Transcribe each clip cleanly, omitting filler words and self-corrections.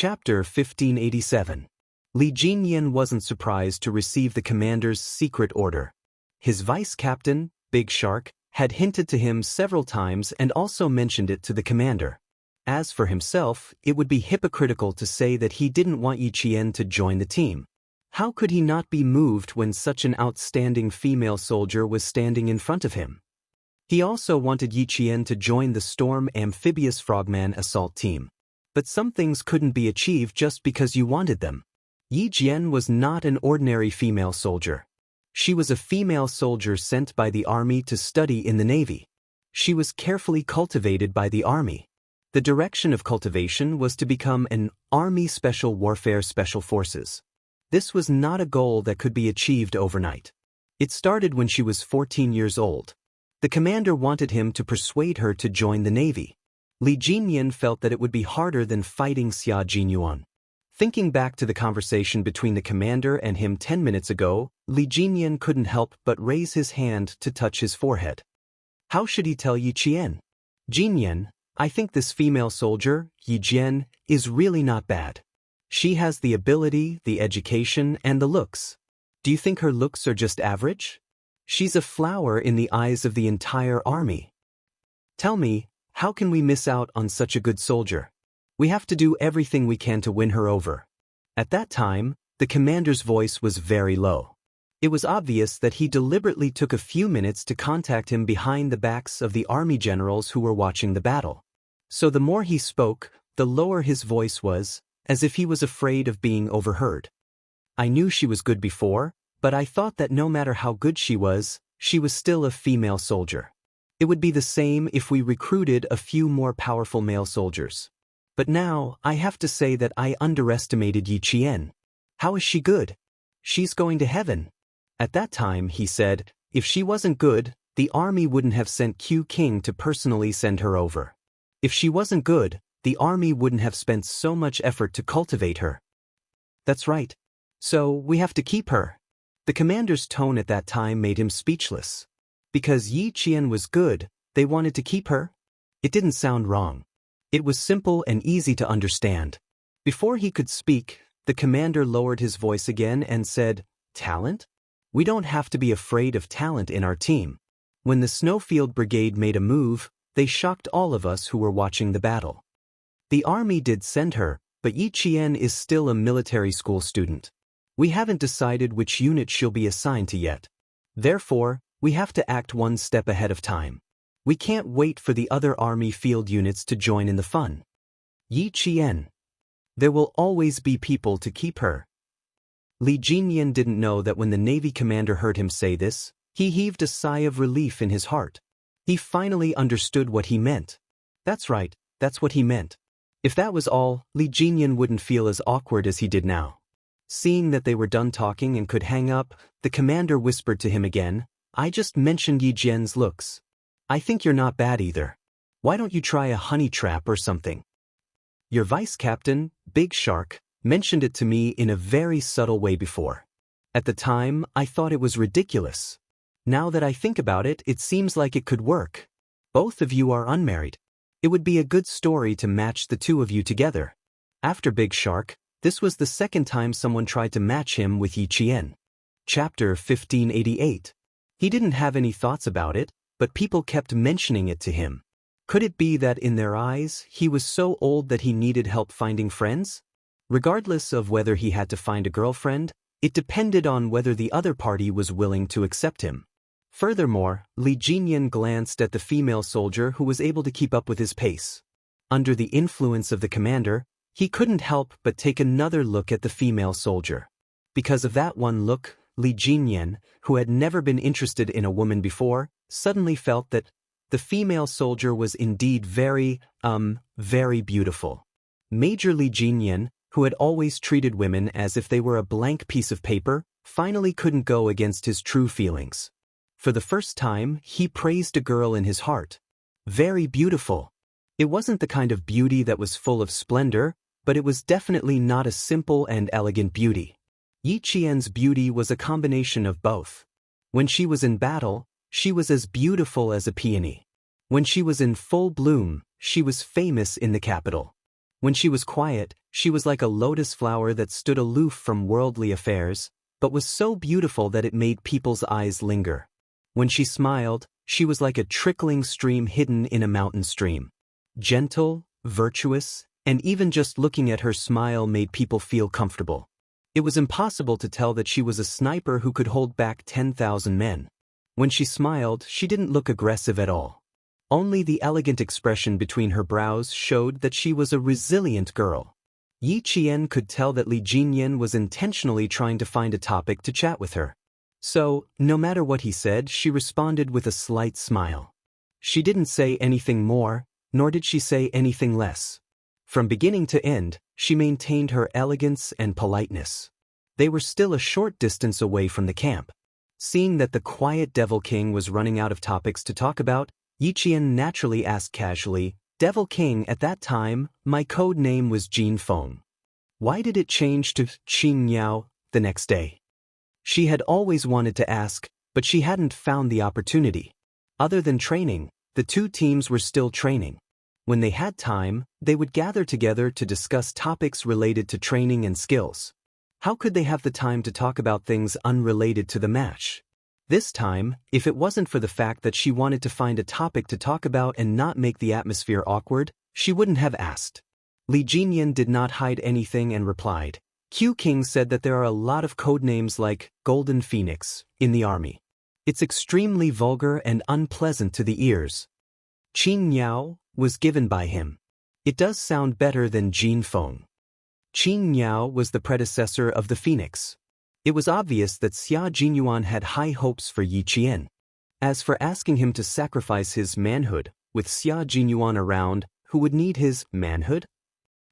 Chapter 1587. Li Jinyan wasn't surprised to receive the commander's secret order. His vice-captain, Big Shark, had hinted to him several times and also mentioned it to the commander. As for himself, it would be hypocritical to say that he didn't want Yi Qian to join the team. How could he not be moved when such an outstanding female soldier was standing in front of him? He also wanted Yi Qian to join the Storm Amphibious Frogman assault team. But some things couldn't be achieved just because you wanted them. Yi Jian was not an ordinary female soldier. She was a female soldier sent by the army to study in the navy. She was carefully cultivated by the army. The direction of cultivation was to become an Army Special Warfare Special Forces. This was not a goal that could be achieved overnight. It started when she was 14 years old. The commander wanted him to persuade her to join the navy. Li Jinyan felt that it would be harder than fighting Xia Jinyuan. Thinking back to the conversation between the commander and him 10 minutes ago, Li Jinyan couldn't help but raise his hand to touch his forehead. How should he tell Yi Qian? Jinyan, I think this female soldier, Yi Jian, is really not bad. She has the ability, the education, and the looks. Do you think her looks are just average? She's a flower in the eyes of the entire army. Tell me, how can we miss out on such a good soldier? We have to do everything we can to win her over. At that time, the commander's voice was very low. It was obvious that he deliberately took a few minutes to contact him behind the backs of the army generals who were watching the battle. So the more he spoke, the lower his voice was, as if he was afraid of being overheard. I knew she was good before, but I thought that no matter how good she was still a female soldier. It would be the same if we recruited a few more powerful male soldiers. But now, I have to say that I underestimated Yi Qian. How is she good? She's going to heaven. At that time, he said, if she wasn't good, the army wouldn't have sent Q King to personally send her over. If she wasn't good, the army wouldn't have spent so much effort to cultivate her. That's right. So, we have to keep her. The commander's tone at that time made him speechless. Because Yi Qian was good, they wanted to keep her? It didn't sound wrong. It was simple and easy to understand. Before he could speak, the commander lowered his voice again and said, Talent? We don't have to be afraid of talent in our team. When the Snowfield Brigade made a move, they shocked all of us who were watching the battle. The army did send her, but Yi Qian is still a military school student. We haven't decided which unit she'll be assigned to yet. Therefore, we have to act one step ahead of time. We can't wait for the other army field units to join in the fun. Yi Qian. There will always be people to keep her. Li Jinyan didn't know that when the Navy commander heard him say this, he heaved a sigh of relief in his heart. He finally understood what he meant. That's right, that's what he meant. If that was all, Li Jinyan wouldn't feel as awkward as he did now. Seeing that they were done talking and could hang up, the commander whispered to him again, I just mentioned Yi Jian's looks. I think you're not bad either. Why don't you try a honey trap or something? Your vice-captain, Big Shark, mentioned it to me in a very subtle way before. At the time, I thought it was ridiculous. Now that I think about it, it seems like it could work. Both of you are unmarried. It would be a good story to match the two of you together. After Big Shark, this was the second time someone tried to match him with Yi Qian. Chapter 1588. He didn't have any thoughts about it, but people kept mentioning it to him. Could it be that in their eyes, he was so old that he needed help finding friends? Regardless of whether he had to find a girlfriend, it depended on whether the other party was willing to accept him. Furthermore, Li Jinyan glanced at the female soldier who was able to keep up with his pace. Under the influence of the commander, he couldn't help but take another look at the female soldier. Because of that one look, Li Jinyan, who had never been interested in a woman before, suddenly felt that the female soldier was indeed very beautiful. Major Li Jinyan, who had always treated women as if they were a blank piece of paper, finally couldn't go against his true feelings. For the first time, he praised a girl in his heart. Very beautiful. It wasn't the kind of beauty that was full of splendor, but it was definitely not a simple and elegant beauty. Yi Qian's beauty was a combination of both. When she was in battle, she was as beautiful as a peony. When she was in full bloom, she was famous in the capital. When she was quiet, she was like a lotus flower that stood aloof from worldly affairs, but was so beautiful that it made people's eyes linger. When she smiled, she was like a trickling stream hidden in a mountain stream. Gentle, virtuous, and even just looking at her smile made people feel comfortable. It was impossible to tell that she was a sniper who could hold back 10,000 men. When she smiled, she didn't look aggressive at all. Only the elegant expression between her brows showed that she was a resilient girl. Yi Qian could tell that Li Jinyan was intentionally trying to find a topic to chat with her. So, no matter what he said, she responded with a slight smile. She didn't say anything more, nor did she say anything less. From beginning to end, she maintained her elegance and politeness. They were still a short distance away from the camp. Seeing that the quiet Devil King was running out of topics to talk about, Yi Qian naturally asked casually, "Devil King, at that time, my code name was Jin Feng. Why did it change to Qin Niao the next day?" She had always wanted to ask, but she hadn't found the opportunity. Other than training, the two teams were still training. When they had time, they would gather together to discuss topics related to training and skills. How could they have the time to talk about things unrelated to the match? This time, if it wasn't for the fact that she wanted to find a topic to talk about and not make the atmosphere awkward, she wouldn't have asked. Li Jinyan did not hide anything and replied, "Q King said that there are a lot of codenames like Golden Phoenix in the army. It's extremely vulgar and unpleasant to the ears. Qin Niao was given by him. It does sound better than Jin Feng. Qin Niao was the predecessor of the Phoenix." It was obvious that Xia Jinyuan had high hopes for Yi Qian. As for asking him to sacrifice his manhood, with Xia Jinyuan around, who would need his manhood?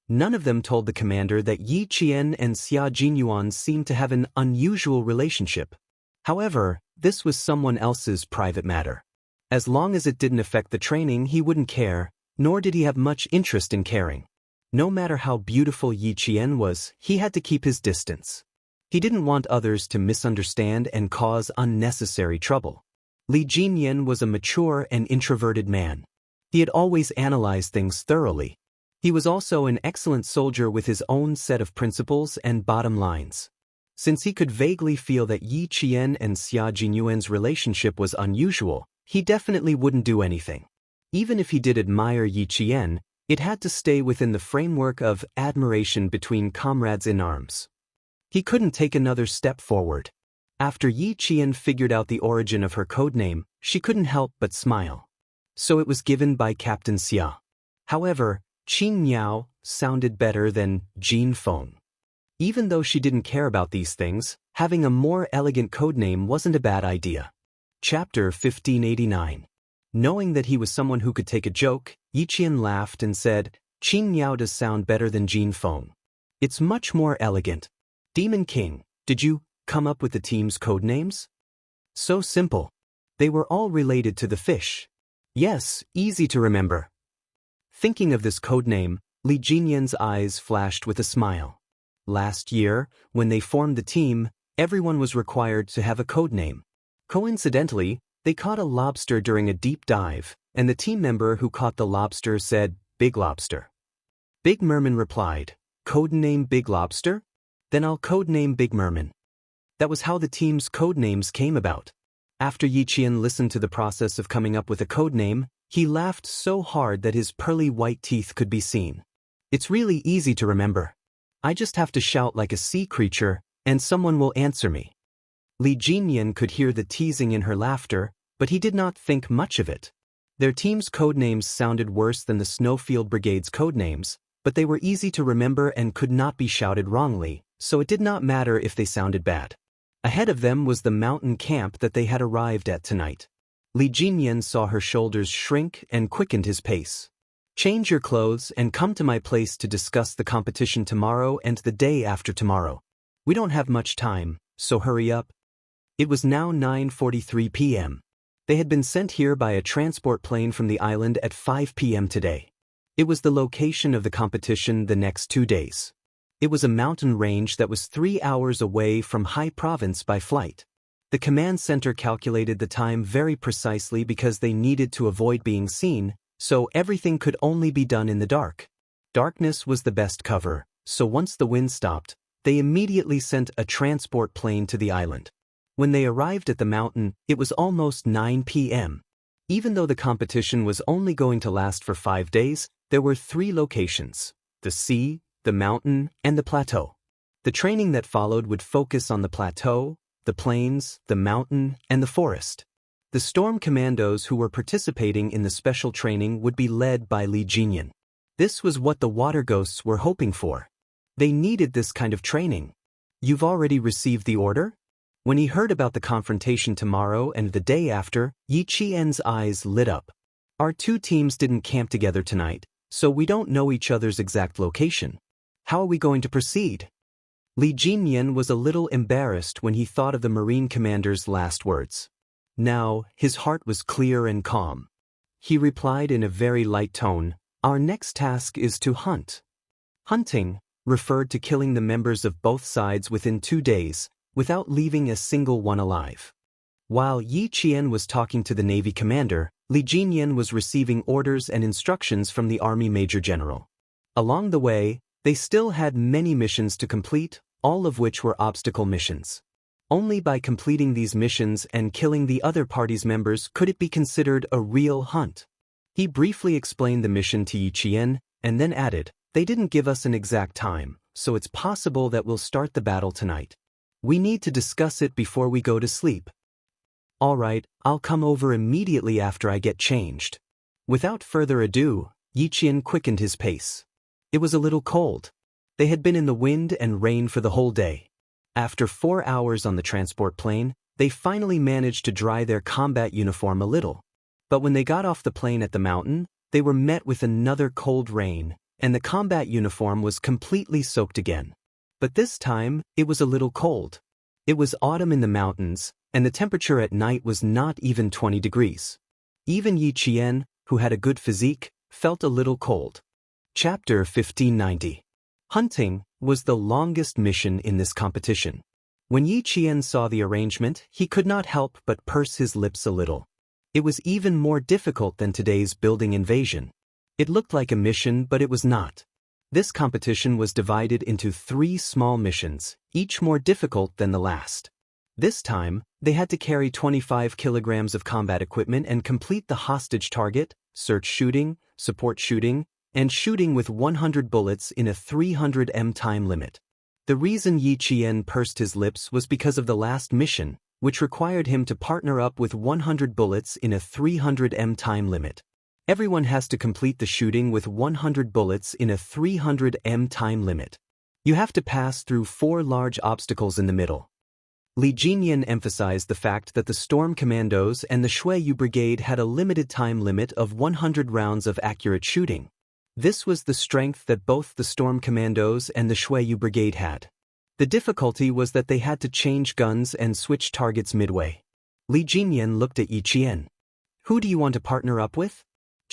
None of them told the commander that Yi Qian and Xia Jinyuan seemed to have an unusual relationship. However, this was someone else's private matter. As long as it didn't affect the training, he wouldn't care, nor did he have much interest in caring. No matter how beautiful Yi Qian was, he had to keep his distance. He didn't want others to misunderstand and cause unnecessary trouble. Li Jinyan was a mature and introverted man. He had always analyzed things thoroughly. He was also an excellent soldier with his own set of principles and bottom lines. Since he could vaguely feel that Yi Qian and Xia Jinyuan's relationship was unusual, he definitely wouldn't do anything. Even if he did admire Yi Qian, it had to stay within the framework of admiration between comrades in arms. He couldn't take another step forward. After Yi Qian figured out the origin of her codename, she couldn't help but smile. So it was given by Captain Xia. However, Qin Niao sounded better than Jin Feng. Even though she didn't care about these things, having a more elegant codename wasn't a bad idea. Chapter 1589. Knowing that he was someone who could take a joke, Yi Qian laughed and said, "Qin Niao does sound better than Jin Feng. It's much more elegant. Demon King, did you come up with the team's codenames?" So simple. They were all related to the fish. Yes, easy to remember. Thinking of this codename, Li Jinyan's eyes flashed with a smile. Last year, when they formed the team, everyone was required to have a codename. Coincidentally, they caught a lobster during a deep dive, and the team member who caught the lobster said, "Big Lobster." Big Merman replied, "Codename Big Lobster? Then I'll codename Big Merman." That was how the team's codenames came about. After Yi Qian listened to the process of coming up with a codename, he laughed so hard that his pearly white teeth could be seen. "It's really easy to remember. I just have to shout like a sea creature, and someone will answer me." Li Jinyan could hear the teasing in her laughter, but he did not think much of it. Their team's codenames sounded worse than the Snowfield Brigade's codenames, but they were easy to remember and could not be shouted wrongly, so it did not matter if they sounded bad. Ahead of them was the mountain camp that they had arrived at tonight. Li Jinyan saw her shoulders shrink and quickened his pace. "Change your clothes and come to my place to discuss the competition tomorrow and the day after tomorrow. We don't have much time, so hurry up." It was now 9:43 p.m. They had been sent here by a transport plane from the island at 5 p.m. today. It was the location of the competition the next 2 days. It was a mountain range that was 3 hours away from Hai Province by flight. The command center calculated the time very precisely because they needed to avoid being seen, so everything could only be done in the dark. darkness was the best cover, so once the wind stopped, they immediately sent a transport plane to the island. When they arrived at the mountain, it was almost 9 p.m. Even though the competition was only going to last for 5 days, there were 3 locations: the sea, the mountain, and the plateau. The training that followed would focus on the plateau, the plains, the mountain, and the forest. The storm commandos who were participating in the special training would be led by Li Jinyan. This was what the water ghosts were hoping for. They needed this kind of training. You've already received the order? When he heard about the confrontation tomorrow and the day after, Yi Qian's eyes lit up. Our 2 teams didn't camp together tonight, so we don't know each other's exact location. How are we going to proceed? Li Jinyan was a little embarrassed when he thought of the Marine commander's last words. Now, his heart was clear and calm. He replied in a very light tone, "Our next task is to hunt." Hunting referred to killing the members of both sides within 2 days, without leaving a single one alive. While Yi Qian was talking to the Navy commander, Li Jinyan was receiving orders and instructions from the Army Major General. Along the way, they still had many missions to complete, all of which were obstacle missions. Only by completing these missions and killing the other party's members could it be considered a real hunt. He briefly explained the mission to Yi Qian, and then added, "They didn't give us an exact time, so it's possible that we'll start the battle tonight. We need to discuss it before we go to sleep." "All right, I'll come over immediately after I get changed." Without further ado, Yi Qian quickened his pace. It was a little cold. They had been in the wind and rain for the whole day. After 4 hours on the transport plane, they finally managed to dry their combat uniform a little. But when they got off the plane at the mountain, they were met with another cold rain, and the combat uniform was completely soaked again. But this time, it was a little cold. It was autumn in the mountains, and the temperature at night was not even 20 degrees. Even Yi Qian, who had a good physique, felt a little cold. Chapter 1590. Hunting was the longest mission in this competition. When Yi Qian saw the arrangement, he could not help but purse his lips a little. It was even more difficult than today's building invasion. It looked like a mission, but it was not. This competition was divided into 3 small missions, each more difficult than the last. This time, they had to carry 25 kilograms of combat equipment and complete the hostage target, search shooting, support shooting, and shooting with 100 bullets in a 300 m time limit. The reason Yi Qian pursed his lips was because of the last mission, which required him to partner up with 100 bullets in a 300 m time limit. Everyone has to complete the shooting with 100 bullets in a 300 m time limit. You have to pass through 4 large obstacles in the middle. Li Jinyan emphasized the fact that the Storm Commandos and the Shuiyu Brigade had a limited time limit of 100 rounds of accurate shooting. This was the strength that both the Storm Commandos and the Shuiyu Brigade had. The difficulty was that they had to change guns and switch targets midway. Li Jinyan looked at Yi Qian. "Who do you want to partner up with?"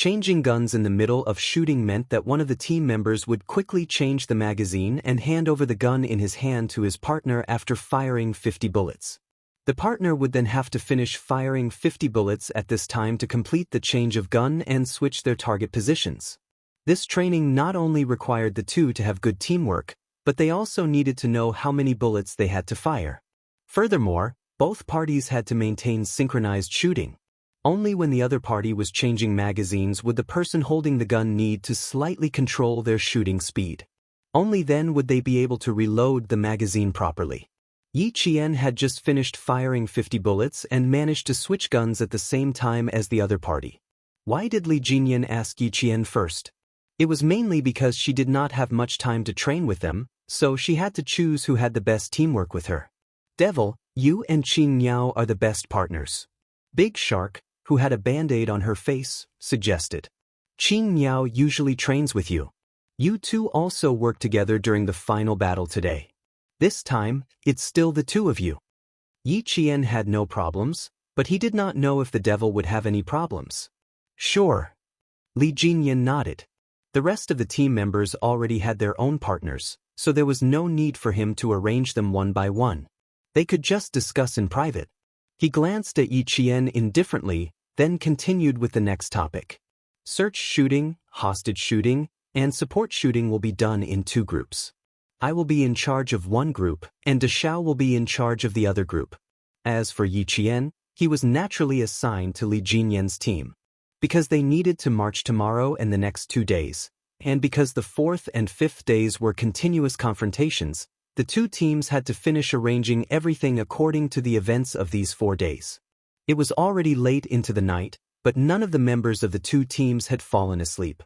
Changing guns in the middle of shooting meant that one of the team members would quickly change the magazine and hand over the gun in his hand to his partner after firing 50 bullets. The partner would then have to finish firing 50 bullets at this time to complete the change of gun and switch their target positions. This training not only required the 2 to have good teamwork, but they also needed to know how many bullets they had to fire. Furthermore, both parties had to maintain synchronized shooting. Only when the other party was changing magazines would the person holding the gun need to slightly control their shooting speed. Only then would they be able to reload the magazine properly. Yi Qian had just finished firing 50 bullets and managed to switch guns at the same time as the other party. Why did Li Jinyan ask Yi Qian first? It was mainly because she did not have much time to train with them, so she had to choose who had the best teamwork with her. "Devil, you and Qing Niao are the best partners." Big Shark, who had a band-aid on her face, suggested. "Qing Niao usually trains with you. You 2 also work together during the final battle today. This time, it's still the 2 of you." Yi Qian had no problems, but he did not know if the devil would have any problems. "Sure." Li Jinyan nodded. The rest of the team members already had their own partners, so there was no need for him to arrange them one by one. They could just discuss in private. He glanced at Yi Qian indifferently, then continued with the next topic. Search shooting, hostage shooting, and support shooting will be done in 2 groups. I will be in charge of one group, and Deshao will be in charge of the other group. As for Yi Qian, he was naturally assigned to Li Jinyan's team. Because they needed to march tomorrow and the next 2 days, and because the 4th and 5th days were continuous confrontations, the 2 teams had to finish arranging everything according to the events of these 4 days. It was already late into the night, but none of the members of the 2 teams had fallen asleep.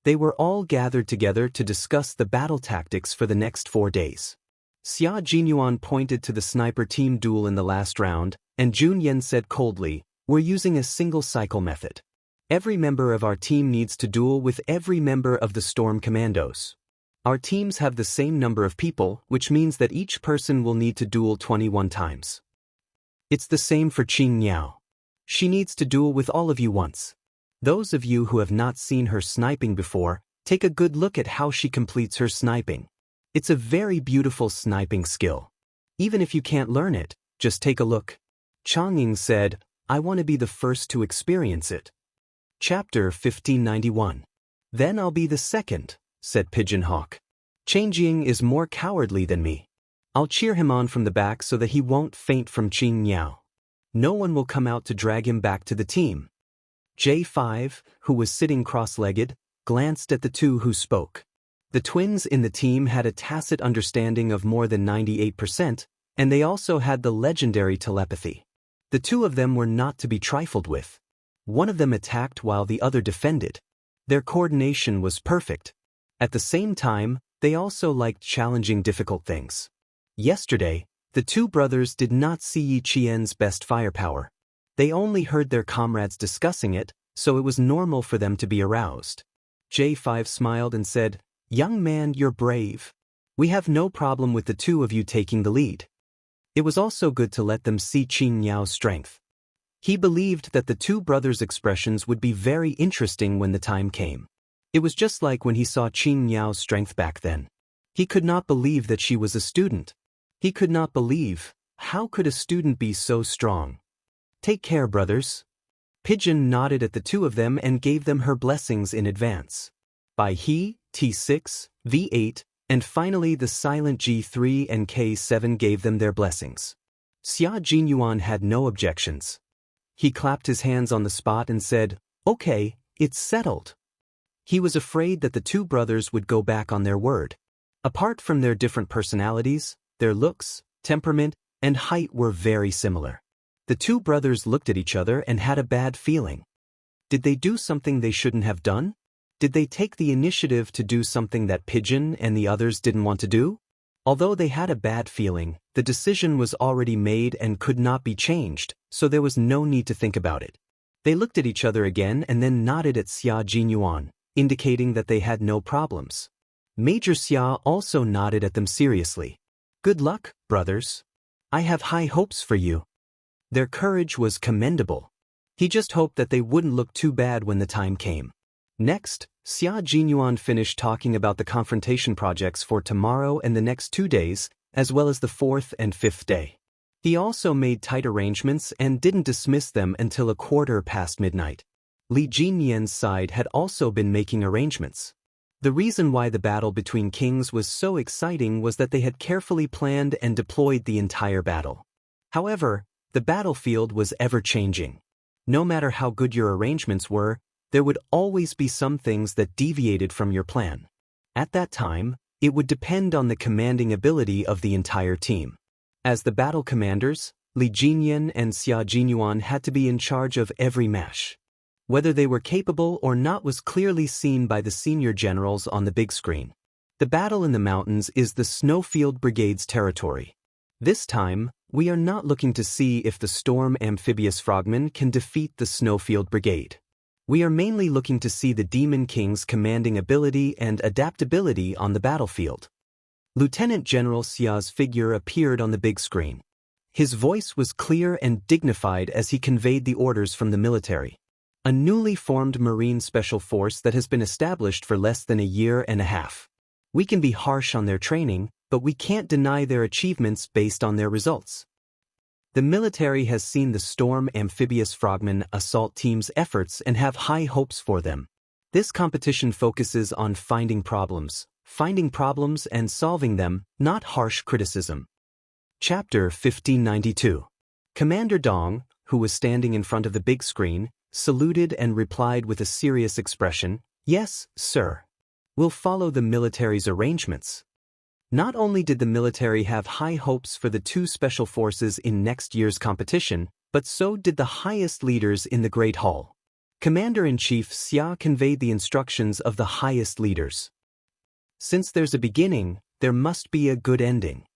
They were all gathered together to discuss the battle tactics for the next 4 days. Xia Jinyuan pointed to the sniper team duel in the last round, and Jun Yen said coldly, "We're using a single cycle method. Every member of our team needs to duel with every member of the Storm Commandos. Our teams have the same number of people, which means that each person will need to duel 21 times. It's the same for Qing Niao. She needs to duel with all of you once. Those of you who have not seen her sniping before, take a good look at how she completes her sniping. It's a very beautiful sniping skill. Even if you can't learn it, just take a look." Chang Ying said, "I want to be the first to experience it." Chapter 1591. "Then I'll be the second," said Pigeon Hawk. "Changjing is more cowardly than me. I'll cheer him on from the back so that he won't faint from Qing Niao. No one will come out to drag him back to the team." J5, who was sitting cross-legged, glanced at the 2 who spoke. The twins in the team had a tacit understanding of more than 98%, and they also had the legendary telepathy. The 2 of them were not to be trifled with. One of them attacked while the other defended. Their coordination was perfect. At the same time, they also liked challenging difficult things. Yesterday, the 2 brothers did not see Yi Qian's best firepower. They only heard their comrades discussing it, so it was normal for them to be aroused. J5 smiled and said, "Young man, you're brave. We have no problem with the 2 of you taking the lead." It was also good to let them see Qing Niao's strength. He believed that the 2 brothers' expressions would be very interesting when the time came. It was just like when he saw Qing Niao's strength back then. He could not believe that she was a student. He could not believe, how could a student be so strong? "Take care, brothers." Pigeon nodded at the 2 of them and gave them her blessings in advance. By he, T6, V8, and finally the silent G3 and K7 gave them their blessings. Xia Jinyuan had no objections. He clapped his hands on the spot and said, "Okay, it's settled." He was afraid that the 2 brothers would go back on their word. Apart from their different personalities, their looks, temperament, and height were very similar. The 2 brothers looked at each other and had a bad feeling. Did they do something they shouldn't have done? Did they take the initiative to do something that Pigeon and the others didn't want to do? Although they had a bad feeling, the decision was already made and could not be changed, so there was no need to think about it. They looked at each other again and then nodded at Xia Jinyuan, indicating that they had no problems. Major Xia also nodded at them seriously. "Good luck, brothers. I have high hopes for you." Their courage was commendable. He just hoped that they wouldn't look too bad when the time came. Next, Xia Jinyuan finished talking about the confrontation projects for tomorrow and the next 2 days, as well as the 4th and 5th day. He also made tight arrangements and didn't dismiss them until 1:15 midnight. Li Jinyan's side had also been making arrangements. The reason why the battle between kings was so exciting was that they had carefully planned and deployed the entire battle. However, the battlefield was ever-changing. No matter how good your arrangements were, there would always be some things that deviated from your plan. At that time, it would depend on the commanding ability of the entire team. As the battle commanders, Li Jinyan and Xia Jinyuan had to be in charge of every match. Whether they were capable or not was clearly seen by the senior generals on the big screen. The battle in the mountains is the Snowfield Brigade's territory. This time, we are not looking to see if the Storm Amphibious Frogmen can defeat the Snowfield Brigade. We are mainly looking to see the Demon King's commanding ability and adaptability on the battlefield. Lieutenant General Xia's figure appeared on the big screen. His voice was clear and dignified as he conveyed the orders from the military. A newly formed Marine Special Force that has been established for less than a year and a half. We can be harsh on their training, but we can't deny their achievements based on their results. The military has seen the Storm Amphibious Frogmen assault team's efforts and have high hopes for them. This competition focuses on finding problems and solving them, not harsh criticism. Chapter 1592. Commander Dong, who was standing in front of the big screen, saluted and replied with a serious expression, "Yes, sir. We'll follow the military's arrangements." Not only did the military have high hopes for the two special forces in next year's competition, but so did the highest leaders in the Great Hall. Commander-in-Chief Xia conveyed the instructions of the highest leaders. Since there's a beginning, there must be a good ending.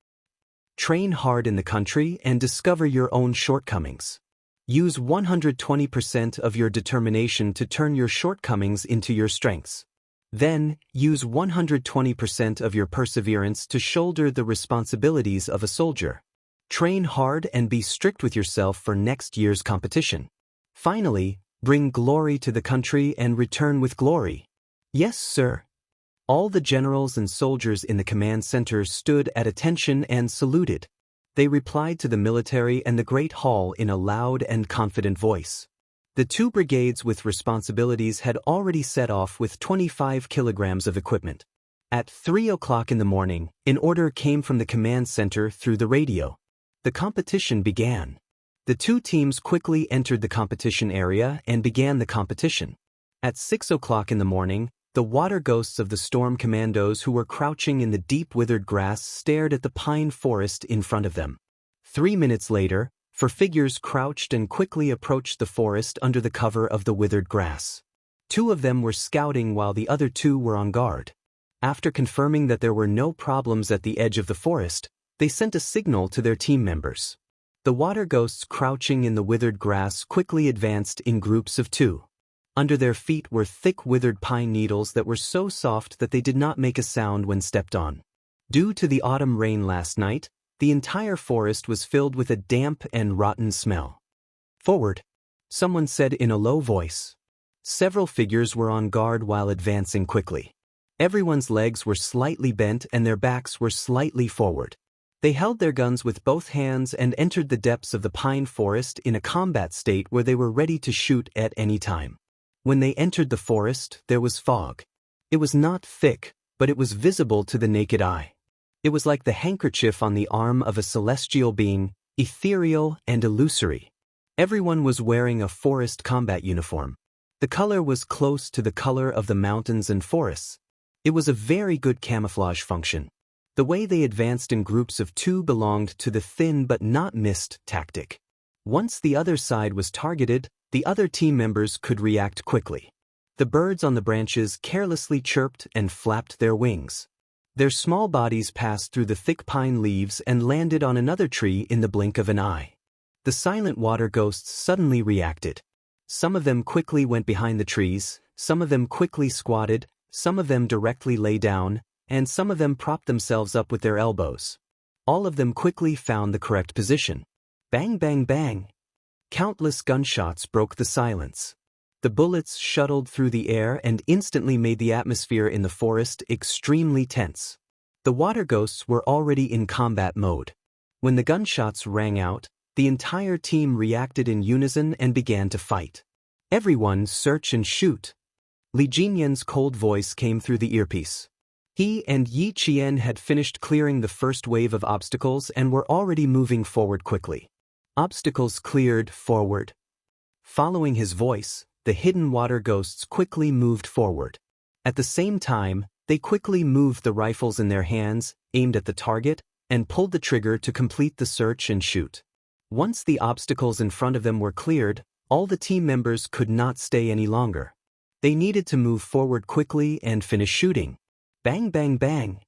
Train hard in the country and discover your own shortcomings. Use 120% of your determination to turn your shortcomings into your strengths. Then, use 120% of your perseverance to shoulder the responsibilities of a soldier. Train hard and be strict with yourself for next year's competition. Finally, bring glory to the country and return with glory. Yes, sir. All the generals and soldiers in the command center stood at attention and saluted. They replied to the military and the Great Hall in a loud and confident voice. The two brigades with responsibilities had already set off with 25 kilograms of equipment. At 3 o'clock in the morning, an order came from the command center through the radio. The competition began. The two teams quickly entered the competition area and began the competition. At 6 o'clock in the morning, the water ghosts of the storm commandos who were crouching in the deep withered grass stared at the pine forest in front of them. 3 minutes later, 4 figures crouched and quickly approached the forest under the cover of the withered grass. 2 of them were scouting while the other 2 were on guard. After confirming that there were no problems at the edge of the forest, they sent a signal to their team members. The water ghosts crouching in the withered grass quickly advanced in groups of 2. Under their feet were thick withered pine needles that were so soft that they did not make a sound when stepped on. Due to the autumn rain last night, the entire forest was filled with a damp and rotten smell. "Forward," someone said in a low voice. Several figures were on guard while advancing quickly. Everyone's legs were slightly bent and their backs were slightly forward. They held their guns with both hands and entered the depths of the pine forest in a combat state where they were ready to shoot at any time. When they entered the forest, there was fog. It was not thick, but it was visible to the naked eye. It was like the handkerchief on the arm of a celestial being, ethereal and illusory. Everyone was wearing a forest combat uniform. The color was close to the color of the mountains and forests. It was a very good camouflage function. The way they advanced in groups of 2 belonged to the thin but not missed tactic. Once the other side was targeted, the other team members could react quickly. The birds on the branches carelessly chirped and flapped their wings. Their small bodies passed through the thick pine leaves and landed on another tree in the blink of an eye. The silent water ghosts suddenly reacted. Some of them quickly went behind the trees, some of them quickly squatted, some of them directly lay down, and some of them propped themselves up with their elbows. All of them quickly found the correct position. Bang, bang, bang. Countless gunshots broke the silence. The bullets shuttled through the air and instantly made the atmosphere in the forest extremely tense. The water ghosts were already in combat mode. When the gunshots rang out, the entire team reacted in unison and began to fight. "Everyone search and shoot." Li Jinyan's cold voice came through the earpiece. He and Yi Qian had finished clearing the first wave of obstacles and were already moving forward quickly. Obstacles cleared, forward. Following his voice, the hidden water ghosts quickly moved forward. At the same time, they quickly moved the rifles in their hands, aimed at the target, and pulled the trigger to complete the search and shoot. Once the obstacles in front of them were cleared, all the team members could not stay any longer. They needed to move forward quickly and finish shooting. Bang, bang, bang.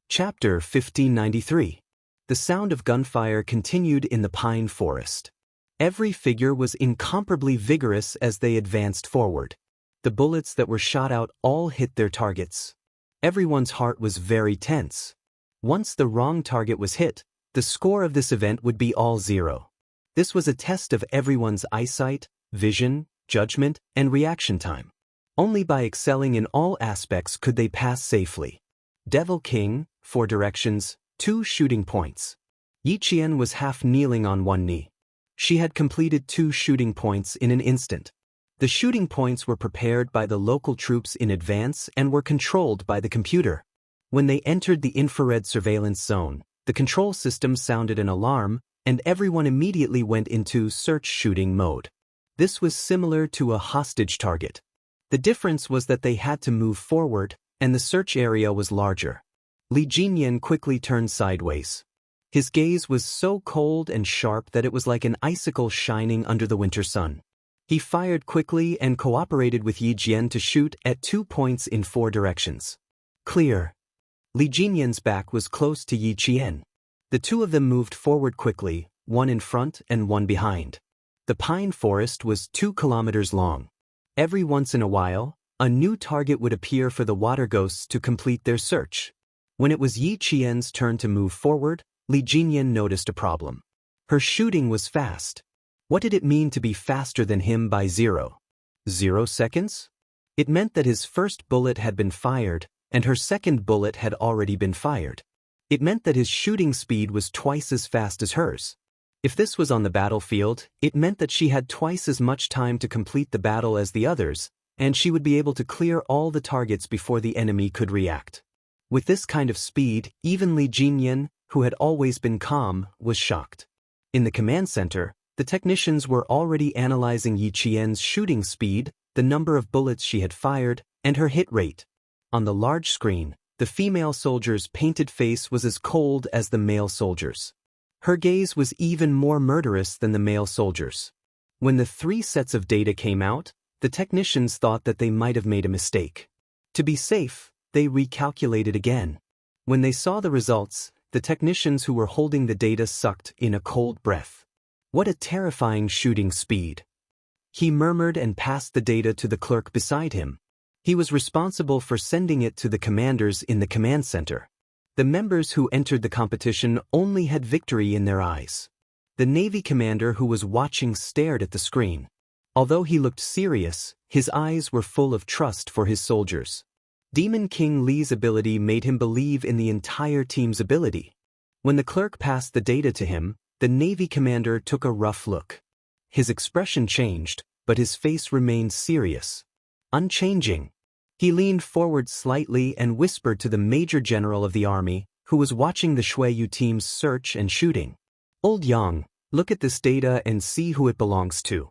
Chapter 1593. The sound of gunfire continued in the pine forest. Every figure was incomparably vigorous as they advanced forward. The bullets that were shot out all hit their targets. Everyone's heart was very tense. Once the wrong target was hit, the score of this event would be all 0. This was a test of everyone's eyesight, vision, judgment, and reaction time. Only by excelling in all aspects could they pass safely. Devil King, 4 directions, 2 shooting points. Yi Qian was half kneeling on one knee. She had completed 2 shooting points in an instant. The shooting points were prepared by the local troops in advance and were controlled by the computer. When they entered the infrared surveillance zone, the control system sounded an alarm, and everyone immediately went into search shooting mode. This was similar to a hostage target. The difference was that they had to move forward, and the search area was larger. Li Jinyan quickly turned sideways. His gaze was so cold and sharp that it was like an icicle shining under the winter sun. He fired quickly and cooperated with Yi Jian to shoot at 2 points in 4 directions. Clear. Li Jinyan's back was close to Yi Qian. The two of them moved forward quickly, one in front and one behind. The pine forest was 2 kilometers long. Every once in a while, a new target would appear for the water ghosts to complete their search. When it was Yi Qian's turn to move forward, Li Jinyan noticed a problem. Her shooting was fast. What did it mean to be faster than him by 0 seconds? It meant that his first bullet had been fired, and her second bullet had already been fired. It meant that his shooting speed was twice as fast as hers. If this was on the battlefield, it meant that she had twice as much time to complete the battle as the others, and she would be able to clear all the targets before the enemy could react. With this kind of speed, even Li Jinyan, who had always been calm, was shocked. In the command center, the technicians were already analyzing Yi Qian's shooting speed, the number of bullets she had fired, and her hit rate. On the large screen, the female soldier's painted face was as cold as the male soldier's. Her gaze was even more murderous than the male soldier's. When the 3 sets of data came out, the technicians thought that they might have made a mistake. To be safe, they recalculated again. When they saw the results, the technicians who were holding the data sucked in a cold breath. What a terrifying shooting speed. He murmured and passed the data to the clerk beside him. He was responsible for sending it to the commanders in the command center. The members who entered the competition only had victory in their eyes. The Navy commander who was watching stared at the screen. Although he looked serious, his eyes were full of trust for his soldiers. Demon King Li's ability made him believe in the entire team's ability. When the clerk passed the data to him, the Navy commander took a rough look. His expression changed, but his face remained serious. Unchanging. He leaned forward slightly and whispered to the Major General of the Army, who was watching the Shuiyu team's search and shooting. "Old Yang, look at this data and see who it belongs to."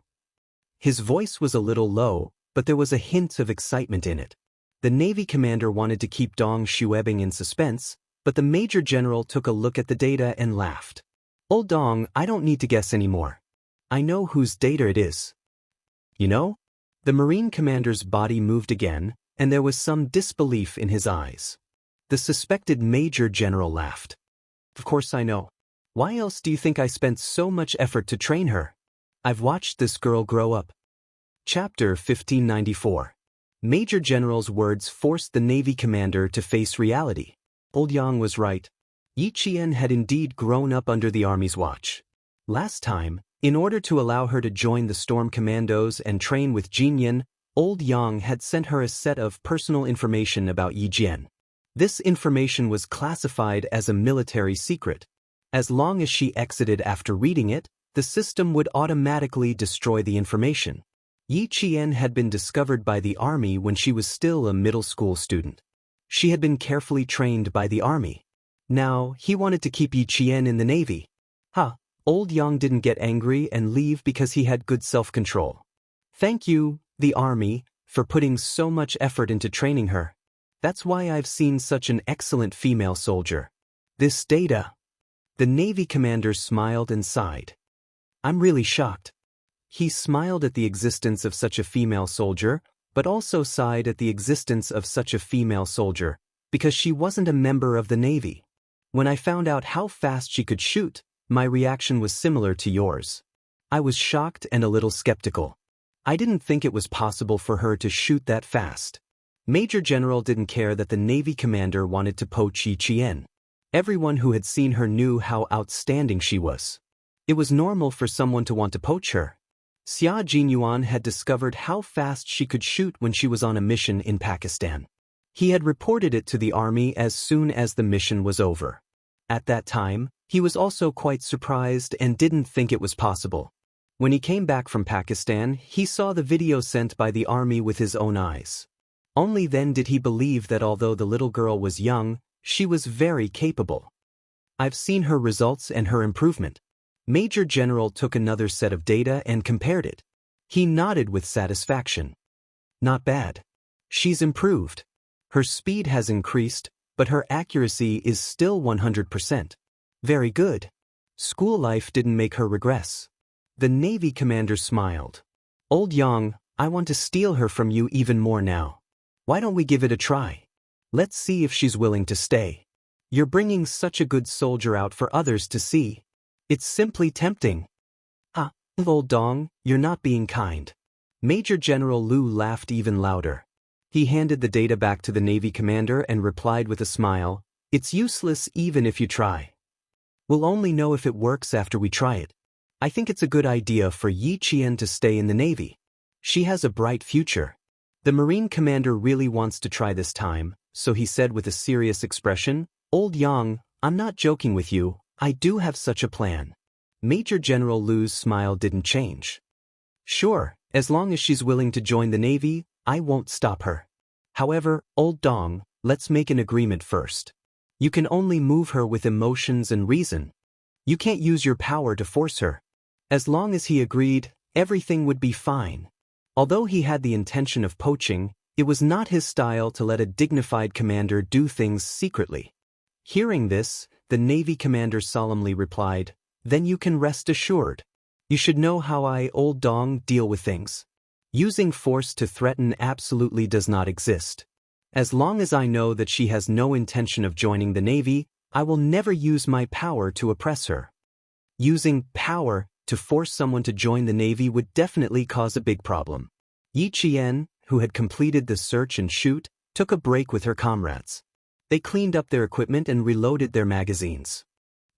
His voice was a little low, but there was a hint of excitement in it. The Navy commander wanted to keep Dong Shuebing in suspense, but the Major General took a look at the data and laughed. "Old Dong, I don't need to guess anymore. I know whose data it is." "You know?" The Marine commander's body moved again, and there was some disbelief in his eyes. The suspected Major General laughed. "Of course I know. Why else do you think I spent so much effort to train her? I've watched this girl grow up." Chapter 1594. Major General's words forced the Navy commander to face reality. Old Yang was right. Yi Qian had indeed grown up under the Army's watch. Last time, in order to allow her to join the Storm Commandos and train with Jinyan, Old Yang had sent her a set of personal information about Yi Jian. This information was classified as a military secret. As long as she exited after reading it, the system would automatically destroy the information. Yi Qian had been discovered by the Army when she was still a middle school student. She had been carefully trained by the Army. Now, he wanted to keep Yi Qian in the Navy. Old Yang didn't get angry and leave because he had good self-control. "Thank you, the Army, for putting so much effort into training her. That's why I've seen such an excellent female soldier. This data." The Navy commander smiled and sighed. "I'm really shocked." He smiled at the existence of such a female soldier, but also sighed at the existence of such a female soldier, because she wasn't a member of the Navy. "When I found out how fast she could shoot, my reaction was similar to yours. I was shocked and a little skeptical. I didn't think it was possible for her to shoot that fast." Major General didn't care that the Navy commander wanted to poach Yi Qian. Everyone who had seen her knew how outstanding she was. It was normal for someone to want to poach her. Xia Jinyuan had discovered how fast she could shoot when she was on a mission in Pakistan. He had reported it to the Army as soon as the mission was over. At that time, he was also quite surprised and didn't think it was possible. When he came back from Pakistan, he saw the video sent by the army with his own eyes. Only then did he believe that although the little girl was young, she was very capable. I've seen her results and her improvement. Major General took another set of data and compared it. He nodded with satisfaction. Not bad. She's improved. Her speed has increased, but her accuracy is still 100%. Very good. School life didn't make her regress. The Navy commander smiled. Old Yang, I want to steal her from you even more now. Why don't we give it a try? Let's see if she's willing to stay. You're bringing such a good soldier out for others to see. It's simply tempting. Ah, old Dong, you're not being kind. Major General Liu laughed even louder. He handed the data back to the Navy commander and replied with a smile, It's useless even if you try. We'll only know if it works after we try it. I think it's a good idea for Yi Qian to stay in the Navy. She has a bright future. The Marine commander really wants to try this time, so he said with a serious expression, Old Yang, I'm not joking with you, I do have such a plan. Major General Liu's smile didn't change. Sure, as long as she's willing to join the Navy, I won't stop her. However, Old Dong, let's make an agreement first. You can only move her with emotions and reason. You can't use your power to force her. As long as he agreed, everything would be fine. Although he had the intention of poaching, it was not his style to let a dignified commander do things secretly. Hearing this, the Navy commander solemnly replied, Then you can rest assured. You should know how I, Old Dong, deal with things. Using force to threaten absolutely does not exist. As long as I know that she has no intention of joining the Navy, I will never use my power to oppress her. Using power to force someone to join the Navy would definitely cause a big problem. Yi Qian, who had completed the search and shoot, took a break with her comrades. They cleaned up their equipment and reloaded their magazines.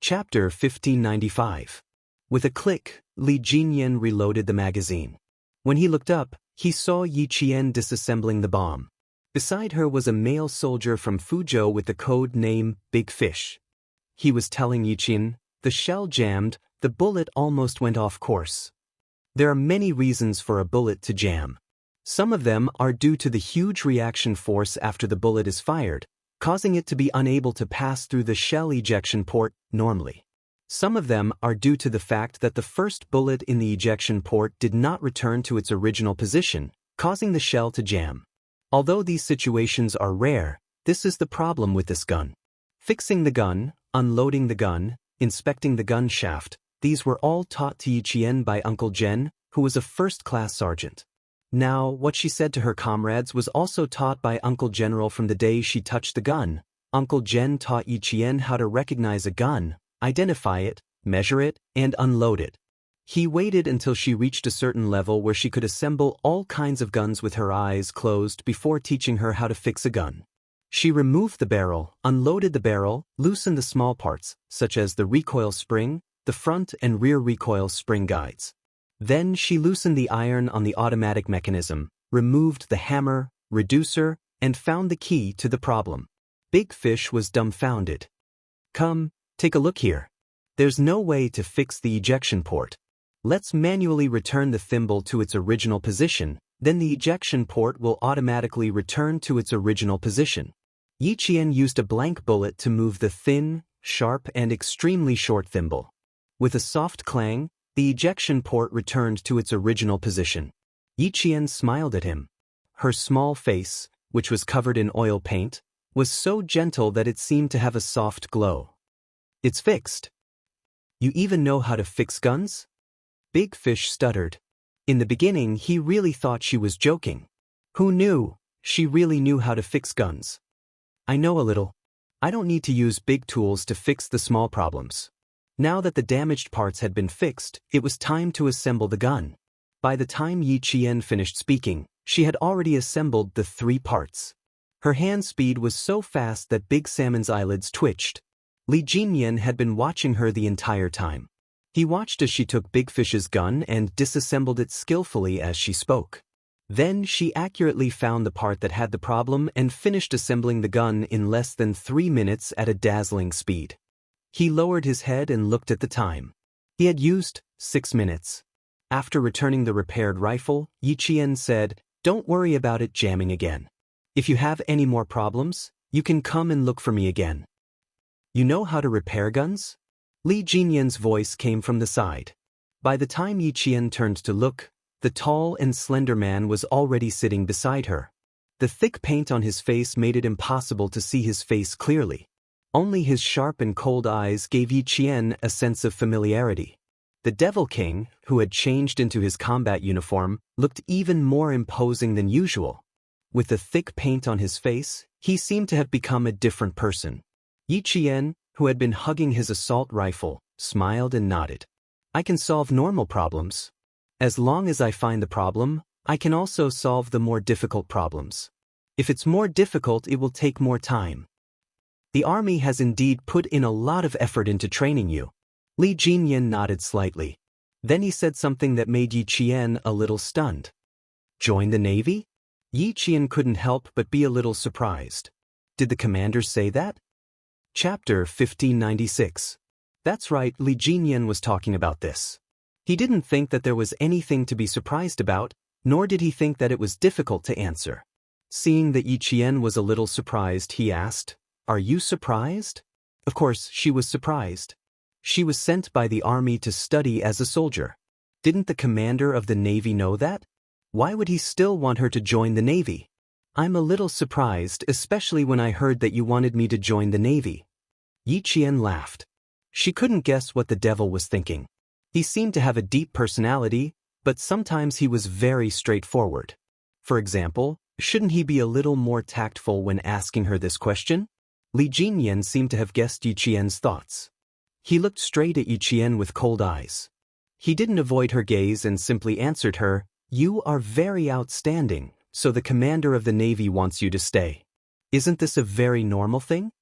Chapter 1595. With a click, Li Jinyan reloaded the magazine. When he looked up, he saw Yi Qian disassembling the bomb. Beside her was a male soldier from Fuzhou with the code name Big Fish. He was telling Yi Qian, the shell jammed, the bullet almost went off course. There are many reasons for a bullet to jam. Some of them are due to the huge reaction force after the bullet is fired, causing it to be unable to pass through the shell ejection port normally. Some of them are due to the fact that the first bullet in the ejection port did not return to its original position, causing the shell to jam. Although these situations are rare, this is the problem with this gun. Fixing the gun, unloading the gun, inspecting the gun shaft, these were all taught to Yi Qian by Uncle Jen, who was a first-class sergeant. Now, what she said to her comrades was also taught by Uncle General from the day she touched the gun. Uncle Jen taught Yi Qian how to recognize a gun, identify it, measure it, and unload it. He waited until she reached a certain level where she could assemble all kinds of guns with her eyes closed before teaching her how to fix a gun. She removed the barrel, unloaded the barrel, loosened the small parts, such as the recoil spring, the front and rear recoil spring guides. Then she loosened the iron on the automatic mechanism, removed the hammer, reducer, and found the key to the problem. Big Fish was dumbfounded. Come, take a look here. There's no way to fix the ejection port. Let's manually return the thimble to its original position, then the ejection port will automatically return to its original position. Yi Qian used a blank bullet to move the thin, sharp, and extremely short thimble. With a soft clang, the ejection port returned to its original position. Yi Qian smiled at him. Her small face, which was covered in oil paint, was so gentle that it seemed to have a soft glow. It's fixed. You even know how to fix guns? Big Fish stuttered. In the beginning, he really thought she was joking. Who knew? She really knew how to fix guns. I know a little. I don't need to use big tools to fix the small problems. Now that the damaged parts had been fixed, it was time to assemble the gun. By the time Yi Qian finished speaking, she had already assembled the 3 parts. Her hand speed was so fast that Big Salmon's eyelids twitched. Li Jinyan had been watching her the entire time. He watched as she took Big Fish's gun and disassembled it skillfully as she spoke. Then she accurately found the part that had the problem and finished assembling the gun in less than 3 minutes at a dazzling speed. He lowered his head and looked at the time. He had used 6 minutes. After returning the repaired rifle, Yi Qian said, "Don't worry about it jamming again. If you have any more problems, you can come and look for me again." "You know how to repair guns?" Li Jinyan's voice came from the side. By the time Yi Qian turned to look, the tall and slender man was already sitting beside her. The thick paint on his face made it impossible to see his face clearly. Only his sharp and cold eyes gave Yi Qian a sense of familiarity. The Devil King, who had changed into his combat uniform, looked even more imposing than usual. With the thick paint on his face, he seemed to have become a different person. Yi Qian, who had been hugging his assault rifle, smiled and nodded. "I can solve normal problems. As long as I find the problem, I can also solve the more difficult problems. If it's more difficult, it will take more time. The army has indeed put in a lot of effort into training you." Li Jinyan nodded slightly. Then he said something that made Yi Qian a little stunned. "Join the Navy?" Yi Qian couldn't help but be a little surprised. Did the commander say that? Chapter 1596. That's right, Li Jinyan was talking about this. He didn't think that there was anything to be surprised about, nor did he think that it was difficult to answer. Seeing that Yi Qian was a little surprised, he asked, "Are you surprised?" Of course, she was surprised. She was sent by the army to study as a soldier. Didn't the commander of the Navy know that? Why would he still want her to join the Navy? "I'm a little surprised, especially when I heard that you wanted me to join the Navy." Yi Qian laughed. She couldn't guess what the devil was thinking. He seemed to have a deep personality, but sometimes he was very straightforward. For example, shouldn't he be a little more tactful when asking her this question? Li Jinyan seemed to have guessed Yi Qian's thoughts. He looked straight at Yi Qian with cold eyes. He didn't avoid her gaze and simply answered her, "You are very outstanding, so the commander of the Navy wants you to stay. Isn't this a very normal thing?"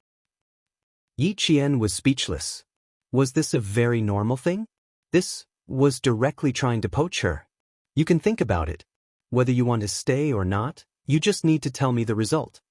Yi Qian was speechless. Was this a very normal thing? This was directly trying to poach her. "You can think about it. Whether you want to stay or not, you just need to tell me the result."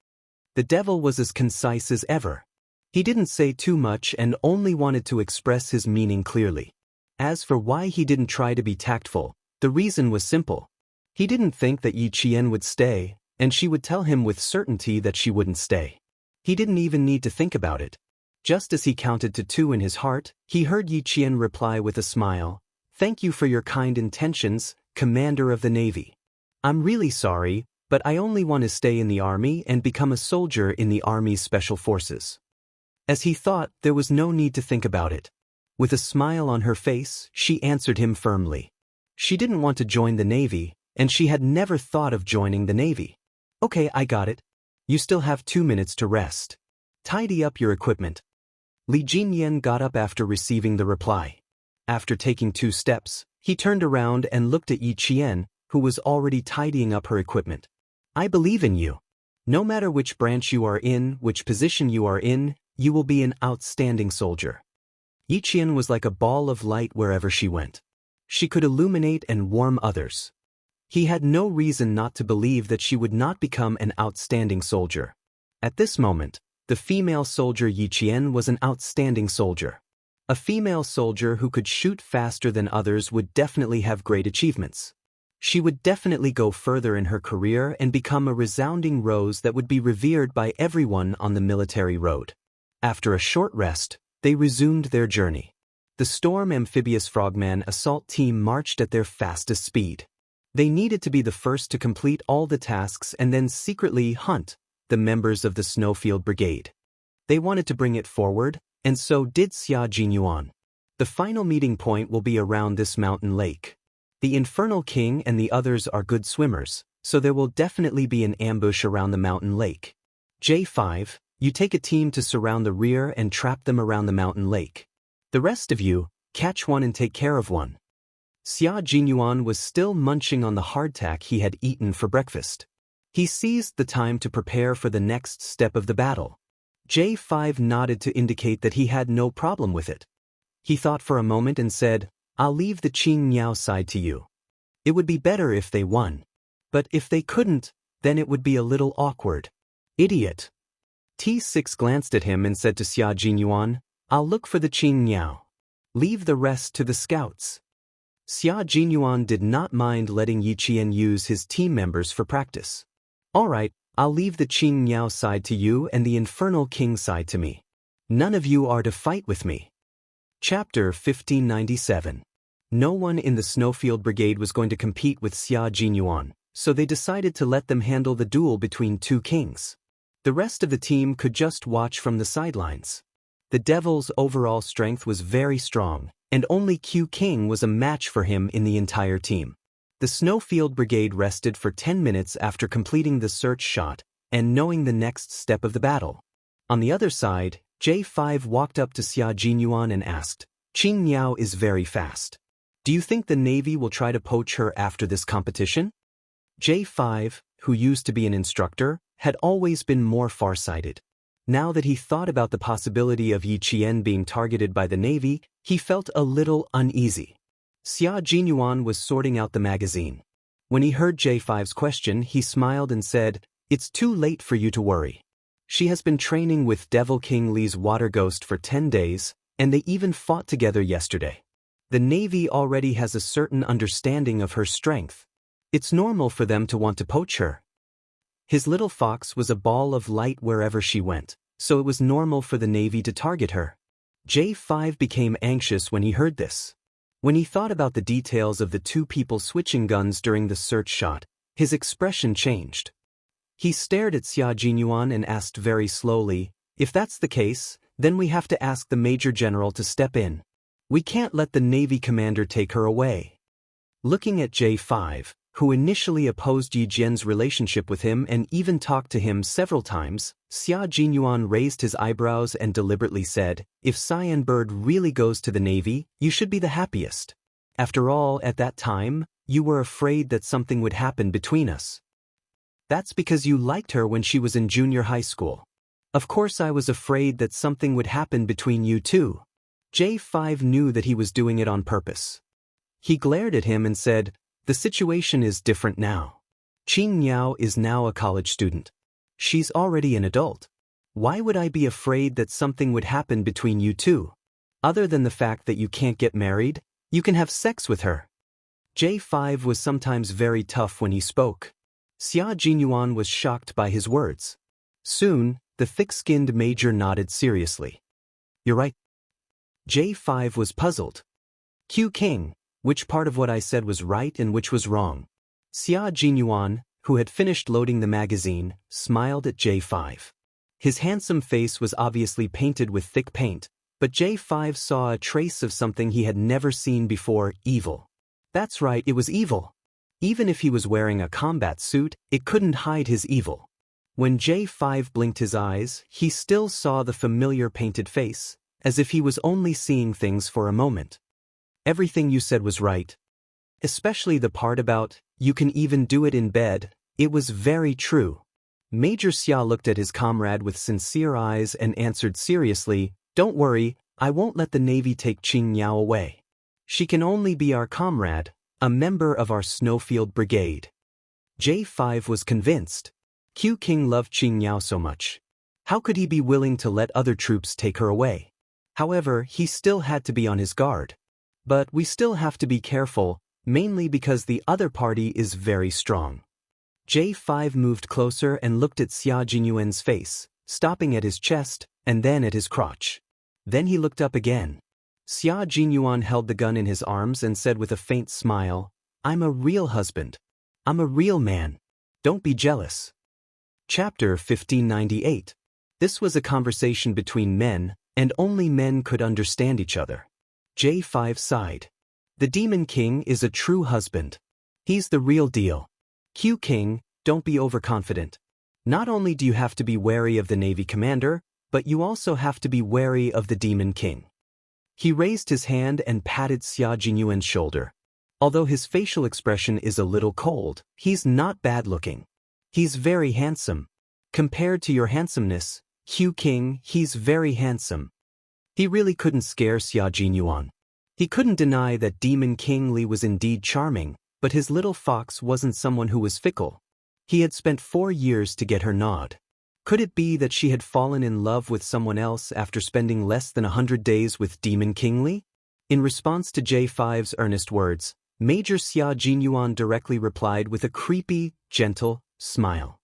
The devil was as concise as ever. He didn't say too much and only wanted to express his meaning clearly. As for why he didn't try to be tactful, the reason was simple. He didn't think that Yi Qian would stay, and she would tell him with certainty that she wouldn't stay. He didn't even need to think about it. Just as he counted to 2 in his heart, he heard Yi Qian reply with a smile, "Thank you for your kind intentions, Commander of the Navy. I'm really sorry, but I only want to stay in the army and become a soldier in the Army's Special Forces." As he thought, there was no need to think about it. With a smile on her face, she answered him firmly. She didn't want to join the Navy, and she had never thought of joining the Navy. "Okay, I got it. You still have 2 minutes to rest. Tidy up your equipment." Li Jinyan got up after receiving the reply. After taking 2 steps, he turned around and looked at Yi Qian, who was already tidying up her equipment. "I believe in you. No matter which branch you are in, which position you are in, you will be an outstanding soldier." Yi Qian was like a ball of light wherever she went. She could illuminate and warm others. He had no reason not to believe that she would not become an outstanding soldier. At this moment, the female soldier Yi Qian was an outstanding soldier. A female soldier who could shoot faster than others would definitely have great achievements. She would definitely go further in her career and become a resounding rose that would be revered by everyone on the military road. After a short rest, they resumed their journey. The Storm Amphibious Frogman assault team marched at their fastest speed. They needed to be the first to complete all the tasks and then secretly hunt the members of the Snowfield Brigade. They wanted to bring it forward, and so did Xia Jinyuan. The final meeting point will be around this mountain lake. The Infernal King and the others are good swimmers, so there will definitely be an ambush around the mountain lake. J5, you take a team to surround the rear and trap them around the mountain lake. The rest of you, catch one and take care of one. Xia Jinyuan was still munching on the hardtack he had eaten for breakfast. He seized the time to prepare for the next step of the battle. J5 nodded to indicate that he had no problem with it. He thought for a moment and said, "I'll leave the Qing Niao side to you. It would be better if they won. But if they couldn't, then it would be a little awkward." "Idiot." T6 glanced at him and said to Xia Jinyuan, "I'll look for the Qing Niao. Leave the rest to the scouts." Xia Jinyuan did not mind letting Yi Qian use his team members for practice. Alright, I'll leave the Qing Miao side to you and the Infernal King side to me. None of you are to fight with me. Chapter 1597. No one in the Snowfield Brigade was going to compete with Xia Jinyuan, so they decided to let them handle the duel between two kings. The rest of the team could just watch from the sidelines. The Devil's overall strength was very strong, and only Q King was a match for him in the entire team. The Snowfield Brigade rested for 10 minutes after completing the search shot and knowing the next step of the battle. On the other side, J5 walked up to Xia Jinyuan and asked, "Qing Miao is very fast. Do you think the Navy will try to poach her after this competition?" J5, who used to be an instructor, had always been more farsighted. Now that he thought about the possibility of Yi Qian being targeted by the Navy, he felt a little uneasy. Xia Jinyuan was sorting out the magazine. When he heard J5's question, he smiled and said, "It's too late for you to worry. She has been training with Devil King Li's water ghost for 10 days, and they even fought together yesterday. The Navy already has a certain understanding of her strength. It's normal for them to want to poach her." His little fox was a ball of light wherever she went, so it was normal for the Navy to target her. J5 became anxious when he heard this. When he thought about the details of the two people switching guns during the search shot, his expression changed. He stared at Xia Jinyuan and asked very slowly, "If that's the case, then we have to ask the Major General to step in. We can't let the Navy commander take her away." Looking at J5, who initially opposed Yi Jian's relationship with him and even talked to him several times, Xia Jinyuan raised his eyebrows and deliberately said, "If Cyan Bird really goes to the Navy, you should be the happiest. After all, at that time, you were afraid that something would happen between us. That's because you liked her when she was in junior high school. Of course I was afraid that something would happen between you two." J5 knew that he was doing it on purpose. He glared at him and said, "The situation is different now. Qing Miao is now a college student. She's already an adult. Why would I be afraid that something would happen between you two? Other than the fact that you can't get married, you can have sex with her." J5 was sometimes very tough when he spoke. Xia Jinyuan was shocked by his words. Soon, the thick-skinned major nodded seriously. "You're right." J5 was puzzled. "Q King, which part of what I said was right and which was wrong?" Xia Jinyuan, who had finished loading the magazine, smiled at J5. His handsome face was obviously painted with thick paint, but J5 saw a trace of something he had never seen before: evil. That's right, it was evil. Even if he was wearing a combat suit, it couldn't hide his evil. When J5 blinked his eyes, he still saw the familiar painted face, as if he was only seeing things for a moment. "Everything you said was right. Especially the part about, you can even do it in bed, it was very true." Major Xia looked at his comrade with sincere eyes and answered seriously, "Don't worry, I won't let the Navy take Qing Miao away. She can only be our comrade, a member of our Snowfield Brigade." J5 was convinced. Q King loved Qing Miao so much. How could he be willing to let other troops take her away? However, he still had to be on his guard. But we still have to be careful, mainly because the other party is very strong. J5 moved closer and looked at Xia Jinyuan's face, stopping at his chest and then at his crotch. Then he looked up again. Xia Jinyuan held the gun in his arms and said with a faint smile, "I'm a real husband. I'm a real man. Don't be jealous." Chapter 1598. This was a conversation between men, and only men could understand each other. J5 sighed. "The Demon King is a true husband. He's the real deal. Q King, don't be overconfident. Not only do you have to be wary of the Navy commander, but you also have to be wary of the Demon King." He raised his hand and patted Xia Jinyuan's shoulder. Although his facial expression is a little cold, he's not bad-looking. He's very handsome. Compared to your handsomeness, Q King, he's very handsome. He really couldn't scare Xia Jinyuan. He couldn't deny that Demon King Li was indeed charming, but his little fox wasn't someone who was fickle. He had spent 4 years to get her nod. Could it be that she had fallen in love with someone else after spending less than 100 days with Demon King Li? In response to J5's earnest words, Major Xia Jinyuan directly replied with a creepy, gentle smile.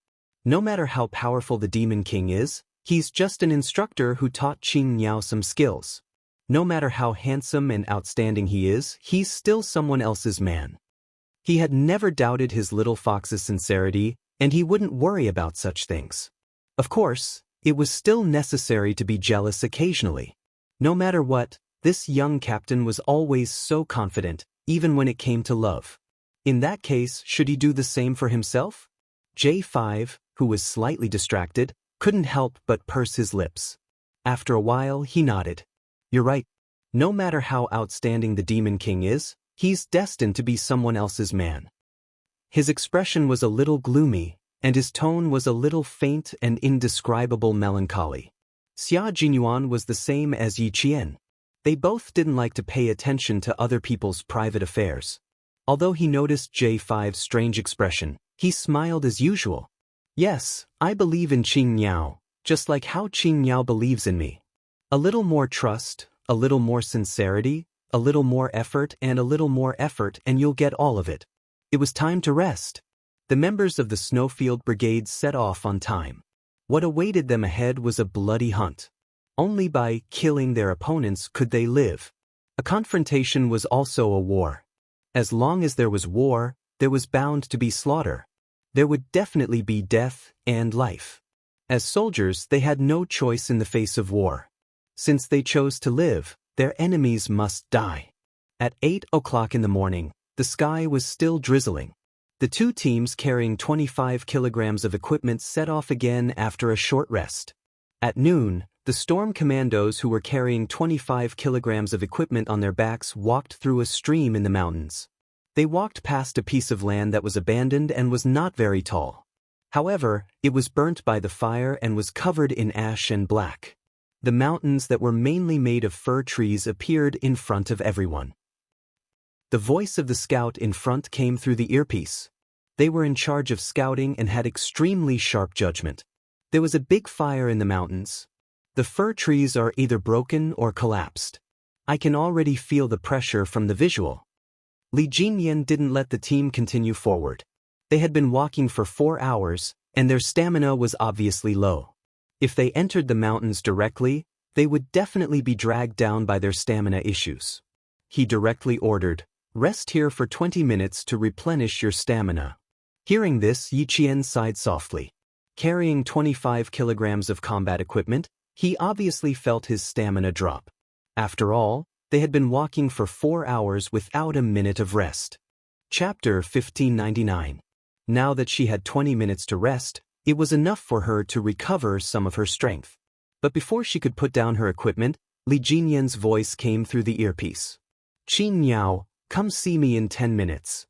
No matter how powerful the Demon King is, he's just an instructor who taught Qing Niao some skills. No matter how handsome and outstanding he is, he's still someone else's man. He had never doubted his little fox's sincerity, and he wouldn't worry about such things. Of course, it was still necessary to be jealous occasionally. No matter what, this young captain was always so confident, even when it came to love. In that case, should he do the same for himself? J5, who was slightly distracted, couldn't help but purse his lips. After a while, he nodded. You're right. No matter how outstanding the Demon King is, he's destined to be someone else's man. His expression was a little gloomy, and his tone was a little faint and indescribable melancholy. Xia Jinyuan was the same as Yi Qian. They both didn't like to pay attention to other people's private affairs. Although he noticed J5's strange expression, he smiled as usual. Yes, I believe in Qing Niao, just like how Qing Niao believes in me. A little more trust, a little more sincerity, a little more effort, and you'll get all of it. It was time to rest. The members of the Snowfield Brigade set off on time. What awaited them ahead was a bloody hunt. Only by killing their opponents could they live. A confrontation was also a war. As long as there was war, there was bound to be slaughter. There would definitely be death and life. As soldiers, they had no choice in the face of war. Since they chose to live, their enemies must die. At 8 o'clock in the morning, the sky was still drizzling. The two teams carrying 25 kilograms of equipment set off again after a short rest. At noon, the storm commandos who were carrying 25 kilograms of equipment on their backs walked through a stream in the mountains. They walked past a piece of land that was abandoned and was not very tall. However, it was burnt by the fire and was covered in ash and black. The mountains that were mainly made of fir trees appeared in front of everyone. The voice of the scout in front came through the earpiece. They were in charge of scouting and had extremely sharp judgment. There was a big fire in the mountains. The fir trees are either broken or collapsed. I can already feel the pressure from the visual. Li Jinyan didn't let the team continue forward. They had been walking for 4 hours, and their stamina was obviously low. If they entered the mountains directly, they would definitely be dragged down by their stamina issues. He directly ordered, "Rest here for 20 minutes to replenish your stamina." Hearing this, Yi Qian sighed softly. Carrying 25 kilograms of combat equipment, he obviously felt his stamina drop. After all, they had been walking for 4 hours without a minute of rest. Chapter 1599. Now that she had 20 minutes to rest, it was enough for her to recover some of her strength. But before she could put down her equipment, Li Jinyan's voice came through the earpiece. "Qing Niao, come see me in 10 minutes.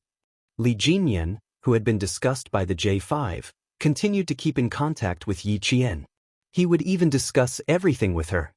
Li Jinyan, who had been discussed by the J5, continued to keep in contact with Yi Qian. He would even discuss everything with her.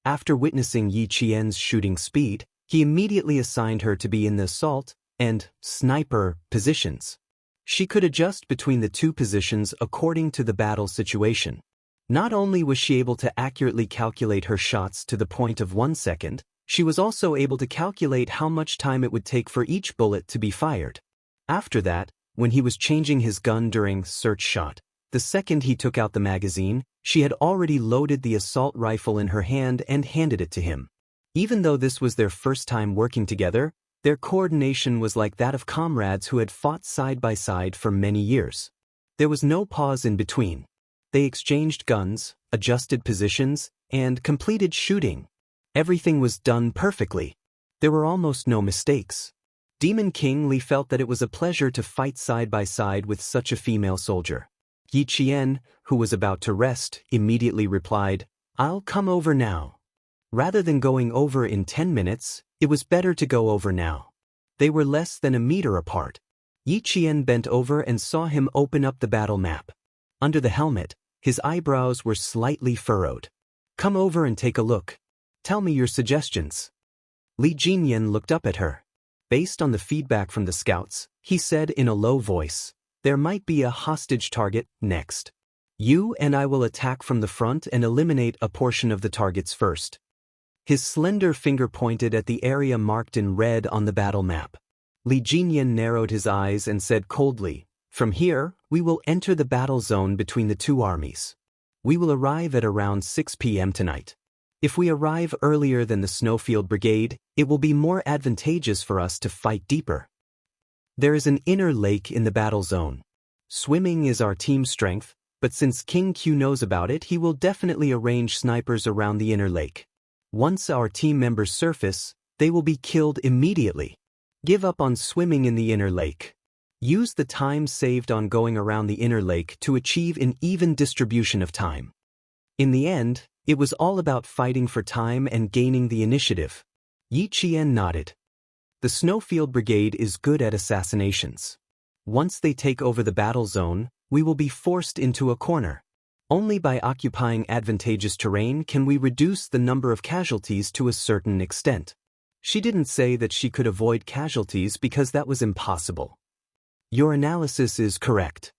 After witnessing Yi Qian's shooting speed, he immediately assigned her to be in the assault and sniper positions. She could adjust between the two positions according to the battle situation. Not only was she able to accurately calculate her shots to the point of 1 second, she was also able to calculate how much time it would take for each bullet to be fired. After that, when he was changing his gun during search shot, the second he took out the magazine, she had already loaded the assault rifle in her hand and handed it to him. Even though this was their first time working together, their coordination was like that of comrades who had fought side by side for many years. There was no pause in between. They exchanged guns, adjusted positions, and completed shooting. Everything was done perfectly. There were almost no mistakes. Demon King Li felt that it was a pleasure to fight side by side with such a female soldier. Yi Qian, who was about to rest, immediately replied, "I'll come over now." Rather than going over in 10 minutes, it was better to go over now. They were less than a meter apart. Yi Qian bent over and saw him open up the battle map. Under the helmet, his eyebrows were slightly furrowed. "Come over and take a look. Tell me your suggestions." Li Jinyan looked up at her. Based on the feedback from the scouts, he said in a low voice, "There might be a hostage target next. You and I will attack from the front and eliminate a portion of the targets first." His slender finger pointed at the area marked in red on the battle map. Li Jinyan narrowed his eyes and said coldly, "From here, we will enter the battle zone between the two armies. We will arrive at around 6 p.m. tonight. If we arrive earlier than the Snowfield Brigade, it will be more advantageous for us to fight deeper. There is an inner lake in the battle zone. Swimming is our team's strength, but since King Q knows about it, he will definitely arrange snipers around the inner lake. Once our team members surface, they will be killed immediately. Give up on swimming in the inner lake. Use the time saved on going around the inner lake to achieve an even distribution of time." In the end, it was all about fighting for time and gaining the initiative. Yi Qian nodded. The Snowfield Brigade is good at assassinations. Once they take over the battle zone, we will be forced into a corner. Only by occupying advantageous terrain can we reduce the number of casualties to a certain extent. She didn't say that she could avoid casualties because that was impossible. Your analysis is correct.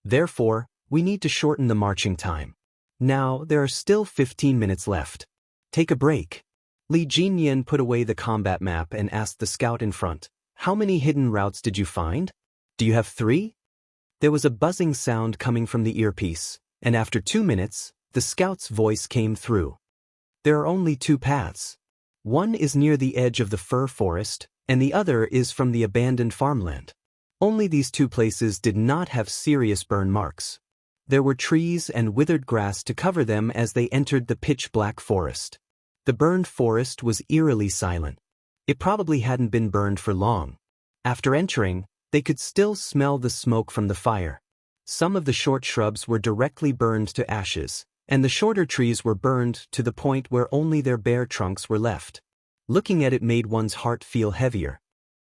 Therefore, we need to shorten the marching time. Now, there are still 15 minutes left. Take a break. Li Jinyan put away the combat map and asked the scout in front, "How many hidden routes did you find? Do you have 3? There was a buzzing sound coming from the earpiece, and after 2 minutes, the scout's voice came through. There are only 2 paths. One is near the edge of the fir forest, and the other is from the abandoned farmland. Only these 2 places did not have serious burn marks. There were trees and withered grass to cover them as they entered the pitch-black forest. The burned forest was eerily silent. It probably hadn't been burned for long. After entering, they could still smell the smoke from the fire. Some of the short shrubs were directly burned to ashes, and the shorter trees were burned to the point where only their bare trunks were left. Looking at it made one's heart feel heavier.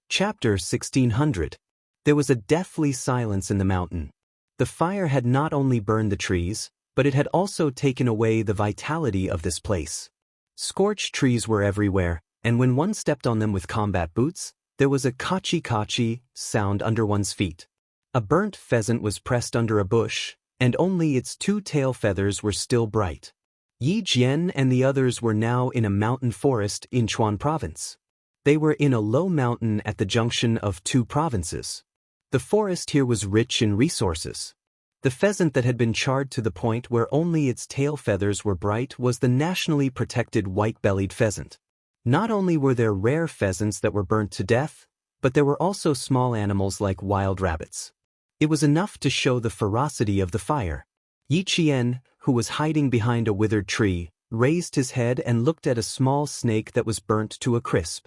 Chapter 1600. There was a deathly silence in the mountain. The fire had not only burned the trees, but it had also taken away the vitality of this place. Scorched trees were everywhere, and when one stepped on them with combat boots, there was a kachi-kachi sound under one's feet. A burnt pheasant was pressed under a bush, and only its 2 tail feathers were still bright. Yi Jian and the others were now in a mountain forest in Chuan Province. They were in a low mountain at the junction of 2 provinces. The forest here was rich in resources. The pheasant that had been charred to the point where only its tail feathers were bright was the nationally protected white-bellied pheasant. Not only were there rare pheasants that were burnt to death, but there were also small animals like wild rabbits. It was enough to show the ferocity of the fire. Yi Qian, who was hiding behind a withered tree, raised his head and looked at a small snake that was burnt to a crisp.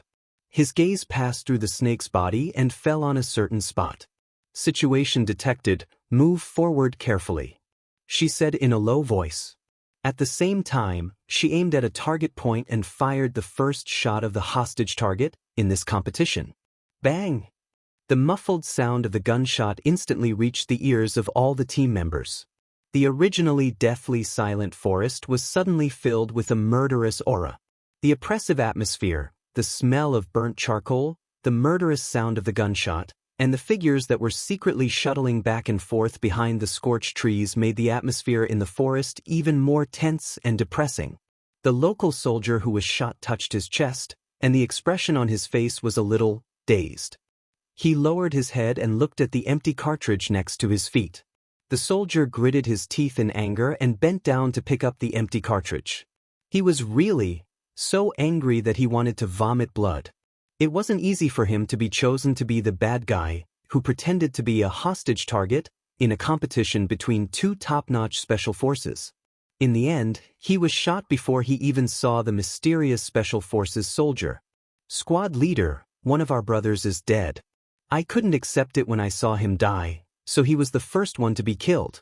His gaze passed through the snake's body and fell on a certain spot. "Situation detected, move forward carefully," she said in a low voice. At the same time, she aimed at a target point and fired the first shot of the hostage target in this competition. Bang! The muffled sound of the gunshot instantly reached the ears of all the team members. The originally deathly silent forest was suddenly filled with a murderous aura. The oppressive atmosphere, the smell of burnt charcoal, the murderous sound of the gunshot, and the figures that were secretly shuttling back and forth behind the scorched trees made the atmosphere in the forest even more tense and depressing. The local soldier who was shot touched his chest, and the expression on his face was a little dazed. He lowered his head and looked at the empty cartridge next to his feet. The soldier gritted his teeth in anger and bent down to pick up the empty cartridge. He was really so angry that he wanted to vomit blood. It wasn't easy for him to be chosen to be the bad guy who pretended to be a hostage target in a competition between 2 top-notch special forces. In the end, he was shot before he even saw the mysterious special forces soldier. "Squad leader, one of our brothers is dead. I couldn't accept it when I saw him die, so he was the first one to be killed."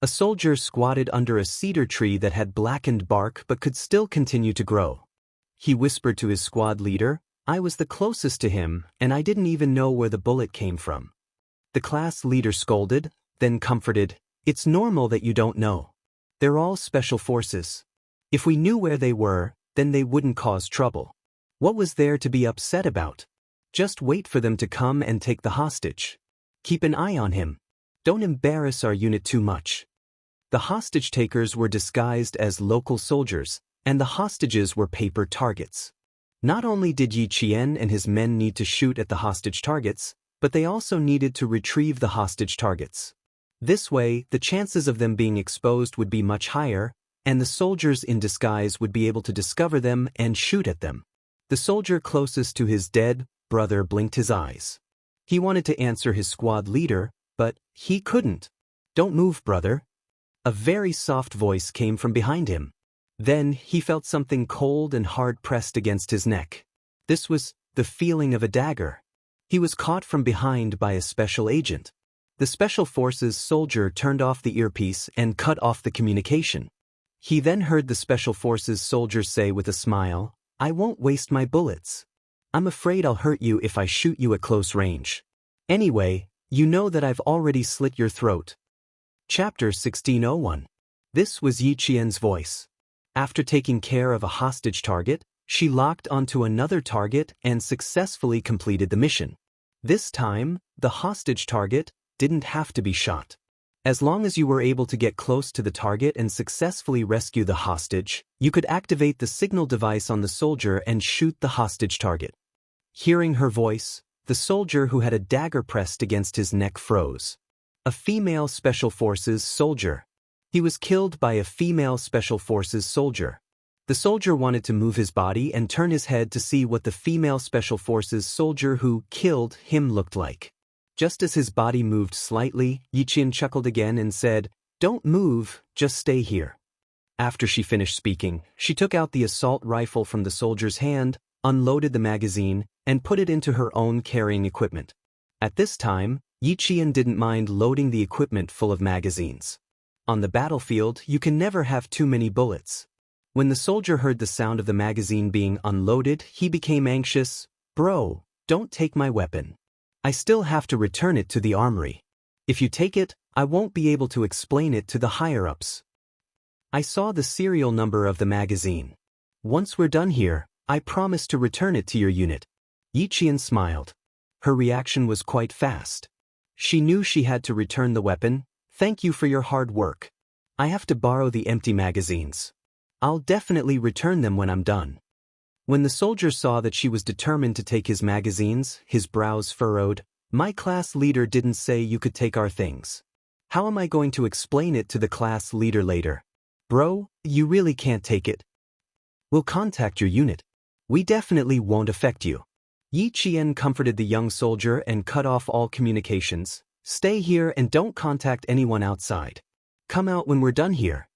A soldier squatted under a cedar tree that had blackened bark but could still continue to grow. He whispered to his squad leader, "I was the closest to him, and I didn't even know where the bullet came from." The class leader scolded, then comforted, "It's normal that you don't know. They're all special forces. If we knew where they were, then they wouldn't cause trouble. What was there to be upset about? Just wait for them to come and take the hostage. Keep an eye on him. Don't embarrass our unit too much." The hostage takers were disguised as local soldiers, and the hostages were paper targets. Not only did Yi Qian and his men need to shoot at the hostage targets, but they also needed to retrieve the hostage targets. This way, the chances of them being exposed would be much higher, and the soldiers in disguise would be able to discover them and shoot at them. The soldier closest to his dead brother blinked his eyes. He wanted to answer his squad leader, but he couldn't. "Don't move, brother." A very soft voice came from behind him. Then he felt something cold and hard pressed against his neck. This was the feeling of a dagger. He was caught from behind by a special agent. The Special Forces soldier turned off the earpiece and cut off the communication. He then heard the Special Forces soldier say with a smile, "I won't waste my bullets. I'm afraid I'll hurt you if I shoot you at close range. Anyway, you know that I've already slit your throat." Chapter 1601. This was Yi Qian's voice. After taking care of a hostage target, she locked onto another target and successfully completed the mission. This time, the hostage target didn't have to be shot. As long as you were able to get close to the target and successfully rescue the hostage, you could activate the signal device on the soldier and shoot the hostage target. Hearing her voice, the soldier who had a dagger pressed against his neck froze. A female Special Forces soldier. He was killed by a female Special Forces soldier. The soldier wanted to move his body and turn his head to see what the female Special Forces soldier who killed him looked like. Just as his body moved slightly, Yi Qian chuckled again and said, "Don't move, just stay here." After she finished speaking, she took out the assault rifle from the soldier's hand, unloaded the magazine, and put it into her own carrying equipment. At this time, Yi Qian didn't mind loading the equipment full of magazines. On the battlefield, you can never have too many bullets. When the soldier heard the sound of the magazine being unloaded, he became anxious. "Bro, don't take my weapon. I still have to return it to the armory. If you take it, I won't be able to explain it to the higher-ups. I saw the serial number of the magazine. Once we're done here, I promise to return it to your unit." Yi Qian smiled. Her reaction was quite fast. She knew she had to return the weapon. "Thank you for your hard work. I have to borrow the empty magazines. I'll definitely return them when I'm done." When the soldier saw that she was determined to take his magazines, his brows furrowed. "My class leader didn't say you could take our things. How am I going to explain it to the class leader later? Bro, you really can't take it. We'll contact your unit. We definitely won't affect you." Yi Qian comforted the young soldier and cut off all communications. "Stay here and don't contact anyone outside. Come out when we're done here."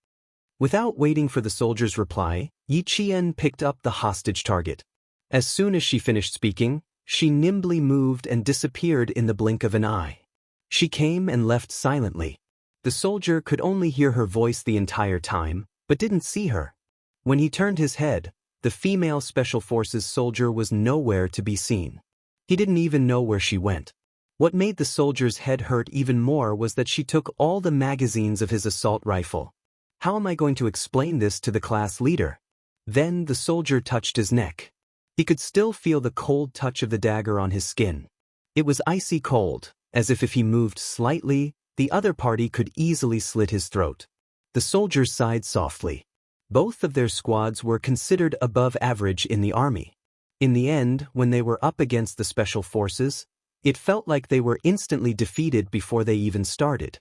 Without waiting for the soldier's reply, Yi Qian picked up the hostage target. As soon as she finished speaking, she nimbly moved and disappeared in the blink of an eye. She came and left silently. The soldier could only hear her voice the entire time, but didn't see her. When he turned his head, the female Special Forces soldier was nowhere to be seen. He didn't even know where she went. What made the soldier's head hurt even more was that she took all the magazines of his assault rifle. How am I going to explain this to the class leader? Then the soldier touched his neck. He could still feel the cold touch of the dagger on his skin. It was icy cold, as if he moved slightly, the other party could easily slit his throat. The soldier sighed softly. Both of their squads were considered above average in the army. In the end, when they were up against the Special Forces, it felt like they were instantly defeated before they even started.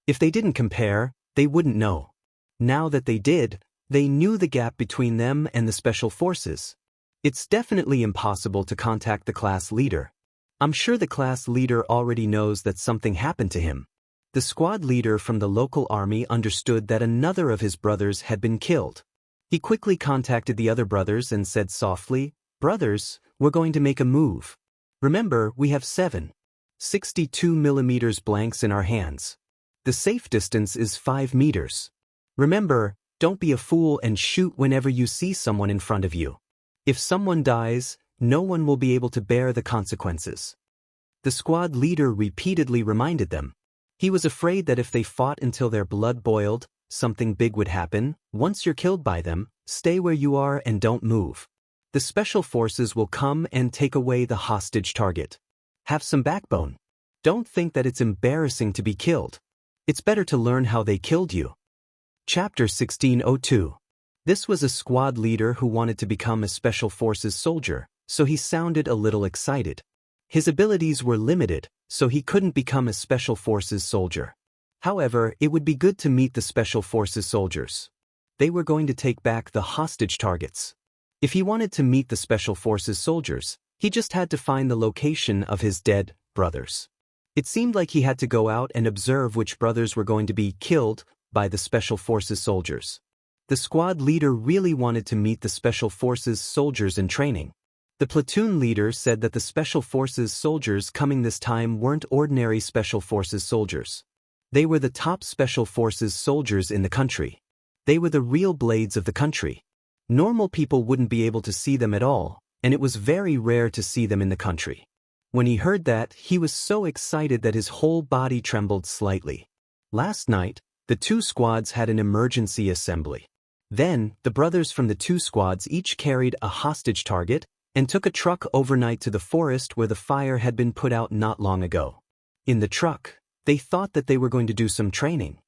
If they didn't compare, they wouldn't know. Now that they did, they knew the gap between them and the Special Forces. It's definitely impossible to contact the class leader. I'm sure the class leader already knows that something happened to him. The squad leader from the local army understood that another of his brothers had been killed. He quickly contacted the other brothers and said softly, "Brothers, we're going to make a move. Remember, we have 7.62mm blanks in our hands. The safe distance is 5 meters. Remember, don't be a fool and shoot whenever you see someone in front of you. If someone dies, no one will be able to bear the consequences." The squad leader repeatedly reminded them. He was afraid that if they fought until their blood boiled, something big would happen. Once you're killed by them, stay where you are and don't move. The Special Forces will come and take away the hostage target. Have some backbone. Don't think that it's embarrassing to be killed. It's better to learn how they killed you. Chapter 1602. This was a squad leader who wanted to become a Special Forces soldier, so he sounded a little excited. His abilities were limited, so he couldn't become a Special Forces soldier. However, it would be good to meet the Special Forces soldiers. They were going to take back the hostage targets. If he wanted to meet the Special Forces soldiers, he just had to find the location of his dead brothers. It seemed like he had to go out and observe which brothers were going to be killed by the Special Forces soldiers. The squad leader really wanted to meet the Special Forces soldiers in training. The platoon leader said that the Special Forces soldiers coming this time weren't ordinary Special Forces soldiers. They were the top Special Forces soldiers in the country. They were the real blades of the country. Normal people wouldn't be able to see them at all, and it was very rare to see them in the country. When he heard that, he was so excited that his whole body trembled slightly. Last night, the two squads had an emergency assembly. Then, the brothers from the two squads each carried a hostage target and took a truck overnight to the forest where the fire had been put out not long ago. In the truck, they thought that they were going to do some training.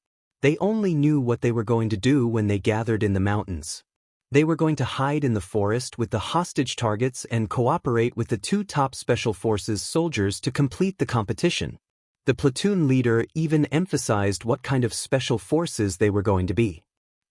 They only knew what they were going to do when they gathered in the mountains. They were going to hide in the forest with the hostage targets and cooperate with the two top Special Forces soldiers to complete the competition. The platoon leader even emphasized what kind of Special Forces they were going to be.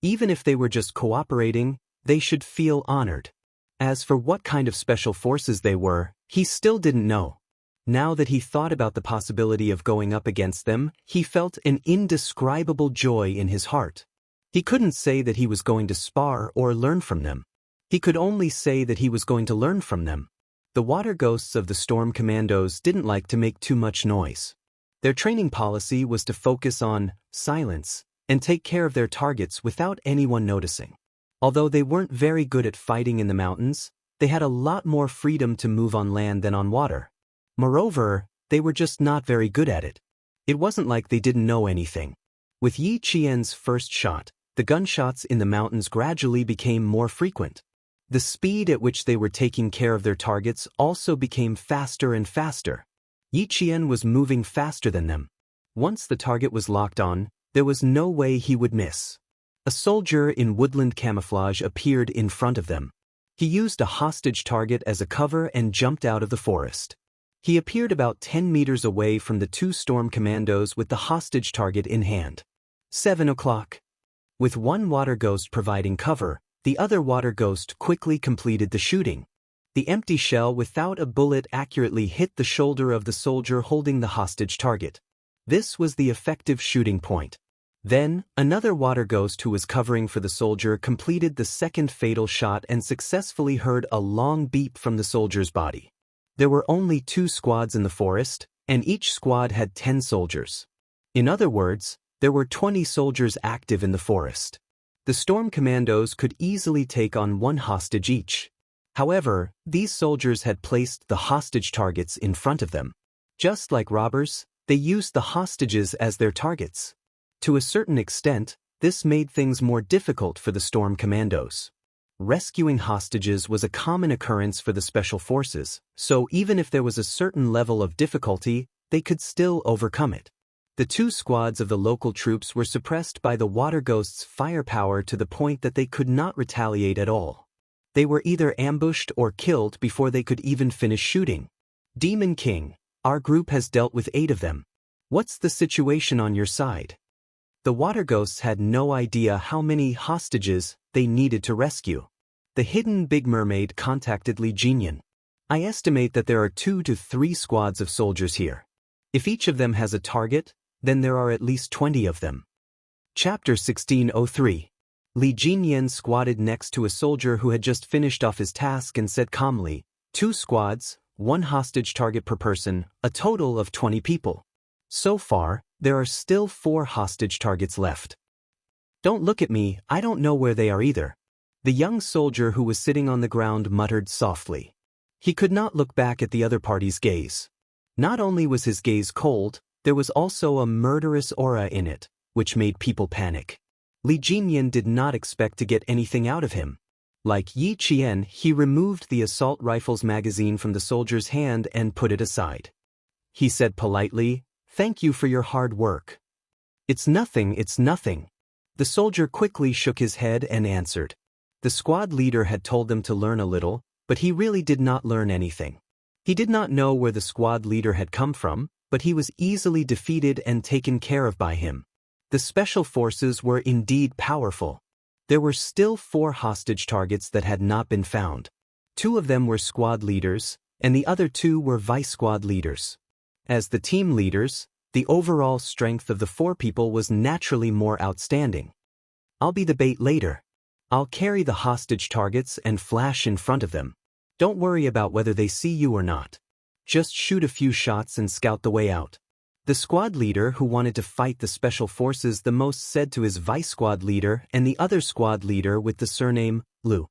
Even if they were just cooperating, they should feel honored. As for what kind of Special Forces they were, he still didn't know. Now that he thought about the possibility of going up against them, he felt an indescribable joy in his heart. He couldn't say that he was going to spar or learn from them. He could only say that he was going to learn from them. The water ghosts of the Storm Commandos didn't like to make too much noise. Their training policy was to focus on silence and take care of their targets without anyone noticing. Although they weren't very good at fighting in the mountains, they had a lot more freedom to move on land than on water. Moreover, they were just not very good at it. It wasn't like they didn't know anything. With Yi Qian's first shot, the gunshots in the mountains gradually became more frequent. The speed at which they were taking care of their targets also became faster and faster. Yi Qian was moving faster than them. Once the target was locked on, there was no way he would miss. A soldier in woodland camouflage appeared in front of them. He used a hostage target as a cover and jumped out of the forest. He appeared about 10 meters away from the two Storm Commandos with the hostage target in hand. 7 o'clock. With one water ghost providing cover, the other water ghost quickly completed the shooting. The empty shell without a bullet accurately hit the shoulder of the soldier holding the hostage target. This was the effective shooting point. Then, another water ghost who was covering for the soldier completed the second fatal shot and successfully heard a long beep from the soldier's body. There were only 2 squads in the forest, and each squad had 10 soldiers. In other words, there were 20 soldiers active in the forest. The Storm Commandos could easily take on 1 hostage each. However, these soldiers had placed the hostage targets in front of them. Just like robbers, they used the hostages as their targets. To a certain extent, this made things more difficult for the Storm Commandos. Rescuing hostages was a common occurrence for the Special Forces, so even if there was a certain level of difficulty, they could still overcome it. The 2 squads of the local troops were suppressed by the water ghosts' firepower to the point that they could not retaliate at all. They were either ambushed or killed before they could even finish shooting. Demon King, our group has dealt with 8 of them. What's the situation on your side? The water ghosts had no idea how many hostages they needed to rescue. The hidden Big Mermaid contacted Li Jinyan. I estimate that there are 2 to 3 squads of soldiers here. If each of them has a target, then there are at least 20 of them. Chapter 1603. Li Jinyan squatted next to a soldier who had just finished off his task and said calmly, 2 squads, 1 hostage target per person, a total of 20 people. So far, there are still 4 hostage targets left. Don't look at me, I don't know where they are either. The young soldier who was sitting on the ground muttered softly. He could not look back at the other party's gaze. Not only was his gaze cold, there was also a murderous aura in it, which made people panic. Li Jinyan did not expect to get anything out of him. Like Yi Qian, he removed the assault rifle's magazine from the soldier's hand and put it aside. He said politely, "Thank you for your hard work." It's nothing, it's nothing." The soldier quickly shook his head and answered, The squad leader had told them to learn a little, but he really did not learn anything. He did not know where the squad leader had come from, but he was easily defeated and taken care of by him. The special forces were indeed powerful. There were still 4 hostage targets that had not been found. 2 of them were squad leaders, and the other 2 were vice squad leaders. As the team leaders, the overall strength of the 4 people was naturally more outstanding. I'll be the bait later. I'll carry the hostage targets and flash in front of them. Don't worry about whether they see you or not. Just shoot a few shots and scout the way out. The squad leader who wanted to fight the special forces the most said to his vice squad leader and the other squad leader with the surname Lu.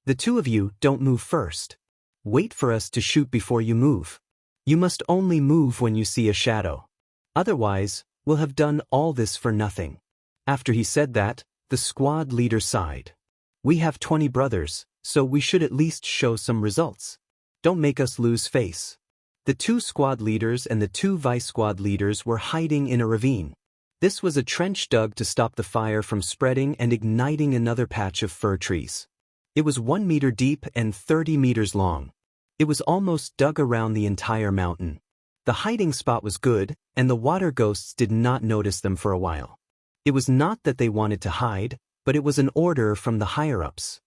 The 2 of you don't move first. Wait for us to shoot before you move. You must only move when you see a shadow. Otherwise, we'll have done all this for nothing. After he said that, the squad leader sighed. We have 20 brothers, so we should at least show some results. Don't make us lose face. The 2 squad leaders and the 2 vice squad leaders were hiding in a ravine. This was a trench dug to stop the fire from spreading and igniting another patch of fir trees. It was 1 meter deep and 30 meters long. It was almost dug around the entire mountain. The hiding spot was good, and the water ghosts did not notice them for a while. It was not that they wanted to hide, but it was an order from the higher-ups.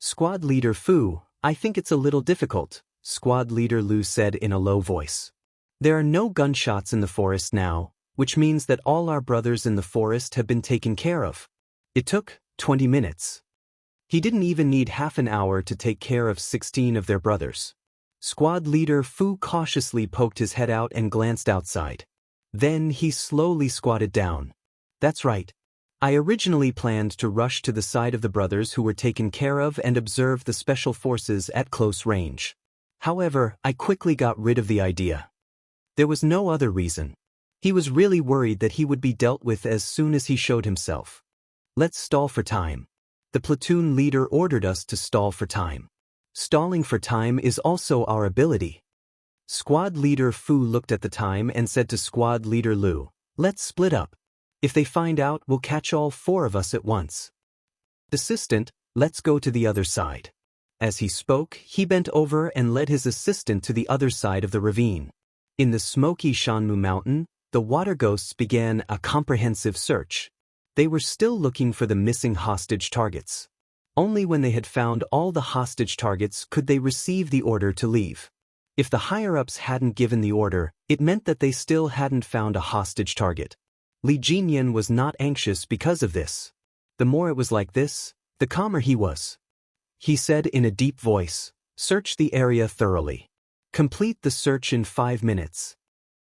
Squad leader Fu, I think it's a little difficult, squad leader Lu said in a low voice. There are no gunshots in the forest now, which means that all our brothers in the forest have been taken care of. It took 20 minutes. He didn't even need half an hour to take care of 16 of their brothers. Squad leader Fu cautiously poked his head out and glanced outside. Then he slowly squatted down. That's right. I originally planned to rush to the side of the brothers who were taken care of and observe the special forces at close range. However, I quickly got rid of the idea. There was no other reason. He was really worried that he would be dealt with as soon as he showed himself. Let's stall for time. The platoon leader ordered us to stall for time. Stalling for time is also our ability. Squad leader Fu looked at the time and said to squad leader Lu, let's split up. If they find out, we'll catch all 4 of us at once. Assistant, let's go to the other side. As he spoke, he bent over and led his assistant to the other side of the ravine. In the smoky Shanmu mountain, the water ghosts began a comprehensive search. They were still looking for the missing hostage targets. Only when they had found all the hostage targets could they receive the order to leave. If the higher-ups hadn't given the order, it meant that they still hadn't found a hostage target. Li Jinyan was not anxious because of this. The more it was like this, the calmer he was. He said in a deep voice, search the area thoroughly. Complete the search in 5 minutes.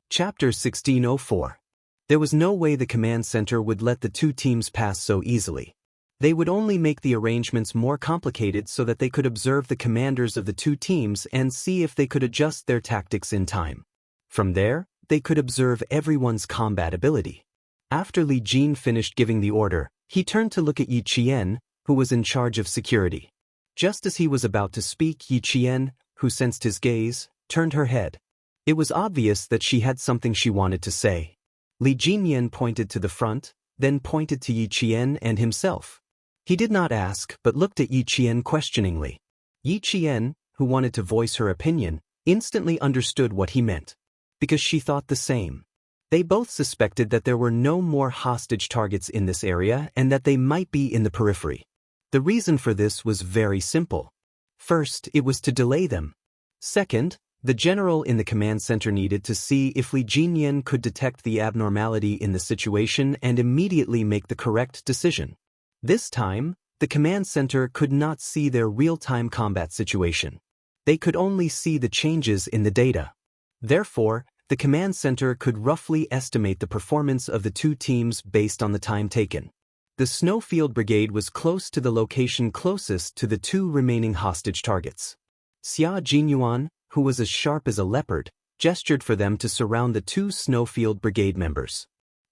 Chapter 1604. There was no way the command center would let the 2 teams pass so easily. They would only make the arrangements more complicated so that they could observe the commanders of the 2 teams and see if they could adjust their tactics in time. From there, they could observe everyone's combat ability. After Li Jin finished giving the order, he turned to look at Yi Qian, who was in charge of security. Just as he was about to speak, Yi Qian, who sensed his gaze, turned her head. It was obvious that she had something she wanted to say. Li Jinyan pointed to the front, then pointed to Yi Qian and himself. He did not ask but looked at Yi Qian questioningly. Yi Qian, who wanted to voice her opinion, instantly understood what he meant. Because she thought the same. They both suspected that there were no more hostage targets in this area and that they might be in the periphery. The reason for this was very simple. First, it was to delay them. Second, the general in the command center needed to see if Li Jinyan could detect the abnormality in the situation and immediately make the correct decision. This time, the command center could not see their real-time combat situation. They could only see the changes in the data. Therefore, the command center could roughly estimate the performance of the 2 teams based on the time taken. The Snowfield Brigade was close to the location closest to the 2 remaining hostage targets. Xia Jinyuan, who was as sharp as a leopard, gestured for them to surround the 2 Snowfield Brigade members.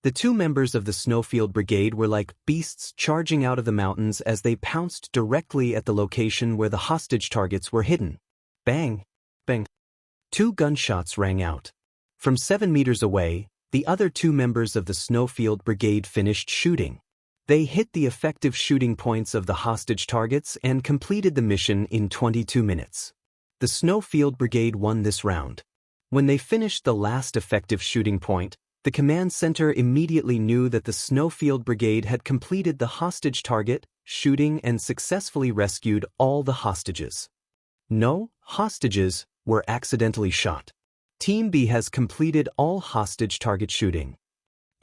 The 2 members of the Snowfield Brigade were like beasts charging out of the mountains as they pounced directly at the location where the hostage targets were hidden. Bang! Bang! 2 gunshots rang out. From 7 meters away, the other 2 members of the Snowfield Brigade finished shooting. They hit the effective shooting points of the hostage targets and completed the mission in 22 minutes. The Snowfield Brigade won this round. When they finished the last effective shooting point, the command center immediately knew that the Snowfield Brigade had completed the hostage target, shooting, and successfully rescued all the hostages. No hostages were accidentally shot. Team B has completed all hostage target shooting.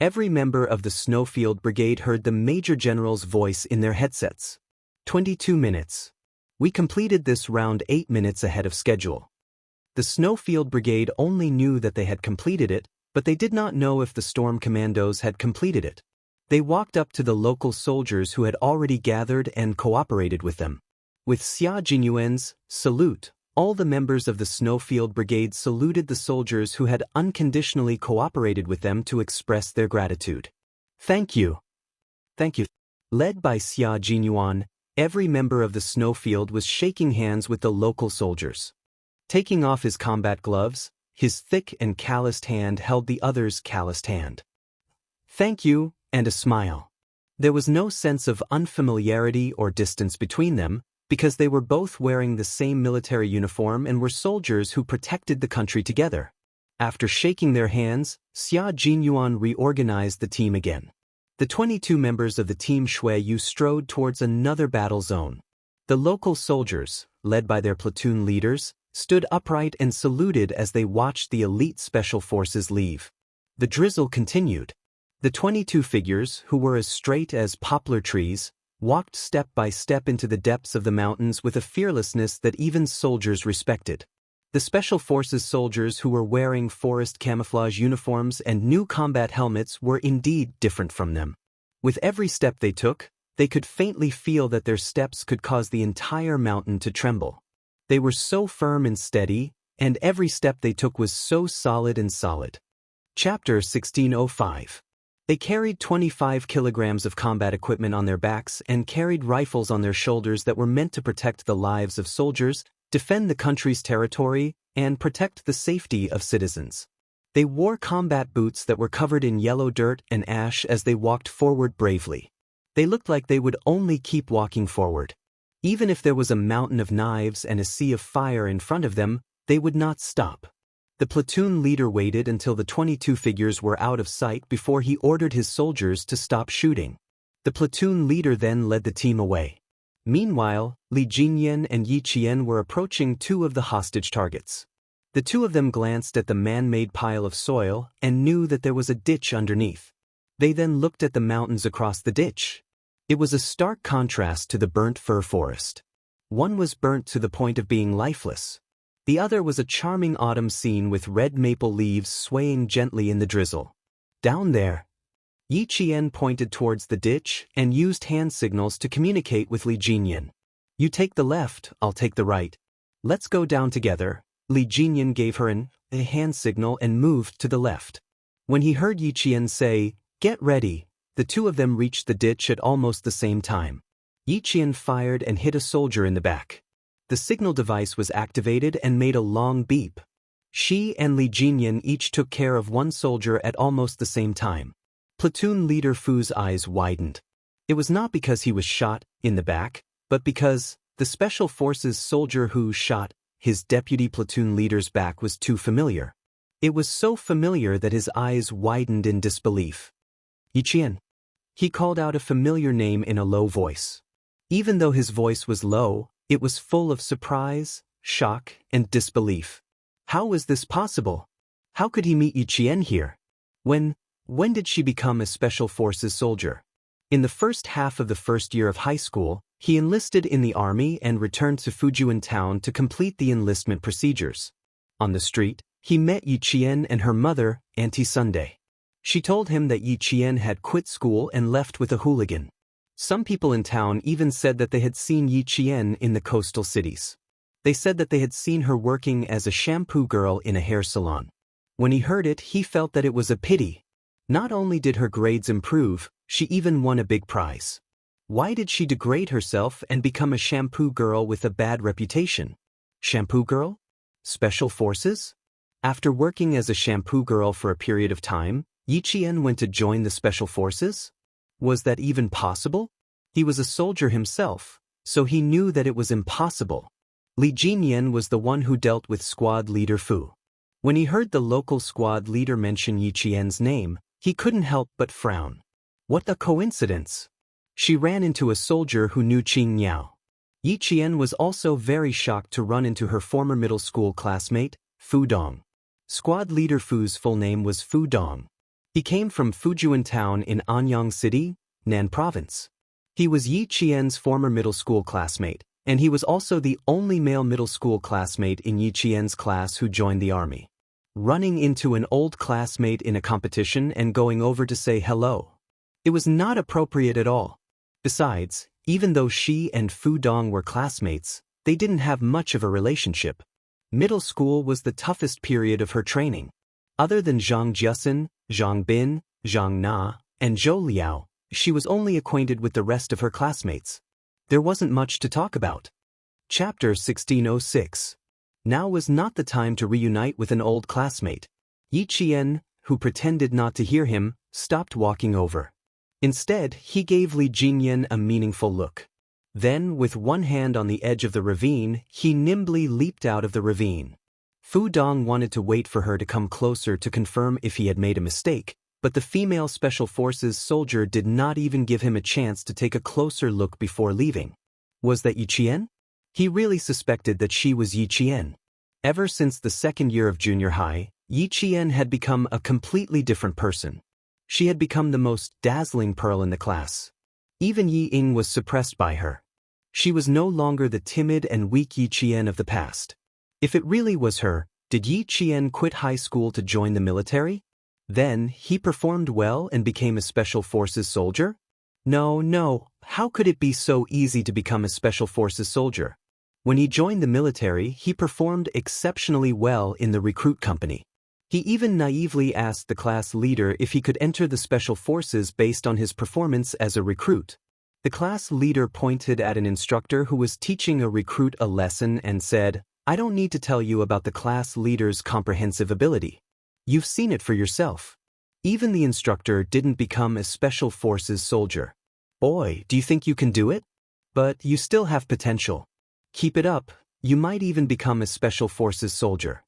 Every member of the Snowfield Brigade heard the Major General's voice in their headsets. 22 minutes. We completed this round 8 minutes ahead of schedule. The Snowfield Brigade only knew that they had completed it, but they did not know if the Storm Commandos had completed it. They walked up to the local soldiers who had already gathered and cooperated with them. With Xia Jinyuan's salute, all the members of the Snowfield Brigade saluted the soldiers who had unconditionally cooperated with them to express their gratitude. Thank you. Thank you. Led by Xia Jinyuan, every member of the Snowfield was shaking hands with the local soldiers. Taking off his combat gloves, his thick and calloused hand held the other's calloused hand. Thank you, and a smile. There was no sense of unfamiliarity or distance between them, because they were both wearing the same military uniform and were soldiers who protected the country together. After shaking their hands, Xia Jinyuan reorganized the team again. The 22 members of the Team Shuiyu strode towards another battle zone. The local soldiers, led by their platoon leaders, stood upright and saluted as they watched the elite special forces leave. The drizzle continued. The 22 figures, who were as straight as poplar trees, walked step by step into the depths of the mountains with a fearlessness that even soldiers respected. The Special Forces soldiers who were wearing forest camouflage uniforms and new combat helmets were indeed different from them. With every step they took, they could faintly feel that their steps could cause the entire mountain to tremble. They were so firm and steady, and every step they took was so solid and solid. Chapter 1605. They carried 25 kilograms of combat equipment on their backs and carried rifles on their shoulders that were meant to protect the lives of soldiers, defend the country's territory, and protect the safety of citizens. They wore combat boots that were covered in yellow dirt and ash as they walked forward bravely. They looked like they would only keep walking forward. Even if there was a mountain of knives and a sea of fire in front of them, they would not stop. The platoon leader waited until the 22 figures were out of sight before he ordered his soldiers to stop shooting. The platoon leader then led the team away. Meanwhile, Li Jinyan and Yi Qian were approaching two of the hostage targets. The two of them glanced at the man-made pile of soil and knew that there was a ditch underneath. They then looked at the mountains across the ditch. It was a stark contrast to the burnt fir forest. One was burnt to the point of being lifeless. The other was a charming autumn scene with red maple leaves swaying gently in the drizzle. Down there. Yi Qian pointed towards the ditch and used hand signals to communicate with Li Jinyan. You take the left, I'll take the right. Let's go down together. Li Jinyan gave her a hand signal and moved to the left. When he heard Yi Qian say, "Get ready," the two of them reached the ditch at almost the same time. Yi Qian fired and hit a soldier in the back. The signal device was activated and made a long beep. She and Li Jinyan each took care of one soldier at almost the same time. Platoon leader Fu's eyes widened. It was not because he was shot in the back, but because the Special Forces soldier who shot his deputy platoon leader's back was too familiar. It was so familiar that his eyes widened in disbelief. Yi Qian. He called out a familiar name in a low voice. Even though his voice was low, it was full of surprise, shock, and disbelief. How was this possible? How could he meet Yi Qian here? When did she become a Special Forces soldier? In the first half of the first year of high school, he enlisted in the army and returned to Fujian town to complete the enlistment procedures. On the street, he met Yi Qian and her mother, Auntie Sunday. She told him that Yi Qian had quit school and left with a hooligan. Some people in town even said that they had seen Yi Qian in the coastal cities. They said that they had seen her working as a shampoo girl in a hair salon. When he heard it, he felt that it was a pity. Not only did her grades improve, she even won a big prize. Why did she degrade herself and become a shampoo girl with a bad reputation? Shampoo girl? Special Forces? After working as a shampoo girl for a period of time, Yi Qian went to join the Special Forces? Was that even possible? He was a soldier himself, so he knew that it was impossible. Li Jinyan was the one who dealt with squad leader Fu. When he heard the local squad leader mention Yi Qian's name, he couldn't help but frown. What a coincidence! She ran into a soldier who knew Qing Niao. Yi Qian was also very shocked to run into her former middle school classmate, Fu Dong. Squad leader Fu's full name was Fu Dong. He came from Fujian Town in Anyang City, Nan Province. He was Yi Qian's former middle school classmate, and he was also the only male middle school classmate in Yi Qian's class who joined the army. Running into an old classmate in a competition and going over to say hello. It was not appropriate at all. Besides, even though she and Fu Dong were classmates, they didn't have much of a relationship. Middle school was the toughest period of her training. Other than Zhang Jiasen, Zhang Bin, Zhang Na, and Zhou Liao, she was only acquainted with the rest of her classmates. There wasn't much to talk about. Chapter 1606. Now was not the time to reunite with an old classmate. Yi Qian, who pretended not to hear him, stopped walking over. Instead, he gave Li Jinyan a meaningful look. Then, with one hand on the edge of the ravine, he nimbly leaped out of the ravine. Fu Dong wanted to wait for her to come closer to confirm if he had made a mistake, but the female Special Forces soldier did not even give him a chance to take a closer look before leaving. Was that Yi Qian? He really suspected that she was Yi Qian. Ever since the second year of junior high, Yi Qian had become a completely different person. She had become the most dazzling pearl in the class. Even Yi Ying was suppressed by her. She was no longer the timid and weak Yi Qian of the past. If it really was her, did Yi Qian quit high school to join the military? Then, he performed well and became a Special Forces soldier? No, how could it be so easy to become a Special Forces soldier? When he joined the military, he performed exceptionally well in the recruit company. He even naively asked the class leader if he could enter the Special Forces based on his performance as a recruit. The class leader pointed at an instructor who was teaching a recruit a lesson and said, "I don't need to tell you about the class leader's comprehensive ability. You've seen it for yourself." Even the instructor didn't become a Special Forces soldier. "Boy, do you think you can do it? But you still have potential. Keep it up, you might even become a Special Forces soldier."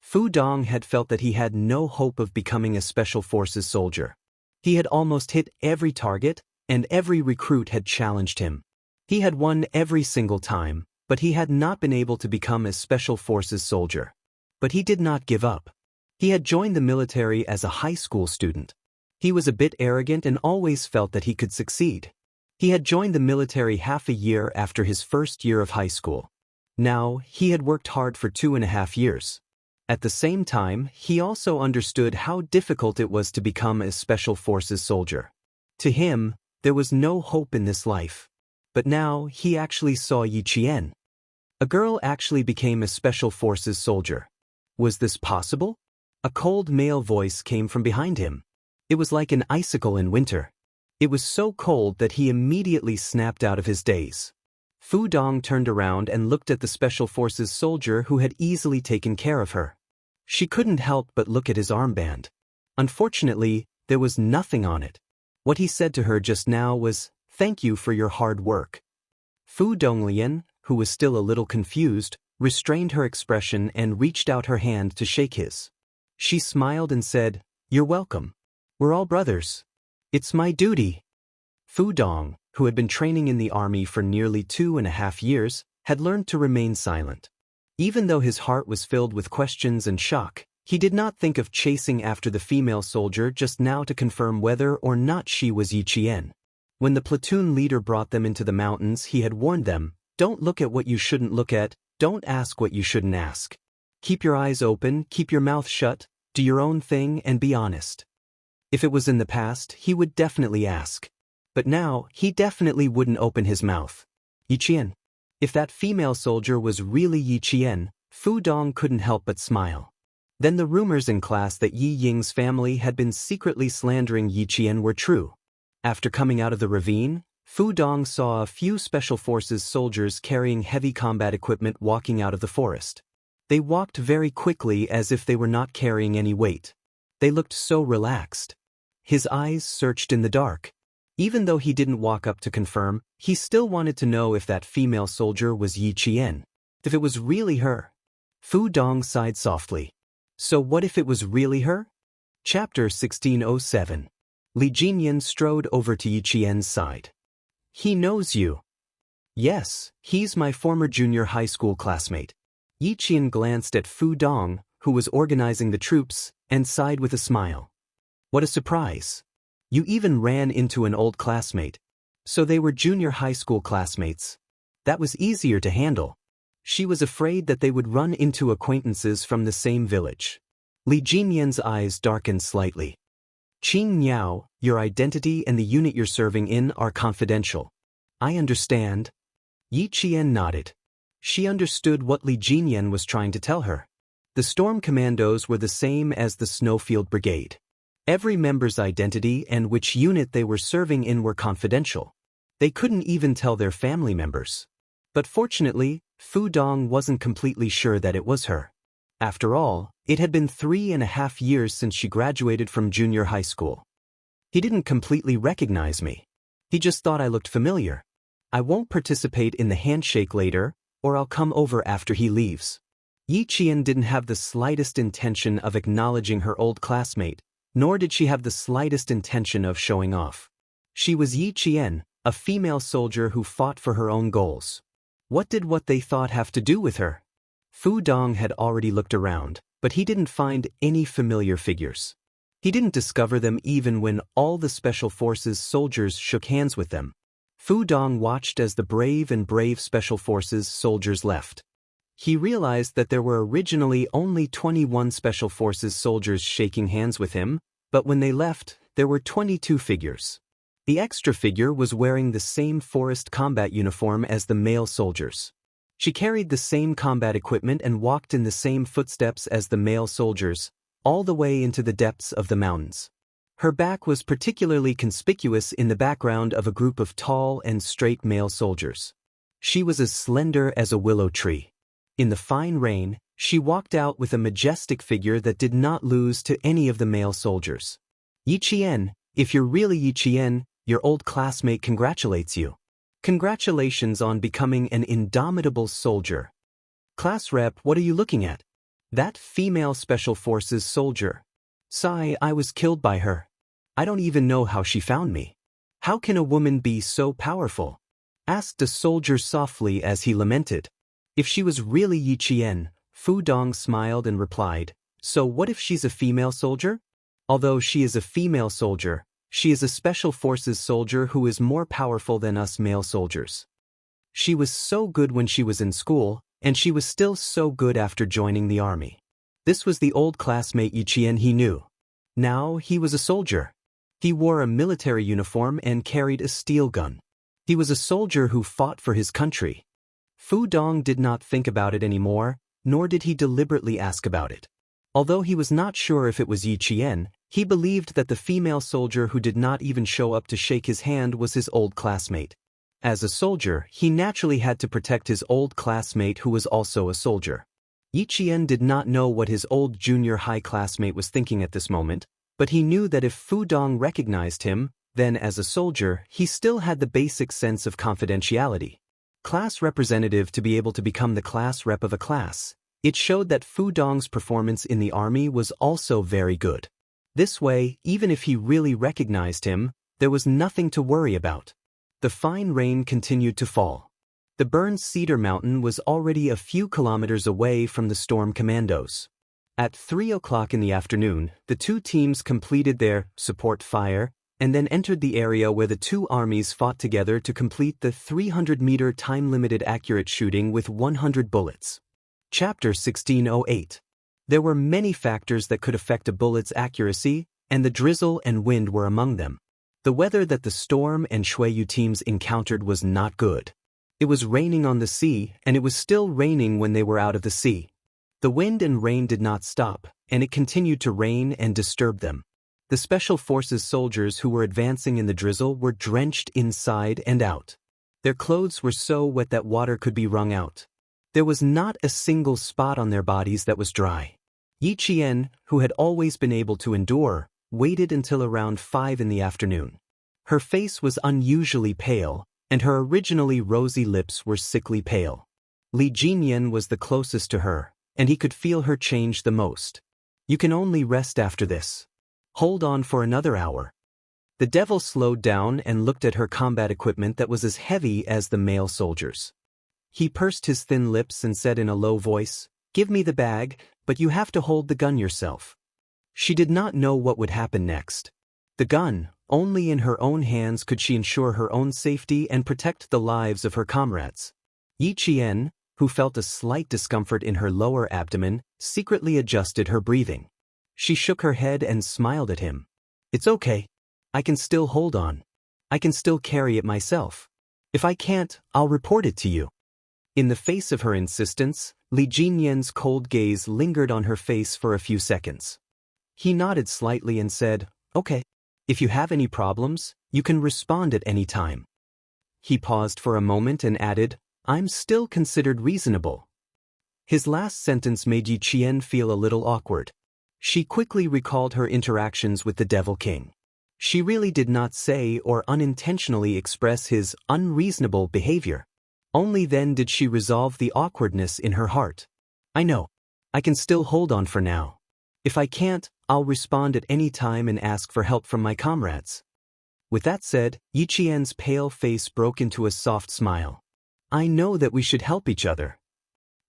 Fu Dong had felt that he had no hope of becoming a Special Forces soldier. He had almost hit every target, and every recruit had challenged him. He had won every single time, but he had not been able to become a Special Forces soldier. But he did not give up. He had joined the military as a high school student. He was a bit arrogant and always felt that he could succeed. He had joined the military half a year after his first year of high school. Now, he had worked hard for 2.5 years. At the same time, he also understood how difficult it was to become a Special Forces soldier. To him, there was no hope in this life. But now, he actually saw Yi Qian. A girl actually became a Special Forces soldier. Was this possible? A cold male voice came from behind him. It was like an icicle in winter. It was so cold that he immediately snapped out of his daze. Fu Dong turned around and looked at the Special Forces soldier who had easily taken care of her. She couldn't help but look at his armband. Unfortunately, there was nothing on it. What he said to her just now was, "Thank you for your hard work." Fu Donglian, who was still a little confused, restrained her expression and reached out her hand to shake his. She smiled and said, "You're welcome. We're all brothers. It's my duty." Fu Dong, who had been training in the army for nearly 2.5 years, had learned to remain silent. Even though his heart was filled with questions and shock, he did not think of chasing after the female soldier just now to confirm whether or not she was Yi Qian. When the platoon leader brought them into the mountains, he had warned them, "Don't look at what you shouldn't look at, don't ask what you shouldn't ask. Keep your eyes open, keep your mouth shut, do your own thing and be honest." If it was in the past, he would definitely ask. But now, he definitely wouldn't open his mouth. Yi Qian. If that female soldier was really Yi Qian, Fu Dong couldn't help but smile. Then the rumors in class that Yi Ying's family had been secretly slandering Yi Qian were true. After coming out of the ravine, Fu Dong saw a few Special Forces soldiers carrying heavy combat equipment walking out of the forest. They walked very quickly as if they were not carrying any weight. They looked so relaxed. His eyes searched in the dark. Even though he didn't walk up to confirm, he still wanted to know if that female soldier was Yi Qian. If it was really her. Fu Dong sighed softly. So what if it was really her? Chapter 1607. Li Jinyan strode over to Yi Qian's side. He knows you. Yes, he's my former junior high school classmate. Yi Qian glanced at Fu Dong, who was organizing the troops, and sighed with a smile. What a surprise. You even ran into an old classmate. So they were junior high school classmates. That was easier to handle. She was afraid that they would run into acquaintances from the same village. Li Jinyan's eyes darkened slightly. Qin Niao, your identity and the unit you're serving in are confidential. I understand. Yi Qian nodded. She understood what Li Jinyan was trying to tell her. The Storm Commandos were the same as the Snowfield Brigade. Every member's identity and which unit they were serving in were confidential. They couldn't even tell their family members. But fortunately, Fu Dong wasn't completely sure that it was her. After all, it had been 3.5 years since she graduated from junior high school. He didn't completely recognize me. He just thought I looked familiar. I won't participate in the handshake later, or I'll come over after he leaves. Yi Qian didn't have the slightest intention of acknowledging her old classmate, nor did she have the slightest intention of showing off. She was Yi Qian, a female soldier who fought for her own goals. What did what they thought have to do with her? Fu Dong had already looked around, but he didn't find any familiar figures. He didn't discover them even when all the Special Forces soldiers shook hands with them. Fu Dong watched as the brave Special Forces soldiers left. He realized that there were originally only 21 Special Forces soldiers shaking hands with him, but when they left, there were 22 figures. The extra figure was wearing the same forest combat uniform as the male soldiers. She carried the same combat equipment and walked in the same footsteps as the male soldiers, all the way into the depths of the mountains. Her back was particularly conspicuous in the background of a group of tall and straight male soldiers. She was as slender as a willow tree. In the fine rain, she walked out with a majestic figure that did not lose to any of the male soldiers. Yi Qian, if you're really Yi Qian, your old classmate congratulates you. Congratulations on becoming an indomitable soldier. Class rep, what are you looking at? That female Special Forces soldier. Sigh, I was killed by her. I don't even know how she found me. How can a woman be so powerful? Asked a soldier softly as he lamented. If she was really Yi Qian, Fu Dong smiled and replied, so what if she's a female soldier? Although she is a female soldier, she is a Special Forces soldier who is more powerful than us male soldiers. She was so good when she was in school, and she was still so good after joining the army. This was the old classmate Yi Qian he knew. Now he was a soldier. He wore a military uniform and carried a steel gun. He was a soldier who fought for his country. Fu Dong did not think about it anymore, nor did he deliberately ask about it. Although he was not sure if it was Yi Qian, he believed that the female soldier who did not even show up to shake his hand was his old classmate. As a soldier, he naturally had to protect his old classmate who was also a soldier. Yi Qian did not know what his old junior high classmate was thinking at this moment, but he knew that if Fu Dong recognized him, then as a soldier, he still had the basic sense of confidentiality. Class representative to be able to become the class rep of a class. It showed that Fu Dong's performance in the army was also very good. This way, even if he really recognized him, there was nothing to worry about. The fine rain continued to fall. The burned cedar mountain was already a few kilometers away from the Storm Commandos. At 3 o'clock in the afternoon, the two teams completed their support fire and then entered the area where the two armies fought together to complete the 300-meter time-limited accurate shooting with 100 bullets. Chapter 1608. There were many factors that could affect a bullet's accuracy, and the drizzle and wind were among them. The weather that the Storm and Shuiyu teams encountered was not good. It was raining on the sea, and it was still raining when they were out of the sea. The wind and rain did not stop, and it continued to rain and disturb them. The Special Forces soldiers who were advancing in the drizzle were drenched inside and out. Their clothes were so wet that water could be wrung out. There was not a single spot on their bodies that was dry. Yi Qian, who had always been able to endure, waited until around 5 in the afternoon. Her face was unusually pale, and her originally rosy lips were sickly pale. Li Jinyan was the closest to her, and he could feel her change the most. You can only rest after this. Hold on for another hour. The devil slowed down and looked at her combat equipment that was as heavy as the male soldiers. He pursed his thin lips and said in a low voice, "Give me the bag, but you have to hold the gun yourself." She did not know what would happen next. The gun, only in her own hands could she ensure her own safety and protect the lives of her comrades. Yi Qian, who felt a slight discomfort in her lower abdomen, secretly adjusted her breathing. She shook her head and smiled at him. "It's okay. I can still hold on. I can still carry it myself. If I can't, I'll report it to you." In the face of her insistence, Li Jinyan's cold gaze lingered on her face for a few seconds. He nodded slightly and said, "Okay. If you have any problems, you can respond at any time." He paused for a moment and added, "I'm still considered reasonable." His last sentence made Yi Qian feel a little awkward. She quickly recalled her interactions with the Devil King. She really did not say or unintentionally express his unreasonable behavior. Only then did she resolve the awkwardness in her heart. "I know. I can still hold on for now. If I can't, I'll respond at any time and ask for help from my comrades." With that said, Yi Qian's pale face broke into a soft smile. "I know that we should help each other."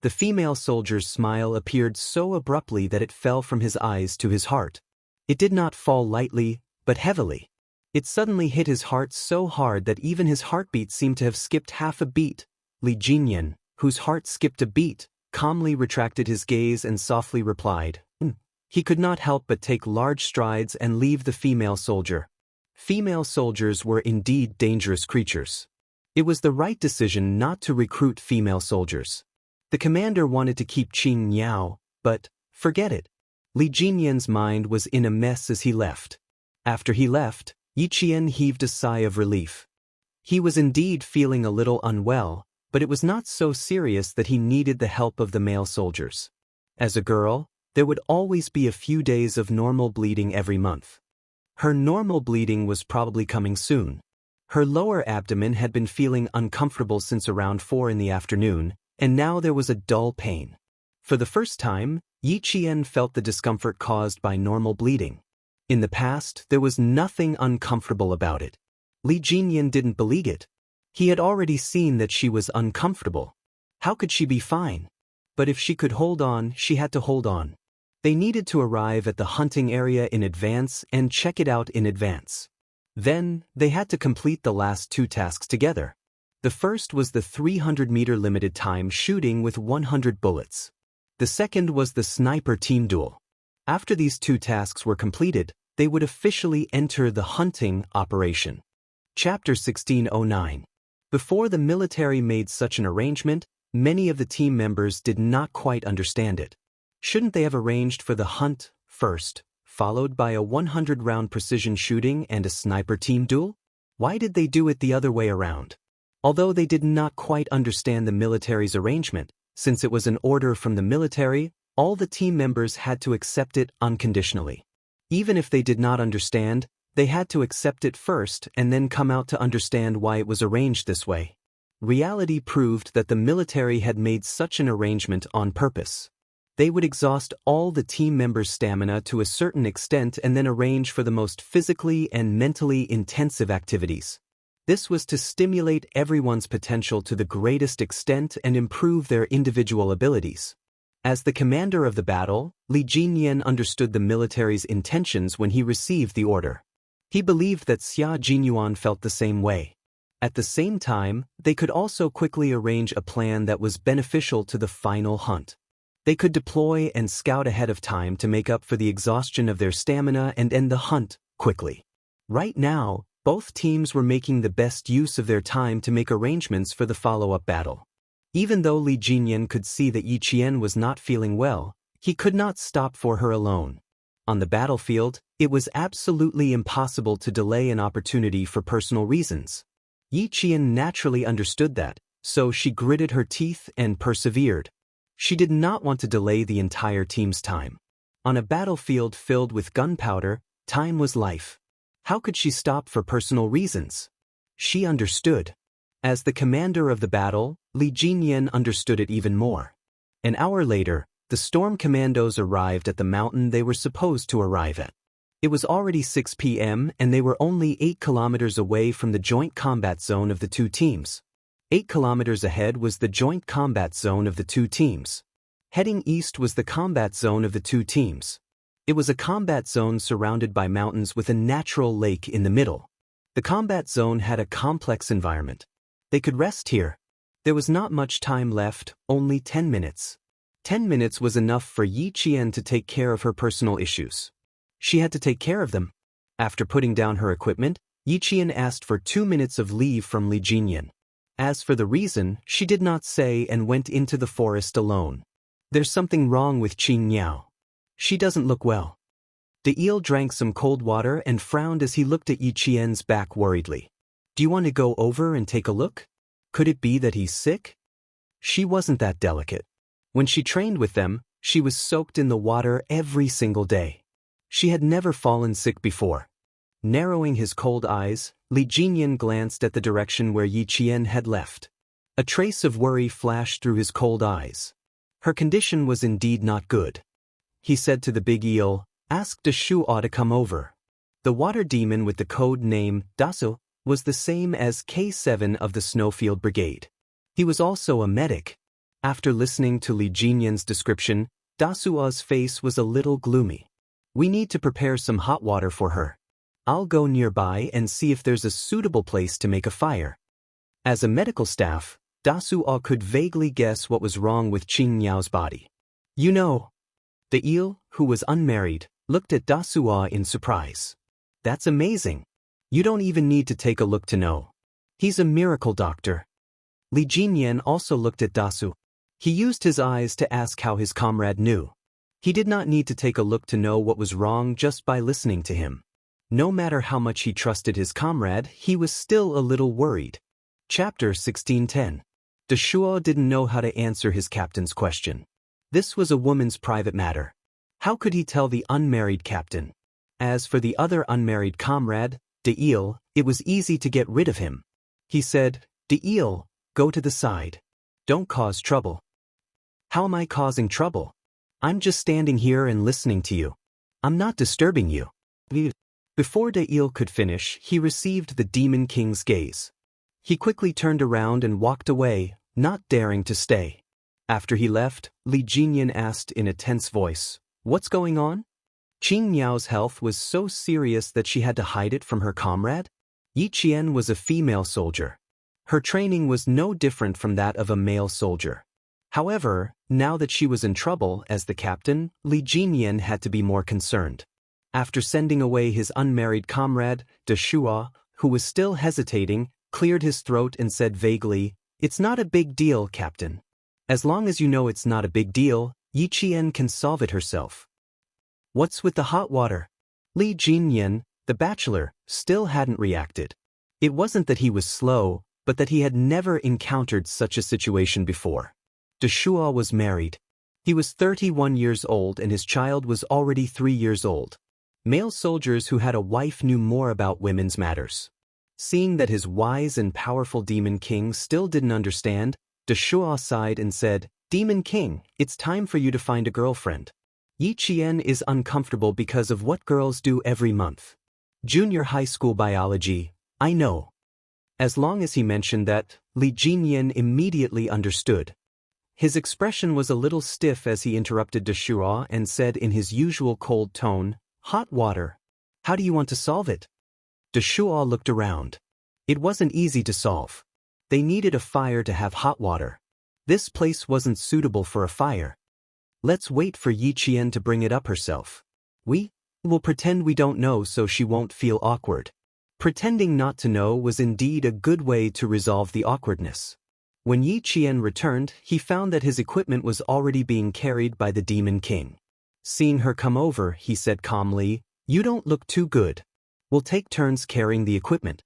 The female soldier's smile appeared so abruptly that it fell from his eyes to his heart. It did not fall lightly, but heavily. It suddenly hit his heart so hard that even his heartbeat seemed to have skipped half a beat. Li Jinyan, whose heart skipped a beat, calmly retracted his gaze and softly replied, He could not help but take large strides and leave the female soldier. Female soldiers were indeed dangerous creatures. It was the right decision not to recruit female soldiers. The commander wanted to keep Qin Niao, but, forget it. Li Jinyan's mind was in a mess as he left. After he left, Yi Qian heaved a sigh of relief. He was indeed feeling a little unwell, but it was not so serious that he needed the help of the male soldiers. As a girl, there would always be a few days of normal bleeding every month. Her normal bleeding was probably coming soon. Her lower abdomen had been feeling uncomfortable since around 4 in the afternoon, and now there was a dull pain. For the first time, Yi Qian felt the discomfort caused by normal bleeding. In the past, there was nothing uncomfortable about it. Li Jinyan didn't believe it. He had already seen that she was uncomfortable. How could she be fine? But if she could hold on, she had to hold on. They needed to arrive at the hunting area in advance and check it out in advance. Then, they had to complete the last 2 tasks together. The first was the 300-meter limited time shooting with 100 bullets. The second was the sniper team duel. After these 2 tasks were completed, they would officially enter the hunting operation. Chapter 1609. Before the military made such an arrangement, many of the team members did not quite understand it. Shouldn't they have arranged for the hunt first, followed by a 100-round precision shooting and a sniper team duel? Why did they do it the other way around? Although they did not quite understand the military's arrangement, since it was an order from the military, all the team members had to accept it unconditionally. Even if they did not understand, they had to accept it first and then come out to understand why it was arranged this way. Reality proved that the military had made such an arrangement on purpose. They would exhaust all the team members' stamina to a certain extent and then arrange for the most physically and mentally intensive activities. This was to stimulate everyone's potential to the greatest extent and improve their individual abilities. As the commander of the battle, Li Jinyan understood the military's intentions when he received the order. He believed that Xia Jinyuan felt the same way. At the same time, they could also quickly arrange a plan that was beneficial to the final hunt. They could deploy and scout ahead of time to make up for the exhaustion of their stamina and end the hunt quickly. Right now, both teams were making the best use of their time to make arrangements for the follow-up battle. Even though Li Jinyan could see that Yi Qian was not feeling well, he could not stop for her alone. On the battlefield, it was absolutely impossible to delay an opportunity for personal reasons. Yi Qian naturally understood that, so she gritted her teeth and persevered. She did not want to delay the entire team's time. On a battlefield filled with gunpowder, time was life. How could she stop for personal reasons? She understood. As the commander of the battle, Li Jinyan understood it even more. An hour later, the storm commandos arrived at the mountain they were supposed to arrive at. It was already 6 p.m. and they were only 8 kilometers away from the joint combat zone of the two teams. 8 kilometers ahead was the joint combat zone of the two teams. Heading east was the combat zone of the two teams. It was a combat zone surrounded by mountains with a natural lake in the middle. The combat zone had a complex environment. They could rest here. There was not much time left, only 10 minutes. 10 minutes was enough for Yi Qian to take care of her personal issues. She had to take care of them. After putting down her equipment, Yi Qian asked for 2 minutes of leave from Li Jinyan. As for the reason, she did not say and went into the forest alone. There's something wrong with Qing Niao. She doesn't look well. De Il drank some cold water and frowned as he looked at Yi Qian's back worriedly. Do you want to go over and take a look? Could it be that he's sick? She wasn't that delicate. When she trained with them, she was soaked in the water every single day. She had never fallen sick before. Narrowing his cold eyes, Li Jinyan glanced at the direction where Yi Qian had left. A trace of worry flashed through his cold eyes. Her condition was indeed not good. He said to the big eel, "Ask De Shuo to come over." The water demon with the code name, Dasu, was the same as K7 of the Snowfield Brigade. He was also a medic. After listening to Li Jinyan's description, Dasua's face was a little gloomy. We need to prepare some hot water for her. I'll go nearby and see if there's a suitable place to make a fire. As a medical staff, Dasua could vaguely guess what was wrong with Qing Niao's body. You know. The eel, who was unmarried, looked at Dasua in surprise. That's amazing. You don't even need to take a look to know. He's a miracle doctor. Li Jinyan also looked at Dasu. He used his eyes to ask how his comrade knew. He did not need to take a look to know what was wrong just by listening to him. No matter how much he trusted his comrade, he was still a little worried. Chapter 16:10. De Shuo didn't know how to answer his captain's question. This was a woman's private matter. How could he tell the unmarried captain? As for the other unmarried comrade, De Il, it was easy to get rid of him. He said, De Il, go to the side. Don't cause trouble. How am I causing trouble? I'm just standing here and listening to you. I'm not disturbing you. Before De Il could finish, he received the Demon King's gaze. He quickly turned around and walked away, not daring to stay. After he left, Li Jinyan asked in a tense voice, "What's going on?" Qing Niao's health was so serious that she had to hide it from her comrade? Yi Qian was a female soldier. Her training was no different from that of a male soldier. However, now that she was in trouble as the captain, Li Jinyan had to be more concerned. After sending away his unmarried comrade, De Shuo, who was still hesitating, cleared his throat and said vaguely, "It's not a big deal, Captain. As long as you know it's not a big deal, Yi Qian can solve it herself." What's with the hot water? Li Jinyan, the bachelor, still hadn't reacted. It wasn't that he was slow, but that he had never encountered such a situation before. De Shuo was married. He was 31 years old and his child was already 3 years old. Male soldiers who had a wife knew more about women's matters. Seeing that his wise and powerful Demon King still didn't understand, De Shuo sighed and said, "Demon King, it's time for you to find a girlfriend. Yi Qian is uncomfortable because of what girls do every month. Junior high school biology, I know." As long as he mentioned that, Li Jinyan immediately understood. His expression was a little stiff as he interrupted De Shuo and said in his usual cold tone, "Hot water. How do you want to solve it?" De Shuo looked around. It wasn't easy to solve. They needed a fire to have hot water. This place wasn't suitable for a fire. Let's wait for Yi Qian to bring it up herself. We'll pretend we don't know so she won't feel awkward. Pretending not to know was indeed a good way to resolve the awkwardness. When Yi Qian returned, he found that his equipment was already being carried by the Demon King. Seeing her come over, he said calmly, "You don't look too good. We'll take turns carrying the equipment."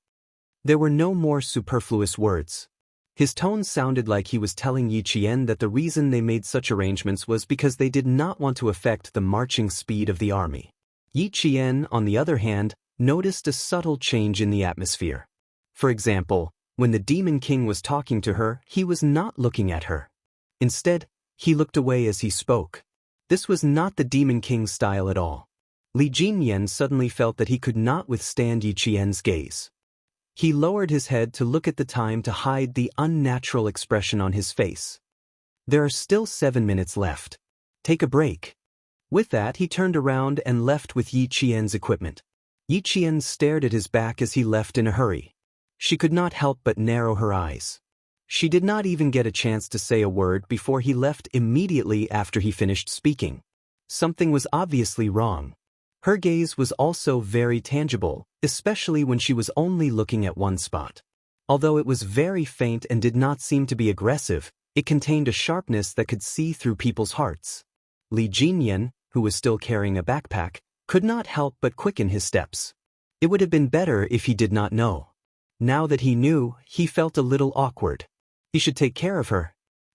There were no more superfluous words. His tone sounded like he was telling Yi Qian that the reason they made such arrangements was because they did not want to affect the marching speed of the army. Yi Qian, on the other hand, noticed a subtle change in the atmosphere. For example, when the Demon King was talking to her, he was not looking at her. Instead, he looked away as he spoke. This was not the Demon King's style at all. Li Jinyan suddenly felt that he could not withstand Yi Qian's gaze. He lowered his head to look at the time to hide the unnatural expression on his face. There are still 7 minutes left. Take a break. With that, he turned around and left with Yi Qian's equipment. Yi Qian stared at his back as he left in a hurry. She could not help but narrow her eyes. She did not even get a chance to say a word before he left immediately after he finished speaking. Something was obviously wrong. Her gaze was also very tangible, especially when she was only looking at one spot. Although it was very faint and did not seem to be aggressive, it contained a sharpness that could see through people's hearts. Li Jinyan, who was still carrying a backpack, could not help but quicken his steps. It would have been better if he did not know. Now that he knew, he felt a little awkward. He should take care of her.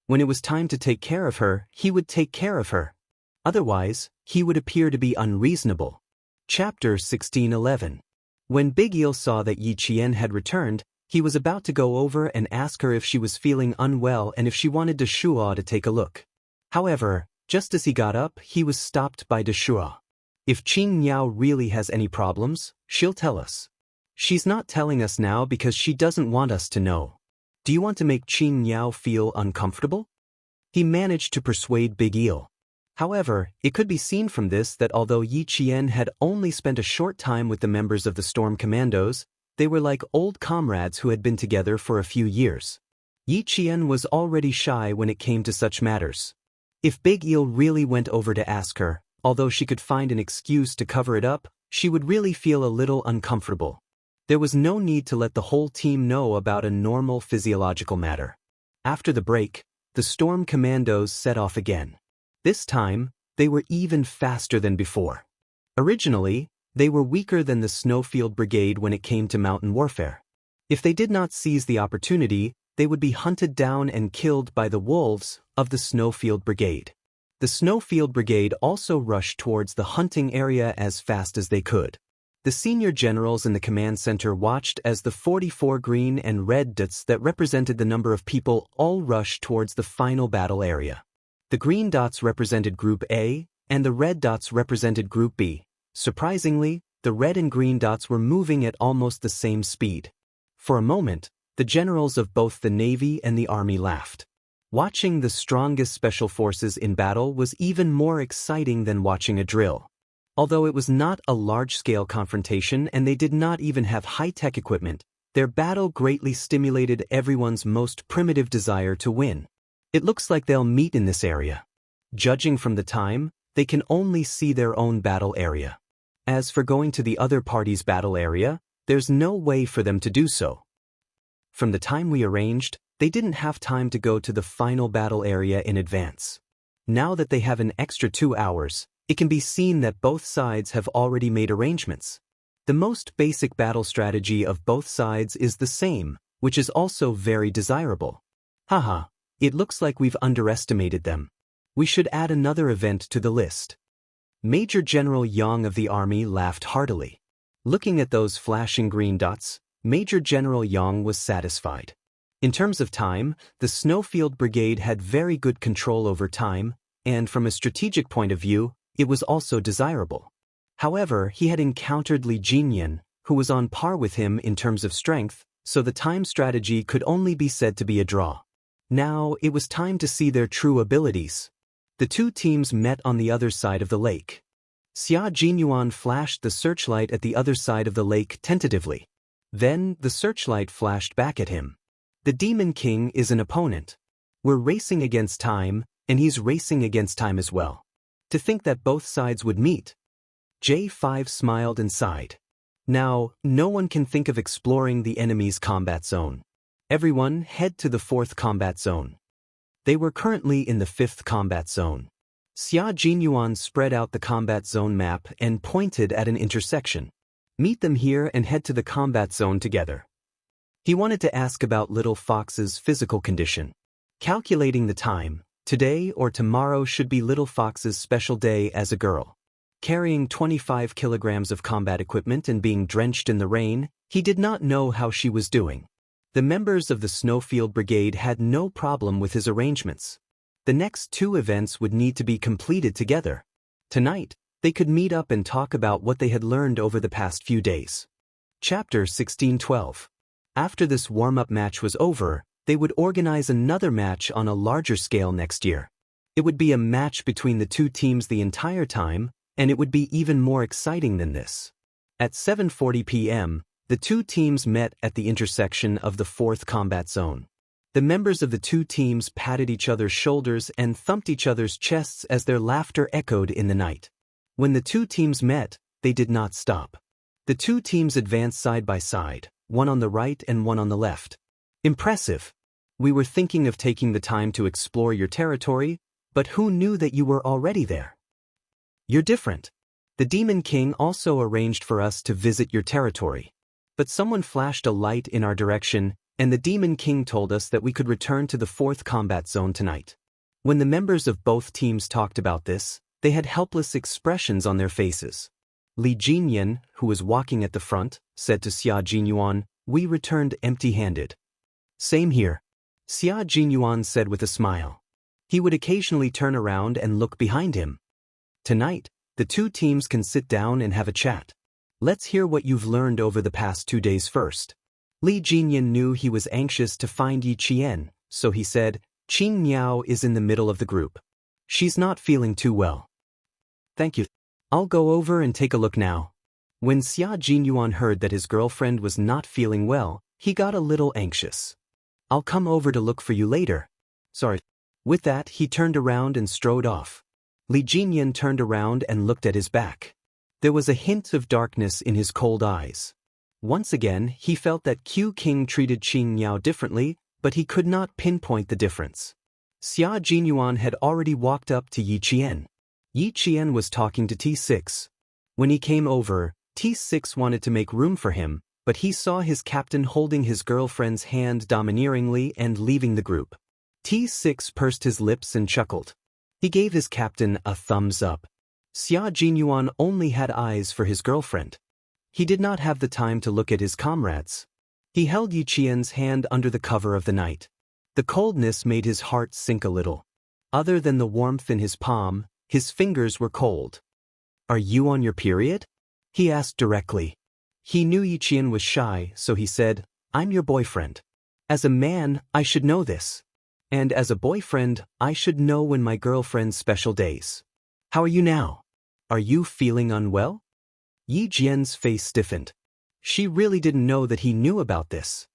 When it was time to take care of her, he would take care of her. Otherwise, he would appear to be unreasonable. Chapter 16:11. When Big Eel saw that Yi Qian had returned, he was about to go over and ask her if she was feeling unwell and if she wanted De Shuo to take a look. However, just as he got up, he was stopped by De Shuo. If Qing Niao really has any problems, she'll tell us. She's not telling us now because she doesn't want us to know. Do you want to make Qing Niao feel uncomfortable? He managed to persuade Big Eel. However, it could be seen from this that although Yi Qian had only spent a short time with the members of the Storm Commandos, they were like old comrades who had been together for a few years. Yi Qian was already shy when it came to such matters. If Big Eel really went over to ask her, although she could find an excuse to cover it up, she would really feel a little uncomfortable. There was no need to let the whole team know about a normal physiological matter. After the break, the Storm Commandos set off again. This time, they were even faster than before. Originally, they were weaker than the Snowfield Brigade when it came to mountain warfare. If they did not seize the opportunity, they would be hunted down and killed by the wolves of the Snowfield Brigade. The Snowfield Brigade also rushed towards the hunting area as fast as they could. The senior generals in the command center watched as the 44 green and red dots that represented the number of people all rushed towards the final battle area. The green dots represented Group A, and the red dots represented Group B. Surprisingly, the red and green dots were moving at almost the same speed. For a moment, the generals of both the Navy and the Army laughed. Watching the strongest special forces in battle was even more exciting than watching a drill. Although it was not a large-scale confrontation and they did not even have high-tech equipment, their battle greatly stimulated everyone's most primitive desire to win. It looks like they'll meet in this area. Judging from the time, they can only see their own battle area. As for going to the other party's battle area, there's no way for them to do so. From the time we arranged, they didn't have time to go to the final battle area in advance. Now that they have an extra 2 hours, it can be seen that both sides have already made arrangements. The most basic battle strategy of both sides is the same, which is also very desirable. Haha, it looks like we've underestimated them. We should add another event to the list. Major General Yang of the Army laughed heartily. Looking at those flashing green dots, Major General Yang was satisfied. In terms of time, the Snowfield Brigade had very good control over time, and from a strategic point of view, it was also desirable. However, he had encountered Li Jinyan, who was on par with him in terms of strength, so the time strategy could only be said to be a draw. Now, it was time to see their true abilities. The two teams met on the other side of the lake. Xia Jinyuan flashed the searchlight at the other side of the lake tentatively. Then, the searchlight flashed back at him. The Demon King is an opponent. We're racing against time, and he's racing against time as well. To think that both sides would meet. J5 smiled and sighed. Now, no one can think of exploring the enemy's combat zone. Everyone head to the 4th combat zone. They were currently in the 5th combat zone. Xia Jinyuan spread out the combat zone map and pointed at an intersection. Meet them here and head to the combat zone together. He wanted to ask about Little Fox's physical condition. Calculating the time, today or tomorrow should be Little Fox's special day as a girl. Carrying 25 kilograms of combat equipment and being drenched in the rain, he did not know how she was doing. The members of the Snowfield Brigade had no problem with his arrangements. The next 2 events would need to be completed together. Tonight, they could meet up and talk about what they had learned over the past few days. Chapter 16:12. After this warm-up match was over, they would organize another match on a larger scale next year. It would be a match between the 2 teams the entire time, and it would be even more exciting than this. At 7:40 p.m., the 2 teams met at the intersection of the 4th combat zone. The members of the 2 teams patted each other's shoulders and thumped each other's chests as their laughter echoed in the night. When the 2 teams met, they did not stop. The 2 teams advanced side by side, one on the right and one on the left. Impressive. We were thinking of taking the time to explore your territory, but who knew that you were already there? You're different. The Demon King also arranged for us to visit your territory. But someone flashed a light in our direction, and the Demon King told us that we could return to the 4th combat zone tonight. When the members of both teams talked about this, they had helpless expressions on their faces. Li Jinyan, who was walking at the front, said to Xia Jinyuan, "We returned empty-handed." "Same here," Xia Jinyuan said with a smile. He would occasionally turn around and look behind him. Tonight, the 2 teams can sit down and have a chat. Let's hear what you've learned over the past 2 days first. Li Jinyan knew he was anxious to find Yi Qian, so he said, "Qing Miao is in the middle of the group. She's not feeling too well." "Thank you. I'll go over and take a look now." When Xia Jinyuan heard that his girlfriend was not feeling well, he got a little anxious. "I'll come over to look for you later." "Sorry." With that, he turned around and strode off. Li Jinyan turned around and looked at his back. There was a hint of darkness in his cold eyes. Once again, he felt that Q King treated Qing Miao differently, but he could not pinpoint the difference. Xia Jinyuan had already walked up to Yi Qian. Yi Qian was talking to T6. When he came over, T6 wanted to make room for him, but he saw his captain holding his girlfriend's hand domineeringly and leaving the group. T6 pursed his lips and chuckled. He gave his captain a thumbs up. Xia Jinyuan only had eyes for his girlfriend. He did not have the time to look at his comrades. He held Yi Qian's hand under the cover of the night. The coldness made his heart sink a little. Other than the warmth in his palm, his fingers were cold. "Are you on your period?" he asked directly. He knew Yi Qian was shy, so he said, "I'm your boyfriend. As a man, I should know this. And as a boyfriend, I should know when my girlfriend's special days. How are you now? Are you feeling unwell?" Yi Jian's face stiffened. She really didn't know that he knew about this.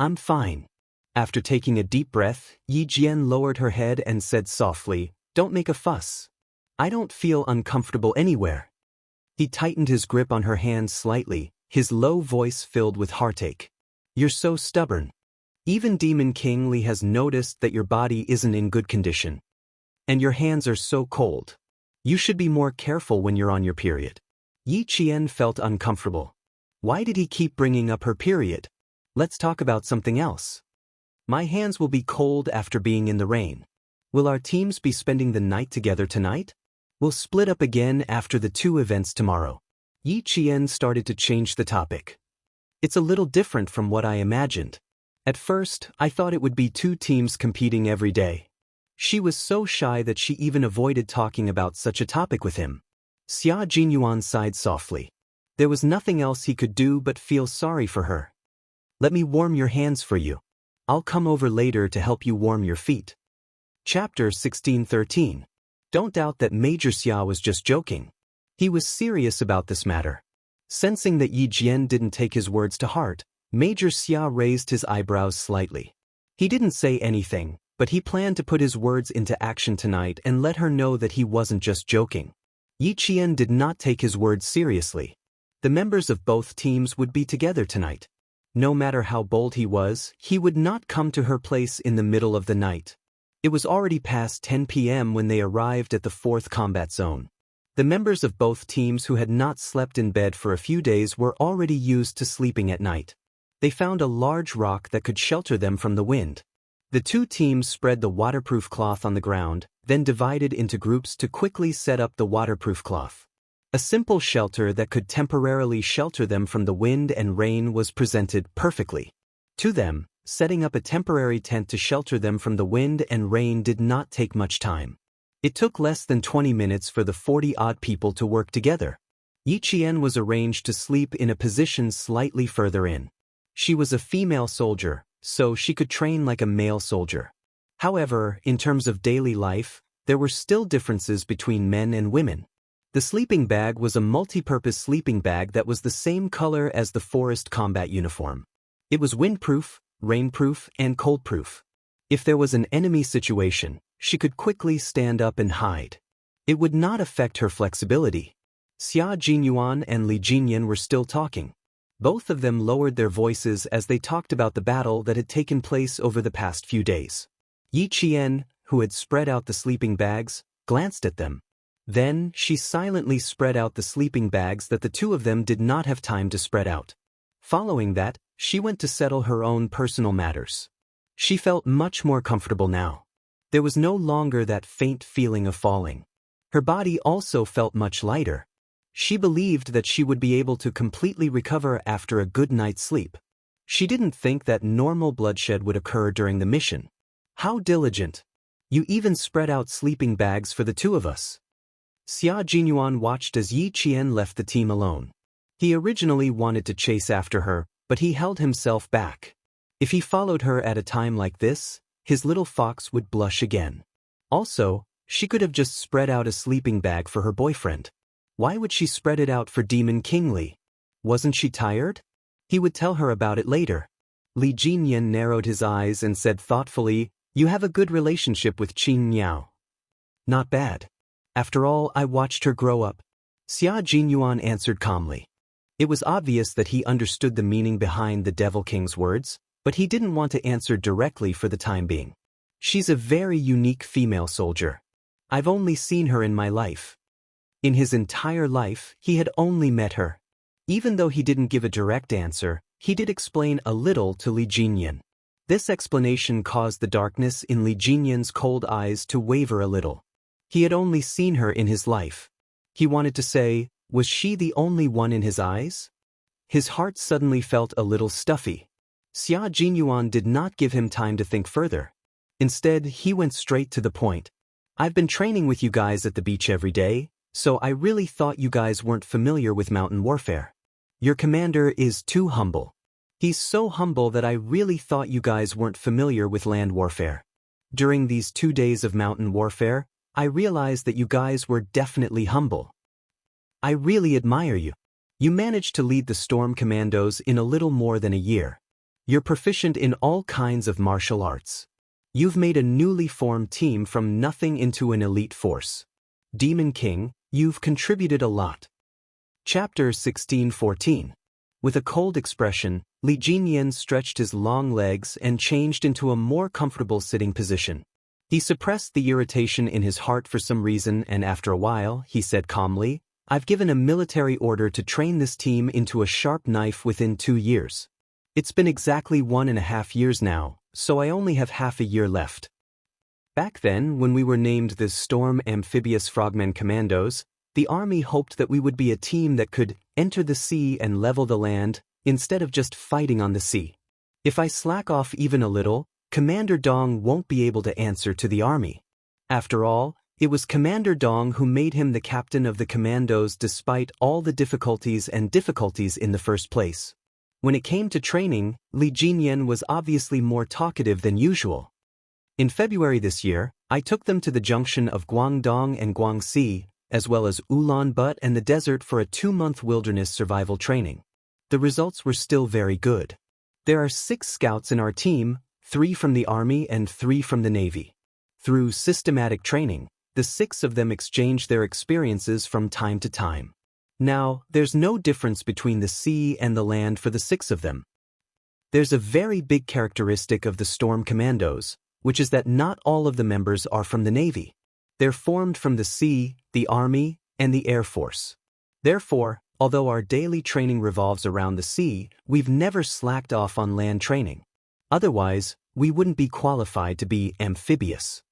"I'm fine." After taking a deep breath, Yi Jian lowered her head and said softly, "Don't make a fuss. I don't feel uncomfortable anywhere." He tightened his grip on her hand slightly, his low voice filled with heartache. "You're so stubborn. Even Demon King Li has noticed that your body isn't in good condition. And your hands are so cold. You should be more careful when you're on your period." Yi Qian felt uncomfortable. Why did he keep bringing up her period? Let's talk about something else. My hands will be cold after being in the rain. Will our teams be spending the night together tonight? We'll split up again after the 2 events tomorrow. Yi Qian started to change the topic. It's a little different from what I imagined. At first, I thought it would be 2 teams competing every day. She was so shy that she even avoided talking about such a topic with him. Xia Jinyuan sighed softly. There was nothing else he could do but feel sorry for her. "Let me warm your hands for you. I'll come over later to help you warm your feet." Chapter 16:13. Don't doubt that Major Xia was just joking. He was serious about this matter. Sensing that Yi Jian didn't take his words to heart, Major Xia raised his eyebrows slightly. He didn't say anything, but he planned to put his words into action tonight and let her know that he wasn't just joking. Yi Qian did not take his words seriously. The members of both teams would be together tonight. No matter how bold he was, he would not come to her place in the middle of the night. It was already past 10 p.m. when they arrived at the 4th combat zone. The members of both teams who had not slept in bed for a few days were already used to sleeping at night. They found a large rock that could shelter them from the wind. The 2 teams spread the waterproof cloth on the ground, then divided into groups to quickly set up the waterproof cloth. A simple shelter that could temporarily shelter them from the wind and rain was presented perfectly. To them, setting up a temporary tent to shelter them from the wind and rain did not take much time. It took less than 20 minutes for the 40-odd people to work together. Yi Qian was arranged to sleep in a position slightly further in. She was a female soldier, so she could train like a male soldier. However, in terms of daily life, there were still differences between men and women. The sleeping bag was a multi-purpose sleeping bag that was the same color as the forest combat uniform. It was windproof, rainproof, and coldproof. If there was an enemy situation, she could quickly stand up and hide. It would not affect her flexibility. Xia Jinyuan and Li Jinyan were still talking. Both of them lowered their voices as they talked about the battle that had taken place over the past few days. Yi Qian, who had spread out the sleeping bags, glanced at them. Then, she silently spread out the sleeping bags that the two of them did not have time to spread out. Following that, she went to settle her own personal matters. She felt much more comfortable now. There was no longer that faint feeling of falling. Her body also felt much lighter. She believed that she would be able to completely recover after a good night's sleep. She didn't think that normal bloodshed would occur during the mission. How diligent! You even spread out sleeping bags for the two of us. Xia Jinyuan watched as Yi Qian left the team alone. He originally wanted to chase after her, but he held himself back. If he followed her at a time like this, his little fox would blush again. Also, she could have just spread out a sleeping bag for her boyfriend. Why would she spread it out for Demon King Li? Wasn't she tired? He would tell her about it later. Li Jinyan narrowed his eyes and said thoughtfully, "You have a good relationship with Qin Miao." "Not bad. After all, I watched her grow up." Xia Jinyuan answered calmly. It was obvious that he understood the meaning behind the Devil King's words, but he didn't want to answer directly for the time being. "She's a very unique female soldier. I've only seen her in my life." In his entire life, he had only met her. Even though he didn't give a direct answer, he did explain a little to Li Jinyan. This explanation caused the darkness in Li Jinyan's cold eyes to waver a little. He had only seen her in his life. He wanted to say, was she the only one in his eyes? His heart suddenly felt a little stuffy. Xia Jinyuan did not give him time to think further. Instead, he went straight to the point. "I've been training with you guys at the beach every day, so I really thought you guys weren't familiar with mountain warfare. Your commander is too humble. He's so humble that I really thought you guys weren't familiar with land warfare. During these 2 days of mountain warfare, I realized that you guys were definitely humble. I really admire you. You managed to lead the Storm Commandos in a little more than a year. You're proficient in all kinds of martial arts. You've made a newly formed team from nothing into an elite force. Demon King, you've contributed a lot." Chapter 16:14. With a cold expression, Li Jinyan stretched his long legs and changed into a more comfortable sitting position. He suppressed the irritation in his heart for some reason, and after a while, he said calmly, "I've given a military order to train this team into a sharp knife within 2 years. It's been exactly 1.5 years now, so I only have half a year left." Back then, when we were named the Storm Amphibious Frogmen Commandos, the army hoped that we would be a team that could enter the sea and level the land, instead of just fighting on the sea. If I slack off even a little, Commander Dong won't be able to answer to the army. After all, it was Commander Dong who made him the captain of the commandos despite all the difficulties in the first place. When it came to training, Li Jinyan was obviously more talkative than usual. In February this year, I took them to the junction of Guangdong and Guangxi, as well as Ulaanbaatar and the desert for a 2-month wilderness survival training. The results were still very good. There are 6 scouts in our team, 3 from the Army and 3 from the Navy. Through systematic training, the 6 of them exchange their experiences from time to time. Now, there's no difference between the sea and the land for the 6 of them. There's a very big characteristic of the Storm Commandos, which is that not all of the members are from the Navy. They're formed from the sea, the Army, and the Air Force. Therefore, although our daily training revolves around the sea, we've never slacked off on land training. Otherwise, we wouldn't be qualified to be amphibious.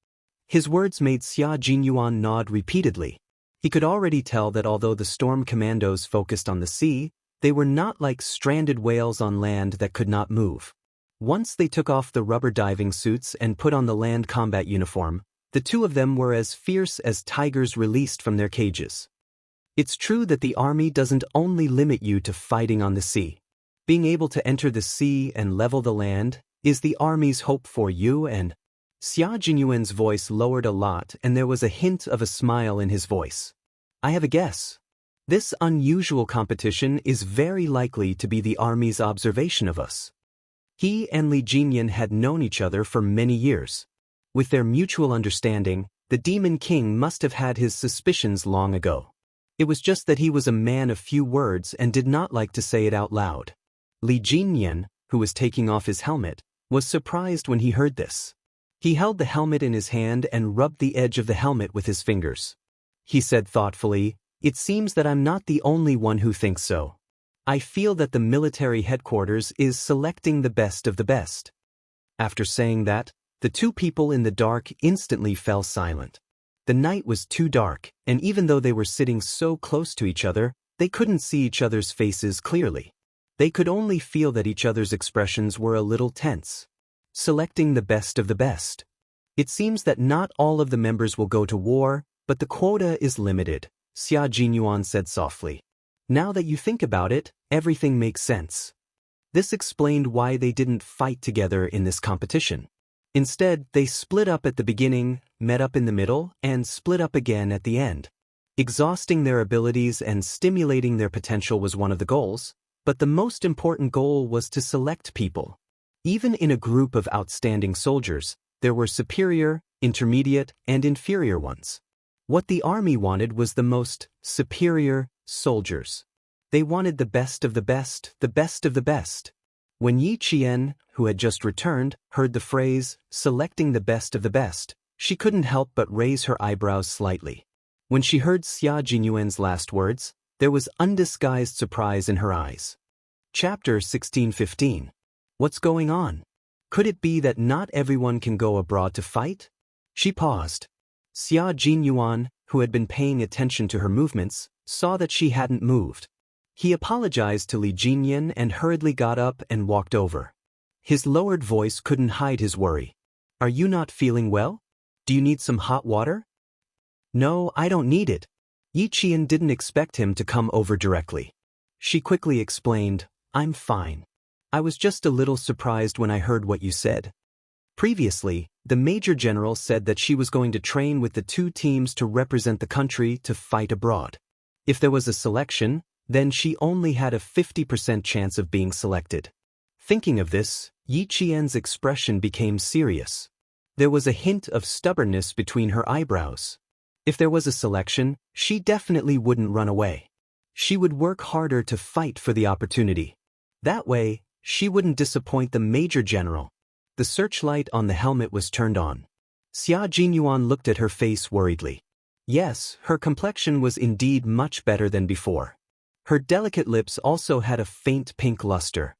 His words made Xia Jinyuan nod repeatedly. He could already tell that although the storm commandos focused on the sea, they were not like stranded whales on land that could not move. Once they took off the rubber diving suits and put on the land combat uniform, the two of them were as fierce as tigers released from their cages. It's true that the army doesn't only limit you to fighting on the sea. Being able to enter the sea and level the land is the army's hope for you. And Xia Jinyuan's voice lowered a lot, and there was a hint of a smile in his voice. I have a guess. This unusual competition is very likely to be the army's observation of us. He and Li Jinyan had known each other for many years. With their mutual understanding, the Demon King must have had his suspicions long ago. It was just that he was a man of few words and did not like to say it out loud. Li Jinyan, who was taking off his helmet, was surprised when he heard this. He held the helmet in his hand and rubbed the edge of the helmet with his fingers. He said thoughtfully, "It seems that I'm not the only one who thinks so. I feel that the military headquarters is selecting the best of the best." After saying that, the two people in the dark instantly fell silent. The night was too dark, and even though they were sitting so close to each other, they couldn't see each other's faces clearly. They could only feel that each other's expressions were a little tense. Selecting the best of the best. It seems that not all of the members will go to war, but the quota is limited, Xia Jinyuan said softly. Now that you think about it, everything makes sense. This explained why they didn't fight together in this competition. Instead, they split up at the beginning, met up in the middle, and split up again at the end. Exhausting their abilities and stimulating their potential was one of the goals, but the most important goal was to select people. Even in a group of outstanding soldiers, there were superior, intermediate, and inferior ones. What the army wanted was the most superior soldiers. They wanted the best of the best, the best of the best. When Yi Qian, who had just returned, heard the phrase, selecting the best of the best, she couldn't help but raise her eyebrows slightly. When she heard Xia Jinyuan's last words, there was undisguised surprise in her eyes. Chapter 16:15. What's going on? Could it be that not everyone can go abroad to fight? She paused. Xia Jinyuan, who had been paying attention to her movements, saw that she hadn't moved. He apologized to Li Jinyan and hurriedly got up and walked over. His lowered voice couldn't hide his worry. Are you not feeling well? Do you need some hot water? No, I don't need it. Yi Qian didn't expect him to come over directly. She quickly explained, I'm fine. I was just a little surprised when I heard what you said. Previously, the Major General said that she was going to train with the two teams to represent the country to fight abroad. If there was a selection, then she only had a 50% chance of being selected. Thinking of this, Yi Qian's expression became serious. There was a hint of stubbornness between her eyebrows. If there was a selection, she definitely wouldn't run away. She would work harder to fight for the opportunity. That way, she wouldn't disappoint the Major General. The searchlight on the helmet was turned on. Xia Jinyuan looked at her face worriedly. Yes, her complexion was indeed much better than before. Her delicate lips also had a faint pink luster.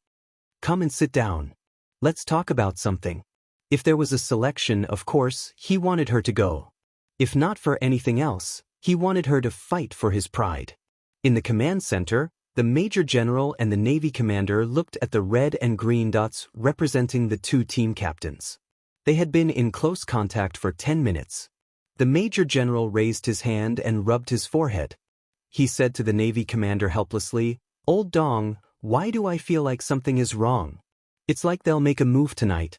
Come and sit down. Let's talk about something. If there was a selection, of course, he wanted her to go. If not for anything else, he wanted her to fight for his pride. In the command center, the Major General and the Navy Commander looked at the red and green dots representing the two team captains. They had been in close contact for 10 minutes. The Major General raised his hand and rubbed his forehead. He said to the Navy Commander helplessly, Old Dong, why do I feel like something is wrong? It's like they'll make a move tonight.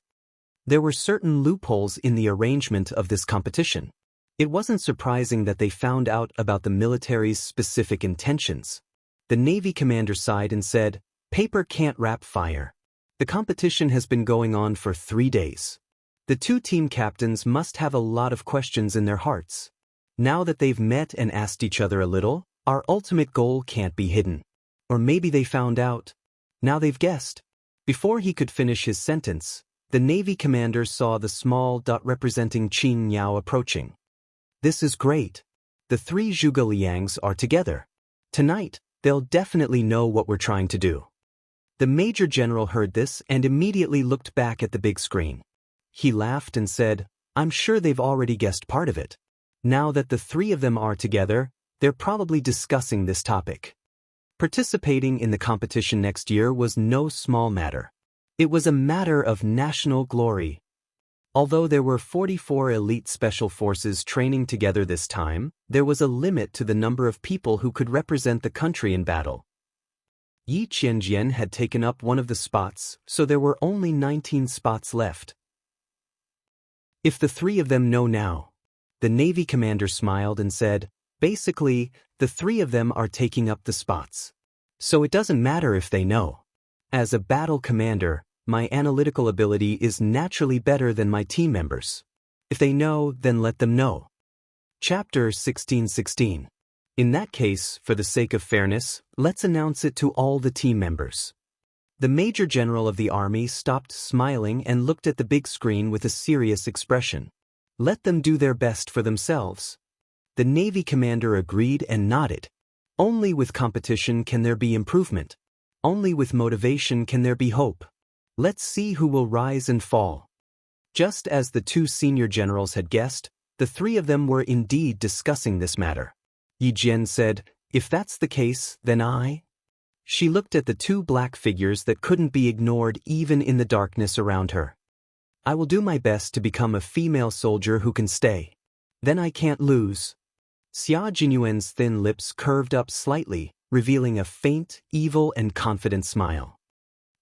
There were certain loopholes in the arrangement of this competition. It wasn't surprising that they found out about the military's specific intentions. The Navy Commander sighed and said, Paper can't wrap fire. The competition has been going on for 3 days. The two team captains must have a lot of questions in their hearts. Now that they've met and asked each other a little, our ultimate goal can't be hidden. Or maybe they found out. Now they've guessed. Before he could finish his sentence, the Navy Commander saw the small dot representing Qin Yao approaching. This is great. The three Zhuge Liangs are together. Tonight, they'll definitely know what we're trying to do. The Major General heard this and immediately looked back at the big screen. He laughed and said, I'm sure they've already guessed part of it. Now that the three of them are together, They're probably discussing this topic. Participating in the competition next year was no small matter. It was a matter of national glory. Although there were 44 elite special forces training together this time, there was a limit to the number of people who could represent the country in battle. Yi Qianjian had taken up one of the spots, so there were only 19 spots left. If the three of them know now, the Navy commander smiled and said, basically, the three of them are taking up the spots. So it doesn't matter if they know. As a battle commander, my analytical ability is naturally better than my team members. If they know, then let them know. Chapter 16:16. In that case, for the sake of fairness, let's announce it to all the team members. The Major General of the Army stopped smiling and looked at the big screen with a serious expression. Let them do their best for themselves. The Navy commander agreed and nodded. Only with competition can there be improvement. Only with motivation can there be hope. Let's see who will rise and fall. Just as the two senior generals had guessed, the three of them were indeed discussing this matter. Yi Jian said, if that's the case, then I... She looked at the two black figures that couldn't be ignored even in the darkness around her. I will do my best to become a female soldier who can stay. Then I can't lose. Xia Jinyuan's thin lips curved up slightly, revealing a faint, evil and confident smile.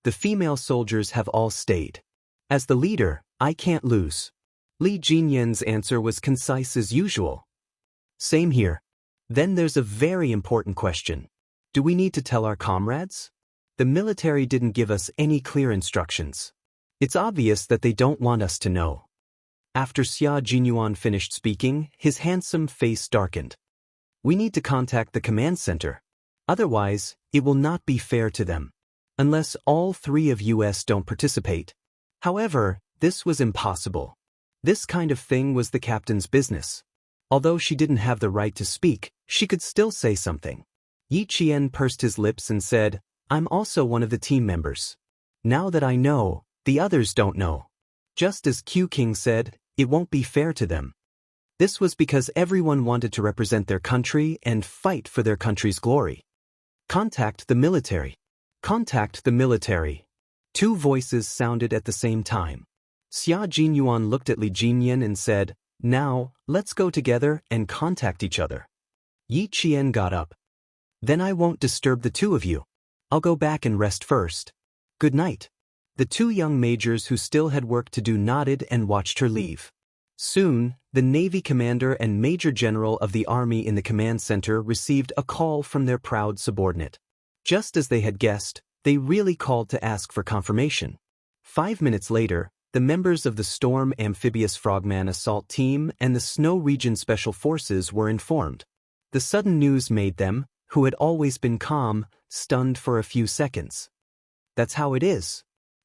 The female soldiers have all stayed. As the leader, I can't lose. Li Jinyan's answer was concise as usual. Same here. Then there's a very important question. Do we need to tell our comrades? The military didn't give us any clear instructions. It's obvious that they don't want us to know. After Xia Jinyuan finished speaking, his handsome face darkened. We need to contact the command center. Otherwise, it will not be fair to them. Unless all three of us don't participate. However, this was impossible. This kind of thing was the captain's business. Although she didn't have the right to speak, she could still say something. Yi Qian pursed his lips and said, I'm also one of the team members. Now that I know, the others don't know. Just as Q King said, it won't be fair to them. This was because everyone wanted to represent their country and fight for their country's glory. Contact the military. Contact the military. Two voices sounded at the same time. Xia Jinyuan looked at Li Jinyan and said, now, let's go together and contact each other. Yi Qian got up. Then I won't disturb the two of you. I'll go back and rest first. Good night. The two young majors who still had work to do nodded and watched her leave. Soon, the Navy commander and Major General of the Army in the command center received a call from their proud subordinate. Just as they had guessed, they really called to ask for confirmation. 5 minutes later, the members of the Storm Amphibious Frogman Assault Team and the Snow Region Special Forces were informed. The sudden news made them, who had always been calm, stunned for a few seconds. That's how it is.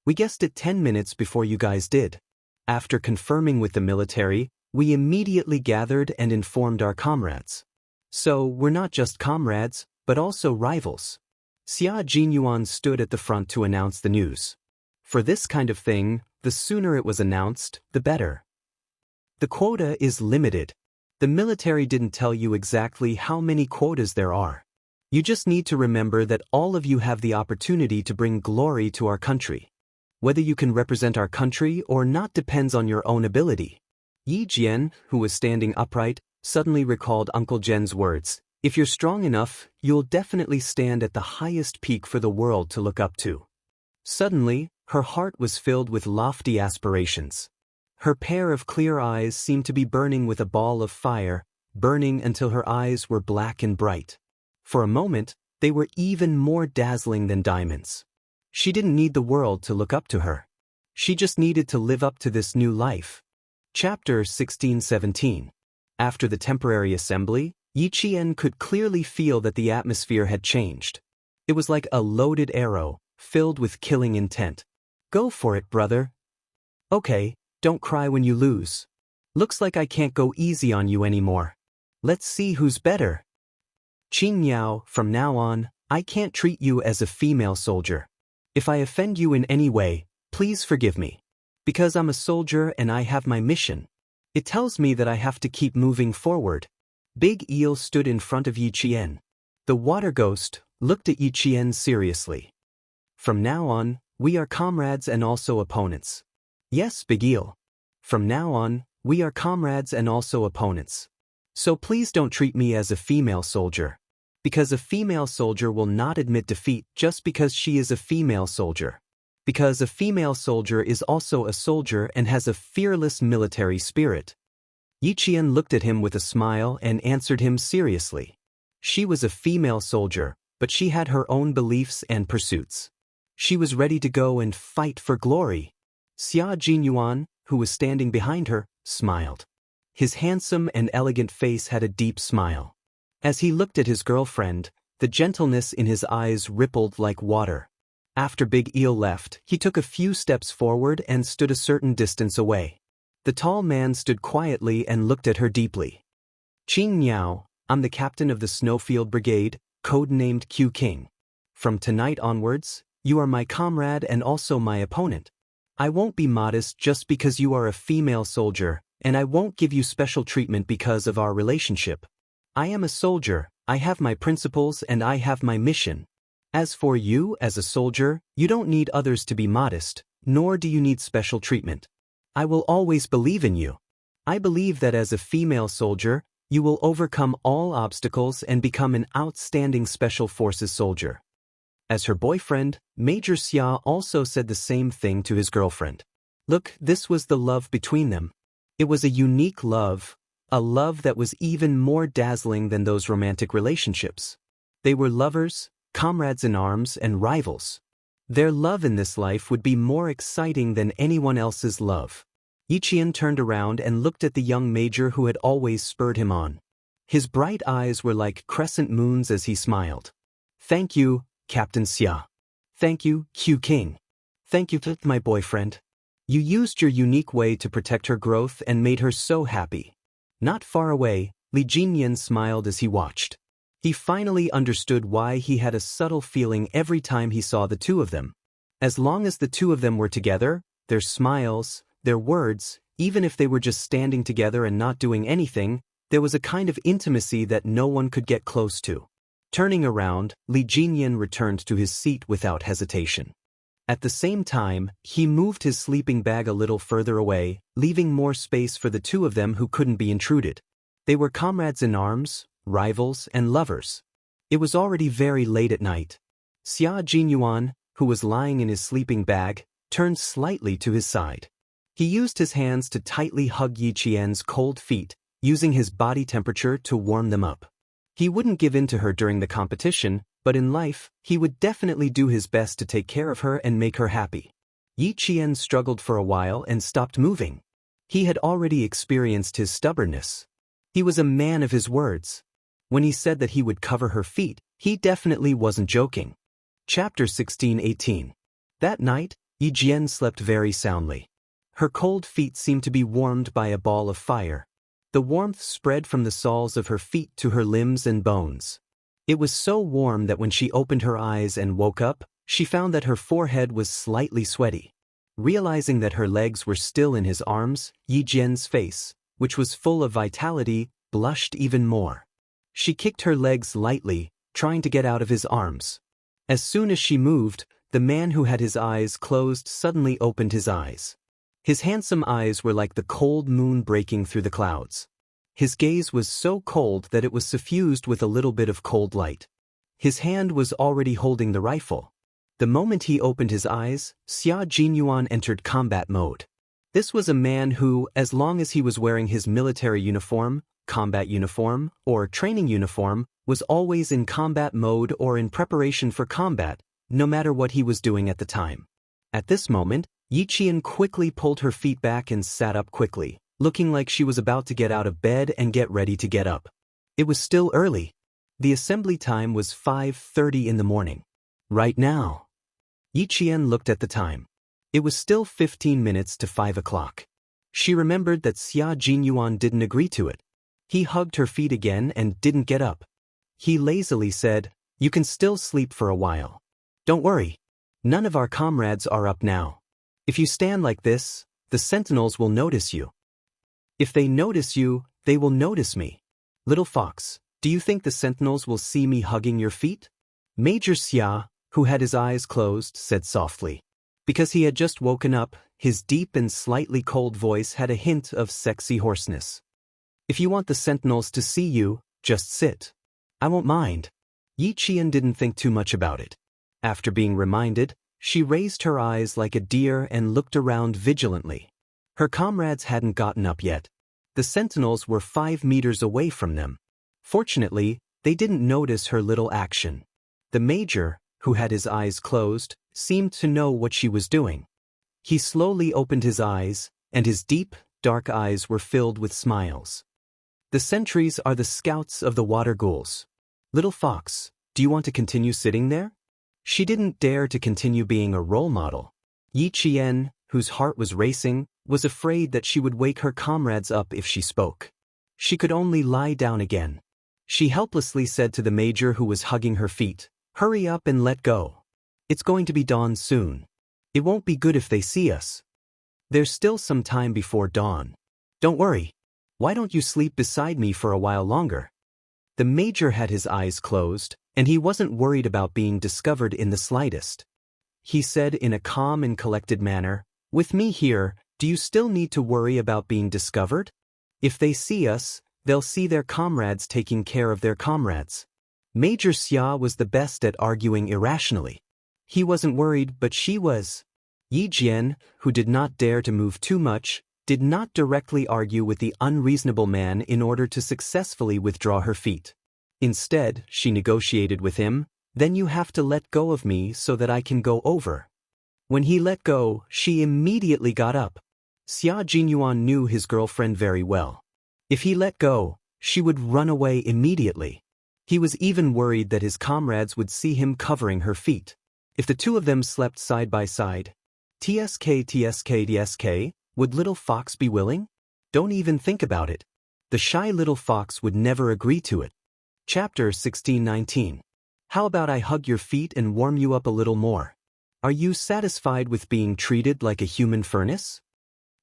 We guessed it 10 minutes before you guys did. After confirming with the military, we immediately gathered and informed our comrades. So, we're not just comrades, but also rivals. Xia Jinyuan stood at the front to announce the news. For this kind of thing, the sooner it was announced, the better. The quota is limited. The military didn't tell you exactly how many quotas there are. You just need to remember that all of you have the opportunity to bring glory to our country. Whether you can represent our country or not depends on your own ability. Yi Jian, who was standing upright, suddenly recalled Uncle Jen's words. If you're strong enough, you'll definitely stand at the highest peak for the world to look up to. Suddenly, her heart was filled with lofty aspirations. Her pair of clear eyes seemed to be burning with a ball of fire, burning until her eyes were black and bright. For a moment, they were even more dazzling than diamonds. She didn't need the world to look up to her. She just needed to live up to this new life. Chapter 16:17. After the temporary assembly, Yi Qian could clearly feel that the atmosphere had changed. It was like a loaded arrow, filled with killing intent. Go for it, brother. Okay, don't cry when you lose. Looks like I can't go easy on you anymore. Let's see who's better. Qing Yao, from now on, I can't treat you as a female soldier. If I offend you in any way, please forgive me. Because I'm a soldier and I have my mission. It tells me that I have to keep moving forward. Big Eel stood in front of Yi Qian. The water ghost looked at Yi Qian seriously. From now on, we are comrades and also opponents. Yes, Big Eel. From now on, we are comrades and also opponents. So please don't treat me as a female soldier. Because a female soldier will not admit defeat just because she is a female soldier. Because a female soldier is also a soldier and has a fearless military spirit. Yi Qian looked at him with a smile and answered him seriously. She was a female soldier, but she had her own beliefs and pursuits. She was ready to go and fight for glory. Xia Jinyuan, who was standing behind her, smiled. His handsome and elegant face had a deep smile. As he looked at his girlfriend, the gentleness in his eyes rippled like water. After Big Eel left, he took a few steps forward and stood a certain distance away. The tall man stood quietly and looked at her deeply. Qing Niao, I'm the captain of the Snowfield Brigade, codenamed Q King. From tonight onwards, you are my comrade and also my opponent. I won't be modest just because you are a female soldier, and I won't give you special treatment because of our relationship. I am a soldier, I have my principles and I have my mission. As for you as a soldier, you don't need others to be modest, nor do you need special treatment. I will always believe in you. I believe that as a female soldier, you will overcome all obstacles and become an outstanding Special Forces soldier. As her boyfriend, Major Xia also said the same thing to his girlfriend. Look, this was the love between them. It was a unique love, a love that was even more dazzling than those romantic relationships. They were lovers, comrades in arms, and rivals. Their love in this life would be more exciting than anyone else's love. Yi Qian turned around and looked at the young major who had always spurred him on. His bright eyes were like crescent moons as he smiled. Thank you, Captain Xia. Thank you, Q King. Thank you to my boyfriend. You used your unique way to protect her growth and made her so happy. Not far away, Li Jinyan smiled as he watched. He finally understood why he had a subtle feeling every time he saw the two of them. As long as the two of them were together, their smiles, their words, even if they were just standing together and not doing anything, there was a kind of intimacy that no one could get close to. Turning around, Li Jinyan returned to his seat without hesitation. At the same time, he moved his sleeping bag a little further away, leaving more space for the two of them who couldn't be intruded. They were comrades in arms, rivals, and lovers. It was already very late at night. Xia Jinyuan, who was lying in his sleeping bag, turned slightly to his side. He used his hands to tightly hug Yi Qian's cold feet, using his body temperature to warm them up. He wouldn't give in to her during the competition, but in life, he would definitely do his best to take care of her and make her happy. Yi Qian struggled for a while and stopped moving. He had already experienced his stubbornness. He was a man of his words. When he said that he would cover her feet, he definitely wasn't joking. Chapter 16-18. That night, Yi Jian slept very soundly. Her cold feet seemed to be warmed by a ball of fire. The warmth spread from the soles of her feet to her limbs and bones. It was so warm that when she opened her eyes and woke up, she found that her forehead was slightly sweaty. Realizing that her legs were still in his arms, Yi Jian's face, which was full of vitality, blushed even more. She kicked her legs lightly, trying to get out of his arms. As soon as she moved, the man who had his eyes closed suddenly opened his eyes. His handsome eyes were like the cold moon breaking through the clouds. His gaze was so cold that it was suffused with a little bit of cold light. His hand was already holding the rifle. The moment he opened his eyes, Xia Jinyuan entered combat mode. This was a man who, as long as he was wearing his military uniform, combat uniform, or training uniform, was always in combat mode or in preparation for combat, no matter what he was doing at the time. At this moment, Yi Qian quickly pulled her feet back and sat up quickly, looking like she was about to get out of bed and get ready to get up. It was still early. The assembly time was 5:30 in the morning. Right now. Yi Qian looked at the time. It was still 15 minutes to 5 o'clock. She remembered that Xia Jinyuan didn't agree to it. He hugged her feet again and didn't get up. He lazily said, "You can still sleep for a while. Don't worry. None of our comrades are up now. If you stand like this, the sentinels will notice you. If they notice you, they will notice me." Little fox, do you think the sentinels will see me hugging your feet? Major Xia, who had his eyes closed, said softly. Because he had just woken up, his deep and slightly cold voice had a hint of sexy hoarseness. If you want the sentinels to see you, just sit. I won't mind. Yi Qian didn't think too much about it. After being reminded, she raised her eyes like a deer and looked around vigilantly. Her comrades hadn't gotten up yet. The sentinels were 5 meters away from them. Fortunately, they didn't notice her little action. The major, who had his eyes closed, seemed to know what she was doing. He slowly opened his eyes, and his deep, dark eyes were filled with smiles. The sentries are the scouts of the water ghouls. Little fox, do you want to continue sitting there? She didn't dare to continue being a role model. Yi Qian, whose heart was racing, was afraid that she would wake her comrades up if she spoke. She could only lie down again. She helplessly said to the major who was hugging her feet, "Hurry up and let go. It's going to be dawn soon. It won't be good if they see us. There's still some time before dawn. Don't worry. Why don't you sleep beside me for a while longer?" The major had his eyes closed, and he wasn't worried about being discovered in the slightest. He said in a calm and collected manner, "With me here, do you still need to worry about being discovered? If they see us, they'll see their comrades taking care of their comrades." Major Xia was the best at arguing irrationally. He wasn't worried, but she was. Yi Jian, who did not dare to move too much, did not directly argue with the unreasonable man in order to successfully withdraw her feet. Instead, she negotiated with him, "Then you have to let go of me so that I can go over." When he let go, she immediately got up. Xia Jinyuan knew his girlfriend very well. If he let go, she would run away immediately. He was even worried that his comrades would see him covering her feet. If the two of them slept side by side, TSK, would little fox be willing? Don't even think about it. The shy little fox would never agree to it. Chapter 16:19. How about I hug your feet and warm you up a little more? Are you satisfied with being treated like a human furnace?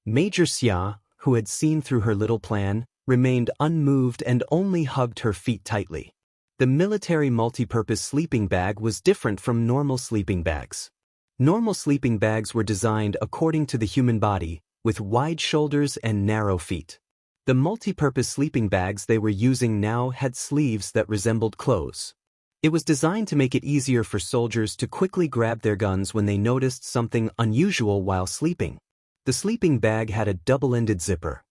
Major Xia, who had seen through her little plan, remained unmoved and only hugged her feet tightly. The military multipurpose sleeping bag was different from normal sleeping bags. Normal sleeping bags were designed according to the human body, with wide shoulders and narrow feet. The multipurpose sleeping bags they were using now had sleeves that resembled clothes. It was designed to make it easier for soldiers to quickly grab their guns when they noticed something unusual while sleeping. The sleeping bag had a double-ended zipper.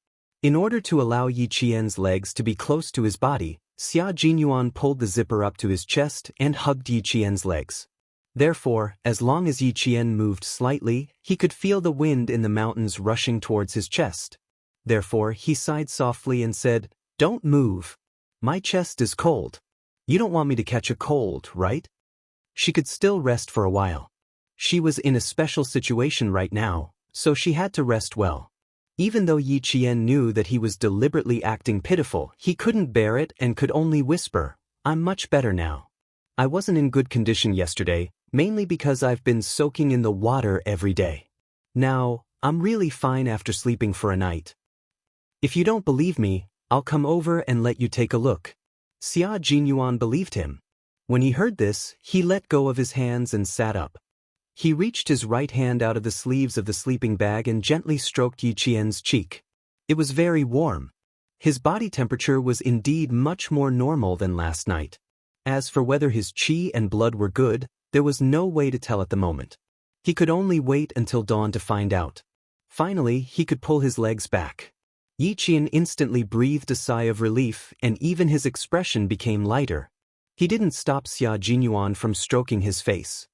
In order to allow Yi Qian's legs to be close to his body, Xia Jinyuan pulled the zipper up to his chest and hugged Yi Qian's legs. Therefore, as long as Yi Qian moved slightly, he could feel the wind in the mountains rushing towards his chest. Therefore, he sighed softly and said, "Don't move. My chest is cold. You don't want me to catch a cold, right?" She could still rest for a while. She was in a special situation right now, so she had to rest well. Even though Yi Qian knew that he was deliberately acting pitiful, he couldn't bear it and could only whisper, "I'm much better now. I wasn't in good condition yesterday, mainly because I've been soaking in the water every day. Now, I'm really fine after sleeping for a night. If you don't believe me, I'll come over and let you take a look." Xia Jinyuan believed him. When he heard this, he let go of his hands and sat up. He reached his right hand out of the sleeves of the sleeping bag and gently stroked Yi Qian's cheek. It was very warm. His body temperature was indeed much more normal than last night. As for whether his qi and blood were good, there was no way to tell at the moment. He could only wait until dawn to find out. Finally, he could pull his legs back. Yi Qian instantly breathed a sigh of relief, and even his expression became lighter. He didn't stop Xia Jinyuan from stroking his face.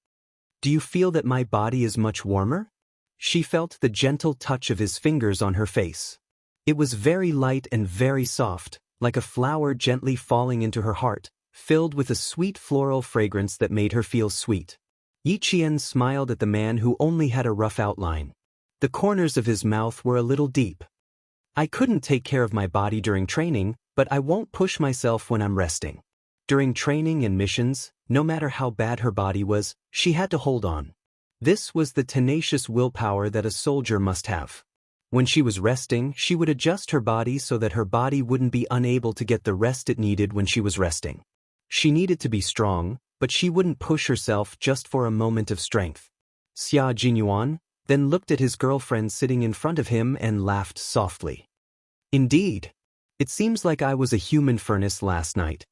"Do you feel that my body is much warmer?" She felt the gentle touch of his fingers on her face. It was very light and very soft, like a flower gently falling into her heart, filled with a sweet floral fragrance that made her feel sweet. Yi Qian smiled at the man who only had a rough outline. The corners of his mouth were a little deep. "I couldn't take care of my body during training, but I won't push myself when I'm resting." During training and missions, no matter how bad her body was, she had to hold on. This was the tenacious willpower that a soldier must have. When she was resting, she would adjust her body so that her body wouldn't be unable to get the rest it needed when she was resting. She needed to be strong, but she wouldn't push herself just for a moment of strength. Xia Jinyuan then looked at his girlfriend sitting in front of him and laughed softly. Indeed. It seems like I was a human furnace last night.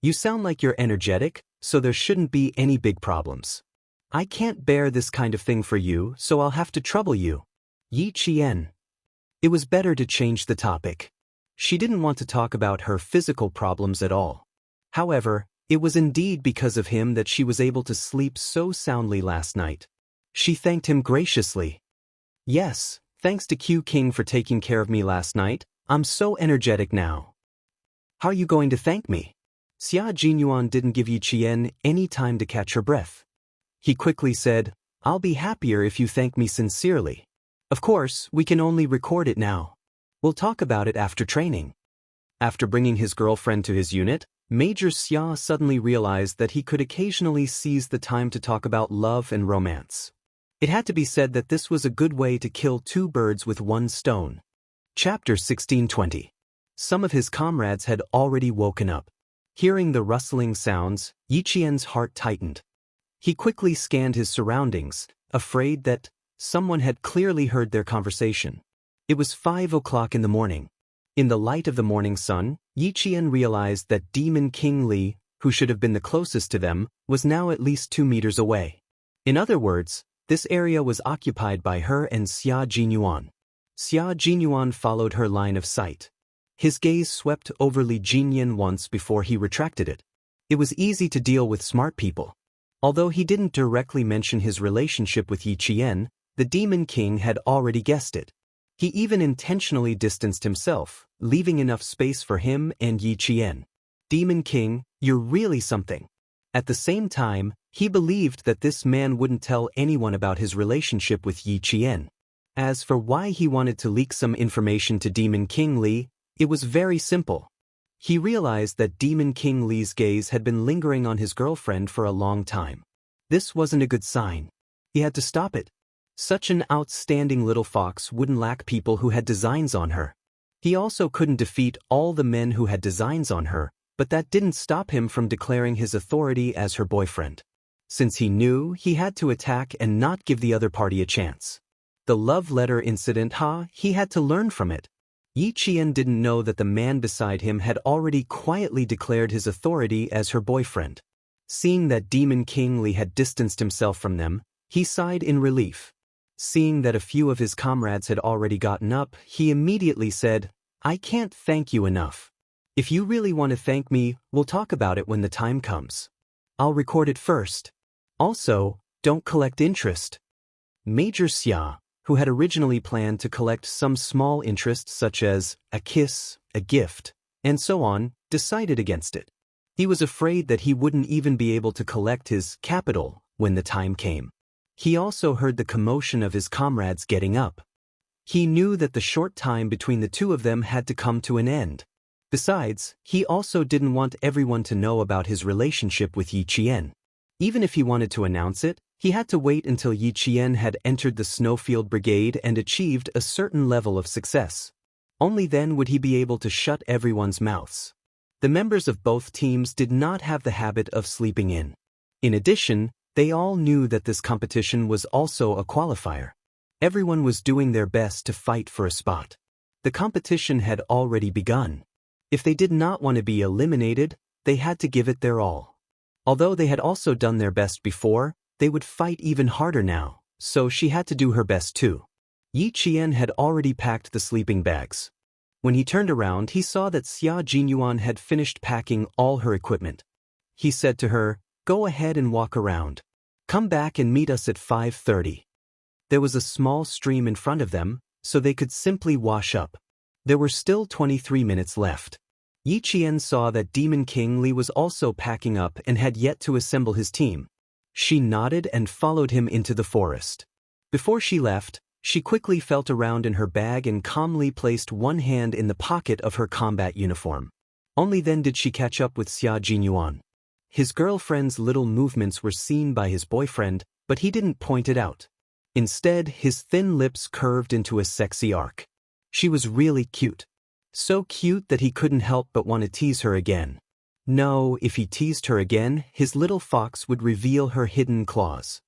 You sound like you're energetic, so there shouldn't be any big problems. I can't bear this kind of thing for you, so I'll have to trouble you. Yi Qian. It was better to change the topic. She didn't want to talk about her physical problems at all. However, it was indeed because of him that she was able to sleep so soundly last night. She thanked him graciously. Yes, thanks to Q King for taking care of me last night, I'm so energetic now. How are you going to thank me? Xia Jinyuan didn't give Yi Qian any time to catch her breath. He quickly said, I'll be happier if you thank me sincerely. Of course, we can only record it now. We'll talk about it after training. After bringing his girlfriend to his unit, Major Xia suddenly realized that he could occasionally seize the time to talk about love and romance. It had to be said that this was a good way to kill two birds with one stone. Chapter 1620. Some of his comrades had already woken up. Hearing the rustling sounds, Yi Qian's heart tightened. He quickly scanned his surroundings, afraid that someone had clearly heard their conversation. It was 5 o'clock in the morning. In the light of the morning sun, Yi Qian realized that Demon King Li, who should have been the closest to them, was now at least 2 meters away. In other words, this area was occupied by her and Xia Jinyuan. Xia Jinyuan followed her line of sight. His gaze swept over Li Jinyan once before he retracted it. It was easy to deal with smart people. Although he didn't directly mention his relationship with Yi Qian, the Demon King had already guessed it. He even intentionally distanced himself, leaving enough space for him and Yi Qian. Demon King, you're really something. At the same time, he believed that this man wouldn't tell anyone about his relationship with Yi Qian. As for why he wanted to leak some information to Demon King Li, it was very simple. He realized that Demon King Li's gaze had been lingering on his girlfriend for a long time. This wasn't a good sign. He had to stop it. Such an outstanding little fox wouldn't lack people who had designs on her. He also couldn't defeat all the men who had designs on her, but that didn't stop him from declaring his authority as her boyfriend. Since he knew, he had to attack and not give the other party a chance. The love letter incident, he had to learn from it. Yi Qian didn't know that the man beside him had already quietly declared his authority as her boyfriend. Seeing that Demon King Li had distanced himself from them, he sighed in relief. Seeing that a few of his comrades had already gotten up, he immediately said, I can't thank you enough. If you really want to thank me, we'll talk about it when the time comes. I'll record it first. Also, don't collect interest. Major Xia, who had originally planned to collect some small interest such as a kiss, a gift, and so on, decided against it. He was afraid that he wouldn't even be able to collect his capital when the time came. He also heard the commotion of his comrades getting up. He knew that the short time between the two of them had to come to an end. Besides, he also didn't want everyone to know about his relationship with Yi Qian. Even if he wanted to announce it, he had to wait until Yi Qian had entered the Snowfield Brigade and achieved a certain level of success. Only then would he be able to shut everyone's mouths. The members of both teams did not have the habit of sleeping in. In addition, they all knew that this competition was also a qualifier. Everyone was doing their best to fight for a spot. The competition had already begun. If they did not want to be eliminated, they had to give it their all. Although they had also done their best before, they would fight even harder now, so she had to do her best too. Yi Qian had already packed the sleeping bags. When he turned around, he saw that Xia Jinyuan had finished packing all her equipment. He said to her, Go ahead and walk around. Come back and meet us at 5:30. There was a small stream in front of them, so they could simply wash up. There were still 23 minutes left. Yi Qian saw that Demon King Li was also packing up and had yet to assemble his team. She nodded and followed him into the forest. Before she left, she quickly felt around in her bag and calmly placed one hand in the pocket of her combat uniform. Only then did she catch up with Xia Jinyuan. His girlfriend's little movements were seen by his boyfriend, but he didn't point it out. Instead, his thin lips curved into a sexy arc. She was really cute. So cute that he couldn't help but want to tease her again. No, if he teased her again, his little fox would reveal her hidden claws.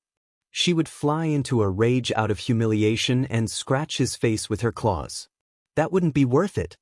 She would fly into a rage out of humiliation and scratch his face with her claws. That wouldn't be worth it.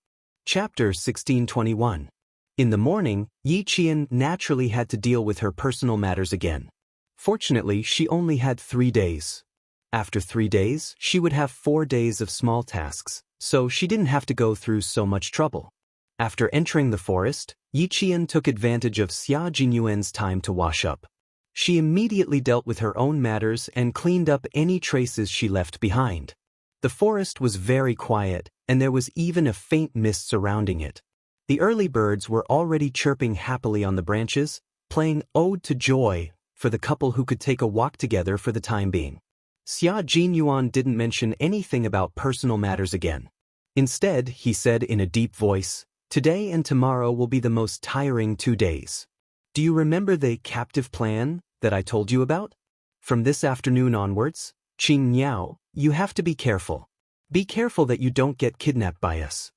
Chapter 1621. In the morning, Yi Qian naturally had to deal with her personal matters again. Fortunately, she only had 3 days. After 3 days, she would have 4 days of small tasks, so she didn't have to go through so much trouble. After entering the forest, Yi Qian took advantage of Xia Jinyuan's time to wash up. She immediately dealt with her own matters and cleaned up any traces she left behind. The forest was very quiet, and there was even a faint mist surrounding it. The early birds were already chirping happily on the branches, playing Ode to Joy for the couple who could take a walk together for the time being. Xia Jinyuan didn't mention anything about personal matters again. Instead, he said in a deep voice, "Today and tomorrow will be the most tiring 2 days. Do you remember the captive plan that I told you about? From this afternoon onwards, Qing Niao, you have to be careful. Be careful that you don't get kidnapped by us."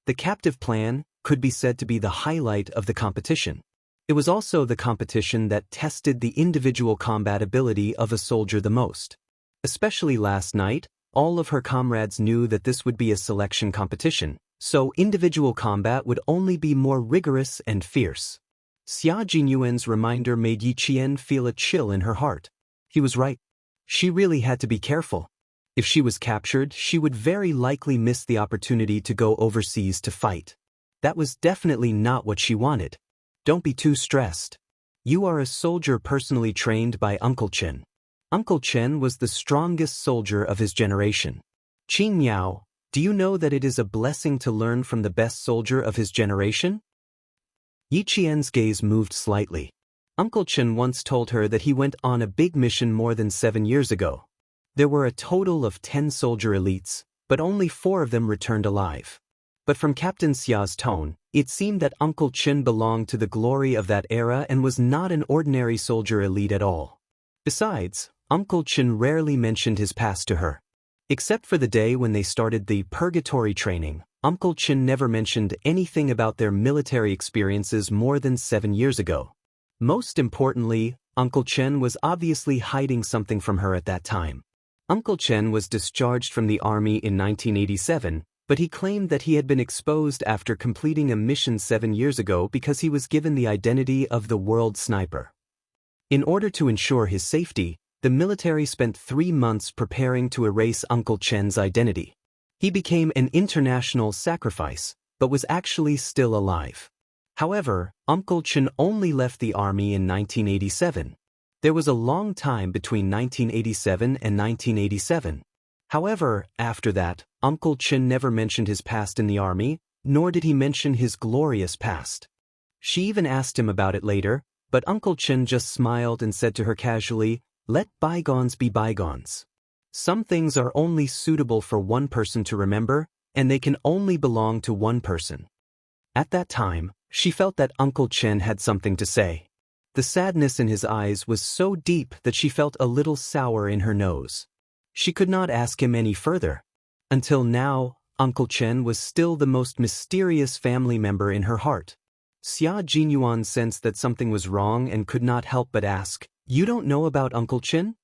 The captive plan could be said to be the highlight of the competition. It was also the competition that tested the individual combat ability of a soldier the most. Especially last night, all of her comrades knew that this would be a selection competition, so individual combat would only be more rigorous and fierce. Xia Jinyuan's reminder made Yi Qian feel a chill in her heart. He was right. She really had to be careful. If she was captured, she would very likely miss the opportunity to go overseas to fight. That was definitely not what she wanted. Don't be too stressed. You are a soldier personally trained by Uncle Chen. Uncle Chen was the strongest soldier of his generation. Qing Niao, do you know that it is a blessing to learn from the best soldier of his generation? Yi Qian's gaze moved slightly. Uncle Chen once told her that he went on a big mission more than 7 years ago. There were a total of 10 soldier elites, but only 4 of them returned alive. But from Captain Xia's tone, it seemed that Uncle Chen belonged to the glory of that era and was not an ordinary soldier elite at all. Besides, Uncle Chen rarely mentioned his past to her. Except for the day when they started the purgatory training, Uncle Chen never mentioned anything about their military experiences more than 7 years ago. Most importantly, Uncle Chen was obviously hiding something from her at that time. Uncle Chen was discharged from the army in 1987, but he claimed that he had been exposed after completing a mission 7 years ago because he was given the identity of the world sniper. In order to ensure his safety, the military spent 3 months preparing to erase Uncle Chen's identity. He became an international sacrifice, but was actually still alive. However, Uncle Chen only left the army in 1987. There was a long time between 1987 and 1987. However, after that, Uncle Chen never mentioned his past in the army, nor did he mention his glorious past. She even asked him about it later, but Uncle Chen just smiled and said to her casually, "Let bygones be bygones. Some things are only suitable for one person to remember, and they can only belong to one person." At that time, she felt that Uncle Chen had something to say. The sadness in his eyes was so deep that she felt a little sour in her nose. She could not ask him any further. Until now, Uncle Chen was still the most mysterious family member in her heart. Xia Jinyuan sensed that something was wrong and could not help but ask, "You don't know about Uncle Chen?"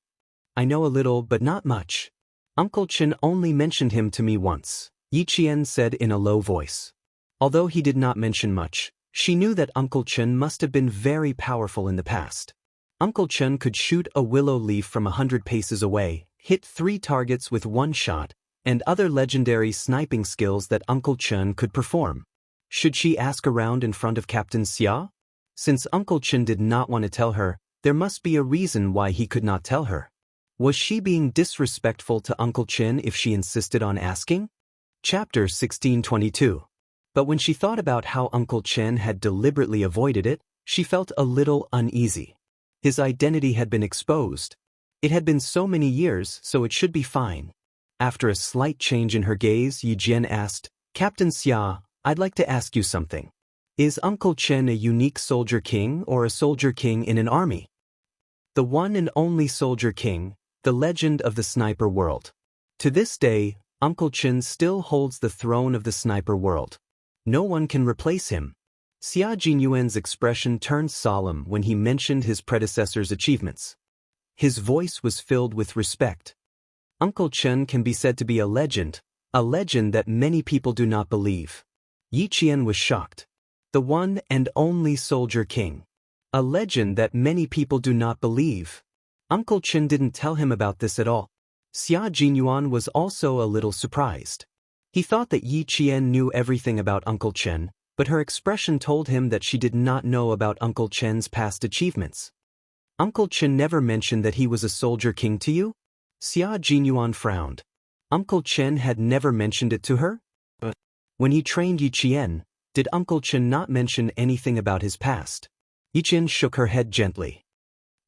"I know a little, but not much. Uncle Chen only mentioned him to me once," Yi Qian said in a low voice. Although he did not mention much, she knew that Uncle Chen must have been very powerful in the past. Uncle Chen could shoot a willow leaf from 100 paces away, hit 3 targets with 1 shot, and other legendary sniping skills that Uncle Chen could perform. Should she ask around in front of Captain Xia? Since Uncle Chen did not want to tell her, there must be a reason why he could not tell her. Was she being disrespectful to Uncle Chen if she insisted on asking? Chapter 1622. But when she thought about how Uncle Chen had deliberately avoided it, she felt a little uneasy. His identity had been exposed. It had been so many years, so it should be fine. After a slight change in her gaze, Yi Jian asked, "Captain Xia, I'd like to ask you something. Is Uncle Chen a unique soldier king or a soldier king in an army?" "The one and only soldier king, the legend of the sniper world. To this day, Uncle Chen still holds the throne of the sniper world. No one can replace him. Xia Jinyuan's expression turned solemn when he mentioned his predecessor's achievements. His voice was filled with respect. Uncle Chen can be said to be a legend that many people do not believe. Yi Qian was shocked. The one and only soldier king. A legend that many people do not believe. Uncle Chen didn't tell him about this at all. Xia Jinyuan was also a little surprised. He thought that Yi Qian knew everything about Uncle Chen, but her expression told him that she did not know about Uncle Chen's past achievements. Uncle Chen never mentioned that he was a soldier king to you? Xia Jinyuan frowned. Uncle Chen had never mentioned it to her? But when he trained Yi Qian, did Uncle Chen not mention anything about his past? Yi Qian shook her head gently.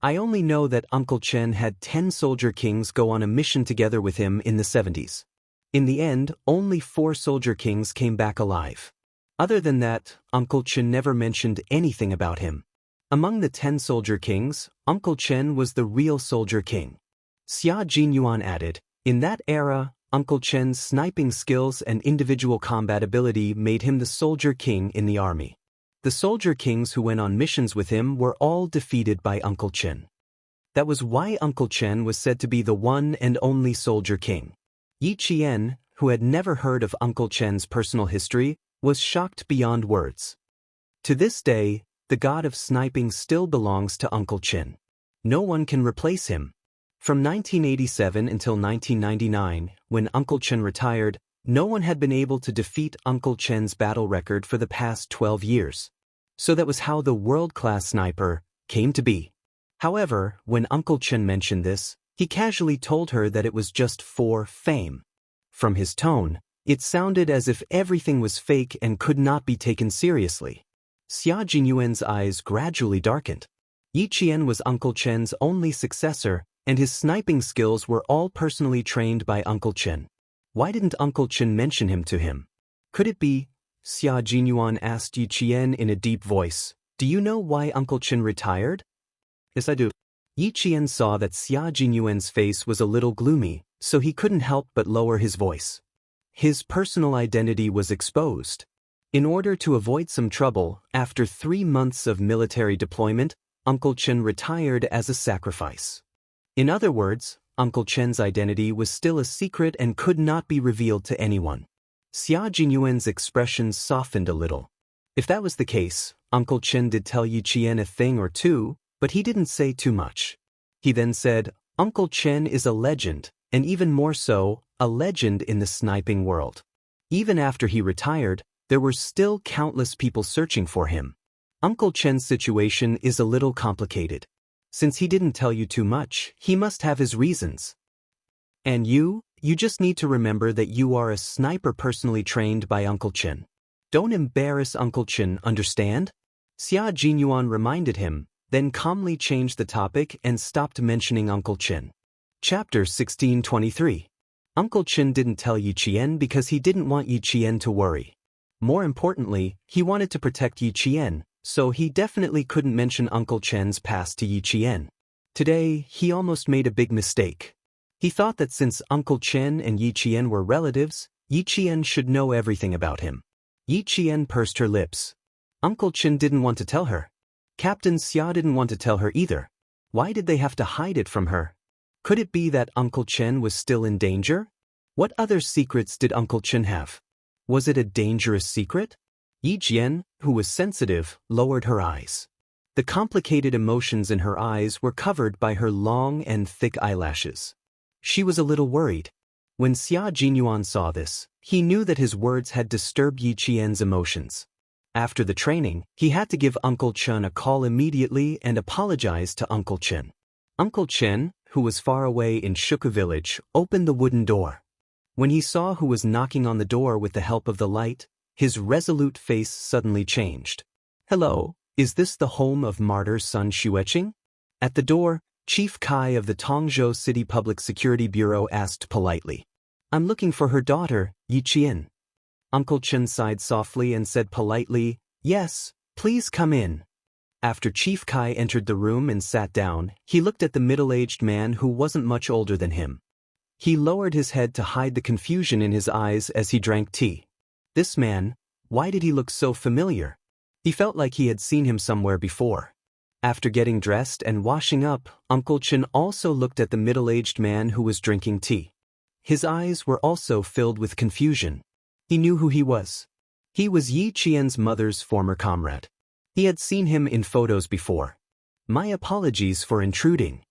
I only know that Uncle Chen had 10 soldier kings go on a mission together with him in the 70s. In the end, only 4 soldier kings came back alive. Other than that, Uncle Chen never mentioned anything about him. Among the 10 soldier kings, Uncle Chen was the real soldier king. Xia Jinyuan added, in that era, Uncle Chen's sniping skills and individual combat ability made him the soldier king in the army. The soldier kings who went on missions with him were all defeated by Uncle Chen. That was why Uncle Chen was said to be the one and only soldier king. Yi Qian, who had never heard of Uncle Chen's personal history, was shocked beyond words. To this day, the god of sniping still belongs to Uncle Chen. No one can replace him. From 1987 until 1999, when Uncle Chen retired, no one had been able to defeat Uncle Chen's battle record for the past 12 years. So that was how the world-class sniper came to be. However, when Uncle Chen mentioned this, he casually told her that it was just for fame. From his tone, it sounded as if everything was fake and could not be taken seriously. Xia Jinyuan's eyes gradually darkened. Yi Qian was Uncle Chen's only successor, and his sniping skills were all personally trained by Uncle Chen. Why didn't Uncle Chen mention him to him? Could it be? Xia Jinyuan asked Yi Qian in a deep voice. Do you know why Uncle Chen retired? Yes, I do. Yi Qian saw that Xia Jinyuan's face was a little gloomy, so he couldn't help but lower his voice. His personal identity was exposed. In order to avoid some trouble, after 3 months of military deployment, Uncle Chen retired as a sacrifice. In other words, Uncle Chen's identity was still a secret and could not be revealed to anyone. Xia Jinyuan's expression softened a little. If that was the case, Uncle Chen did tell Yi Qian a thing or two, but he didn't say too much. He then said, Uncle Chen is a legend, and even more so, a legend in the sniping world. Even after he retired, there were still countless people searching for him. Uncle Chen's situation is a little complicated. Since he didn't tell you too much, he must have his reasons. And you just need to remember that you are a sniper personally trained by Uncle Chen. Don't embarrass Uncle Chen, understand? Xia Jinyuan reminded him, then calmly changed the topic and stopped mentioning Uncle Chen. Chapter 1623. Uncle Chen didn't tell Yi Qian because he didn't want Yi Qian to worry. More importantly, he wanted to protect Yi Qian, so he definitely couldn't mention Uncle Chen's past to Yi Qian. Today, he almost made a big mistake. He thought that since Uncle Chen and Yi Qian were relatives, Yi Qian should know everything about him. Yi Qian pursed her lips. Uncle Chen didn't want to tell her. Captain Xia didn't want to tell her either. Why did they have to hide it from her? Could it be that Uncle Chen was still in danger? What other secrets did Uncle Chen have? Was it a dangerous secret? Yi Qian, who was sensitive, lowered her eyes. The complicated emotions in her eyes were covered by her long and thick eyelashes. She was a little worried. When Xia Jinyuan saw this, he knew that his words had disturbed Yi Qian's emotions. After the training, he had to give Uncle Chen a call immediately and apologize to Uncle Chen. Uncle Chen, who was far away in Shuka village, opened the wooden door. When he saw who was knocking on the door with the help of the light, his resolute face suddenly changed. Hello, is this the home of martyr Sun Xueqing? At the door, Chief Kai of the Tongzhou City Public Security Bureau asked politely. I'm looking for her daughter, Yi Qian. Uncle Chen sighed softly and said politely, Yes, please come in. After Chief Kai entered the room and sat down, he looked at the middle-aged man who wasn't much older than him. He lowered his head to hide the confusion in his eyes as he drank tea. This man, why did he look so familiar? He felt like he had seen him somewhere before. After getting dressed and washing up, Uncle Chen also looked at the middle-aged man who was drinking tea. His eyes were also filled with confusion. He knew who he was. He was Yi Qian's mother's former comrade. He had seen him in photos before. My apologies for intruding.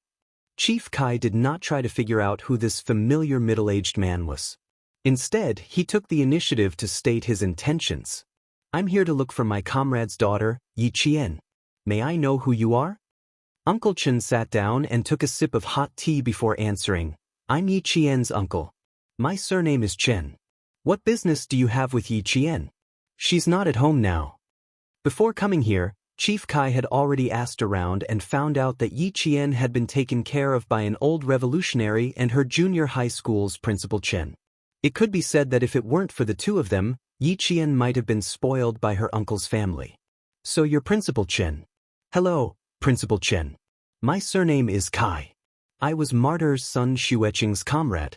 Chief Kai did not try to figure out who this familiar middle-aged man was. Instead, he took the initiative to state his intentions. I'm here to look for my comrade's daughter, Yi Qian. May I know who you are? Uncle Chen sat down and took a sip of hot tea before answering. I'm Yi Qian's uncle. My surname is Chen. What business do you have with Yi Qian? She's not at home now. Before coming here, Chief Kai had already asked around and found out that Yi Qian had been taken care of by an old revolutionary and her junior high school's principal Chen. It could be said that if it weren't for the two of them, Yi Qian might have been spoiled by her uncle's family. So you're Principal Chen. Hello, Principal Chen. My surname is Kai. I was Martyr's son Xueqing's comrade.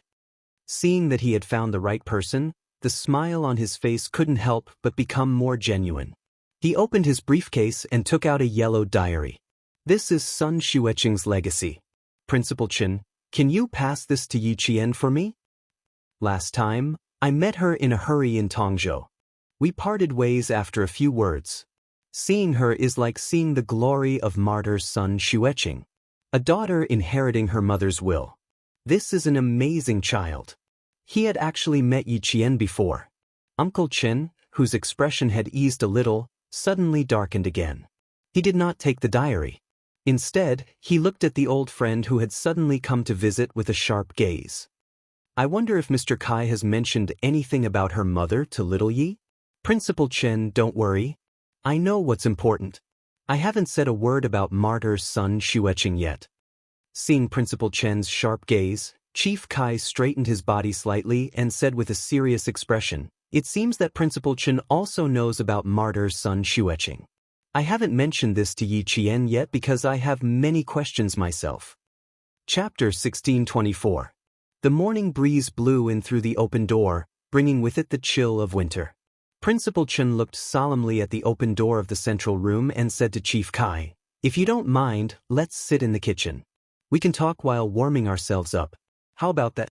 Seeing that he had found the right person, the smile on his face couldn't help but become more genuine. He opened his briefcase and took out a yellow diary. This is son Xueqing's legacy. Principal Chen, can you pass this to Yi Qian for me? Last time, I met her in a hurry in Tongzhou. We parted ways after a few words. Seeing her is like seeing the glory of Martyr's son Xueqing, a daughter inheriting her mother's will. This is an amazing child. He had actually met Yi Qian before. Uncle Chen, whose expression had eased a little, suddenly darkened again. He did not take the diary. Instead, he looked at the old friend who had suddenly come to visit with a sharp gaze. I wonder if Mr. Kai has mentioned anything about her mother to little Yi? Principal Chen, don't worry. I know what's important. I haven't said a word about Martyr's son Xueqing yet. Seeing Principal Chen's sharp gaze, Chief Kai straightened his body slightly and said with a serious expression, it seems that Principal Chen also knows about Martyr's son Xueqing. I haven't mentioned this to Yi Qian yet because I have many questions myself. Chapter 1624. The morning breeze blew in through the open door, bringing with it the chill of winter. Principal Chen looked solemnly at the open door of the central room and said to Chief Kai, if you don't mind, let's sit in the kitchen. We can talk while warming ourselves up. How about that?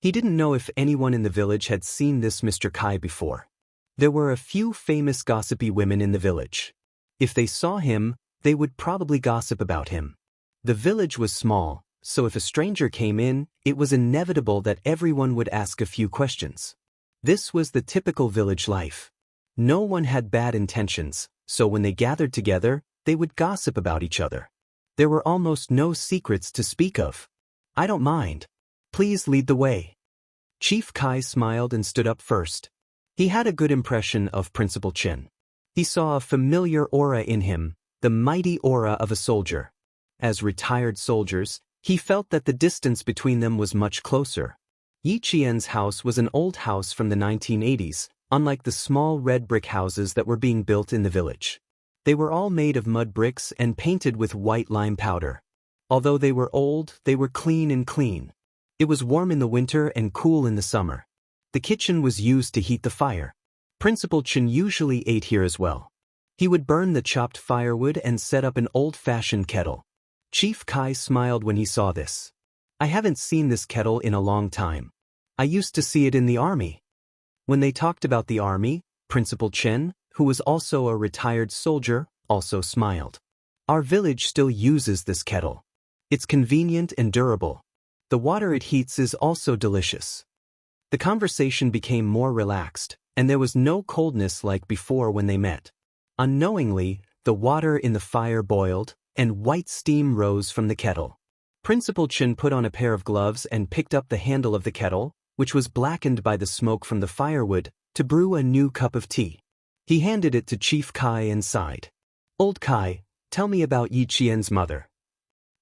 He didn't know if anyone in the village had seen this Mr. Kai before. There were a few famous gossipy women in the village. If they saw him, they would probably gossip about him. The village was small, so if a stranger came in, it was inevitable that everyone would ask a few questions. This was the typical village life. No one had bad intentions, so when they gathered together, they would gossip about each other. There were almost no secrets to speak of. I don't mind. Please lead the way. Chief Kai smiled and stood up first. He had a good impression of Principal Chen. He saw a familiar aura in him, the mighty aura of a soldier. As retired soldiers, he felt that the distance between them was much closer. Yi Qian's house was an old house from the 1980s, unlike the small red brick houses that were being built in the village. They were all made of mud bricks and painted with white lime powder. Although they were old, they were clean and clean. It was warm in the winter and cool in the summer. The kitchen was used to heat the fire. Principal Chen usually ate here as well. He would burn the chopped firewood and set up an old-fashioned kettle. Chief Kai smiled when he saw this. I haven't seen this kettle in a long time. I used to see it in the army. When they talked about the army, Principal Chen, who was also a retired soldier, also smiled. Our village still uses this kettle. It's convenient and durable. The water it heats is also delicious. The conversation became more relaxed, and there was no coldness like before when they met. Unknowingly, the water in the fire boiled, and white steam rose from the kettle. Principal Chen put on a pair of gloves and picked up the handle of the kettle, which was blackened by the smoke from the firewood, to brew a new cup of tea. He handed it to Chief Kai and sighed. Old Kai, tell me about Yi Qian's mother.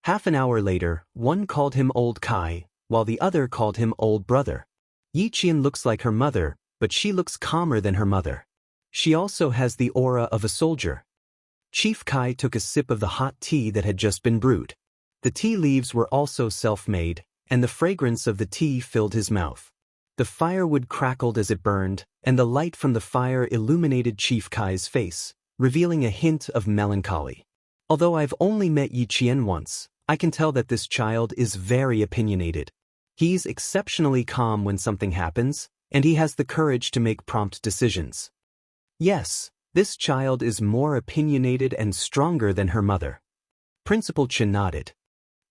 Half an hour later, one called him Old Kai, while the other called him Old Brother. Yi Qian looks like her mother, but she looks calmer than her mother. She also has the aura of a soldier. Chief Kai took a sip of the hot tea that had just been brewed. The tea leaves were also self-made, and the fragrance of the tea filled his mouth. The firewood crackled as it burned, and the light from the fire illuminated Chief Kai's face, revealing a hint of melancholy. Although I've only met Yi Qian once, I can tell that this child is very opinionated. He's exceptionally calm when something happens, and he has the courage to make prompt decisions. Yes, this child is more opinionated and stronger than her mother. Principal Chen nodded.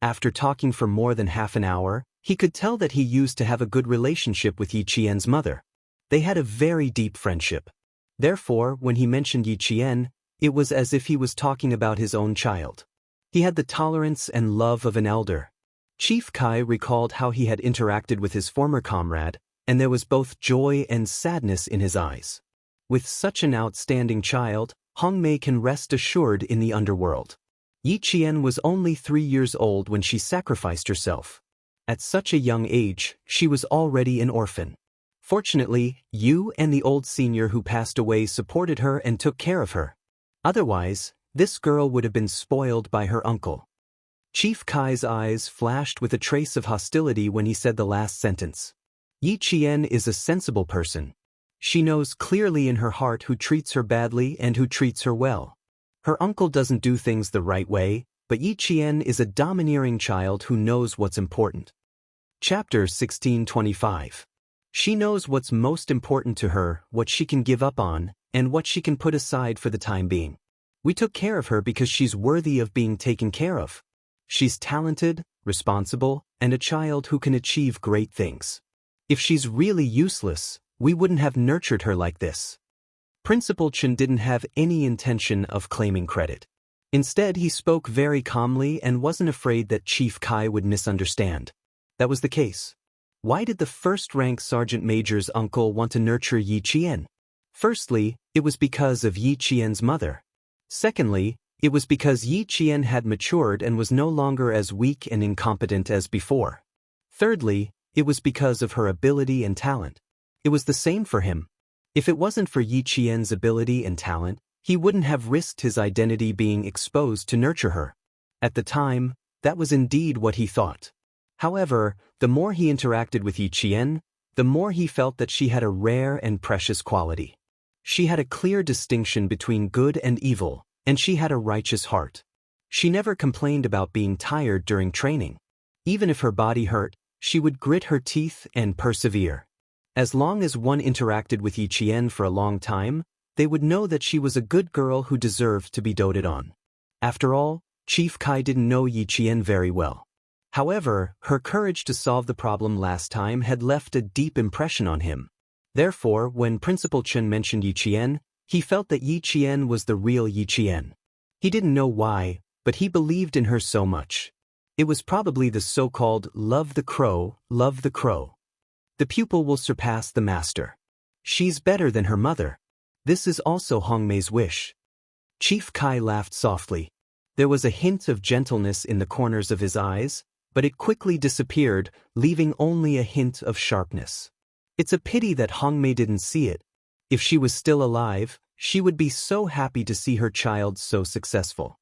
After talking for more than half an hour, he could tell that he used to have a good relationship with Yi Qian's mother. They had a very deep friendship. Therefore, when he mentioned Yi Qian, it was as if he was talking about his own child. He had the tolerance and love of an elder. Chief Kai recalled how he had interacted with his former comrade, and there was both joy and sadness in his eyes. With such an outstanding child, Hong Mei can rest assured in the underworld. Yi Qian was only 3 years old when she sacrificed herself. At such a young age, she was already an orphan. Fortunately, you and the old senior who passed away supported her and took care of her. Otherwise, this girl would have been spoiled by her uncle. Chief Kai's eyes flashed with a trace of hostility when he said the last sentence. Yi Qian is a sensible person. She knows clearly in her heart who treats her badly and who treats her well. Her uncle doesn't do things the right way, but Yi Qian is a domineering child who knows what's important. Chapter 1625. She knows what's most important to her, what she can give up on, and what she can put aside for the time being. We took care of her because she's worthy of being taken care of. She's talented, responsible, and a child who can achieve great things. If she's really useless, we wouldn't have nurtured her like this. Principal Chen didn't have any intention of claiming credit. Instead, he spoke very calmly and wasn't afraid that Chief Kai would misunderstand. That was the case. Why did the first-rank Sergeant Major's uncle want to nurture Yi Qian? Firstly, it was because of Yi Qian's mother. Secondly, it was because Yi Qian had matured and was no longer as weak and incompetent as before. Thirdly, it was because of her ability and talent. It was the same for him. If it wasn't for Yi Qian's ability and talent, he wouldn't have risked his identity being exposed to nurture her. At the time, that was indeed what he thought. However, the more he interacted with Yi Qian, the more he felt that she had a rare and precious quality. She had a clear distinction between good and evil, and she had a righteous heart. She never complained about being tired during training. Even if her body hurt, she would grit her teeth and persevere. As long as one interacted with Yi Qian for a long time, they would know that she was a good girl who deserved to be doted on. After all, Chief Kai didn't know Yi Qian very well. However, her courage to solve the problem last time had left a deep impression on him. Therefore, when Principal Chen mentioned Yi Qian, he felt that Yi Qian was the real Yi Qian. He didn't know why, but he believed in her so much. It was probably the so-called love the crow, love the crow. The pupil will surpass the master. She's better than her mother. This is also Hong Mei's wish. Chief Kai laughed softly. There was a hint of gentleness in the corners of his eyes, but it quickly disappeared, leaving only a hint of sharpness. It's a pity that Hong Mei didn't see it. If she was still alive, she would be so happy to see her child so successful.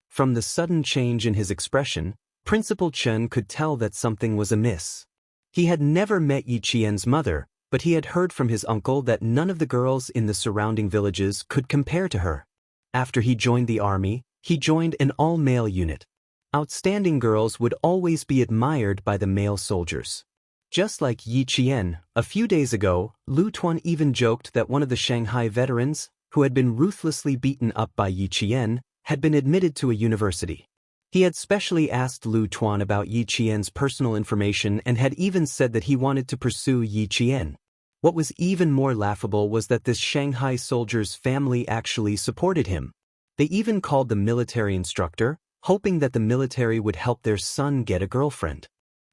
From the sudden change in his expression, Principal Chen could tell that something was amiss. He had never met Yi Qian's mother, but he had heard from his uncle that none of the girls in the surrounding villages could compare to her. After he joined the army, he joined an all-male unit. Outstanding girls would always be admired by the male soldiers. Just like Yi Qian, a few days ago, Lu Tuan even joked that one of the Shanghai veterans, who had been ruthlessly beaten up by Yi Qian, had been admitted to a university. He had specially asked Lu Tuan about Yi Qian's personal information and had even said that he wanted to pursue Yi Qian. What was even more laughable was that this Shanghai soldier's family actually supported him. They even called the military instructor, hoping that the military would help their son get a girlfriend.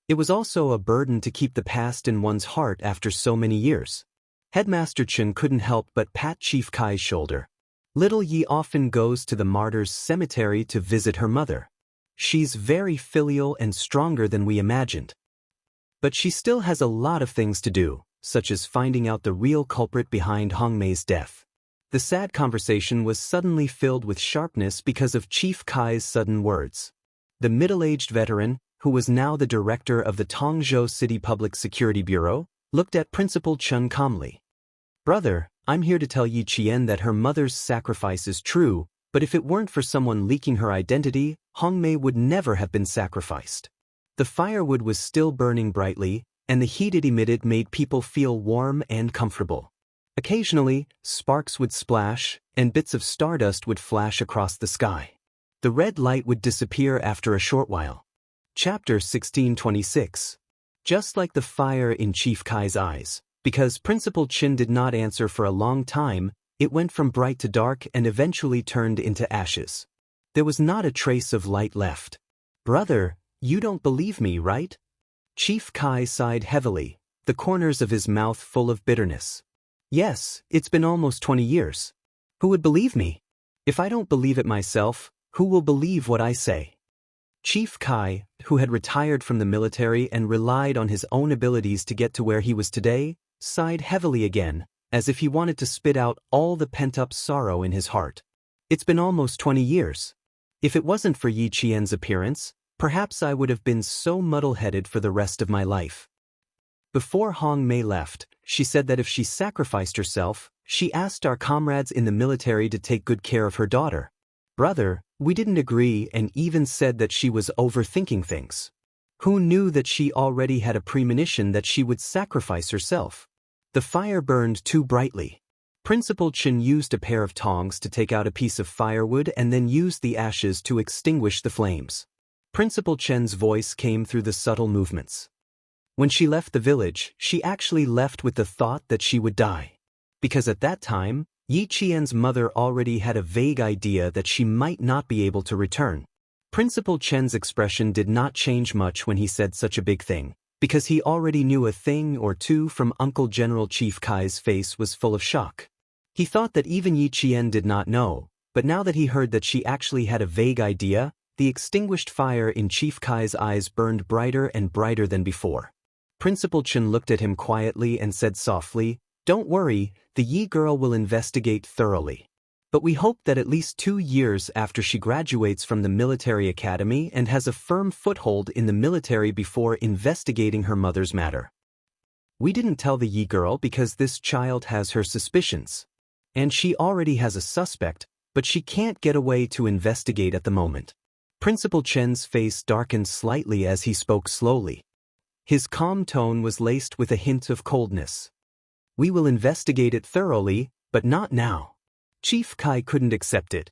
It was also a burden to keep the past in one's heart after so many years. Headmaster Chen couldn't help but pat Chief Kai's shoulder. Little Yi often goes to the martyrs' cemetery to visit her mother. She's very filial and stronger than we imagined. But she still has a lot of things to do, such as finding out the real culprit behind Hong Mei's death. The sad conversation was suddenly filled with sharpness because of Chief Kai's sudden words. The middle-aged veteran, who was now the director of the Tongzhou City Public Security Bureau, looked at Principal Chen calmly. "Brother, I'm here to tell Yi Qian that her mother's sacrifice is true, but if it weren't for someone leaking her identity, Hongmei would never have been sacrificed." The firewood was still burning brightly, and the heat it emitted made people feel warm and comfortable. Occasionally, sparks would splash, and bits of stardust would flash across the sky. The red light would disappear after a short while. Chapter 1626. Just like the fire in Chief Kai's eyes, because Principal Chen did not answer for a long time, it went from bright to dark and eventually turned into ashes. There was not a trace of light left. "Brother, you don't believe me, right?" Chief Kai sighed heavily, the corners of his mouth full of bitterness. "Yes, it's been almost 20 years. Who would believe me? If I don't believe it myself, who will believe what I say?" Chief Kai, who had retired from the military and relied on his own abilities to get to where he was today, sighed heavily again, as if he wanted to spit out all the pent-up sorrow in his heart. "It's been almost 20 years. If it wasn't for Yi Qian's appearance, perhaps I would have been so muddle-headed for the rest of my life." Before Hong Mei left, she said that if she sacrificed herself, she asked our comrades in the military to take good care of her daughter. "Brother, we didn't agree and even said that she was overthinking things. Who knew that she already had a premonition that she would sacrifice herself?" The fire burned too brightly. Principal Chen used a pair of tongs to take out a piece of firewood and then used the ashes to extinguish the flames. Principal Chen's voice came through the subtle movements. When she left the village, she actually left with the thought that she would die. Because at that time, Yi Qian's mother already had a vague idea that she might not be able to return. Principal Chen's expression did not change much when he said such a big thing, because he already knew a thing or two from Uncle General Chief Kai's face was full of shock. He thought that even Yi Qian did not know, but now that he heard that she actually had a vague idea, the extinguished fire in Chief Kai's eyes burned brighter and brighter than before. Principal Chen looked at him quietly and said softly, "Don't worry, the Yi girl will investigate thoroughly. But we hope that at least 2 years after she graduates from the military academy and has a firm foothold in the military before investigating her mother's matter." We didn't tell the Yi girl because this child has her suspicions. And she already has a suspect, but she can't get away to investigate at the moment. Principal Chen's face darkened slightly as he spoke slowly. His calm tone was laced with a hint of coldness. "We will investigate it thoroughly, but not now." Chief Kai couldn't accept it.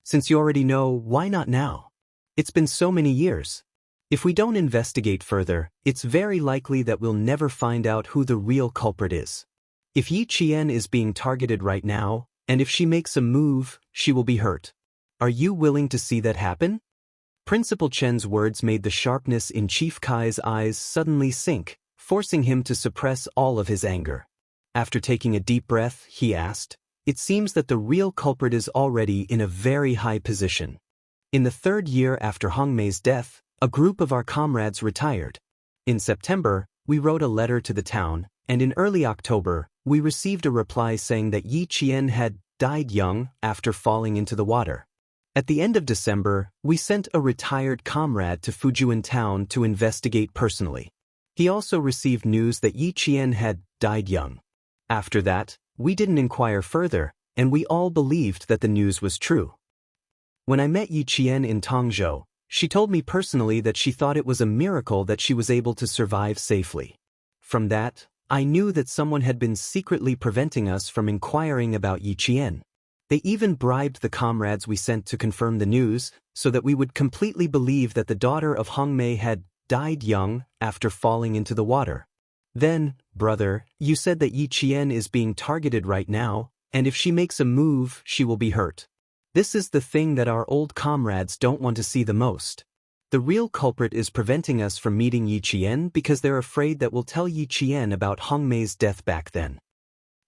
"Since you already know, why not now? It's been so many years. If we don't investigate further, it's very likely that we'll never find out who the real culprit is. If Yi Qian is being targeted right now, and if she makes a move, she will be hurt. Are you willing to see that happen?" Principal Chen's words made the sharpness in Chief Kai's eyes suddenly sink, forcing him to suppress all of his anger. After taking a deep breath, he asked, "It seems that the real culprit is already in a very high position. In the 3rd year after Hongmei's death, a group of our comrades retired. In September, we wrote a letter to the town, and in early October, we received a reply saying that Yi Qian had died young after falling into the water. At the end of December, we sent a retired comrade to Fujian town to investigate personally. He also received news that Yi Qian had died young. After that, we didn't inquire further, and we all believed that the news was true. When I met Yi Qian in Tongzhou, she told me personally that she thought it was a miracle that she was able to survive safely. From that, I knew that someone had been secretly preventing us from inquiring about Yi Qian. They even bribed the comrades we sent to confirm the news, so that we would completely believe that the daughter of Hongmei had died young after falling into the water. Then, brother, you said that Yi Qian is being targeted right now, and if she makes a move, she will be hurt. This is the thing that our old comrades don't want to see the most. The real culprit is preventing us from meeting Yi Qian because they're afraid that we'll tell Yi Qian about Hongmei's death back then."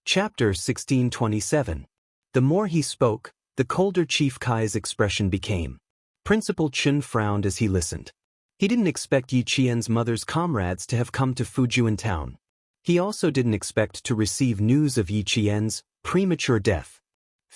Chapter 1627. The more he spoke, the colder Chief Kai's expression became. Principal Chen frowned as he listened. He didn't expect Yi Qian's mother's comrades to have come to Fujian town. He also didn't expect to receive news of Yi Qian's premature death.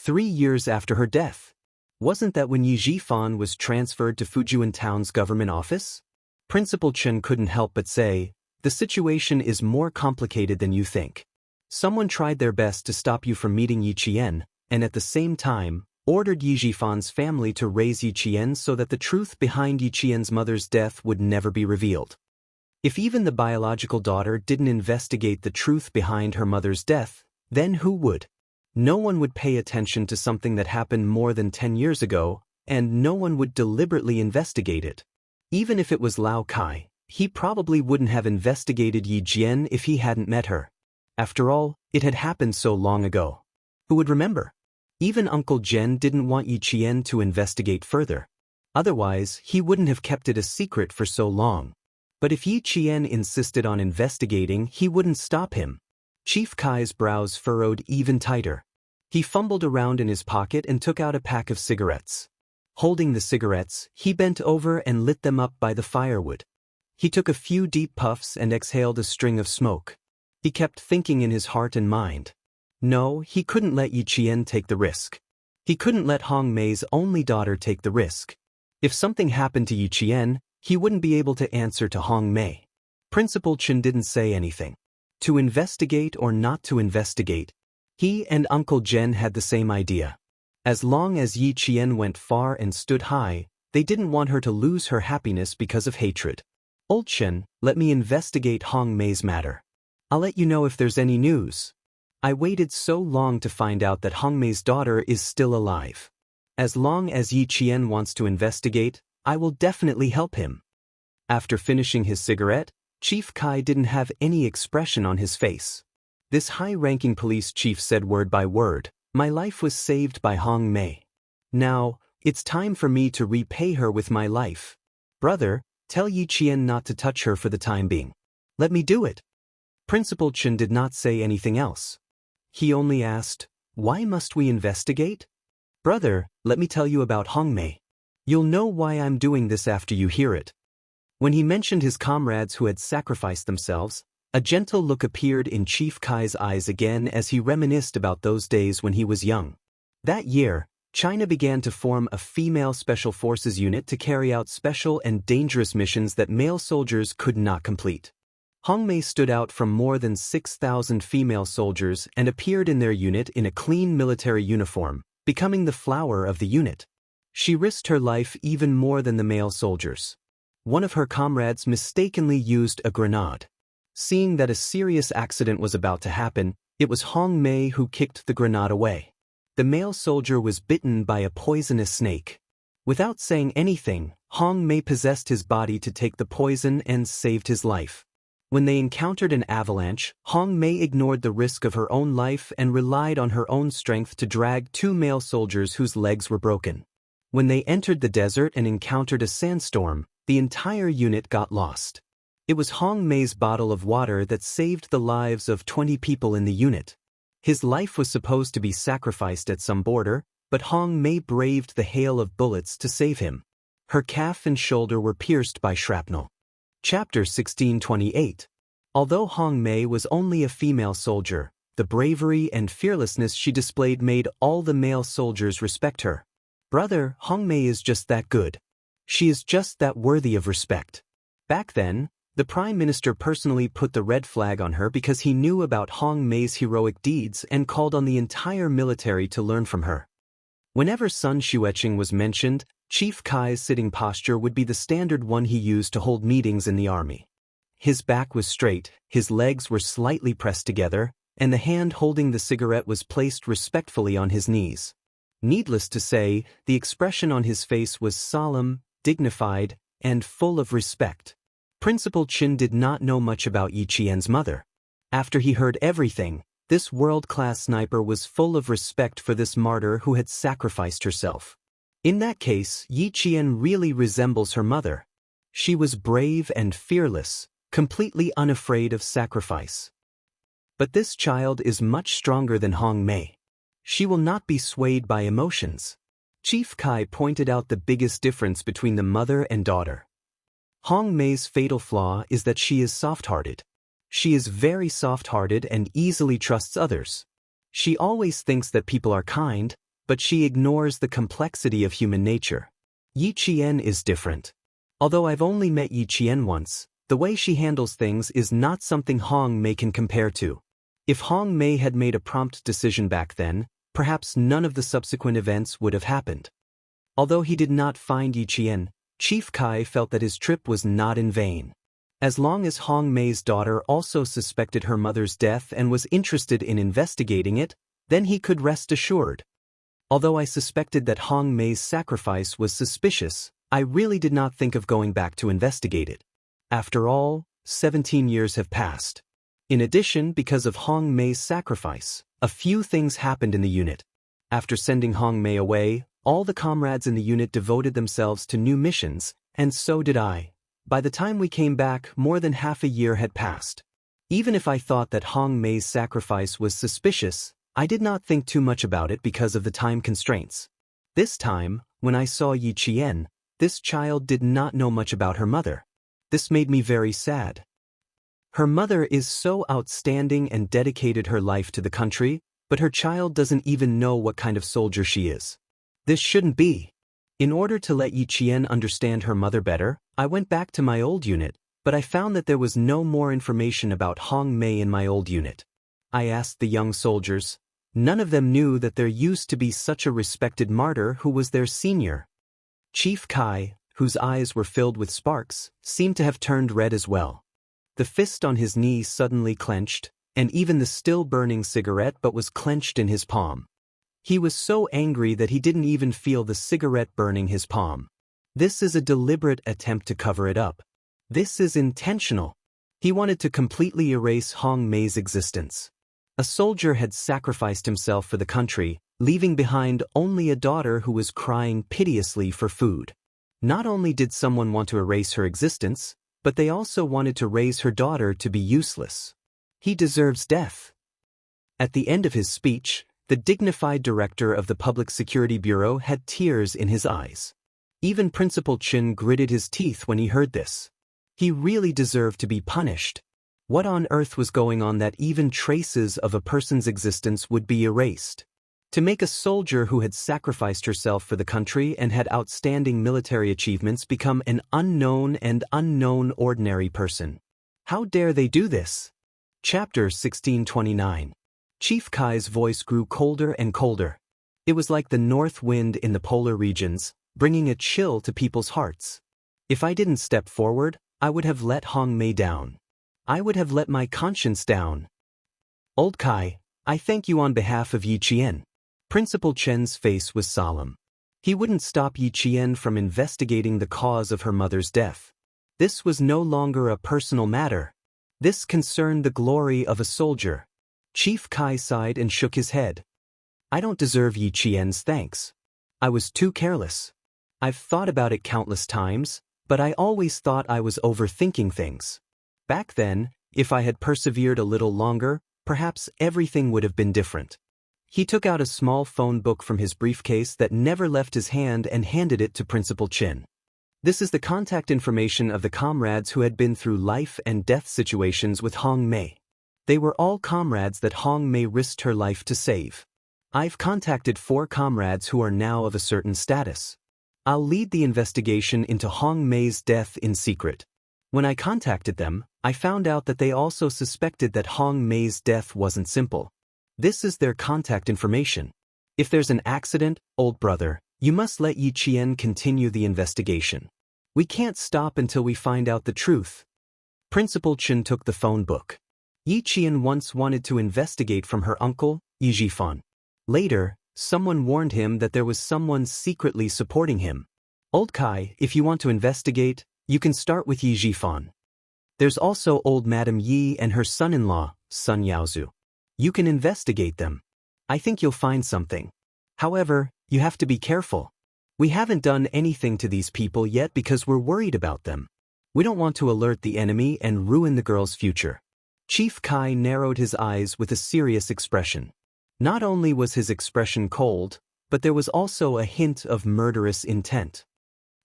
3 years after her death. Wasn't that when Yi Jifan was transferred to Fujian Town's government office? Principal Chen couldn't help but say, the situation is more complicated than you think. Someone tried their best to stop you from meeting Yi Qian, and at the same time, ordered Yi Jifan's family to raise Yi Qian so that the truth behind Yi Qian's mother's death would never be revealed. If even the biological daughter didn't investigate the truth behind her mother's death, then who would? No one would pay attention to something that happened more than 10 years ago, and no one would deliberately investigate it. Even if it was Lao Kai, he probably wouldn't have investigated Yi Jian if he hadn't met her. After all, it had happened so long ago. Who would remember? Even Uncle Jen didn't want Yi Qian to investigate further. Otherwise, he wouldn't have kept it a secret for so long. But if Yi Qian insisted on investigating, he wouldn't stop him. Chief Kai's brows furrowed even tighter. He fumbled around in his pocket and took out a pack of cigarettes. Holding the cigarettes, he bent over and lit them up by the firewood. He took a few deep puffs and exhaled a string of smoke. He kept thinking in his heart and mind. No, he couldn't let Yi Qian take the risk. He couldn't let Hong Mei's only daughter take the risk. If something happened to Yi Qian, he wouldn't be able to answer to Hong Mei. Principal Chen didn't say anything. To investigate or not to investigate, he and Uncle Jen had the same idea. As long as Yi Qian went far and stood high, they didn't want her to lose her happiness because of hatred. Old Chen, let me investigate Hong Mei's matter. I'll let you know if there's any news. I waited so long to find out that Hong Mei's daughter is still alive. As long as Yi Qian wants to investigate, I will definitely help him. After finishing his cigarette, Chief Kai didn't have any expression on his face. This high-ranking police chief said word by word, my life was saved by Hong Mei. Now, it's time for me to repay her with my life. Brother, tell Yi Qian not to touch her for the time being. Let me do it. Principal Chen did not say anything else. He only asked, why must we investigate? Brother, let me tell you about Hong Mei. You'll know why I'm doing this after you hear it. When he mentioned his comrades who had sacrificed themselves, a gentle look appeared in Chief Kai's eyes again as he reminisced about those days when he was young. That year, China began to form a female special forces unit to carry out special and dangerous missions that male soldiers could not complete. Hong Mei stood out from more than 6,000 female soldiers and appeared in their unit in a clean military uniform, becoming the flower of the unit. She risked her life even more than the male soldiers. One of her comrades mistakenly used a grenade. Seeing that a serious accident was about to happen, it was Hong Mei who kicked the grenade away. The male soldier was bitten by a poisonous snake. Without saying anything, Hong Mei possessed his body to take the poison and saved his life. When they encountered an avalanche, Hong Mei ignored the risk of her own life and relied on her own strength to drag 2 male soldiers whose legs were broken. When they entered the desert and encountered a sandstorm, the entire unit got lost. It was Hong Mei's bottle of water that saved the lives of 20 people in the unit. His life was supposed to be sacrificed at some border, but Hong Mei braved the hail of bullets to save him. Her calf and shoulder were pierced by shrapnel. Chapter 1628. Although Hong Mei was only a female soldier, the bravery and fearlessness she displayed made all the male soldiers respect her. Brother, Hong Mei is just that good. She is just that worthy of respect. Back then, the Prime Minister personally put the red flag on her because he knew about Hong Mei's heroic deeds and called on the entire military to learn from her. Whenever Sun Xueqing was mentioned, Chief Kai's sitting posture would be the standard one he used to hold meetings in the army. His back was straight, his legs were slightly pressed together, and the hand holding the cigarette was placed respectfully on his knees. Needless to say, the expression on his face was solemn, dignified, and full of respect. Principal Chen did not know much about Yi Qian's mother. After he heard everything, this world-class sniper was full of respect for this martyr who had sacrificed herself. In that case, Yi Qian really resembles her mother. She was brave and fearless, completely unafraid of sacrifice. But this child is much stronger than Hong Mei. She will not be swayed by emotions. Chief Kai pointed out the biggest difference between the mother and daughter. Hong Mei's fatal flaw is that she is soft-hearted. She is very soft-hearted and easily trusts others. She always thinks that people are kind, but she ignores the complexity of human nature. Yi Qian is different. Although I've only met Yi Qian once, the way she handles things is not something Hong Mei can compare to. If Hong Mei had made a prompt decision back then, perhaps none of the subsequent events would have happened. Although he did not find Yi Qian, Chief Kai felt that his trip was not in vain. As long as Hong Mei's daughter also suspected her mother's death and was interested in investigating it, then he could rest assured. Although I suspected that Hong Mei's sacrifice was suspicious, I really did not think of going back to investigate it. After all, 17 years have passed. In addition, because of Hong Mei's sacrifice, a few things happened in the unit. After sending Hong Mei away, all the comrades in the unit devoted themselves to new missions, and so did I. By the time we came back, more than half a year had passed. Even if I thought that Hong Mei's sacrifice was suspicious, I did not think too much about it because of the time constraints. This time, when I saw Yi Qian, this child did not know much about her mother. This made me very sad. Her mother is so outstanding and dedicated her life to the country, but her child doesn't even know what kind of soldier she is. This shouldn't be. In order to let Yi Qian understand her mother better, I went back to my old unit, but I found that there was no more information about Hong Mei in my old unit. I asked the young soldiers. None of them knew that there used to be such a respected martyr who was their senior. Chief Kai, whose eyes were filled with sparks, seemed to have turned red as well. The fist on his knee suddenly clenched, and even the still-burning cigarette but was clenched in his palm. He was so angry that he didn't even feel the cigarette burning his palm. This is a deliberate attempt to cover it up. This is intentional. He wanted to completely erase Hong Mei's existence. A soldier had sacrificed himself for the country, leaving behind only a daughter who was crying piteously for food. Not only did someone want to erase her existence, but they also wanted to raise her daughter to be useless. He deserves death. At the end of his speech, the dignified director of the Public Security Bureau had tears in his eyes. Even Principal Chin gritted his teeth when he heard this. He really deserved to be punished. What on earth was going on that even traces of a person's existence would be erased? To make a soldier who had sacrificed herself for the country and had outstanding military achievements become an unknown ordinary person. How dare they do this? Chapter 1629. Chief Kai's voice grew colder and colder. It was like the north wind in the polar regions, bringing a chill to people's hearts. If I didn't step forward, I would have let Hong Mei down. I would have let my conscience down. Old Kai, I thank you on behalf of Yi Qian. Principal Chen's face was solemn. He wouldn't stop Yi Qian from investigating the cause of her mother's death. This was no longer a personal matter. This concerned the glory of a soldier. Chief Kai sighed and shook his head. I don't deserve Yi Qian's thanks. I was too careless. I've thought about it countless times, but I always thought I was overthinking things. Back then, if I had persevered a little longer, perhaps everything would have been different. He took out a small phone book from his briefcase that never left his hand and handed it to Principal Chin. This is the contact information of the comrades who had been through life and death situations with Hong Mei. They were all comrades that Hong Mei risked her life to save. I've contacted 4 comrades who are now of a certain status. I'll lead the investigation into Hong Mei's death in secret. When I contacted them, I found out that they also suspected that Hong Mei's death wasn't simple. This is their contact information. If there's an accident, old brother, you must let Yi Qian continue the investigation. We can't stop until we find out the truth. Principal Chen took the phone book. Yi Qian once wanted to investigate from her uncle, Yi Jifan. Later, someone warned him that there was someone secretly supporting him. Old Kai, if you want to investigate, you can start with Yi Jifan. There's also old Madam Yi and her son-in-law, Sun Yaozu. You can investigate them. I think you'll find something. However, you have to be careful. We haven't done anything to these people yet because we're worried about them. We don't want to alert the enemy and ruin the girl's future. Chief Kai narrowed his eyes with a serious expression. Not only was his expression cold, but there was also a hint of murderous intent.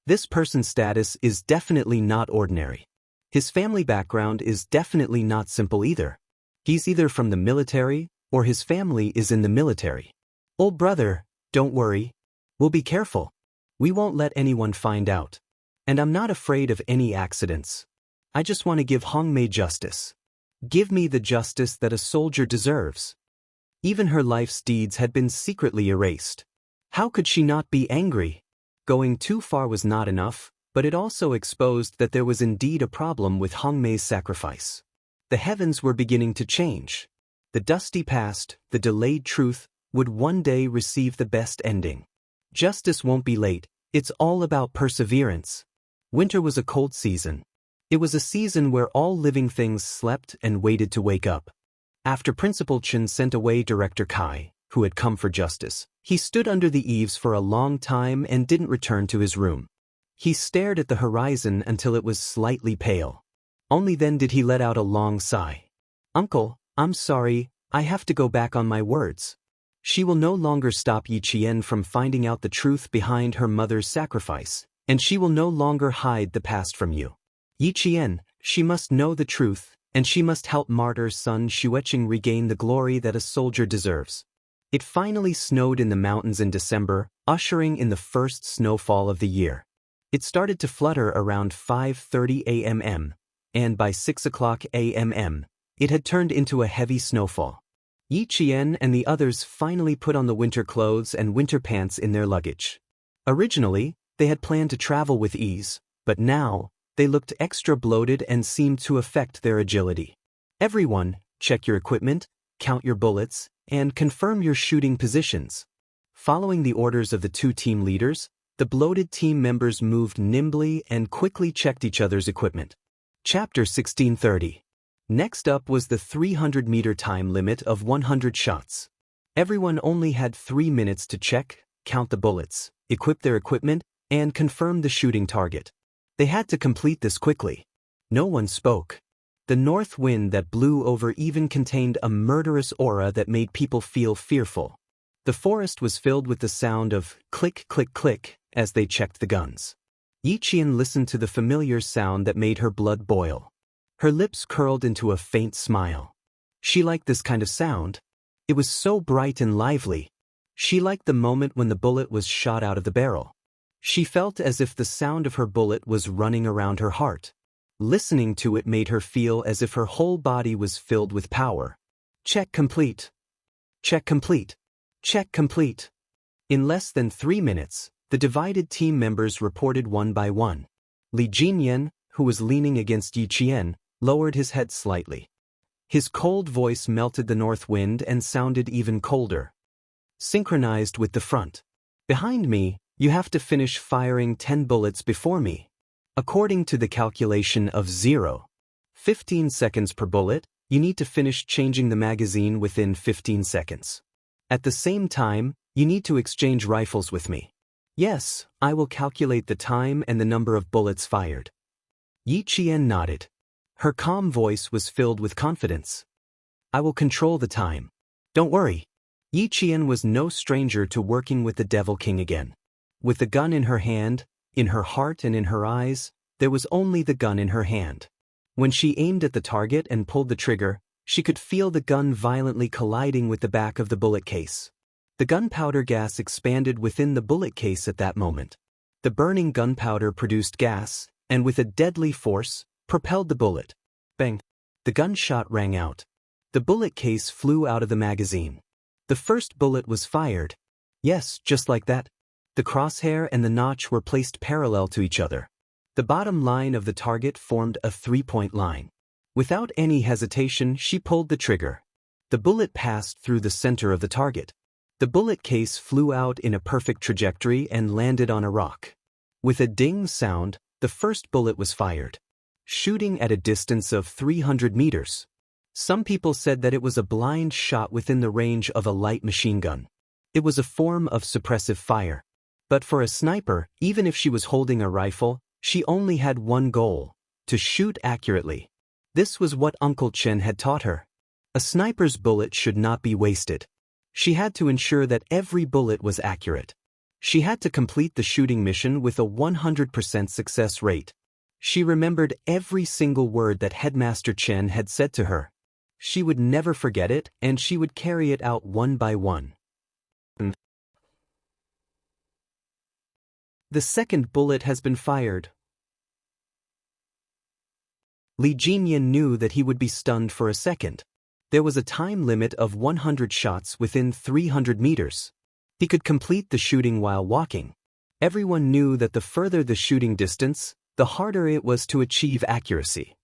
This person's status is definitely not ordinary. His family background is definitely not simple either. He's either from the military, or his family is in the military. Old brother, Don't worry. We'll be careful. We won't let anyone find out. And I'm not afraid of any accidents. I just want to give Hongmei justice. Give me the justice that a soldier deserves. Even her life's deeds had been secretly erased. How could she not be angry? Going too far was not enough, but it also exposed that there was indeed a problem with Hongmei's sacrifice. The heavens were beginning to change. The dusty past, the delayed truth, would one day receive the best ending. Justice won't be late. It's all about perseverance. Winter was a cold season. It was a season where all living things slept and waited to wake up. After Principal Chen sent away Director Kai, who had come for justice, he stood under the eaves for a long time and didn't return to his room. He stared at the horizon until it was slightly pale. Only then did he let out a long sigh. Uncle, I'm sorry, I have to go back on my words. She will no longer stop Yi Qian from finding out the truth behind her mother's sacrifice, and she will no longer hide the past from you. Yi Qian, she must know the truth, and she must help martyr son Xueqing regain the glory that a soldier deserves. It finally snowed in the mountains in December, ushering in the first snowfall of the year. It started to flutter around 5:30 a.m., and by 6 o'clock a.m., it had turned into a heavy snowfall. Yi Qian and the others finally put on the winter clothes and winter pants in their luggage. Originally, they had planned to travel with ease, but now, they looked extra bloated and seemed to affect their agility. Everyone, check your equipment, count your bullets, and confirm your shooting positions. Following the orders of the two team leaders, the bloated team members moved nimbly and quickly checked each other's equipment. Chapter 1630. Next up was the 300-meter time limit of 100 shots. Everyone only had 3 minutes to check, count the bullets, equip their equipment, and confirm the shooting target. They had to complete this quickly. No one spoke. The north wind that blew over even contained a murderous aura that made people feel fearful. The forest was filled with the sound of click, click, click as they checked the guns. Yi Qian listened to the familiar sound that made her blood boil. Her lips curled into a faint smile. She liked this kind of sound. It was so bright and lively. She liked the moment when the bullet was shot out of the barrel. She felt as if the sound of her bullet was running around her heart. Listening to it made her feel as if her whole body was filled with power. Check complete. Check complete. Check complete. In less than 3 minutes, the divided team members reported one by one. Li Jinyan, who was leaning against Yi Qian, lowered his head slightly. His cold voice melted the north wind and sounded even colder. Synchronized with the front. Behind me, you have to finish firing 10 bullets before me. According to the calculation of 0.15 seconds per bullet, you need to finish changing the magazine within 15 seconds. At the same time, you need to exchange rifles with me. Yes, I will calculate the time and the number of bullets fired. Yi Qian nodded. Her calm voice was filled with confidence. I will control the time. Don't worry. Yi Qian was no stranger to working with the Devil King again. With the gun in her hand, in her heart and in her eyes, there was only the gun in her hand. When she aimed at the target and pulled the trigger, she could feel the gun violently colliding with the back of the bullet case. The gunpowder gas expanded within the bullet case at that moment. The burning gunpowder produced gas, and with a deadly force, propelled the bullet. Bang! The gunshot rang out. The bullet case flew out of the magazine. The first bullet was fired. Yes, just like that. The crosshair and the notch were placed parallel to each other. The bottom line of the target formed a 3-point line. Without any hesitation, she pulled the trigger. The bullet passed through the center of the target. The bullet case flew out in a perfect trajectory and landed on a rock. With a ding sound, the first bullet was fired, shooting at a distance of 300 meters. Some people said that it was a blind shot within the range of a light machine gun. It was a form of suppressive fire. But for a sniper, even if she was holding a rifle, she only had one goal: to shoot accurately. This was what Uncle Chen had taught her. A sniper's bullet should not be wasted. She had to ensure that every bullet was accurate. She had to complete the shooting mission with a 100% success rate. She remembered every single word that Headmaster Chen had said to her. She would never forget it, and she would carry it out one by one. The second bullet has been fired. Li Jinyan knew that he would be stunned for a second. There was a time limit of 100 shots within 300 meters. He could complete the shooting while walking. Everyone knew that the further the shooting distance, the harder it was to achieve accuracy.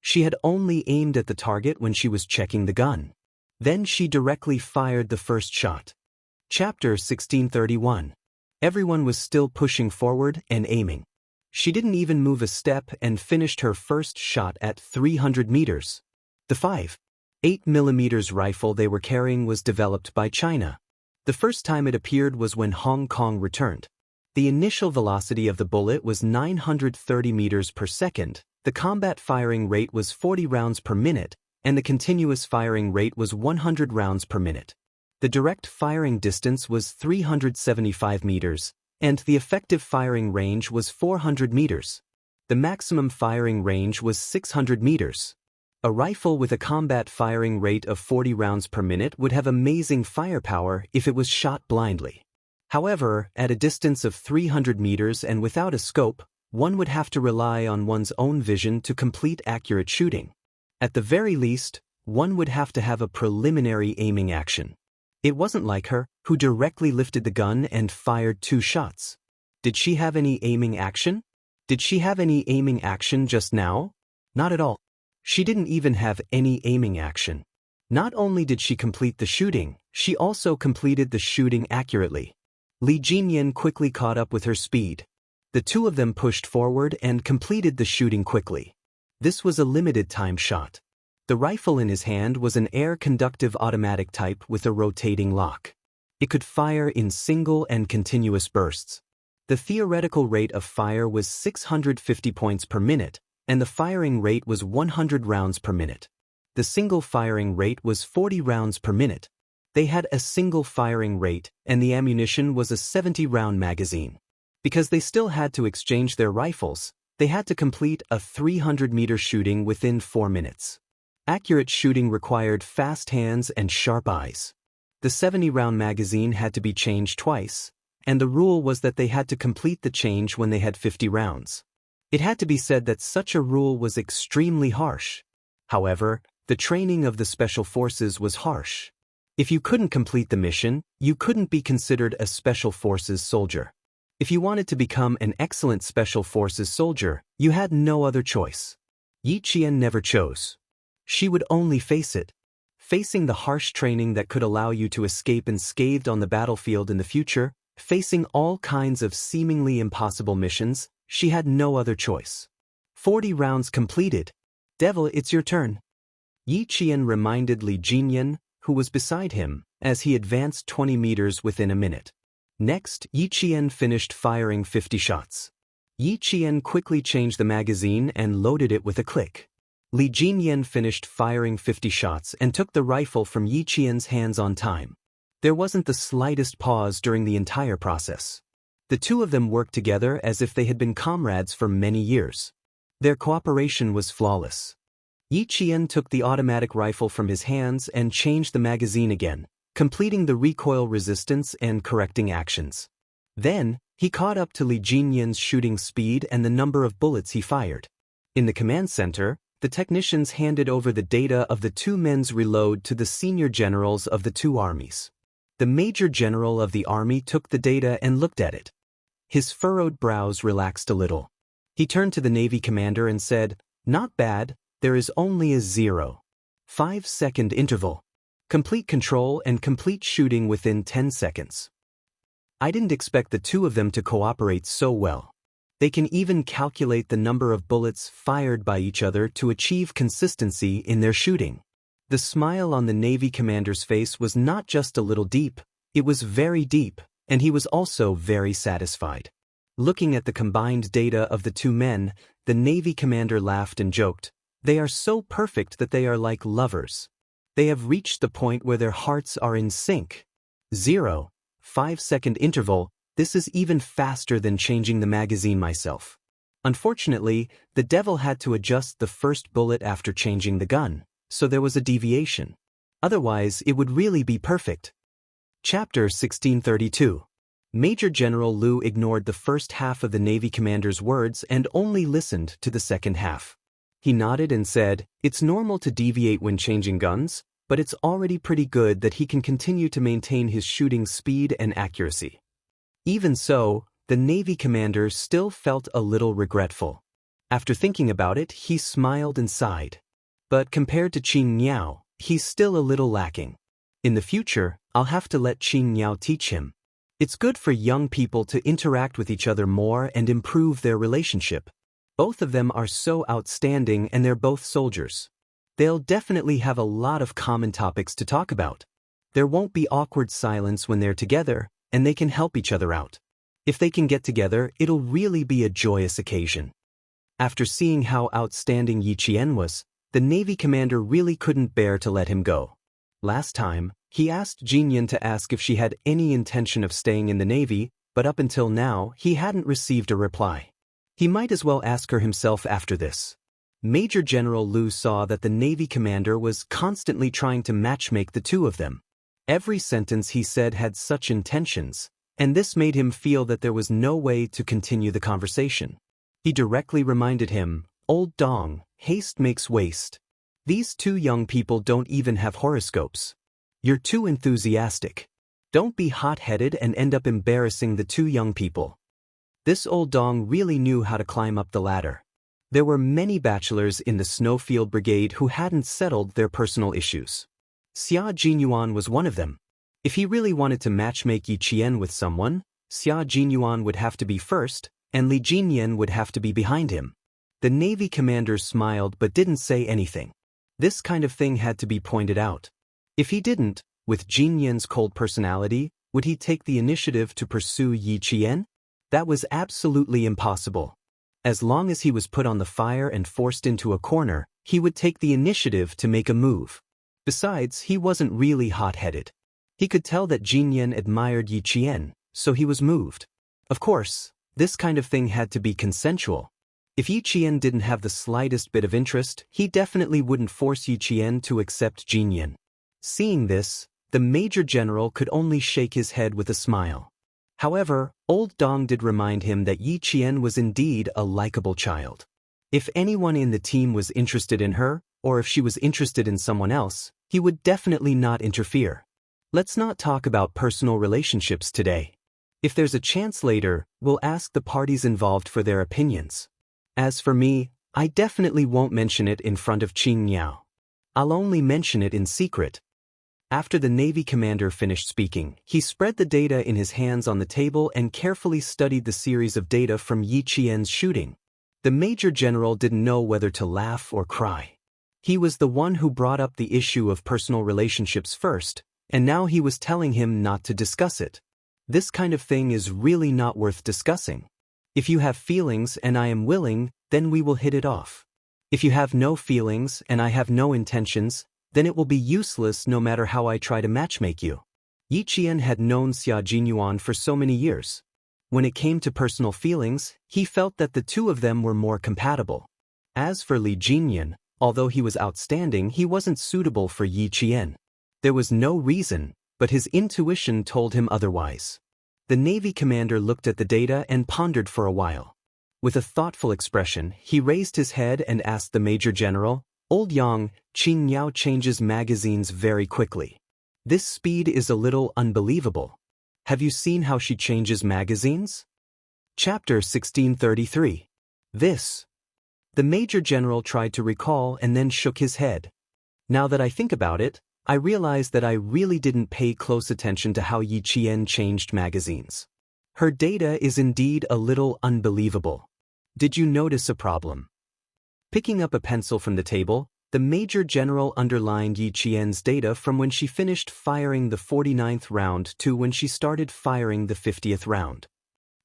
She had only aimed at the target when she was checking the gun. Then she directly fired the first shot. Chapter 1631. Everyone was still pushing forward and aiming. She didn't even move a step and finished her first shot at 300 meters. The 5.8mm rifle they were carrying was developed by China. The first time it appeared was when Hong Kong returned. The initial velocity of the bullet was 930 meters per second, the combat firing rate was 40 rounds per minute, and the continuous firing rate was 100 rounds per minute. The direct firing distance was 375 meters, and the effective firing range was 400 meters. The maximum firing range was 600 meters. A rifle with a combat firing rate of 40 rounds per minute would have amazing firepower if it was shot blindly. However, at a distance of 300 meters and without a scope, one would have to rely on one's own vision to complete accurate shooting. At the very least, one would have to have a preliminary aiming action. It wasn't like her, who directly lifted the gun and fired 2 shots. Did she have any aiming action? Did she have any aiming action just now? Not at all. She didn't even have any aiming action. Not only did she complete the shooting, she also completed the shooting accurately. Li Jinyan quickly caught up with her speed. The two of them pushed forward and completed the shooting quickly. This was a limited-time shot. The rifle in his hand was an air-conductive automatic type with a rotating lock. It could fire in single and continuous bursts. The theoretical rate of fire was 650 points per minute, and the firing rate was 100 rounds per minute. The single firing rate was 40 rounds per minute. They had a single firing rate, and the ammunition was a 70-round magazine. Because they still had to exchange their rifles, they had to complete a 300-meter shooting within 4 minutes. Accurate shooting required fast hands and sharp eyes. The 70-round magazine had to be changed twice, and the rule was that they had to complete the change when they had 50 rounds. It had to be said that such a rule was extremely harsh. However, the training of the Special Forces was harsh. If you couldn't complete the mission, you couldn't be considered a Special Forces soldier. If you wanted to become an excellent Special Forces soldier, you had no other choice. Yi Qian never chose. She would only face it. Facing the harsh training that could allow you to escape unscathed on the battlefield in the future, facing all kinds of seemingly impossible missions, she had no other choice. 40 rounds completed. Devil, it's your turn. Yi Qian reminded Li Jinyan, who was beside him, as he advanced 20 meters within a minute. Next, Yi Qian finished firing 50 shots. Yi Qian quickly changed the magazine and loaded it with a click. Li Jinyan finished firing 50 shots and took the rifle from Yi Qian's hands on time. There wasn't the slightest pause during the entire process. The two of them worked together as if they had been comrades for many years. Their cooperation was flawless. Yi Qian took the automatic rifle from his hands and changed the magazine again, completing the recoil resistance and correcting actions. Then, he caught up to Li Jinyan's shooting speed and the number of bullets he fired. In the command center, the technicians handed over the data of the two men's reload to the senior generals of the two armies. The major general of the army took the data and looked at it. His furrowed brows relaxed a little. He turned to the Navy commander and said, "Not bad, there is only a 0.5-second interval. Complete control and complete shooting within 10 seconds. I didn't expect the two of them to cooperate so well. They can even calculate the number of bullets fired by each other to achieve consistency in their shooting." The smile on the Navy commander's face was not just a little deep, it was very deep, and he was also very satisfied. Looking at the combined data of the two men, the Navy commander laughed and joked, "They are so perfect that they are like lovers. They have reached the point where their hearts are in sync." 0.5-second interval. This is even faster than changing the magazine myself. Unfortunately, the devil had to adjust the first bullet after changing the gun, so there was a deviation. Otherwise, it would really be perfect. Chapter 1632. Major General Liu ignored the first half of the Navy commander's words and only listened to the second half. He nodded and said, "It's normal to deviate when changing guns, but it's already pretty good that he can continue to maintain his shooting speed and accuracy." Even so, the Navy commander still felt a little regretful. After thinking about it, he smiled and sighed. But compared to Qin Niao, he's still a little lacking. In the future, I'll have to let Qin Niao teach him. It's good for young people to interact with each other more and improve their relationship. Both of them are so outstanding and they're both soldiers. They'll definitely have a lot of common topics to talk about. There won't be awkward silence when they're together, and they can help each other out. If they can get together, it'll really be a joyous occasion. After seeing how outstanding Yi Qian was, the Navy commander really couldn't bear to let him go. Last time, he asked Jinyan to ask if she had any intention of staying in the Navy, but up until now, he hadn't received a reply. He might as well ask her himself after this. Major General Liu saw that the Navy commander was constantly trying to matchmake the two of them. Every sentence he said had such intentions, and this made him feel that there was no way to continue the conversation. He directly reminded him, "Old Dong, haste makes waste. These two young people don't even have horoscopes. You're too enthusiastic. Don't be hot-headed and end up embarrassing the two young people." This old Dong really knew how to climb up the ladder. There were many bachelors in the Snowfield Brigade who hadn't settled their personal issues. Xia Jinyuan was one of them. If he really wanted to matchmake Yi Qian with someone, Xia Jinyuan would have to be first, and Li Jinyan would have to be behind him. The Navy commander smiled but didn't say anything. This kind of thing had to be pointed out. If he didn't, with Jinyan's cold personality, would he take the initiative to pursue Yi Qian? That was absolutely impossible. As long as he was put on the fire and forced into a corner, he would take the initiative to make a move. Besides, he wasn't really hot-headed. He could tell that Jinyan admired Yi Qian, so he was moved. Of course, this kind of thing had to be consensual. If Yi Qian didn't have the slightest bit of interest, he definitely wouldn't force Yi Qian to accept Jinyan. Seeing this, the Major General could only shake his head with a smile. However, old Dong did remind him that Yi Qian was indeed a likable child. If anyone in the team was interested in her, or if she was interested in someone else, he would definitely not interfere. Let's not talk about personal relationships today. If there's a chance later, we'll ask the parties involved for their opinions. As for me, I definitely won't mention it in front of Qin Niao. I'll only mention it in secret. After the Navy commander finished speaking, he spread the data in his hands on the table and carefully studied the series of data from Yi Qian's shooting. The Major General didn't know whether to laugh or cry. He was the one who brought up the issue of personal relationships first, and now he was telling him not to discuss it. This kind of thing is really not worth discussing. If you have feelings and I am willing, then we will hit it off. If you have no feelings and I have no intentions, then it will be useless no matter how I try to matchmake you. Yi Qian had known Xia Jinyuan for so many years. When it came to personal feelings, he felt that the two of them were more compatible. As for Li Jinyan, although he was outstanding, he wasn't suitable for Yi Qian. There was no reason, but his intuition told him otherwise. The Navy commander looked at the data and pondered for a while. With a thoughtful expression, he raised his head and asked the Major General, "Old Yang, Qin Niao changes magazines very quickly. This speed is a little unbelievable. Have you seen how she changes magazines?" Chapter 1633. This. The Major General tried to recall and then shook his head. Now that I think about it, I realize that I really didn't pay close attention to how Yi Qian changed magazines. Her data is indeed a little unbelievable. Did you notice a problem? Picking up a pencil from the table, the Major General underlined Yi Qian's data from when she finished firing the 49th round to when she started firing the 50th round.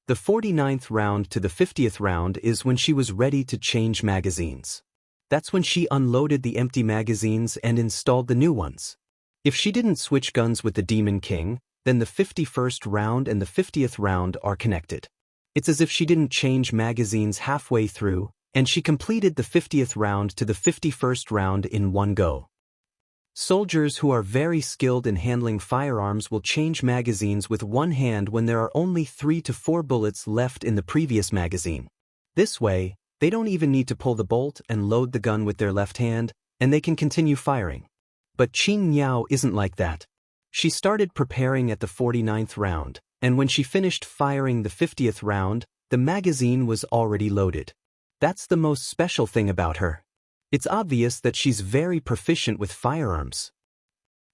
The 49th round to the 50th round is when she was ready to change magazines. That's when she unloaded the empty magazines and installed the new ones. If she didn't switch guns with the Demon King, then the 51st round and the 50th round are connected. It's as if she didn't change magazines halfway through, and she completed the 50th round to the 51st round in one go. Soldiers who are very skilled in handling firearms will change magazines with one hand when there are only 3 to 4 bullets left in the previous magazine. This way, they don't even need to pull the bolt and load the gun with their left hand, and they can continue firing. But Qing Niao isn't like that. She started preparing at the 49th round, and when she finished firing the 50th round, the magazine was already loaded. That's the most special thing about her. It's obvious that she's very proficient with firearms.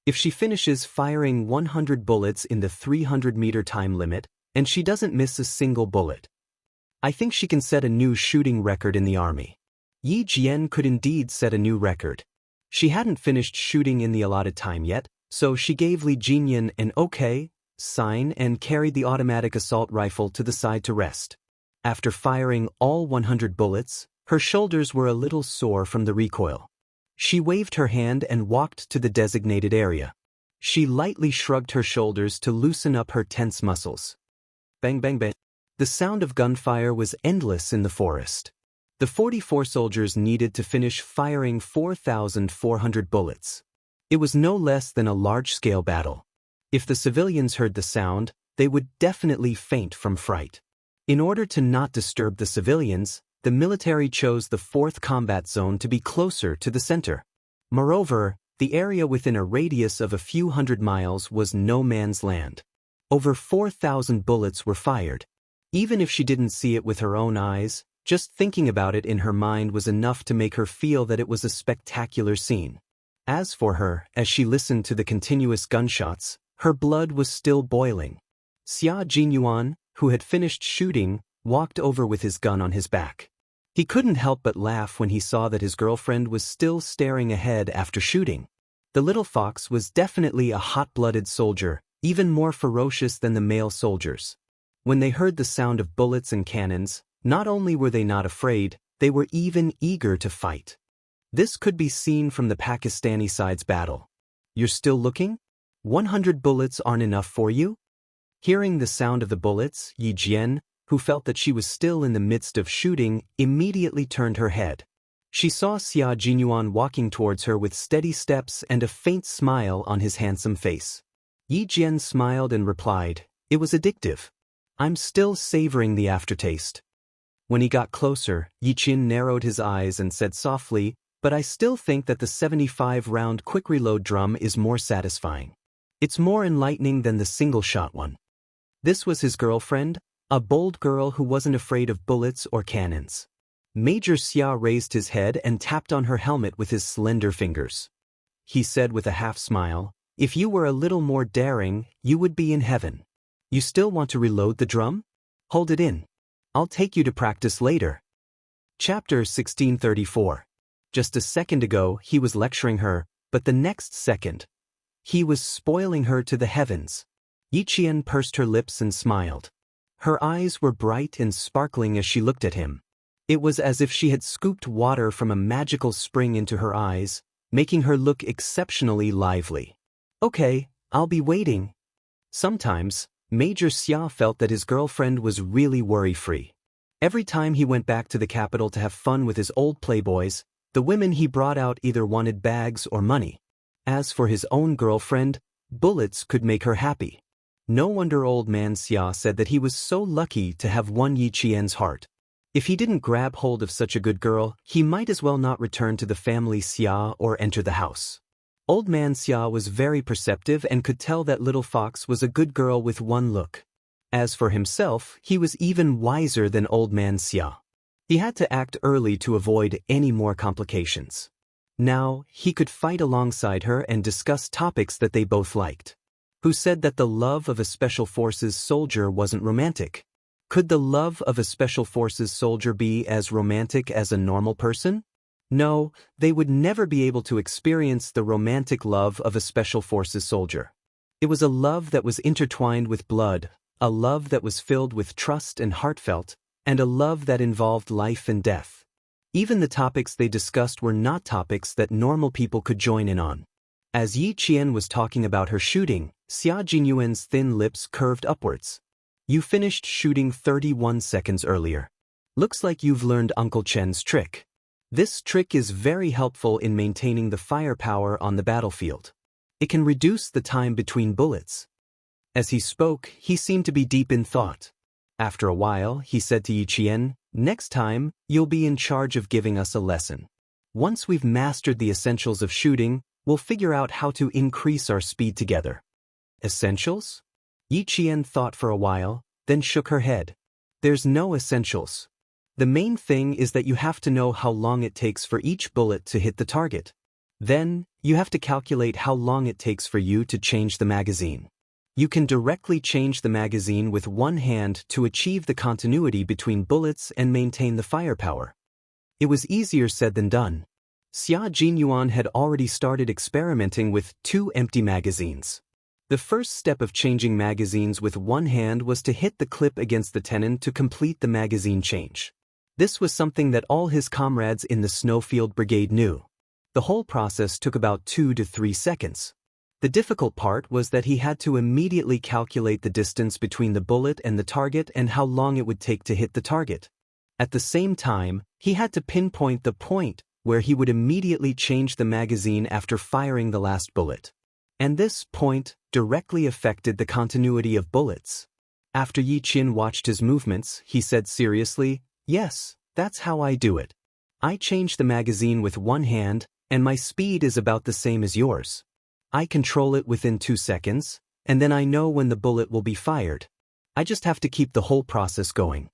If she finishes firing 100 bullets in the 300-meter time limit, and she doesn't miss a single bullet, I think she can set a new shooting record in the army. Yi Jian could indeed set a new record. She hadn't finished shooting in the allotted time yet, so she gave Li Jinyan an okay sign and carried the automatic assault rifle to the side to rest. After firing all 100 bullets, her shoulders were a little sore from the recoil. She waved her hand and walked to the designated area. She lightly shrugged her shoulders to loosen up her tense muscles. Bang bang bang. The sound of gunfire was endless in the forest. The 44 soldiers needed to finish firing 4,400 bullets. It was no less than a large-scale battle. If the civilians heard the sound, they would definitely faint from fright. In order to not disturb the civilians, the military chose the 4th combat zone to be closer to the center. Moreover, the area within a radius of a few hundred miles was no man's land. Over 4,000 bullets were fired. Even if she didn't see it with her own eyes, just thinking about it in her mind was enough to make her feel that it was a spectacular scene. As for her, as she listened to the continuous gunshots, her blood was still boiling. Xia Jinyuan, who had finished shooting, walked over with his gun on his back. He couldn't help but laugh when he saw that his girlfriend was still staring ahead after shooting. The little fox was definitely a hot-blooded soldier, even more ferocious than the male soldiers. When they heard the sound of bullets and cannons, not only were they not afraid, they were even eager to fight. This could be seen from the Pakistani side's battle. You're still looking? 100 bullets aren't enough for you? Hearing the sound of the bullets, Yi Jian, who felt that she was still in the midst of shooting, immediately turned her head. She saw Xia Jinyuan walking towards her with steady steps and a faint smile on his handsome face. Yi Jian smiled and replied, "It was addictive. I'm still savoring the aftertaste." When he got closer, Yi Jian narrowed his eyes and said softly, "But I still think that the 75-round quick-reload drum is more satisfying. It's more enlightening than the single-shot one." This was his girlfriend, a bold girl who wasn't afraid of bullets or cannons. Major Xia raised his head and tapped on her helmet with his slender fingers. He said with a half-smile, "If you were a little more daring, you would be in heaven. You still want to reload the drum? Hold it in. I'll take you to practice later." Chapter 1634. Just a second ago he was lecturing her, but the next second, he was spoiling her to the heavens. Yi Jian pursed her lips and smiled. Her eyes were bright and sparkling as she looked at him. It was as if she had scooped water from a magical spring into her eyes, making her look exceptionally lively. "Okay, I'll be waiting." Sometimes, Major Xia felt that his girlfriend was really worry-free. Every time he went back to the capital to have fun with his old playboys, the women he brought out either wanted bags or money. As for his own girlfriend, bullets could make her happy. No wonder old man Xia said that he was so lucky to have won Yi Qian's heart. If he didn't grab hold of such a good girl, he might as well not return to the family Xia or enter the house. Old man Xia was very perceptive and could tell that little fox was a good girl with one look. As for himself, he was even wiser than old man Xia. He had to act early to avoid any more complications. Now, he could fight alongside her and discuss topics that they both liked. Who said that the love of a Special Forces soldier wasn't romantic? Could the love of a Special Forces soldier be as romantic as a normal person? No, they would never be able to experience the romantic love of a Special Forces soldier. It was a love that was intertwined with blood, a love that was filled with trust and heartfelt, and a love that involved life and death. Even the topics they discussed were not topics that normal people could join in on. As Yi Qian was talking about her shooting, Xia Jinyuan's thin lips curved upwards. "You finished shooting 31 seconds earlier. Looks like you've learned Uncle Chen's trick." This trick is very helpful in maintaining the firepower on the battlefield. It can reduce the time between bullets. As he spoke, he seemed to be deep in thought. After a while, he said to Yi Qian, "Next time, you'll be in charge of giving us a lesson. Once we've mastered the essentials of shooting, we'll figure out how to increase our speed together." Essentials? Yi Qian thought for a while, then shook her head. There's no essentials. The main thing is that you have to know how long it takes for each bullet to hit the target. Then, you have to calculate how long it takes for you to change the magazine. You can directly change the magazine with one hand to achieve the continuity between bullets and maintain the firepower. It was easier said than done. Xia Jinyuan had already started experimenting with 2 empty magazines. The first step of changing magazines with one hand was to hit the clip against the tenon to complete the magazine change. This was something that all his comrades in the Snowfield Brigade knew. The whole process took about 2 to 3 seconds. The difficult part was that he had to immediately calculate the distance between the bullet and the target and how long it would take to hit the target. At the same time, he had to pinpoint the point where he would immediately change the magazine after firing the last bullet. And this point directly affected the continuity of bullets. After Yi Qian watched his movements, he said seriously, "Yes, that's how I do it. I change the magazine with one hand, and my speed is about the same as yours. I control it within 2 seconds, and then I know when the bullet will be fired. I just have to keep the whole process going.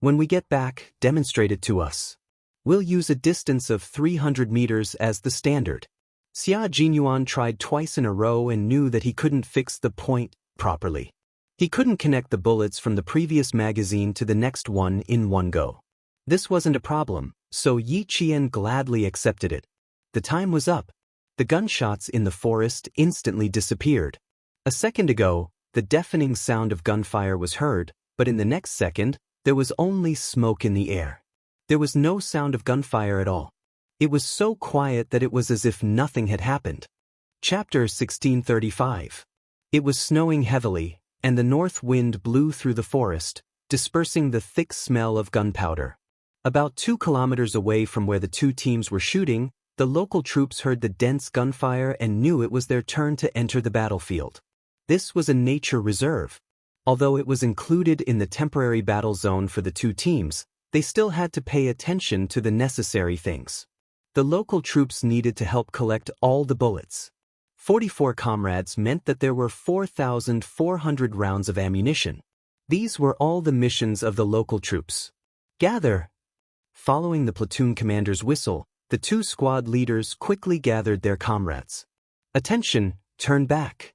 When we get back, demonstrate it to us. We'll use a distance of 300 meters as the standard." Xia Jinyuan tried twice in a row and knew that he couldn't fix the point properly. He couldn't connect the bullets from the previous magazine to the next one in one go. This wasn't a problem, so Yi Qian gladly accepted it. The time was up. The gunshots in the forest instantly disappeared. A second ago, the deafening sound of gunfire was heard, but in the next second, there was only smoke in the air. There was no sound of gunfire at all. It was so quiet that it was as if nothing had happened. Chapter 1635. It was snowing heavily, and the north wind blew through the forest, dispersing the thick smell of gunpowder. About 2 kilometers away from where the 2 teams were shooting, the local troops heard the dense gunfire and knew it was their turn to enter the battlefield. This was a nature reserve. Although it was included in the temporary battle zone for the 2 teams, they still had to pay attention to the necessary things. The local troops needed to help collect all the bullets. 44 comrades meant that there were 4,400 rounds of ammunition. These were all the missions of the local troops. Gather! Following the platoon commander's whistle, the 2 squad leaders quickly gathered their comrades. Attention, turn back.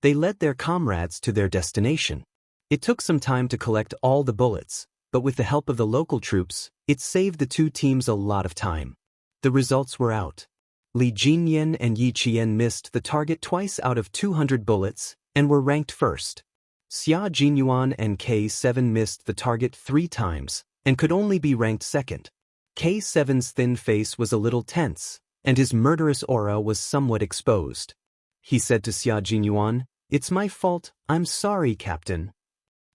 They led their comrades to their destination. It took some time to collect all the bullets, but with the help of the local troops, it saved the 2 teams a lot of time. The results were out. Li Jinyan and Yi Qian missed the target twice out of 200 bullets and were ranked first. Xia Jinyuan and K7 missed the target 3 times and could only be ranked second. K7's thin face was a little tense, and his murderous aura was somewhat exposed. He said to Xia Jinyuan, "It's my fault, I'm sorry, Captain.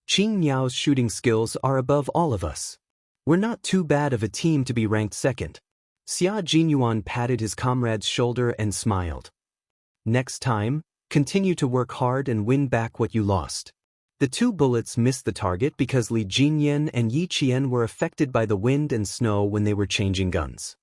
Qing Niao's shooting skills are above all of us. We're not too bad of a team to be ranked second." Xia Jinyuan patted his comrade's shoulder and smiled. "Next time, continue to work hard and win back what you lost." The 2 bullets missed the target because Li Jinyan and Yi Qian were affected by the wind and snow when they were changing guns.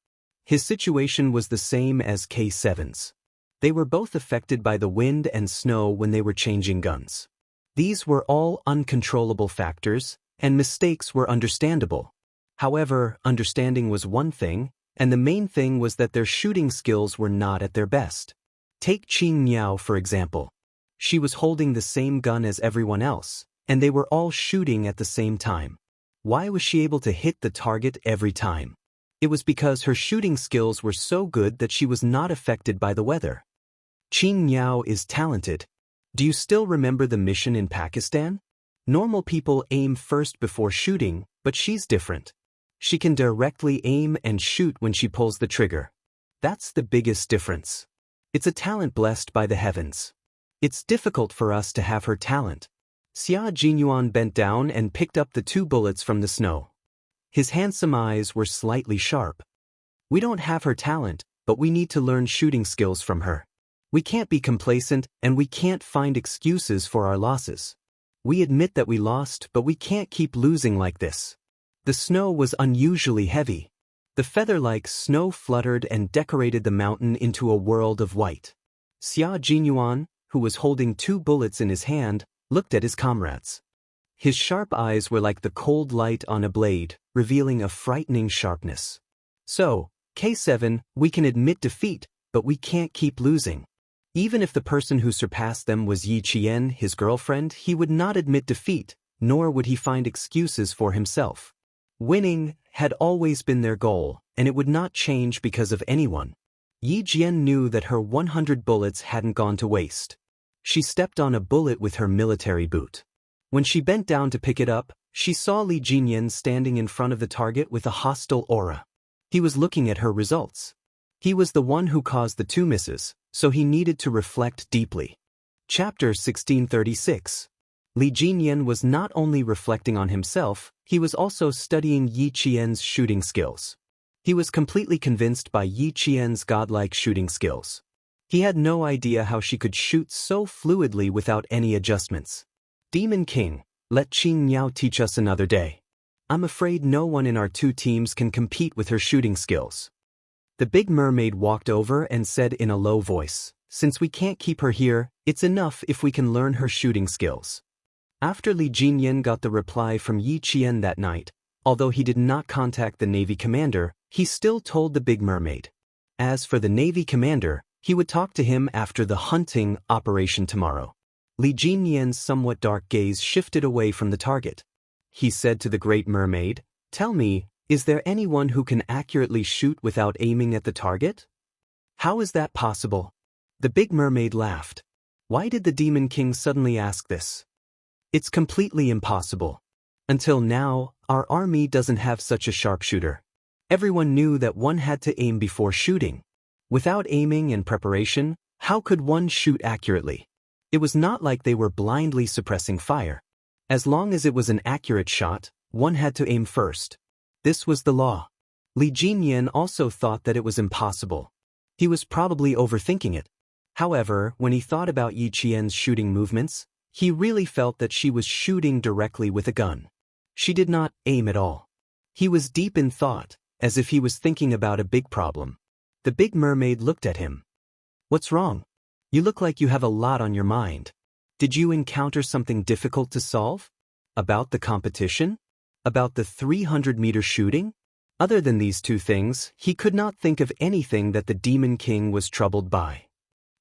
His situation was the same as K7's. They were both affected by the wind and snow when they were changing guns. These were all uncontrollable factors, and mistakes were understandable. However, understanding was one thing, and the main thing was that their shooting skills were not at their best. Take Qing Niao for example. She was holding the same gun as everyone else, and they were all shooting at the same time. Why was she able to hit the target every time? It was because her shooting skills were so good that she was not affected by the weather. Qing Niao is talented. Do you still remember the mission in Pakistan? Normal people aim first before shooting, but she's different. She can directly aim and shoot when she pulls the trigger. That's the biggest difference. It's a talent blessed by the heavens. It's difficult for us to have her talent. Xia Jinyuan bent down and picked up the 2 bullets from the snow. His handsome eyes were slightly sharp. We don't have her talent, but we need to learn shooting skills from her. We can't be complacent, and we can't find excuses for our losses. We admit that we lost, but we can't keep losing like this. The snow was unusually heavy. The feather-like snow fluttered and decorated the mountain into a world of white. Xia Jinyuan, who was holding 2 bullets in his hand, looked at his comrades. His sharp eyes were like the cold light on a blade, revealing a frightening sharpness. So, K7, we can admit defeat, but we can't keep losing. Even if the person who surpassed them was Yi Qian, his girlfriend, he would not admit defeat, nor would he find excuses for himself. Winning had always been their goal, and it would not change because of anyone. Yi Jian knew that her 100 bullets hadn't gone to waste. She stepped on a bullet with her military boot. When she bent down to pick it up, she saw Li Jinyan standing in front of the target with a hostile aura. He was looking at her results. He was the one who caused the 2 misses, so he needed to reflect deeply. Chapter 1636. Li Jinyan was not only reflecting on himself, he was also studying Yi Qian's shooting skills. He was completely convinced by Yi Qian's godlike shooting skills. He had no idea how she could shoot so fluidly without any adjustments. Demon King, let Qin Niao teach us another day. I'm afraid no one in our 2 teams can compete with her shooting skills. The big mermaid walked over and said in a low voice, since we can't keep her here, it's enough if we can learn her shooting skills. After Li Jinyan got the reply from Yi Qian that night, although he did not contact the Navy commander, he still told the big mermaid. As for the Navy commander, he would talk to him after the hunting operation tomorrow. Li Jinyan's somewhat dark gaze shifted away from the target. He said to the Great Mermaid, tell me, is there anyone who can accurately shoot without aiming at the target? How is that possible? The big mermaid laughed. Why did the Demon King suddenly ask this? It's completely impossible. Until now, our army doesn't have such a sharpshooter. Everyone knew that one had to aim before shooting. Without aiming and preparation, how could one shoot accurately? It was not like they were blindly suppressing fire. As long as it was an accurate shot, one had to aim first. This was the law. Li Jinyan also thought that it was impossible. He was probably overthinking it. However, when he thought about Yi Qian's shooting movements, he really felt that she was shooting directly with a gun. She did not aim at all. He was deep in thought, as if he was thinking about a big problem. The big mermaid looked at him. What's wrong? You look like you have a lot on your mind. Did you encounter something difficult to solve? About the competition? About the 300-meter shooting? Other than these 2 things, he could not think of anything that the Demon King was troubled by.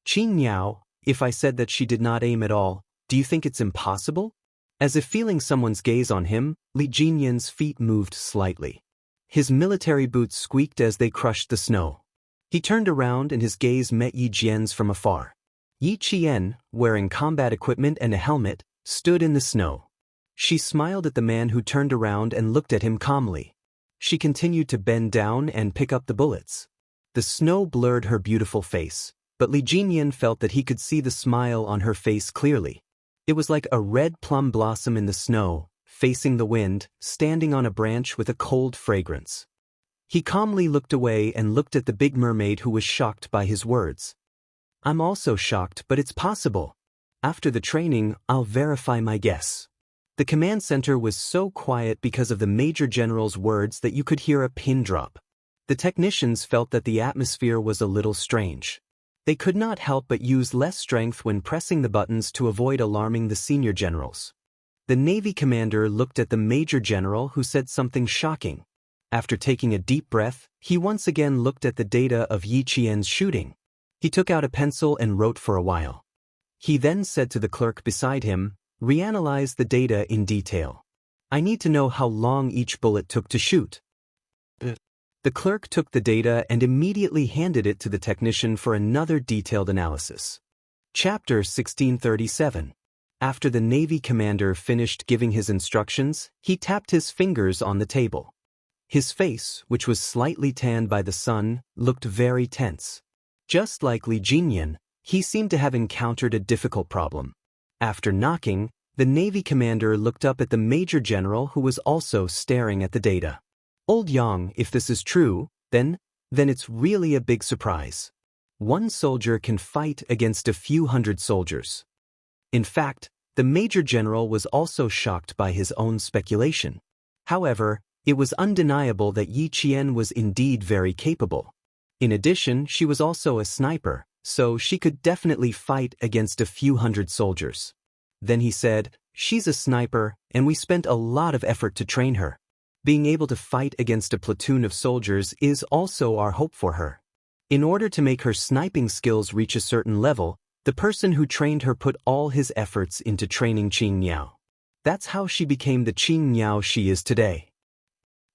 Qin Niao, if I said that she did not aim at all, do you think it's impossible? As if feeling someone's gaze on him, Li Jinyan's feet moved slightly. His military boots squeaked as they crushed the snow. He turned around and his gaze met Yi Jian's from afar. Yi Qian, wearing combat equipment and a helmet, stood in the snow. She smiled at the man who turned around and looked at him calmly. She continued to bend down and pick up the bullets. The snow blurred her beautiful face, but Li Jinyan felt that he could see the smile on her face clearly. It was like a red plum blossom in the snow, facing the wind, standing on a branch with a cold fragrance. He calmly looked away and looked at the big mermaid who was shocked by his words. I'm also shocked, but it's possible. After the training, I'll verify my guess. The command center was so quiet because of the Major General's words that you could hear a pin drop. The technicians felt that the atmosphere was a little strange. They could not help but use less strength when pressing the buttons to avoid alarming the senior generals. The Navy commander looked at the Major General who said something shocking. After taking a deep breath, he once again looked at the data of Yi Qian's shooting. He took out a pencil and wrote for a while. He then said to the clerk beside him, reanalyze the data in detail. I need to know how long each bullet took to shoot. The clerk took the data and immediately handed it to the technician for another detailed analysis. Chapter 1637. After the Navy commander finished giving his instructions, he tapped his fingers on the table. His face, which was slightly tanned by the sun, looked very tense. Just like Li Jinyan, he seemed to have encountered a difficult problem. After knocking, the Navy commander looked up at the Major General who was also staring at the data. Old Yang, if this is true, then, then it's really a big surprise. One soldier can fight against a few hundred soldiers. In fact, the Major General was also shocked by his own speculation. However, it was undeniable that Yi Qian was indeed very capable. In addition, she was also a sniper, so she could definitely fight against a few hundred soldiers. Then he said, "She's a sniper, and we spent a lot of effort to train her. Being able to fight against a platoon of soldiers is also our hope for her. In order to make her sniping skills reach a certain level, the person who trained her put all his efforts into training Qing Niao. That's how she became the Qing Niao she is today.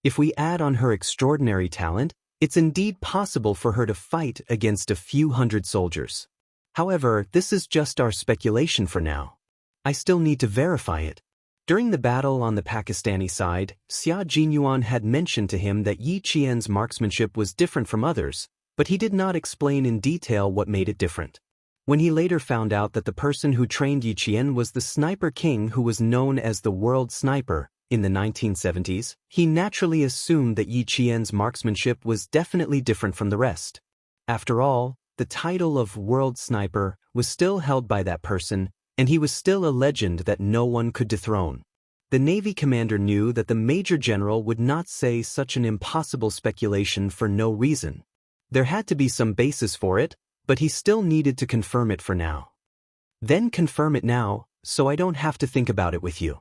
If we add on her extraordinary talent, it's indeed possible for her to fight against a few hundred soldiers. However, this is just our speculation for now. I still need to verify it." During the battle on the Pakistani side, Xia Jinyuan had mentioned to him that Yi Qian's marksmanship was different from others, but he did not explain in detail what made it different. When he later found out that the person who trained Yi Qian was the Sniper King who was known as the World Sniper in the 1970s, he naturally assumed that Yi Qian's marksmanship was definitely different from the rest. After all, the title of World Sniper was still held by that person, and he was still a legend that no one could dethrone. The Navy commander knew that the Major General would not say such an impossible speculation for no reason. There had to be some basis for it, but he still needed to confirm it for now. "Then confirm it now, so I don't have to think about it with you."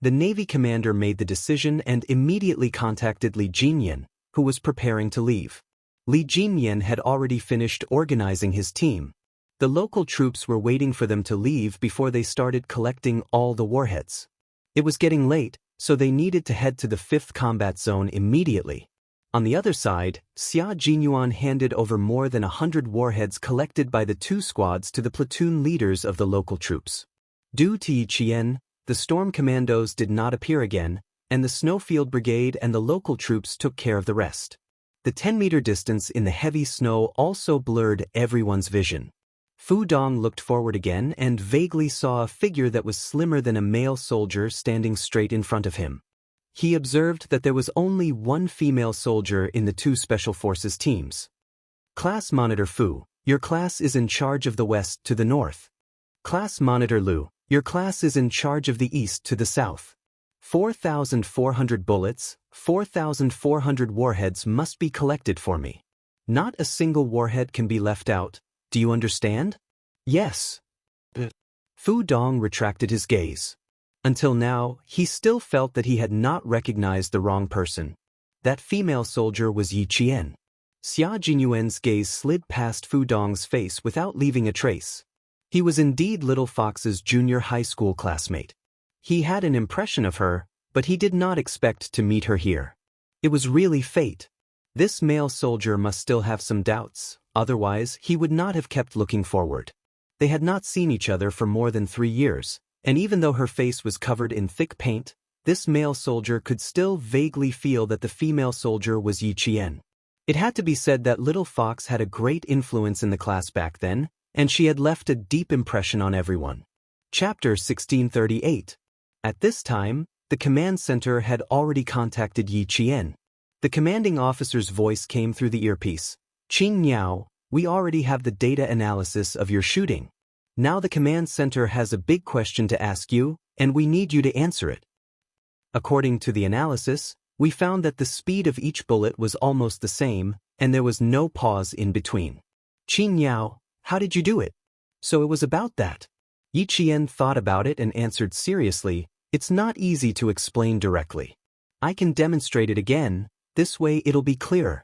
The Navy commander made the decision and immediately contacted Li Jinyan, who was preparing to leave. Li Jinyan had already finished organizing his team. The local troops were waiting for them to leave before they started collecting all the warheads. It was getting late, so they needed to head to the 5th Combat Zone immediately. On the other side, Xia Jinyuan handed over more than 100 warheads collected by the two squads to the platoon leaders of the local troops. Due to Yi Qian, the Storm Commandos did not appear again, and the Snowfield Brigade and the local troops took care of the rest. The 10-meter distance in the heavy snow also blurred everyone's vision. Fu Dong looked forward again and vaguely saw a figure that was slimmer than a male soldier standing straight in front of him. He observed that there was only one female soldier in the two Special Forces teams. "Class Monitor Fu, your class is in charge of the west to the north. Class Monitor Lu, your class is in charge of the east to the south. 4,400 bullets, 4,400 warheads must be collected for me. Not a single warhead can be left out. Do you understand?" "Yes." Fu Dong retracted his gaze. Until now, he still felt that he had not recognized the wrong person. That female soldier was Yi Qian. Xia Jinyuan's gaze slid past Fu Dong's face without leaving a trace. He was indeed Little Fox's junior high school classmate. He had an impression of her, but he did not expect to meet her here. It was really fate. This male soldier must still have some doubts. Otherwise, he would not have kept looking forward. They had not seen each other for more than 3 years, and even though her face was covered in thick paint, this male soldier could still vaguely feel that the female soldier was Yi Qian. It had to be said that Little Fox had a great influence in the class back then, and she had left a deep impression on everyone. Chapter 1638. At this time, the command center had already contacted Yi Qian. The commanding officer's voice came through the earpiece. "Qing Niao, we already have the data analysis of your shooting. Now the command center has a big question to ask you, and we need you to answer it. According to the analysis, we found that the speed of each bullet was almost the same, and there was no pause in between. Qing Niao, how did you do it?" So it was about that. Yi Qian thought about it and answered seriously, "It's not easy to explain directly. I can demonstrate it again, this way it'll be clearer."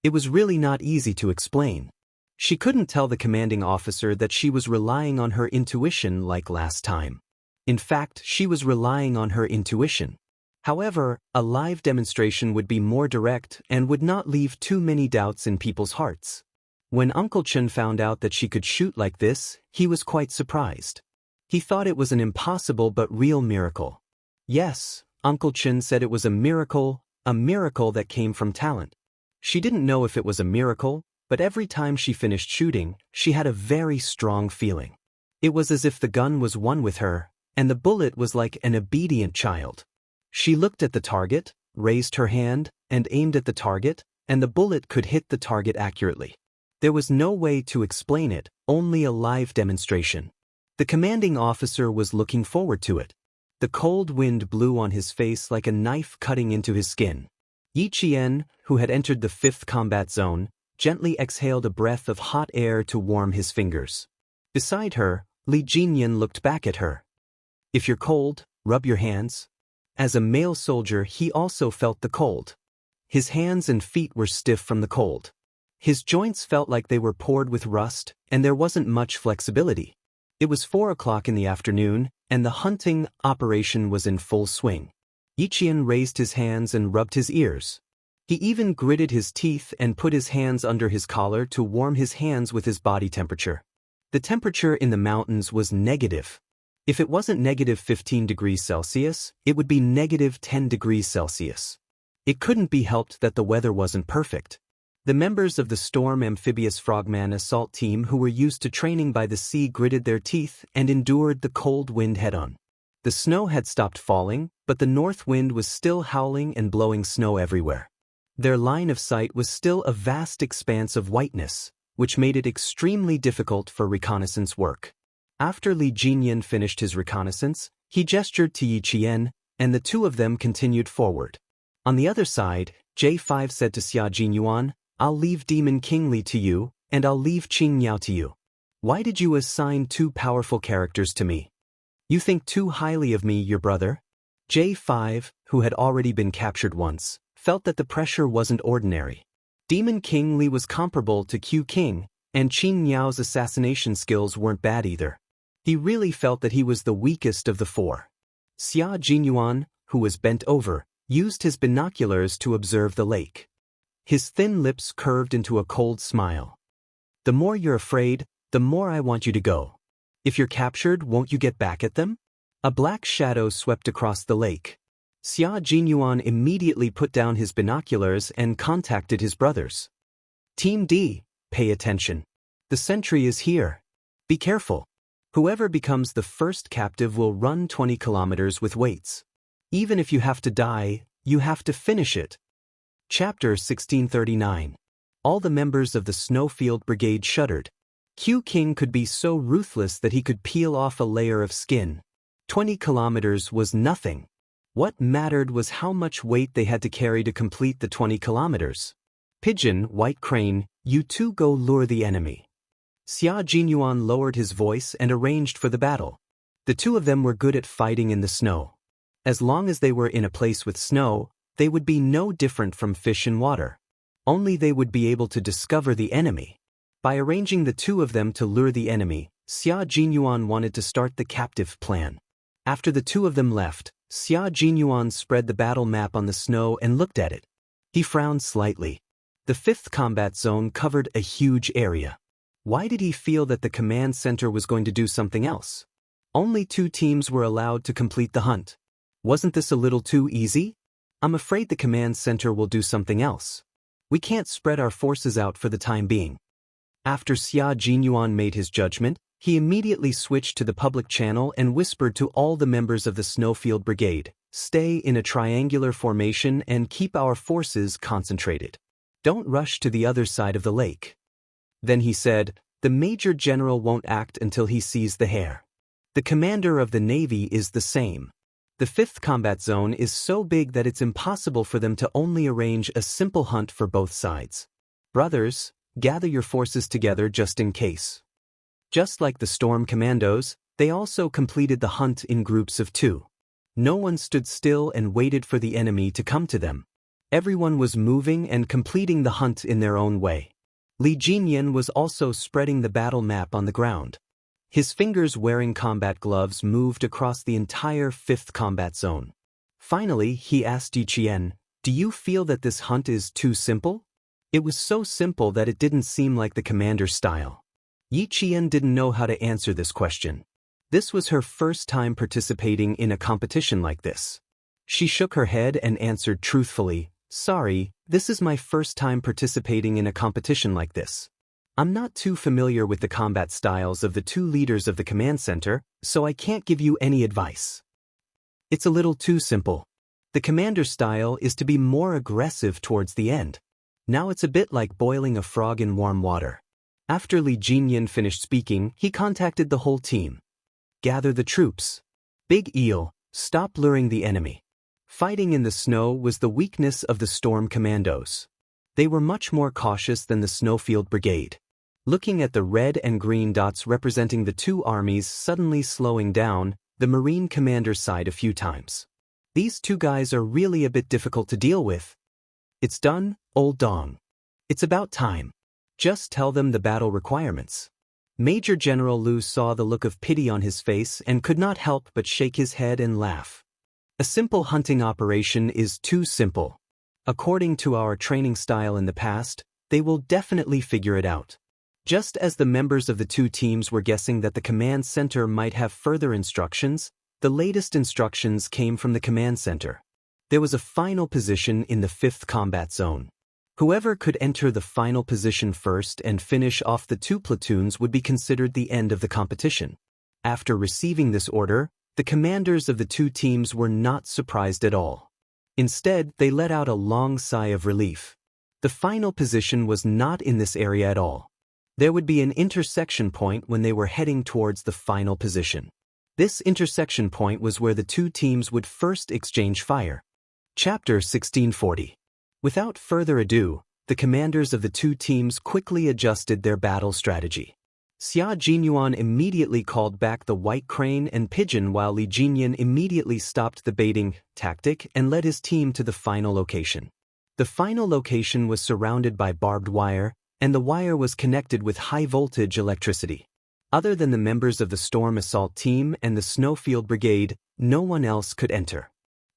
It was really not easy to explain. She couldn't tell the commanding officer that she was relying on her intuition like last time. In fact, she was relying on her intuition. However, a live demonstration would be more direct and would not leave too many doubts in people's hearts. When Uncle Chen found out that she could shoot like this, he was quite surprised. He thought it was an impossible but real miracle. Yes, Uncle Chen said it was a miracle that came from talent. She didn't know if it was a miracle, but every time she finished shooting, she had a very strong feeling. It was as if the gun was one with her, and the bullet was like an obedient child. She looked at the target, raised her hand, and aimed at the target, and the bullet could hit the target accurately. There was no way to explain it, only a live demonstration. The commanding officer was looking forward to it. The cold wind blew on his face like a knife cutting into his skin. Yi Qian, who had entered the 5th combat zone, gently exhaled a breath of hot air to warm his fingers. Beside her, Li Jinyan looked back at her. If you're cold, rub your hands. As a male soldier, he also felt the cold. His hands and feet were stiff from the cold. His joints felt like they were poured with rust, and there wasn't much flexibility. It was 4 o'clock in the afternoon, and the hunting operation was in full swing. Yi Qian raised his hands and rubbed his ears. He even gritted his teeth and put his hands under his collar to warm his hands with his body temperature. The temperature in the mountains was negative. If it wasn't negative 15 degrees Celsius, it would be negative 10 degrees Celsius. It couldn't be helped that the weather wasn't perfect. The members of the Storm Amphibious Frogman assault team who were used to training by the sea gritted their teeth and endured the cold wind head-on. The snow had stopped falling, but the north wind was still howling and blowing snow everywhere. Their line of sight was still a vast expanse of whiteness, which made it extremely difficult for reconnaissance work. After Li Jinyan finished his reconnaissance, he gestured to Yi Qian, and the two of them continued forward. On the other side, J5 said to Xia Jinyuan, "I'll leave Demon King Li to you, and I'll leave Qing Miao to you. Why did you assign 2 powerful characters to me? You think too highly of me, your brother?" J5, who had already been captured once, felt that the pressure wasn't ordinary. Demon King Li was comparable to Q King, and Qing Miao's assassination skills weren't bad either. He really felt that he was the weakest of the 4. Xia Jinyuan, who was bent over, used his binoculars to observe the lake. His thin lips curved into a cold smile. "The more you're afraid, the more I want you to go. If you're captured, won't you get back at them?" A black shadow swept across the lake. Xia Jinyuan immediately put down his binoculars and contacted his brothers. "Team D, pay attention. The sentry is here. Be careful. Whoever becomes the first captive will run 20 kilometers with weights. Even if you have to die, you have to finish it." Chapter 1639. All the members of the Snowfield Brigade shuddered. Q King could be so ruthless that he could peel off a layer of skin. 20 kilometers was nothing. What mattered was how much weight they had to carry to complete the 20 kilometers. "Pigeon, White Crane, you two go lure the enemy." Xia Jinyuan lowered his voice and arranged for the battle. The two of them were good at fighting in the snow. As long as they were in a place with snow, they would be no different from fish in water. Only they would be able to discover the enemy. By arranging the two of them to lure the enemy, Xia Jinyuan wanted to start the captive plan. After the two of them left, Xia Jinyuan spread the battle map on the snow and looked at it. He frowned slightly. The 5th combat zone covered a huge area. Why did he feel that the command center was going to do something else? Only 2 teams were allowed to complete the hunt. Wasn't this a little too easy? I'm afraid the command center will do something else. We can't spread our forces out for the time being. After Xia Jinyuan made his judgment, he immediately switched to the public channel and whispered to all the members of the Snowfield Brigade, "Stay in a triangular formation and keep our forces concentrated. Don't rush to the other side of the lake." Then he said, "The Major General won't act until he sees the hare. The commander of the Navy is the same. The 5th combat zone is so big that it's impossible for them to only arrange a simple hunt for both sides. Brothers, gather your forces together just in case." Just like the Storm Commandos, they also completed the hunt in groups of 2. No one stood still and waited for the enemy to come to them. Everyone was moving and completing the hunt in their own way. Li Jinyan was also spreading the battle map on the ground. His fingers wearing combat gloves moved across the entire 5th combat zone. Finally, he asked Yi Qian, "Do you feel that this hunt is too simple?" It was so simple that it didn't seem like the commander's style. Yi Qian didn't know how to answer this question. This was her first time participating in a competition like this. She shook her head and answered truthfully, "Sorry, this is my first time participating in a competition like this. I'm not too familiar with the combat styles of the 2 leaders of the command center, so I can't give you any advice. It's a little too simple. The commander's style is to be more aggressive towards the end. Now it's a bit like boiling a frog in warm water. After Li Jinyan finished speaking, he contacted the whole team. Gather the troops. Big Eel, stop luring the enemy. Fighting in the snow was the weakness of the Storm Commandos. They were much more cautious than the Snowfield Brigade. Looking at the red and green dots representing the two armies suddenly slowing down, the Marine commander sighed a few times. These two guys are really a bit difficult to deal with. It's done, old Dong. It's about time. Just tell them the battle requirements. Major General Lu saw the look of pity on his face and could not help but shake his head and laugh. A simple hunting operation is too simple. According to our training style in the past, they will definitely figure it out. Just as the members of the two teams were guessing that the command center might have further instructions, the latest instructions came from the command center. There was a final position in the 5th combat zone. Whoever could enter the final position first and finish off the two platoons would be considered the end of the competition. After receiving this order, the commanders of the two teams were not surprised at all. Instead, they let out a long sigh of relief. The final position was not in this area at all. There would be an intersection point when they were heading towards the final position. This intersection point was where the two teams would first exchange fire. Chapter 1640. Without further ado, the commanders of the two teams quickly adjusted their battle strategy. Xia Jinyuan immediately called back the white crane and pigeon while Li Jinyan immediately stopped the baiting tactic and led his team to the final location. The final location was surrounded by barbed wire, and the wire was connected with high-voltage electricity. Other than the members of the Storm Assault Team and the Snowfield Brigade, no one else could enter.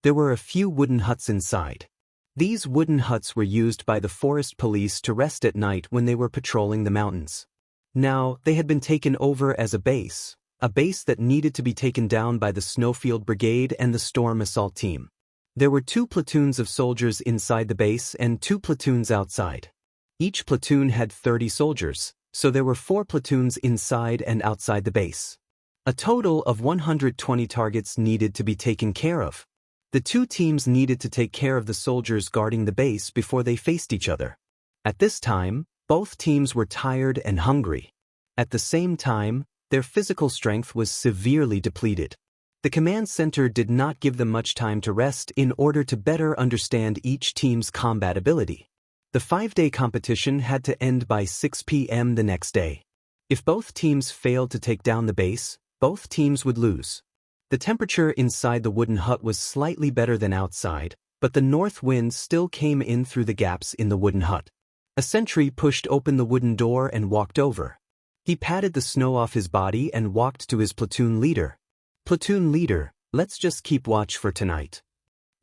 There were a few wooden huts inside. These wooden huts were used by the forest police to rest at night when they were patrolling the mountains. Now, they had been taken over as a base that needed to be taken down by the Snowfield Brigade and the Storm Assault Team. There were 2 platoons of soldiers inside the base and 2 platoons outside. Each platoon had 30 soldiers, so there were 4 platoons inside and outside the base. A total of 120 targets needed to be taken care of. The two teams needed to take care of the soldiers guarding the base before they faced each other. At this time, both teams were tired and hungry. At the same time, their physical strength was severely depleted. The command center did not give them much time to rest in order to better understand each team's combat ability. The 5-day competition had to end by 6 p.m. the next day. If both teams failed to take down the base, both teams would lose. The temperature inside the wooden hut was slightly better than outside, but the north wind still came in through the gaps in the wooden hut. A sentry pushed open the wooden door and walked over. He patted the snow off his body and walked to his platoon leader. "Platoon leader, let's just keep watch for tonight."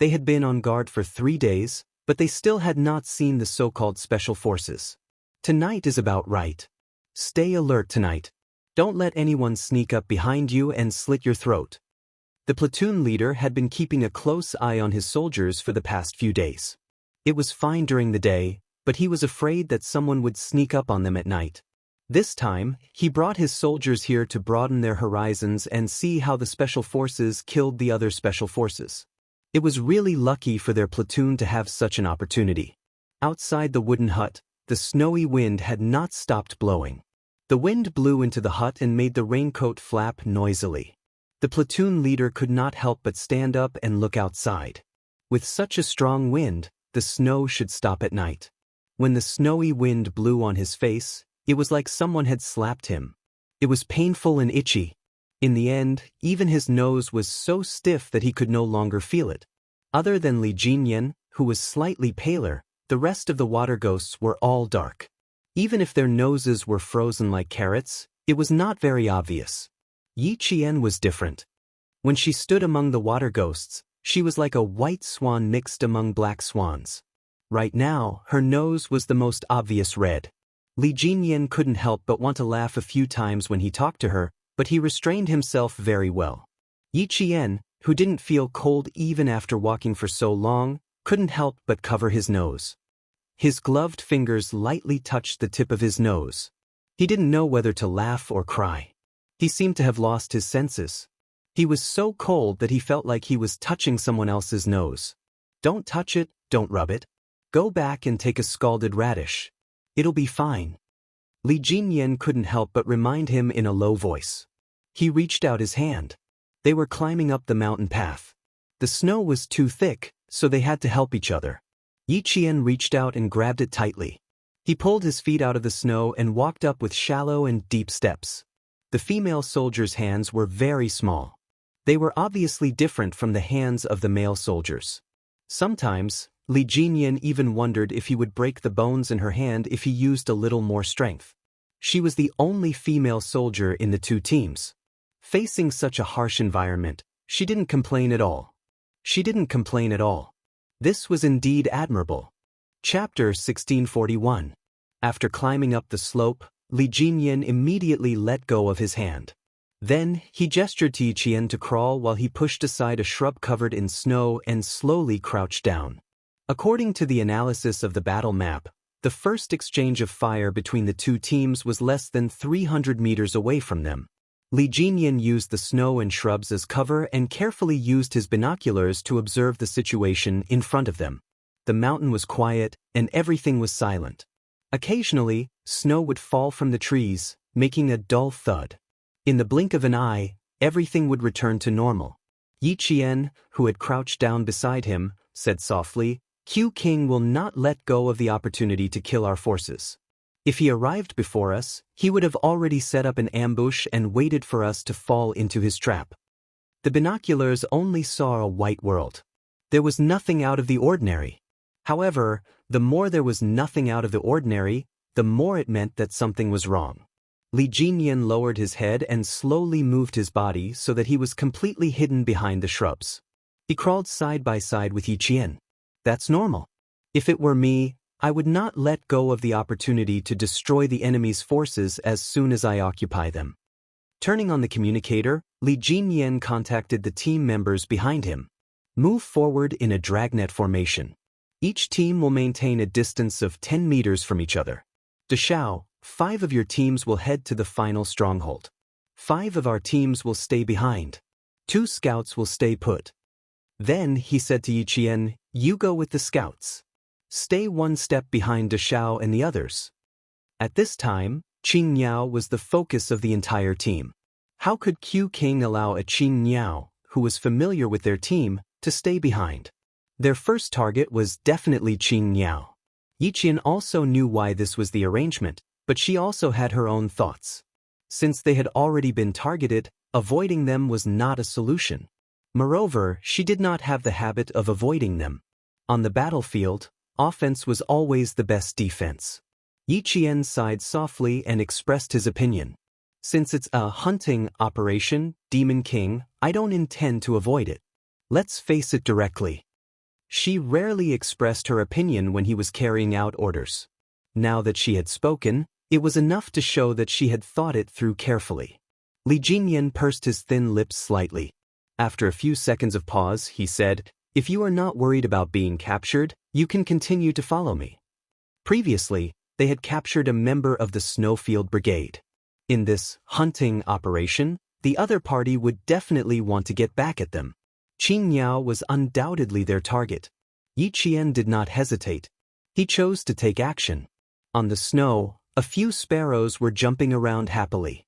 They had been on guard for 3 days, but they still had not seen the so-called special forces. Tonight is about right. Stay alert tonight. Don't let anyone sneak up behind you and slit your throat. The platoon leader had been keeping a close eye on his soldiers for the past few days. It was fine during the day, but he was afraid that someone would sneak up on them at night. This time, he brought his soldiers here to broaden their horizons and see how the special forces killed the other special forces. It was really lucky for their platoon to have such an opportunity. Outside the wooden hut, the snowy wind had not stopped blowing. The wind blew into the hut and made the raincoat flap noisily. The platoon leader could not help but stand up and look outside. With such a strong wind, the snow should stop at night. When the snowy wind blew on his face, it was like someone had slapped him. It was painful and itchy. In the end, even his nose was so stiff that he could no longer feel it. Other than Li Jinyan, who was slightly paler, the rest of the water ghosts were all dark. Even if their noses were frozen like carrots, it was not very obvious. Yi Qian was different. When she stood among the water ghosts, she was like a white swan mixed among black swans. Right now, her nose was the most obvious red. Li Jinyan couldn't help but want to laugh a few times when he talked to her, but he restrained himself very well. Yi Qian, who didn't feel cold even after walking for so long, couldn't help but cover his nose. His gloved fingers lightly touched the tip of his nose. He didn't know whether to laugh or cry. He seemed to have lost his senses. He was so cold that he felt like he was touching someone else's nose. "Don't touch it, don't rub it." Go back and take a scalded radish. It'll be fine. Li Jinyan couldn't help but remind him in a low voice. He reached out his hand. They were climbing up the mountain path. The snow was too thick, so they had to help each other. Yi Qian reached out and grabbed it tightly. He pulled his feet out of the snow and walked up with shallow and deep steps. The female soldier's hands were very small. They were obviously different from the hands of the male soldiers. Sometimes, Li Jinyan even wondered if he would break the bones in her hand if he used a little more strength. She was the only female soldier in the two teams. Facing such a harsh environment, she didn't complain at all. This was indeed admirable. Chapter 1641. After climbing up the slope, Li Jinyan immediately let go of his hand. Then, he gestured to Yi Qian to crawl while he pushed aside a shrub covered in snow and slowly crouched down. According to the analysis of the battle map, the first exchange of fire between the two teams was less than 300 meters away from them. Li Jinyan used the snow and shrubs as cover and carefully used his binoculars to observe the situation in front of them. The mountain was quiet, and everything was silent. Occasionally, snow would fall from the trees, making a dull thud. In the blink of an eye, everything would return to normal. Yi Qian, who had crouched down beside him, said softly, "Q King will not let go of the opportunity to kill our forces. If he arrived before us, he would have already set up an ambush and waited for us to fall into his trap." The binoculars only saw a white world. There was nothing out of the ordinary. However, the more there was nothing out of the ordinary, the more it meant that something was wrong. Li Jinyan lowered his head and slowly moved his body so that he was completely hidden behind the shrubs. He crawled side by side with Yi Qian. That's normal. If it were me, I would not let go of the opportunity to destroy the enemy's forces as soon as I occupy them. Turning on the communicator, Li Jinyan contacted the team members behind him. Move forward in a dragnet formation. Each team will maintain a distance of 10 meters from each other. Deshao, 5 of your teams will head to the final stronghold. 5 of our teams will stay behind. 2 scouts will stay put. Then, he said to Yi Qian, you go with the scouts. Stay 1 step behind Deshao and the others. At this time, Qing Niao was the focus of the entire team. How could Q King allow a Qing Niao, who was familiar with their team, to stay behind? Their first target was definitely Qing Niao. Yi Qian also knew why this was the arrangement, but she also had her own thoughts. Since they had already been targeted, avoiding them was not a solution. Moreover, she did not have the habit of avoiding them. On the battlefield, offense was always the best defense. Yi Qian sighed softly and expressed his opinion. Since it's a hunting operation, Demon King, I don't intend to avoid it. Let's face it directly. She rarely expressed her opinion when he was carrying out orders. Now that she had spoken, it was enough to show that she had thought it through carefully. Li Jinyan pursed his thin lips slightly. After a few seconds of pause, he said, if you are not worried about being captured, you can continue to follow me. Previously, they had captured a member of the Snowfield Brigade. In this hunting operation, the other party would definitely want to get back at them. Qing Niao was undoubtedly their target. Yi Qian did not hesitate. He chose to take action. On the snow, a few sparrows were jumping around happily.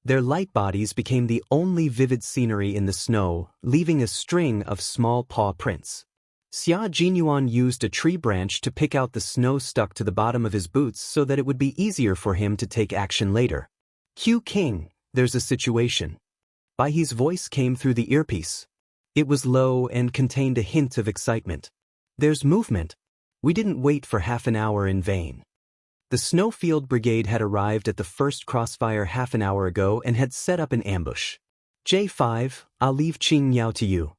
Their light bodies became the only vivid scenery in the snow, leaving a string of small paw prints. Xia Jinyuan used a tree branch to pick out the snow stuck to the bottom of his boots so that it would be easier for him to take action later. Q King, there's a situation. Bai He's voice came through the earpiece. It was low and contained a hint of excitement. There's movement. We didn't wait for half an hour in vain. The Snowfield Brigade had arrived at the first crossfire half an hour ago and had set up an ambush. J5, I'll leave Qing Niao to you.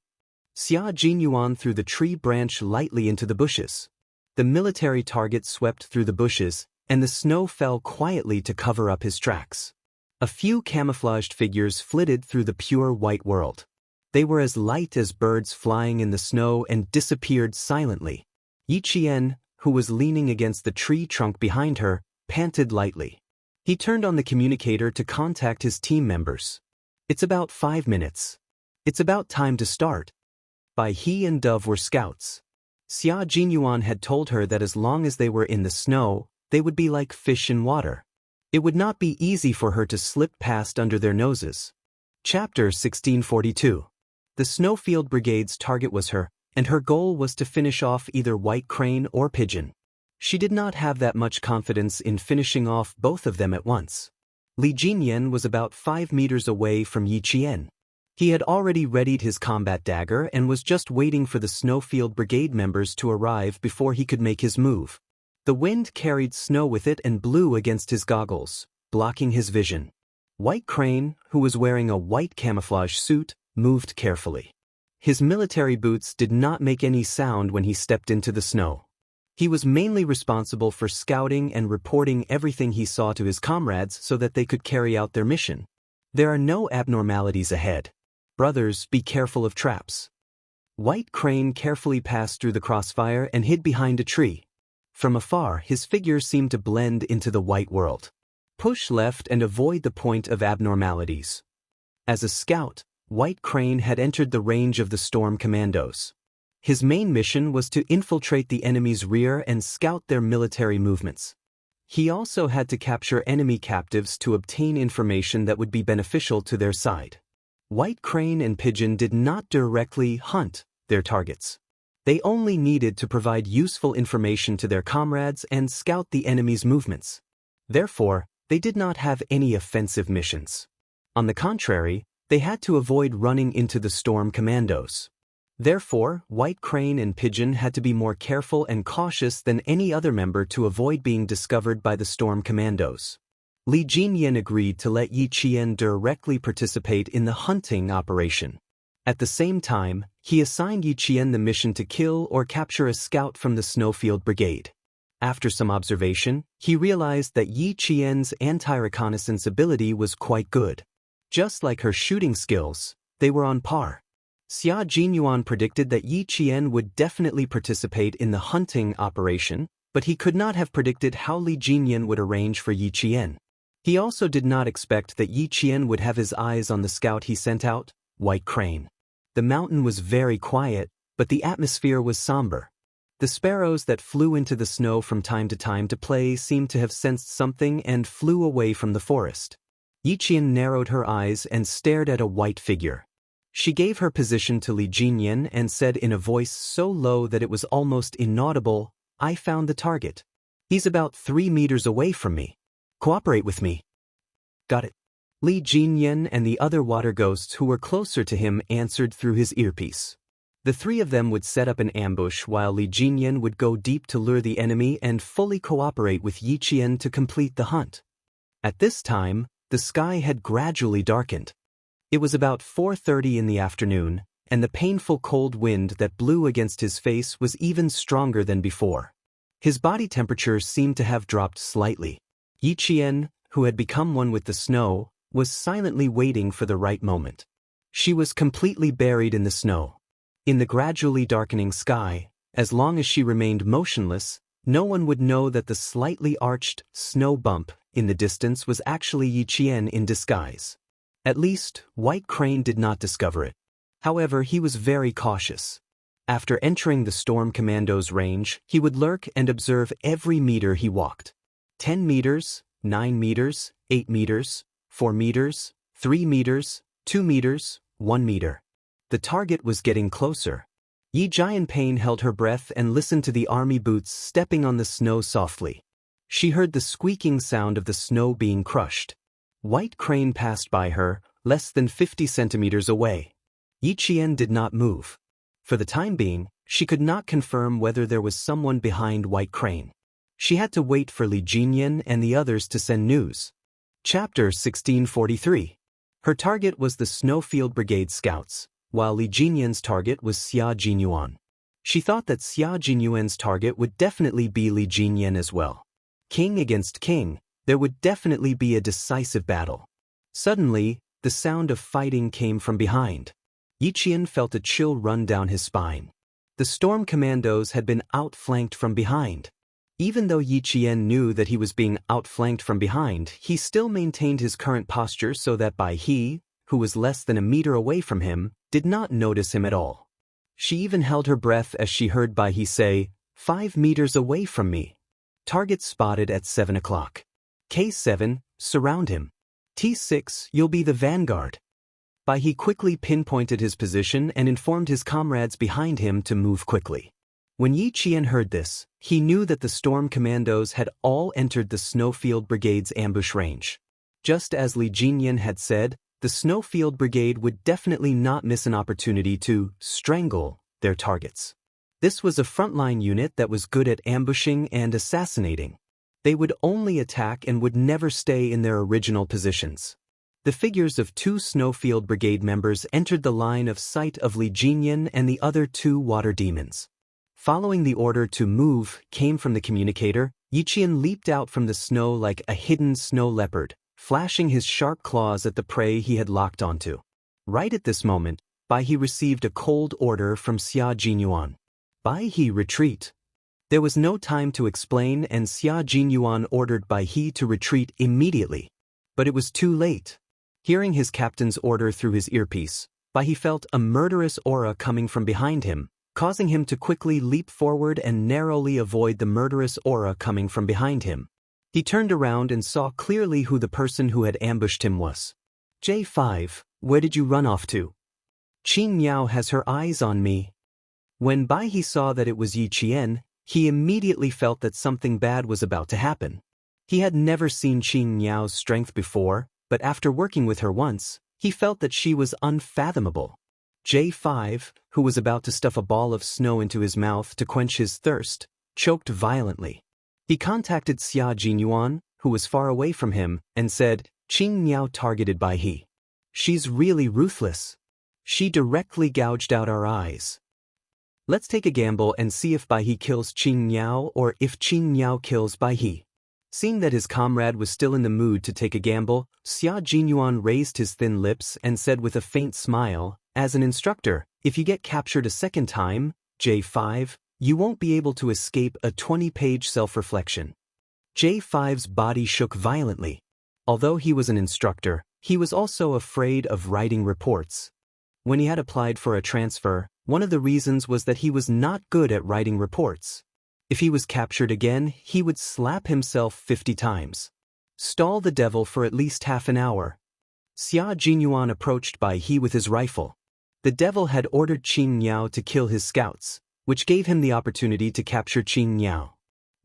Xia Jinyuan threw the tree branch lightly into the bushes. The military target swept through the bushes, and the snow fell quietly to cover up his tracks. A few camouflaged figures flitted through the pure white world. They were as light as birds flying in the snow and disappeared silently. Yi Qian, who was leaning against the tree trunk behind her, panted lightly. He turned on the communicator to contact his team members. It's about 5 minutes. It's about time to start. Bai He and Dove were scouts. Xia Jinyuan had told her that as long as they were in the snow, they would be like fish in water. It would not be easy for her to slip past under their noses. Chapter 1642. The Snowfield Brigade's target was her, and her goal was to finish off either White Crane or Pigeon. She did not have that much confidence in finishing off both of them at once. Li Jinyan was about 5 meters away from Yi Qian. He had already readied his combat dagger and was just waiting for the Snowfield Brigade members to arrive before he could make his move. The wind carried snow with it and blew against his goggles, blocking his vision. White Crane, who was wearing a white camouflage suit, moved carefully. His military boots did not make any sound when he stepped into the snow. He was mainly responsible for scouting and reporting everything he saw to his comrades so that they could carry out their mission. There are no abnormalities ahead. Brothers, be careful of traps. White Crane carefully passed through the crossfire and hid behind a tree. From afar, his figure seemed to blend into the white world. Push left and avoid the point of abnormalities. As a scout, White Crane had entered the range of the Storm Commandos. His main mission was to infiltrate the enemy's rear and scout their military movements. He also had to capture enemy captives to obtain information that would be beneficial to their side. White Crane and Pigeon did not directly hunt their targets. They only needed to provide useful information to their comrades and scout the enemy's movements. Therefore, they did not have any offensive missions. On the contrary, they had to avoid running into the Storm Commandos. Therefore, White Crane and Pigeon had to be more careful and cautious than any other member to avoid being discovered by the Storm Commandos. Li Jinyan agreed to let Yi Qian directly participate in the hunting operation. At the same time, he assigned Yi Qian the mission to kill or capture a scout from the Snowfield Brigade. After some observation, he realized that Yi Qian's anti-reconnaissance ability was quite good. Just like her shooting skills, they were on par. Xia Jinyuan predicted that Yi Qian would definitely participate in the hunting operation, but he could not have predicted how Li Jinyan would arrange for Yi Qian. He also did not expect that Yi Qian would have his eyes on the scout he sent out, White Crane. The mountain was very quiet, but the atmosphere was somber. The sparrows that flew into the snow from time to play seemed to have sensed something and flew away from the forest. Yi Qian narrowed her eyes and stared at a white figure. She gave her position to Li Jinyan and said in a voice so low that it was almost inaudible, "I found the target. He's about 3 meters away from me. Cooperate with me." "Got it." Li Jinyan and the other water ghosts who were closer to him answered through his earpiece. The three of them would set up an ambush while Li Jinyan would go deep to lure the enemy and fully cooperate with Yi Qian to complete the hunt. At this time, the sky had gradually darkened. It was about 4:30 in the afternoon, and the painful cold wind that blew against his face was even stronger than before. His body temperature seemed to have dropped slightly. Yi Qian, who had become one with the snow, was silently waiting for the right moment. She was completely buried in the snow. In the gradually darkening sky, as long as she remained motionless, no one would know that the slightly arched snow bump in the distance was actually Yi Qian in disguise. At least, White Crane did not discover it. However, he was very cautious. After entering the Storm Commando's range, he would lurk and observe every meter he walked. 10 meters, 9 meters, 8 meters, 4 meters, 3 meters, 2 meters, 1 meter. The target was getting closer. Yi Jianpain held her breath and listened to the army boots stepping on the snow softly. She heard the squeaking sound of the snow being crushed. White Crane passed by her, less than 50 centimeters away. Yi Qian did not move. For the time being, she could not confirm whether there was someone behind White Crane. She had to wait for Li Jinyan and the others to send news. Chapter 1643. Her target was the Snowfield Brigade scouts, while Li Jinyan's target was Xia Jinyuan. She thought that Xia Jinyuan's target would definitely be Li Jinyan as well. King against king, there would definitely be a decisive battle. Suddenly, the sound of fighting came from behind. Yi Qian felt a chill run down his spine. The Storm Commandos had been outflanked from behind. Even though Yi Qian knew that he was being outflanked from behind, he still maintained his current posture so that he, who was less than a meter away from him, did not notice him at all. She even held her breath as she heard Bai He say, 5 meters away from me. Target spotted at 7 o'clock. K7, surround him. T6, you'll be the vanguard. Bai He quickly pinpointed his position and informed his comrades behind him to move quickly. When Yi Qian heard this, he knew that the storm commandos had all entered the Snowfield Brigade's ambush range. Just as Li Jinyan had said, the Snowfield Brigade would definitely not miss an opportunity to strangle their targets. This was a frontline unit that was good at ambushing and assassinating. They would only attack and would never stay in their original positions. The figures of 2 Snowfield Brigade members entered the line of sight of Li Jinyan and the other 2 water demons. Following the order to move came from the communicator, Yi Qian leaped out from the snow like a hidden snow leopard, flashing his sharp claws at the prey he had locked onto. Right at this moment, Bai He received a cold order from Xia Jinyuan. Bai He, retreat. There was no time to explain, and Xia Jinyuan ordered Bai He to retreat immediately. But it was too late. Hearing his captain's order through his earpiece, Bai He felt a murderous aura coming from behind him, causing him to quickly leap forward and narrowly avoid the murderous aura coming from behind him. He turned around and saw clearly who the person who had ambushed him was. J5, where did you run off to? Qing Miao has her eyes on me. When Bai He saw that it was Yi Qian, he immediately felt that something bad was about to happen. He had never seen Qing Miao's strength before, but after working with her once, he felt that she was unfathomable. J5, who was about to stuff a ball of snow into his mouth to quench his thirst, choked violently. He contacted Xia Jinyuan, who was far away from him, and said, Qing Miao targeted Bai He. She's really ruthless. She directly gouged out our eyes. Let's take a gamble and see if Bai He kills Qing Miao or if Qing Miao kills Bai He. Seeing that his comrade was still in the mood to take a gamble, Xia Jinyuan raised his thin lips and said with a faint smile, as an instructor, if you get captured a second time, J5, you won't be able to escape a 20-page self-reflection. J5's body shook violently. Although he was an instructor, he was also afraid of writing reports. When he had applied for a transfer, one of the reasons was that he was not good at writing reports. If he was captured again, he would slap himself 50 times. Stall the devil for at least half an hour. Xia Jinyuan approached Bai He with his rifle. The devil had ordered Qing Miao to kill his scouts, which gave him the opportunity to capture Qing Miao.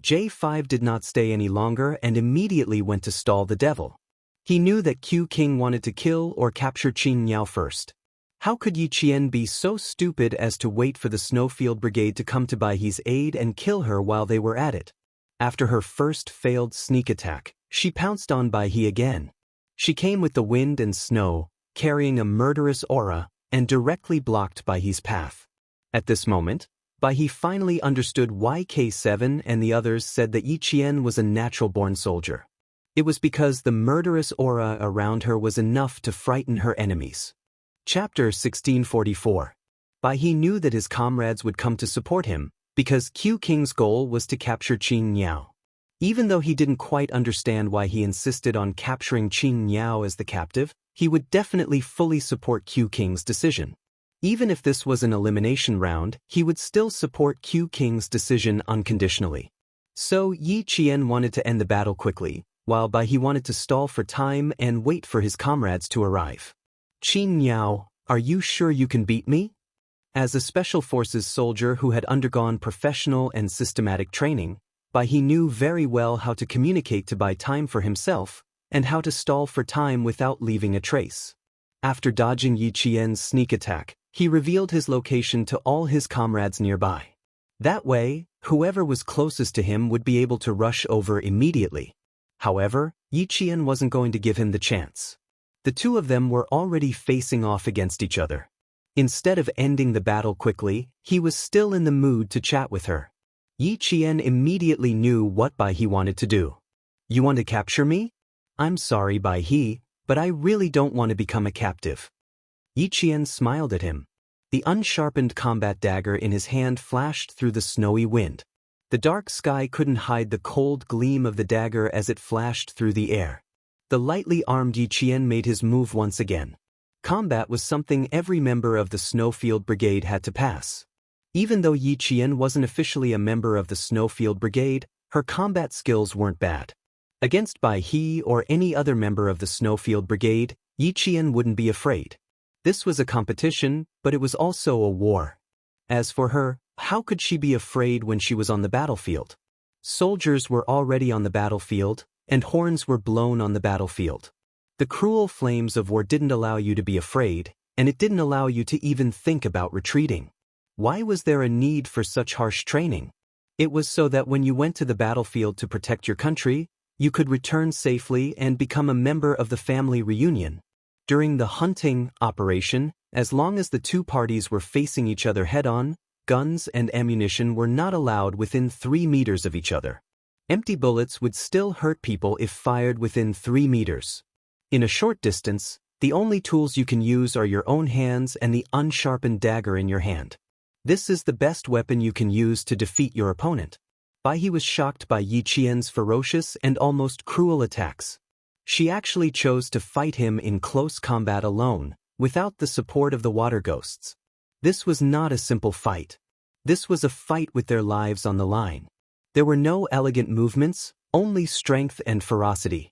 J5 did not stay any longer and immediately went to stall the devil. He knew that Q King wanted to kill or capture Qing Miao first. How could Yi Qian be so stupid as to wait for the Snowfield Brigade to come to Bai He's aid and kill her while they were at it? After her first failed sneak attack, she pounced on Bai He again. She came with the wind and snow, carrying a murderous aura, and directly blocked Bai He's path. At this moment, Bai He finally understood why K7 and the others said that Yi Qian was a natural-born soldier. It was because the murderous aura around her was enough to frighten her enemies. Chapter 1644. Bai He knew that his comrades would come to support him, because Q King's goal was to capture Qing Miao. Even though he didn't quite understand why he insisted on capturing Qing Miao as the captive, he would definitely fully support Q King's decision. Even if this was an elimination round, he would still support Q King's decision unconditionally. So Yi Qian wanted to end the battle quickly, while Bai He wanted to stall for time and wait for his comrades to arrive. Qing Miao, are you sure you can beat me? As a Special Forces soldier who had undergone professional and systematic training, Bai He knew very well how to communicate to buy time for himself, and how to stall for time without leaving a trace. After dodging Yi Qian's sneak attack, he revealed his location to all his comrades nearby. That way, whoever was closest to him would be able to rush over immediately. However, Yi Qian wasn't going to give him the chance. The two of them were already facing off against each other. Instead of ending the battle quickly, he was still in the mood to chat with her. Yi Qian immediately knew what Bai He wanted to do. You want to capture me? I'm sorry, Bai He, but I really don't want to become a captive. Yi Qian smiled at him. The unsharpened combat dagger in his hand flashed through the snowy wind. The dark sky couldn't hide the cold gleam of the dagger as it flashed through the air. The lightly armed Yi Qian made his move once again. Combat was something every member of the Snowfield Brigade had to pass. Even though Yi Qian wasn't officially a member of the Snowfield Brigade, her combat skills weren't bad. Against Bai He or any other member of the Snowfield Brigade, Yi Qian wouldn't be afraid. This was a competition, but it was also a war. As for her, how could she be afraid when she was on the battlefield? Soldiers were already on the battlefield, and horns were blown on the battlefield. The cruel flames of war didn't allow you to be afraid, and it didn't allow you to even think about retreating. Why was there a need for such harsh training? It was so that when you went to the battlefield to protect your country, you could return safely and become a member of the family reunion. During the hunting operation, as long as the two parties were facing each other head-on, guns and ammunition were not allowed within 3 meters of each other. Empty bullets would still hurt people if fired within 3 meters. In a short distance, the only tools you can use are your own hands and the unsharpened dagger in your hand. This is the best weapon you can use to defeat your opponent. Bai He was shocked by Yi Qian's ferocious and almost cruel attacks. She actually chose to fight him in close combat alone, without the support of the water ghosts. This was not a simple fight. This was a fight with their lives on the line. There were no elegant movements, only strength and ferocity.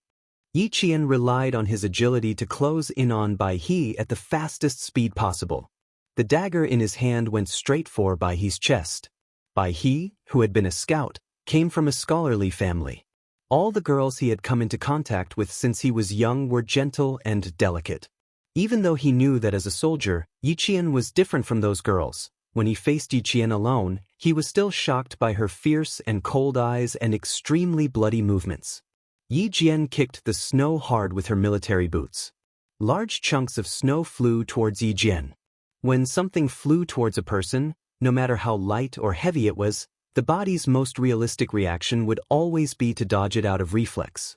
Yi Qian relied on his agility to close in on Bai He at the fastest speed possible. The dagger in his hand went straight for Bai He's chest. Bai He, who had been a scout, came from a scholarly family. All the girls he had come into contact with since he was young were gentle and delicate. Even though he knew that as a soldier, Yi Qian was different from those girls, when he faced Yi Qian alone, he was still shocked by her fierce and cold eyes and extremely bloody movements. Yi Qian kicked the snow hard with her military boots. Large chunks of snow flew towards Yi Qian. When something flew towards a person, no matter how light or heavy it was, the body's most realistic reaction would always be to dodge it out of reflex.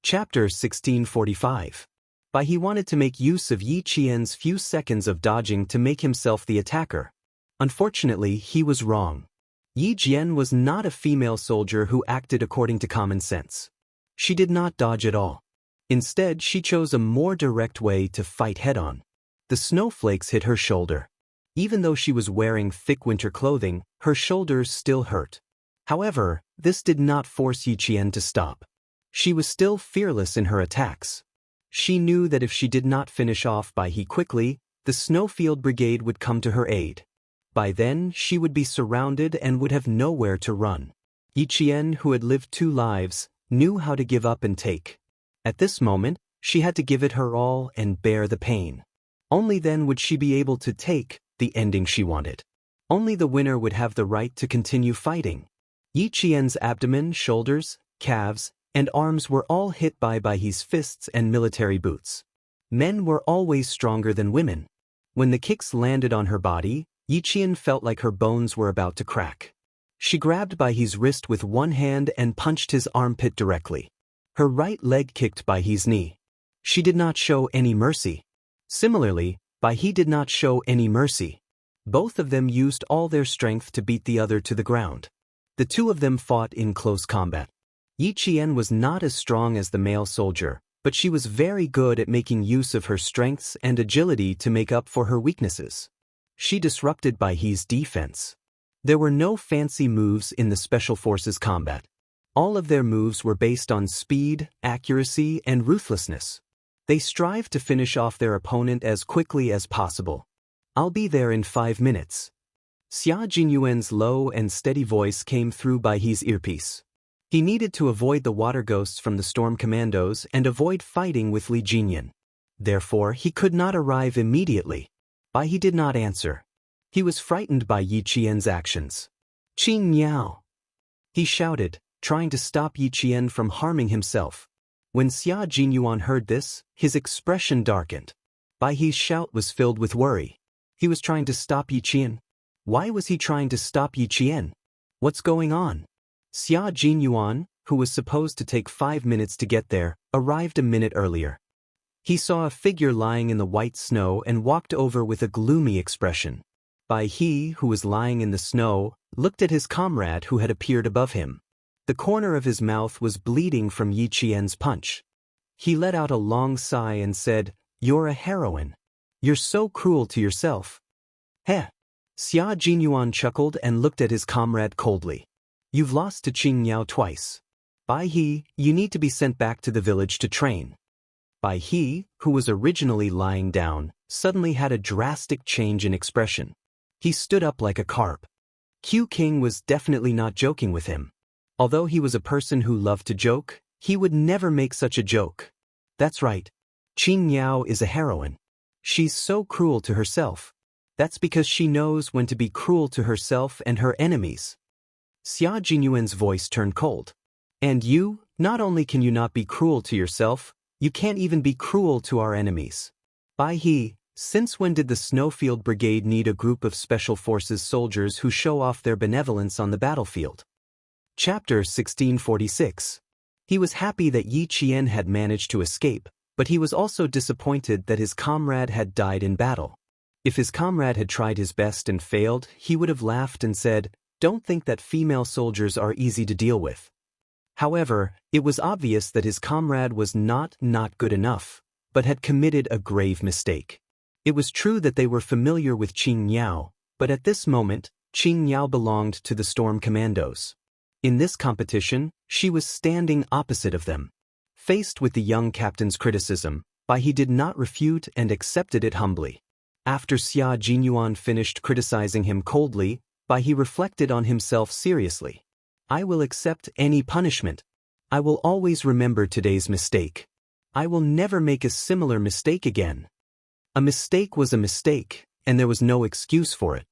Chapter 1645. Bai He wanted to make use of Yi Qian's few seconds of dodging to make himself the attacker. Unfortunately, he was wrong. Yi Qian was not a female soldier who acted according to common sense. She did not dodge at all. Instead, she chose a more direct way to fight head-on. The snowflakes hit her shoulder. Even though she was wearing thick winter clothing, her shoulders still hurt. However, this did not force Yi Qian to stop. She was still fearless in her attacks. She knew that if she did not finish off Bai He quickly, the Snowfield Brigade would come to her aid. By then, she would be surrounded and would have nowhere to run. Yi Qian, who had lived 2 lives, knew how to give up and take. At this moment, she had to give it her all and bear the pain. Only then would she be able to take the ending she wanted. Only the winner would have the right to continue fighting. Yi Qian's abdomen, shoulders, calves, and arms were all hit by Bai He's fists and military boots. Men were always stronger than women. When the kicks landed on her body, Yi Qian felt like her bones were about to crack. She grabbed Bai He's wrist with one hand and punched his armpit directly. Her right leg kicked Bai He's knee. She did not show any mercy. Similarly, Bai He did not show any mercy. Both of them used all their strength to beat the other to the ground. The two of them fought in close combat. Yi Qian was not as strong as the male soldier, but she was very good at making use of her strengths and agility to make up for her weaknesses. She disrupted Bai He's defense. There were no fancy moves in the Special Forces combat. All of their moves were based on speed, accuracy, and ruthlessness. They strived to finish off their opponent as quickly as possible. "I'll be there in 5 minutes." Xia Jinyuan's low and steady voice came through Bai He's earpiece. He needed to avoid the water ghosts from the storm commandos and avoid fighting with Li Jinyan. Therefore, he could not arrive immediately. Bai He did not answer. He was frightened by Yi Qian's actions. "Qing Miao!" He shouted, trying to stop Yi Qian from harming himself. When Xia Jinyuan heard this, his expression darkened. Bai He's shout was filled with worry. He was trying to stop Yi Qian. Why was he trying to stop Yi Qian? What's going on? Xia Jinyuan, who was supposed to take 5 minutes to get there, arrived a minute earlier. He saw a figure lying in the white snow and walked over with a gloomy expression. Bai He, who was lying in the snow, looked at his comrade who had appeared above him. The corner of his mouth was bleeding from Yi Qian's punch. He let out a long sigh and said, "You're a heroine. You're so cruel to yourself. Heh. Xia Jinyuan chuckled and looked at his comrade coldly. You've lost to Qing Yao twice. Bai He, you need to be sent back to the village to train. Bai He, who was originally lying down, suddenly had a drastic change in expression. He stood up like a carp. Q King was definitely not joking with him. Although he was a person who loved to joke, he would never make such a joke. That's right. Qing Yao is a heroine. She's so cruel to herself. That's because she knows when to be cruel to herself and her enemies. Xia Jinyuan's voice turned cold. And you, not only can you not be cruel to yourself, you can't even be cruel to our enemies. Bai He, since when did the Snowfield Brigade need a group of Special Forces soldiers who show off their benevolence on the battlefield? Chapter 1646. He was happy that Yi Qian had managed to escape, but he was also disappointed that his comrade had died in battle. If his comrade had tried his best and failed, he would have laughed and said, "Don't think that female soldiers are easy to deal with." However, it was obvious that his comrade was not good enough, but had committed a grave mistake. It was true that they were familiar with Qing Yao, but at this moment, Qing Yao belonged to the Storm Commandos. In this competition, she was standing opposite of them. Faced with the young captain's criticism, Bai He did not refute and accepted it humbly. After Xia Jinyuan finished criticizing him coldly, Bai He reflected on himself seriously. I will accept any punishment. I will always remember today's mistake. I will never make a similar mistake again. A mistake was a mistake, and there was no excuse for it.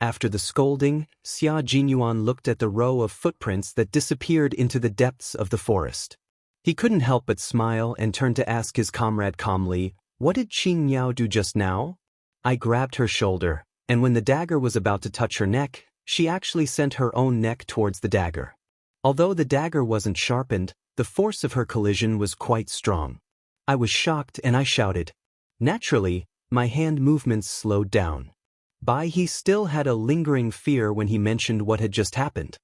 After the scolding, Xia Jinyuan looked at the row of footprints that disappeared into the depths of the forest. He couldn't help but smile and turned to ask his comrade calmly, "What did Qing Yao do just now?" I grabbed her shoulder, and when the dagger was about to touch her neck, she actually sent her own neck towards the dagger. Although the dagger wasn't sharpened, the force of her collision was quite strong. I was shocked and I shouted. Naturally, my hand movements slowed down. Bai He still had a lingering fear when he mentioned what had just happened.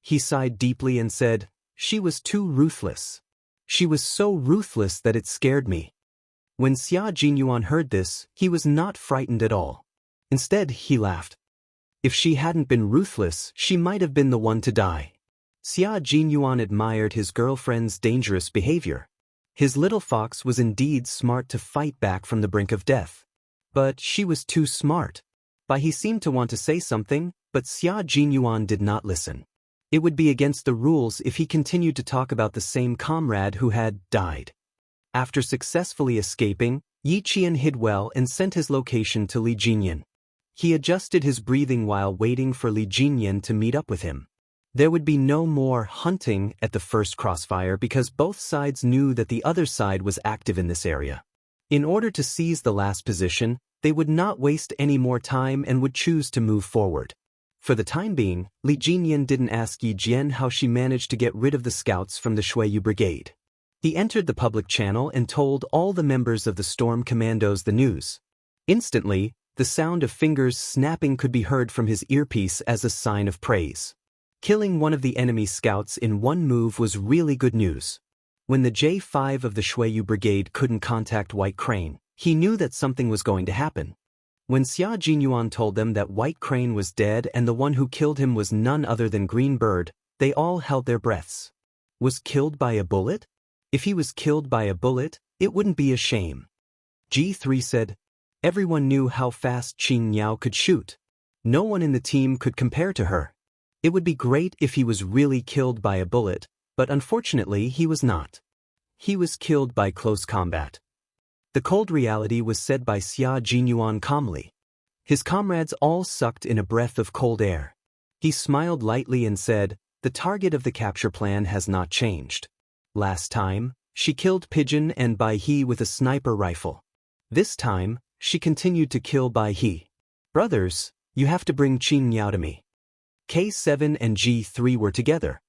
He sighed deeply and said, "She was too ruthless. She was so ruthless that it scared me." When Xia Jinyuan heard this, he was not frightened at all. Instead, he laughed. If she hadn't been ruthless, she might have been the one to die. Xia Jinyuan admired his girlfriend's dangerous behavior. His little fox was indeed smart to fight back from the brink of death. But she was too smart. Bai He seemed to want to say something, but Xia Jinyuan did not listen. It would be against the rules if he continued to talk about the same comrade who had died. After successfully escaping, Yi Qian hid well and sent his location to Li Jinyan. He adjusted his breathing while waiting for Li Jinyan to meet up with him. There would be no more hunting at the first crossfire because both sides knew that the other side was active in this area. In order to seize the last position, they would not waste any more time and would choose to move forward. For the time being, Li Jinyan didn't ask Yi Jian how she managed to get rid of the scouts from the Shuiyu Brigade. He entered the public channel and told all the members of the Storm Commandos the news. Instantly, the sound of fingers snapping could be heard from his earpiece as a sign of praise. Killing one of the enemy scouts in one move was really good news. When the J5 of the Shuiyu Brigade couldn't contact White Crane, he knew that something was going to happen. When Xia Jinyuan told them that White Crane was dead and the one who killed him was none other than Green Bird, they all held their breaths. Was killed by a bullet? If he was killed by a bullet, it wouldn't be a shame. G3 said. Everyone knew how fast Qing Yao could shoot. No one in the team could compare to her. It would be great if he was really killed by a bullet, but unfortunately he was not. He was killed by close combat. The cold reality was said by Xia Jinyuan calmly. His comrades all sucked in a breath of cold air. He smiled lightly and said, "The target of the capture plan has not changed. Last time, she killed Pigeon and Bai He with a sniper rifle. This time, she continued to kill Bai He. Brothers, you have to bring Qing Yao to me." K7 and G3 were together.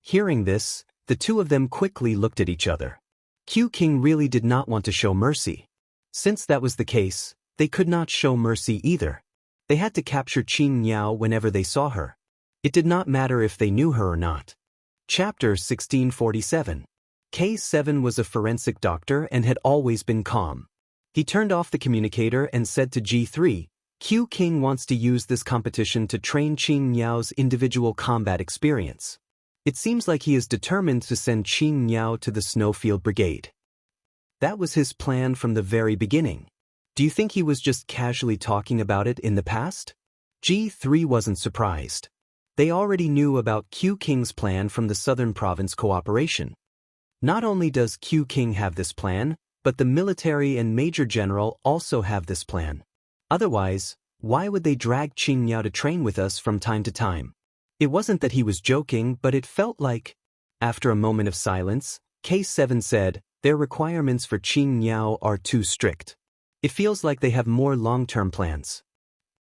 Hearing this, the two of them quickly looked at each other. Q King really did not want to show mercy. Since that was the case, they could not show mercy either. They had to capture Qing Yao whenever they saw her. It did not matter if they knew her or not. Chapter 1647. K7 was a forensic doctor and had always been calm. He turned off the communicator and said to G3, Q King wants to use this competition to train Qing Niao's individual combat experience. It seems like he is determined to send Qing Niao to the Snowfield Brigade. That was his plan from the very beginning. Do you think he was just casually talking about it in the past? G3 wasn't surprised. They already knew about Q King's plan from the Southern Province cooperation. Not only does Q King have this plan, but the military and Major General also have this plan. Otherwise, why would they drag Qing Niao to train with us from time to time? It wasn't that he was joking, but it felt like. After a moment of silence, K7 said, their requirements for Qing Niao are too strict. It feels like they have more long-term plans.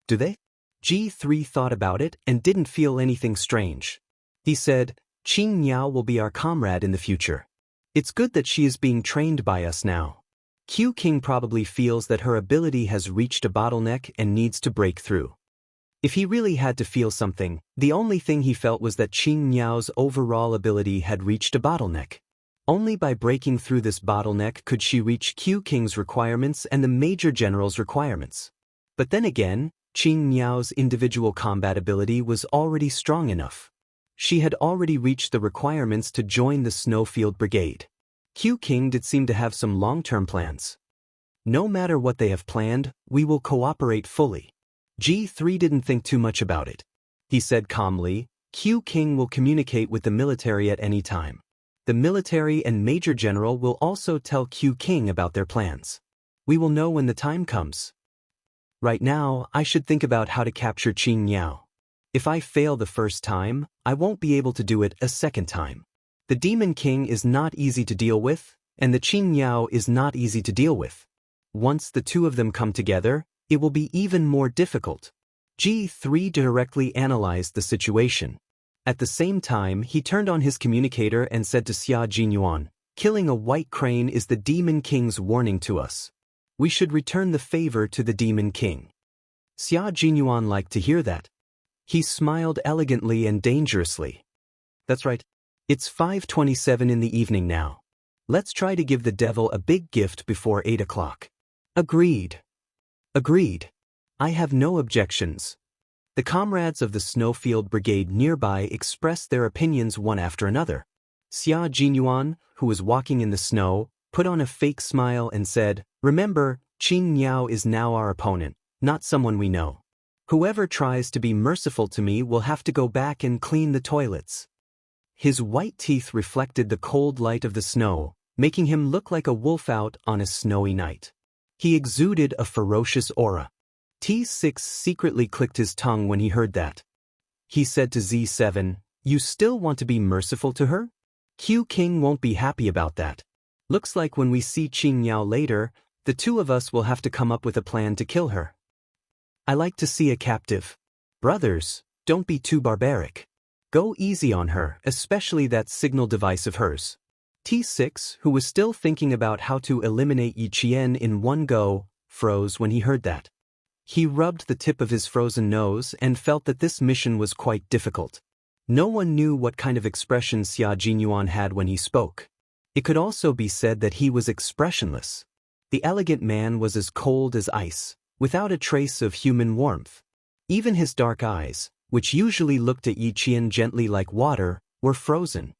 Do they? G3 thought about it and didn't feel anything strange. He said, Qing Niao will be our comrade in the future. It's good that she is being trained by us now. Q King probably feels that her ability has reached a bottleneck and needs to break through. If he really had to feel something, the only thing he felt was that Qing Niao's overall ability had reached a bottleneck. Only by breaking through this bottleneck could she reach Q King's requirements and the Major General's requirements. But then again, Qing Niao's individual combat ability was already strong enough. She had already reached the requirements to join the Snowfield Brigade. Q King did seem to have some long-term plans. No matter what they have planned, we will cooperate fully. G3 didn't think too much about it. He said calmly, Q King will communicate with the military at any time. The military and Major General will also tell Q King about their plans. We will know when the time comes. Right now, I should think about how to capture Qing Niao. If I fail the first time, I won't be able to do it a second time. The Demon King is not easy to deal with, and the Qing Niao is not easy to deal with. Once the two of them come together, it will be even more difficult. G3 directly analyzed the situation. At the same time, he turned on his communicator and said to Xia Jinyuan, killing a white crane is the Demon King's warning to us. We should return the favor to the Demon King. Xia Jinyuan liked to hear that. He smiled elegantly and dangerously. That's right. It's 5:27 in the evening now. Let's try to give the devil a big gift before 8 o'clock. Agreed. Agreed. I have no objections. The comrades of the Snowfield Brigade nearby expressed their opinions one after another. Xia Jinyuan, who was walking in the snow, put on a fake smile and said, remember, Qing Niao is now our opponent, not someone we know. Whoever tries to be merciful to me will have to go back and clean the toilets. His white teeth reflected the cold light of the snow, making him look like a wolf out on a snowy night. He exuded a ferocious aura. T6 secretly clicked his tongue when he heard that. He said to Z7, you still want to be merciful to her? Q King won't be happy about that. Looks like when we see Qing Niao later, the two of us will have to come up with a plan to kill her. I like to see a captive. Brothers, don't be too barbaric. Go easy on her, especially that signal device of hers. T6, who was still thinking about how to eliminate Yi Qian in one go, froze when he heard that. He rubbed the tip of his frozen nose and felt that this mission was quite difficult. No one knew what kind of expression Xia Jinyuan had when he spoke. It could also be said that he was expressionless. The elegant man was as cold as ice, without a trace of human warmth. Even his dark eyes, which usually looked at Yi Qian gently like water, were frozen.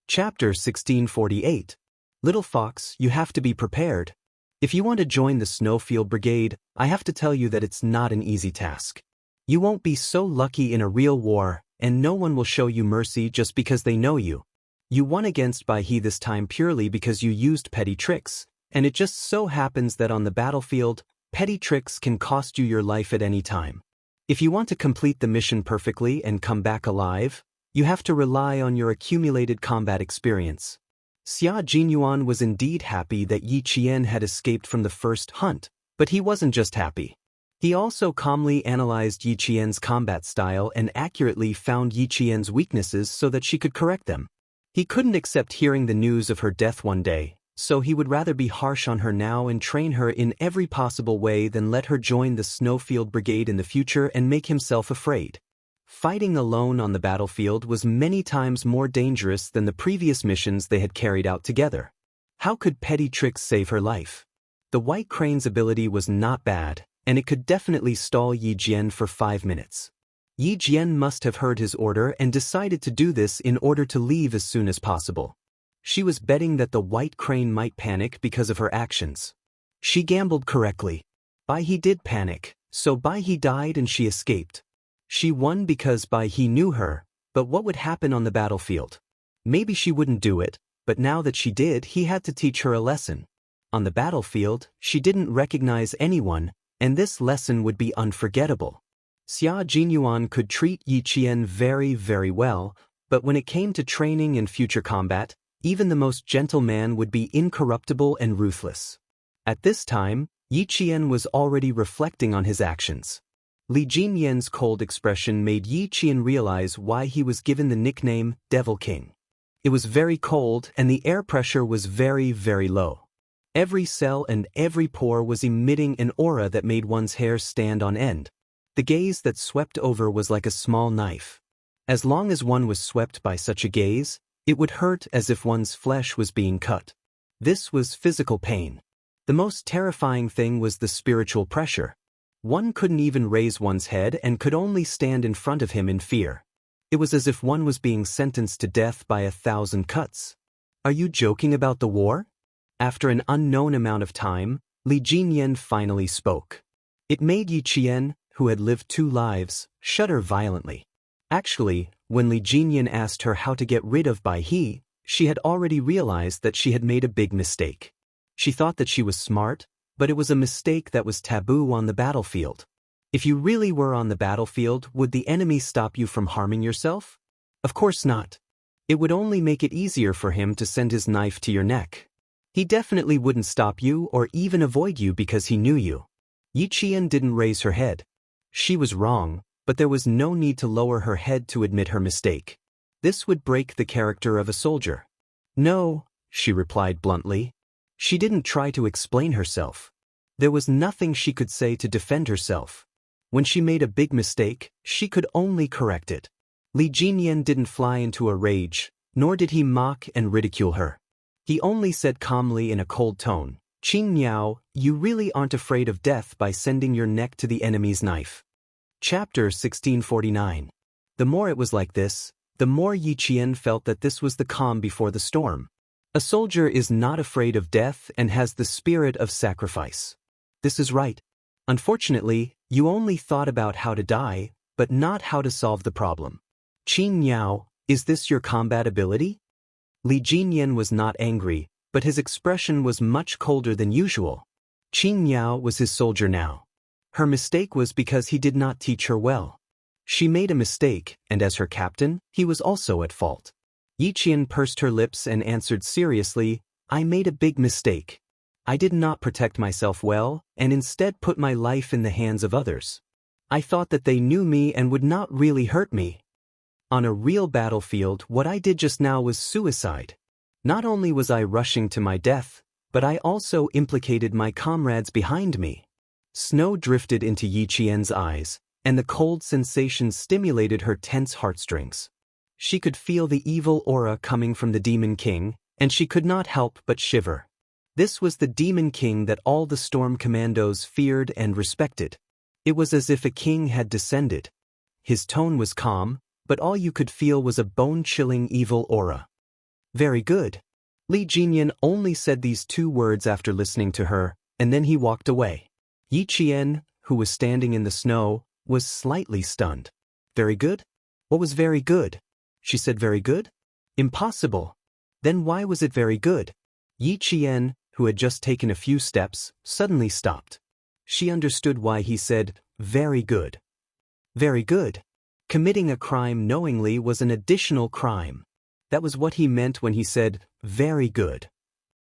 Chapter 1648. Little Fox, you have to be prepared. If you want to join the Snowfield Brigade, I have to tell you that it's not an easy task. You won't be so lucky in a real war, and no one will show you mercy just because they know you. You won against Bai He this time purely because you used petty tricks, and it just so happens that on the battlefield, petty tricks can cost you your life at any time. If you want to complete the mission perfectly and come back alive, you have to rely on your accumulated combat experience. Xia Jinyuan was indeed happy that Yi Qian had escaped from the first hunt, but he wasn't just happy. He also calmly analyzed Yi Qian's combat style and accurately found Yi Qian's weaknesses so that she could correct them. He couldn't accept hearing the news of her death one day, so he would rather be harsh on her now and train her in every possible way than let her join the Snowfield Brigade in the future and make himself afraid. Fighting alone on the battlefield was many times more dangerous than the previous missions they had carried out together. How could petty tricks save her life? The White Crane's ability was not bad, and it could definitely stall Yi Jian for 5 minutes. Yi Jian must have heard his order and decided to do this in order to leave as soon as possible. She was betting that the White Crane might panic because of her actions. She gambled correctly. Bai He did panic, so Bai He died and she escaped. She won because Bai He knew her, but what would happen on the battlefield? Maybe she wouldn't do it, but now that she did, he had to teach her a lesson. On the battlefield, she didn't recognize anyone, and this lesson would be unforgettable. Xia Jinyuan could treat Yi Qian very, very well, but when it came to training and future combat, even the most gentle man would be incorruptible and ruthless. At this time, Yi Qian was already reflecting on his actions. Li Jinyan's cold expression made Yi Qian realize why he was given the nickname Devil King. It was very cold and the air pressure was very, very low. Every cell and every pore was emitting an aura that made one's hair stand on end. The gaze that swept over was like a small knife. As long as one was swept by such a gaze, it would hurt as if one's flesh was being cut. This was physical pain. The most terrifying thing was the spiritual pressure. One couldn't even raise one's head and could only stand in front of him in fear. It was as if one was being sentenced to death by 1,000 cuts. Are you joking about the war? After an unknown amount of time, Li Jinyan finally spoke. It made Yi Qian, who had lived 2 lives, shudder violently. Actually, when Li Jinyan asked her how to get rid of Bai He, she had already realized that she had made a big mistake. She thought that she was smart, but it was a mistake that was taboo on the battlefield. If you really were on the battlefield, would the enemy stop you from harming yourself? Of course not. It would only make it easier for him to send his knife to your neck. He definitely wouldn't stop you or even avoid you because he knew you. Yi Qian didn't raise her head. She was wrong, but there was no need to lower her head to admit her mistake. This would break the character of a soldier. No, she replied bluntly. She didn't try to explain herself. There was nothing she could say to defend herself. When she made a big mistake, she could only correct it. Li Jinyan didn't fly into a rage, nor did he mock and ridicule her. He only said calmly in a cold tone, "Qing Miao, you really aren't afraid of death by sending your neck to the enemy's knife." Chapter 1649. The more it was like this, the more Yi Qian felt that this was the calm before the storm. A soldier is not afraid of death and has the spirit of sacrifice. This is right. Unfortunately, you only thought about how to die, but not how to solve the problem. Qing Miao, is this your combat ability? Li Jinyan was not angry, but his expression was much colder than usual. Qing Miao was his soldier now. Her mistake was because he did not teach her well. She made a mistake, and as her captain, he was also at fault. Yi Qian pursed her lips and answered seriously, "I made a big mistake. I did not protect myself well, and instead put my life in the hands of others. I thought that they knew me and would not really hurt me. On a real battlefield, what I did just now was suicide. Not only was I rushing to my death, but I also implicated my comrades behind me." Snow drifted into Yi Qian's eyes, and the cold sensation stimulated her tense heartstrings. She could feel the evil aura coming from the Demon King, and she could not help but shiver. This was the Demon King that all the Storm Commandos feared and respected. It was as if a king had descended. His tone was calm, but all you could feel was a bone-chilling evil aura. "Very good." Li Jinyan only said these 2 words after listening to her, and then he walked away. Yi Qian, who was standing in the snow, was slightly stunned. "Very good? What was very good?" She said very good? Impossible. Then why was it very good? Yi Qian, who had just taken a few steps, suddenly stopped. She understood why he said, "very good." Very good. Committing a crime knowingly was an additional crime. That was what he meant when he said, "very good."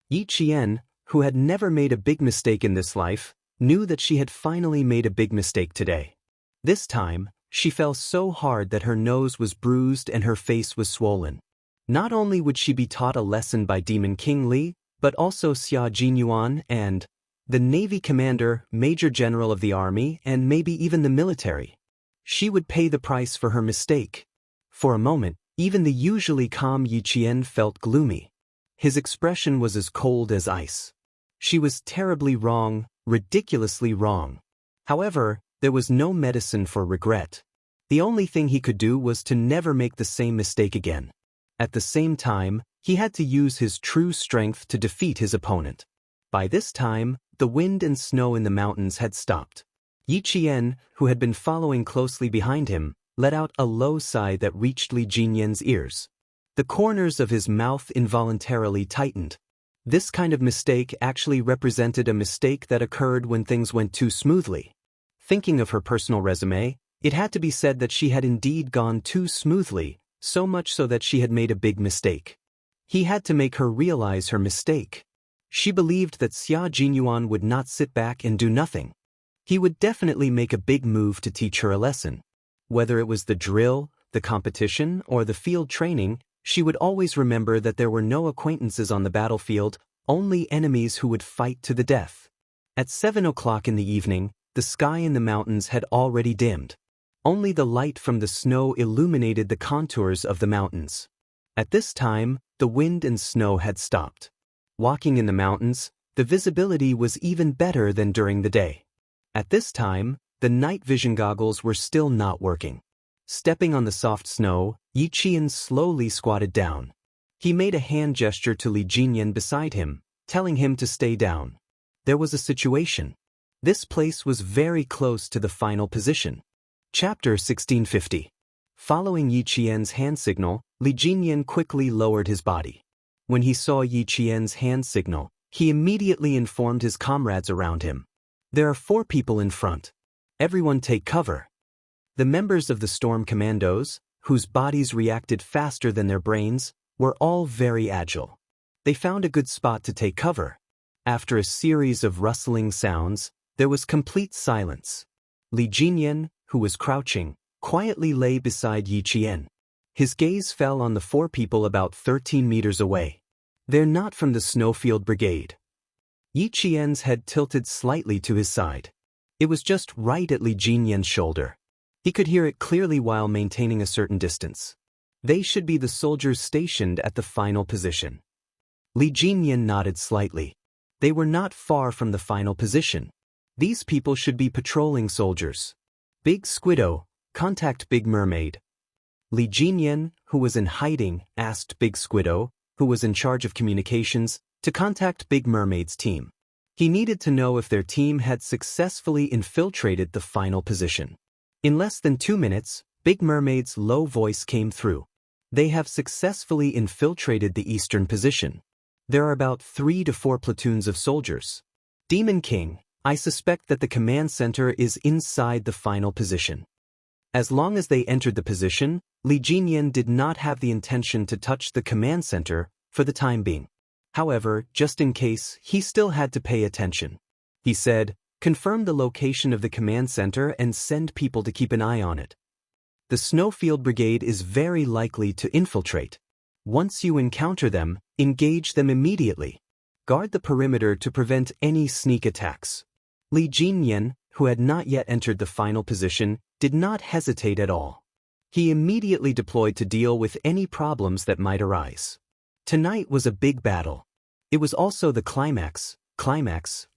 Yi Qian, who had never made a big mistake in this life, knew that she had finally made a big mistake today. This time, she fell so hard that her nose was bruised and her face was swollen. Not only would she be taught a lesson by Demon King Li, but also Xia Jinyuan and the Navy commander, Major General of the Army, and maybe even the military. She would pay the price for her mistake. For a moment, even the usually calm Yi Qian felt gloomy. His expression was as cold as ice. She was terribly wrong, ridiculously wrong. However, there was no medicine for regret. The only thing he could do was to never make the same mistake again. At the same time, he had to use his true strength to defeat his opponent. By this time, the wind and snow in the mountains had stopped. Yi Qian, who had been following closely behind him, let out a low sigh that reached Li Jinyan's ears. The corners of his mouth involuntarily tightened. This kind of mistake actually represented a mistake that occurred when things went too smoothly. Thinking of her personal resume, it had to be said that she had indeed gone too smoothly, so much so that she had made a big mistake. He had to make her realize her mistake. She believed that Xia Jinyuan would not sit back and do nothing. He would definitely make a big move to teach her a lesson. Whether it was the drill, the competition, or the field training, she would always remember that there were no acquaintances on the battlefield, only enemies who would fight to the death. At 7 o'clock in the evening, the sky in the mountains had already dimmed. Only the light from the snow illuminated the contours of the mountains. At this time, the wind and snow had stopped. Walking in the mountains, the visibility was even better than during the day. At this time, the night vision goggles were still not working. Stepping on the soft snow, Yi Qian slowly squatted down. He made a hand gesture to Li Jinyan beside him, telling him to stay down. There was a situation. This place was very close to the final position. Chapter 1650. Following Yi Qian's hand signal, Li Jinyan quickly lowered his body. When he saw Yi Qian's hand signal, he immediately informed his comrades around him. There are 4 people in front. Everyone take cover. The members of the Storm Commandos, whose bodies reacted faster than their brains, were all very agile. They found a good spot to take cover. After a series of rustling sounds, there was complete silence. Li Jinyan, who was crouching, quietly lay beside Yi Qian. His gaze fell on the 4 people about 13 meters away. They're not from the Snowfield Brigade. Yi Qian's head tilted slightly to his side. It was just right at Li Jinyan's shoulder. He could hear it clearly while maintaining a certain distance. They should be the soldiers stationed at the final position. Li Jinyan nodded slightly. They were not far from the final position. These people should be patrolling soldiers. Big Squiddo, contact Big Mermaid. Li Jinyan, who was in hiding, asked Big Squiddo, who was in charge of communications, to contact Big Mermaid's team. He needed to know if their team had successfully infiltrated the final position. In less than 2 minutes, Big Mermaid's low voice came through. They have successfully infiltrated the eastern position. There are about 3 to 4 platoons of soldiers. Demon King, I suspect that the command center is inside the final position. As long as they entered the position, Li Jinyan did not have the intention to touch the command center for the time being. However, just in case, he still had to pay attention. He said, confirm the location of the command center and send people to keep an eye on it. The Snowfield Brigade is very likely to infiltrate. Once you encounter them, engage them immediately. Guard the perimeter to prevent any sneak attacks. Li Jinyan, who had not yet entered the final position, did not hesitate at all. He immediately deployed to deal with any problems that might arise. Tonight was a big battle. It was also the climax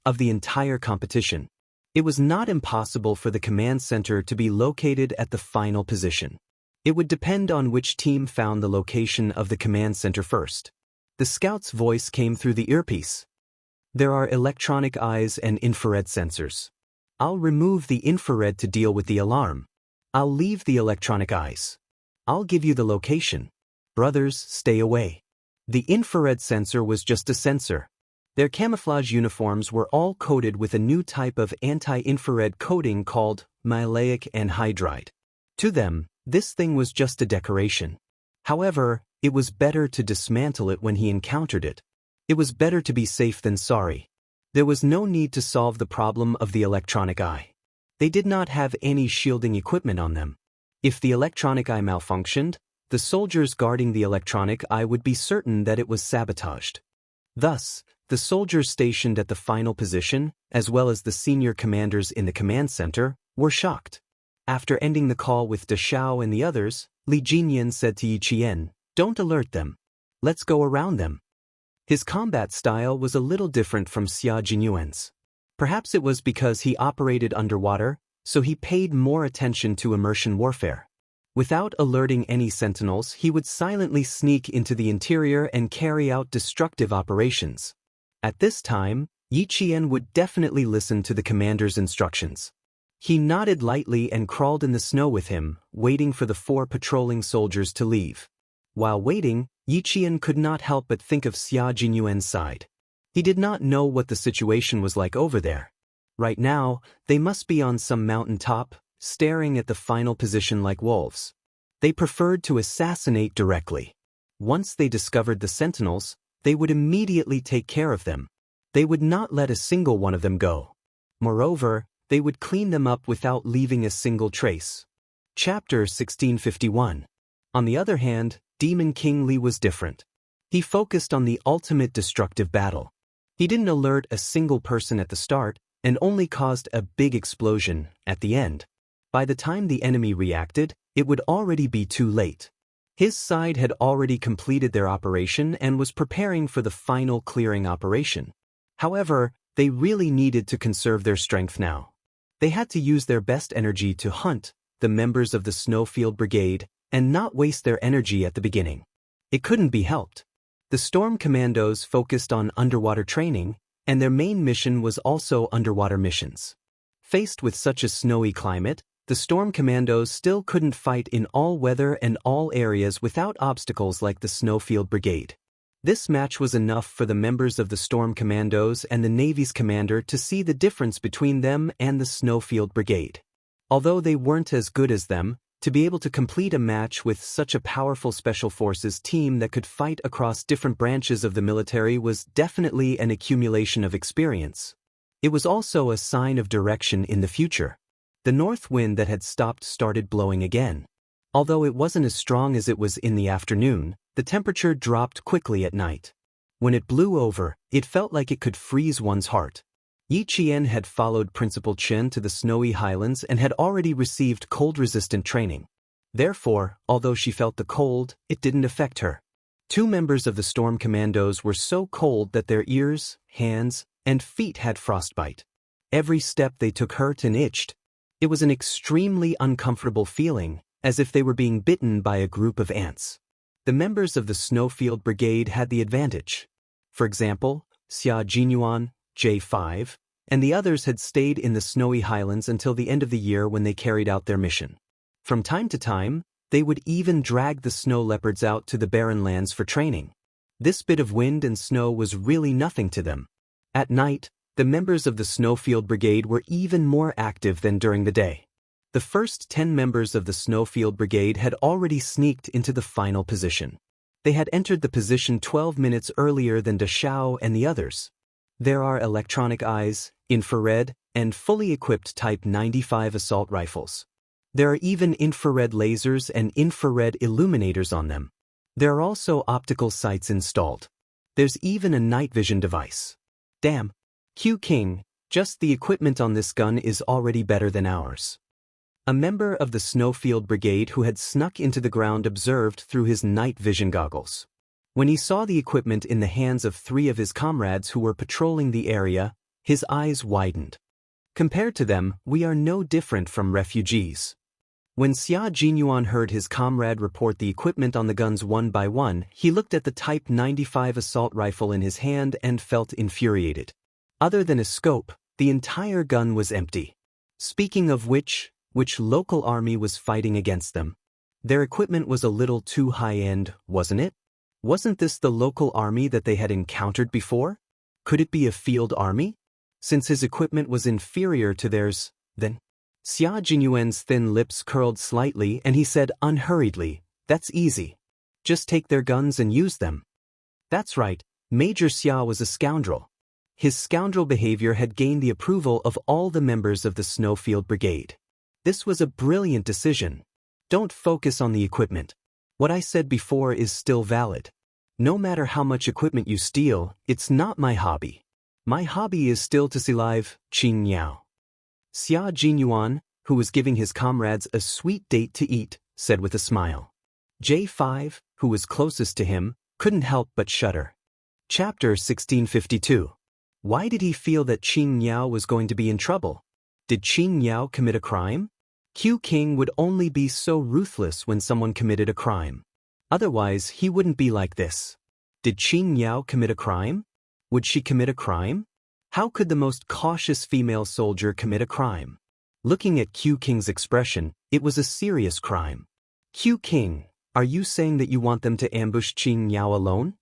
of the entire competition. It was not impossible for the command center to be located at the final position. It would depend on which team found the location of the command center first. The scout's voice came through the earpiece. There are electronic eyes and infrared sensors. I'll remove the infrared to deal with the alarm. I'll leave the electronic eyes. I'll give you the location. Brothers, stay away. The infrared sensor was just a sensor. Their camouflage uniforms were all coated with a new type of anti-infrared coating called maleic anhydride. To them, this thing was just a decoration. However, it was better to dismantle it when he encountered it. It was better to be safe than sorry. There was no need to solve the problem of the electronic eye. They did not have any shielding equipment on them. If the electronic eye malfunctioned, the soldiers guarding the electronic eye would be certain that it was sabotaged. Thus, the soldiers stationed at the final position, as well as the senior commanders in the command center, were shocked. After ending the call with De Xiao and the others, Li Jinyan said to Yi Qian, "Don't alert them. Let's go around them." His combat style was a little different from Xia Jinyuan's. Perhaps it was because he operated underwater, so he paid more attention to immersion warfare. Without alerting any sentinels, he would silently sneak into the interior and carry out destructive operations. At this time, Yi Qian would definitely listen to the commander's instructions. He nodded lightly and crawled in the snow with him, waiting for the 4 patrolling soldiers to leave. While waiting, Yi Qian could not help but think of Xia Jinyuan's side. He did not know what the situation was like over there. Right now, they must be on some mountain top, staring at the final position like wolves. They preferred to assassinate directly. Once they discovered the sentinels, they would immediately take care of them. They would not let a single one of them go. Moreover, they would clean them up without leaving a single trace. Chapter 1651. On the other hand, Demon King Li was different. He focused on the ultimate destructive battle. He didn't alert a single person at the start, and only caused a big explosion at the end. By the time the enemy reacted, it would already be too late. His side had already completed their operation and was preparing for the final clearing operation. However, they really needed to conserve their strength now. They had to use their best energy to hunt the members of the Snowfield Brigade and not waste their energy at the beginning. It couldn't be helped. The Storm Commandos focused on underwater training, and their main mission was also underwater missions. Faced with such a snowy climate, the Storm Commandos still couldn't fight in all weather and all areas without obstacles like the Snowfield Brigade. This match was enough for the members of the Storm Commandos and the Navy's commander to see the difference between them and the Snowfield Brigade. Although they weren't as good as them, to be able to complete a match with such a powerful Special Forces team that could fight across different branches of the military was definitely an accumulation of experience. It was also a sign of direction in the future. The north wind that had stopped started blowing again. Although it wasn't as strong as it was in the afternoon, the temperature dropped quickly at night. When it blew over, it felt like it could freeze one's heart. Yi Qian had followed Principal Chen to the snowy highlands and had already received cold-resistant training. Therefore, although she felt the cold, it didn't affect her. 2 members of the Storm Commandos were so cold that their ears, hands, and feet had frostbite. Every step they took hurt and itched. It was an extremely uncomfortable feeling, as if they were being bitten by a group of ants. The members of the Snowfield Brigade had the advantage. For example, Xia Jinyuan, J5, and the others had stayed in the snowy highlands until the end of the year when they carried out their mission. From time to time, they would even drag the snow leopards out to the barren lands for training. This bit of wind and snow was really nothing to them. At night, the members of the Snowfield Brigade were even more active than during the day. The first 10 members of the Snowfield Brigade had already sneaked into the final position. They had entered the position 12 minutes earlier than De Xiao and the others. There are electronic eyes, infrared, and fully equipped Type 95 assault rifles. There are even infrared lasers and infrared illuminators on them. There are also optical sights installed. There's even a night vision device. Damn, Q King, just the equipment on this gun is already better than ours. A member of the Snowfield Brigade who had snuck into the ground observed through his night vision goggles. When he saw the equipment in the hands of 3 of his comrades who were patrolling the area, his eyes widened. Compared to them, we are no different from refugees. When Xia Jinyuan heard his comrade report the equipment on the guns one by one, he looked at the Type 95 assault rifle in his hand and felt infuriated. Other than a scope, the entire gun was empty. Speaking of which local army was fighting against them? Their equipment was a little too high-end, wasn't it? Wasn't this the local army that they had encountered before? Could it be a field army? Since his equipment was inferior to theirs, then? Xia Jinyuan's thin lips curled slightly and he said unhurriedly, "That's easy. Just take their guns and use them." That's right, Major Xia was a scoundrel. His scoundrel behavior had gained the approval of all the members of the Snowfield Brigade. This was a brilliant decision. Don't focus on the equipment. What I said before is still valid. No matter how much equipment you steal, it's not my hobby. My hobby is still to see live, Qing Niao. Xia Jinyuan, who was giving his comrades a sweet date to eat, said with a smile. J5, who was closest to him, couldn't help but shudder. Chapter 1652. Why did he feel that Qin Niao was going to be in trouble? Did Qin Niao commit a crime? Q King would only be so ruthless when someone committed a crime. Otherwise, he wouldn't be like this. Did Qin Niao commit a crime? Would she commit a crime? How could the most cautious female soldier commit a crime? Looking at Q King's expression, it was a serious crime. Q King, are you saying that you want them to ambush Qin Niao alone?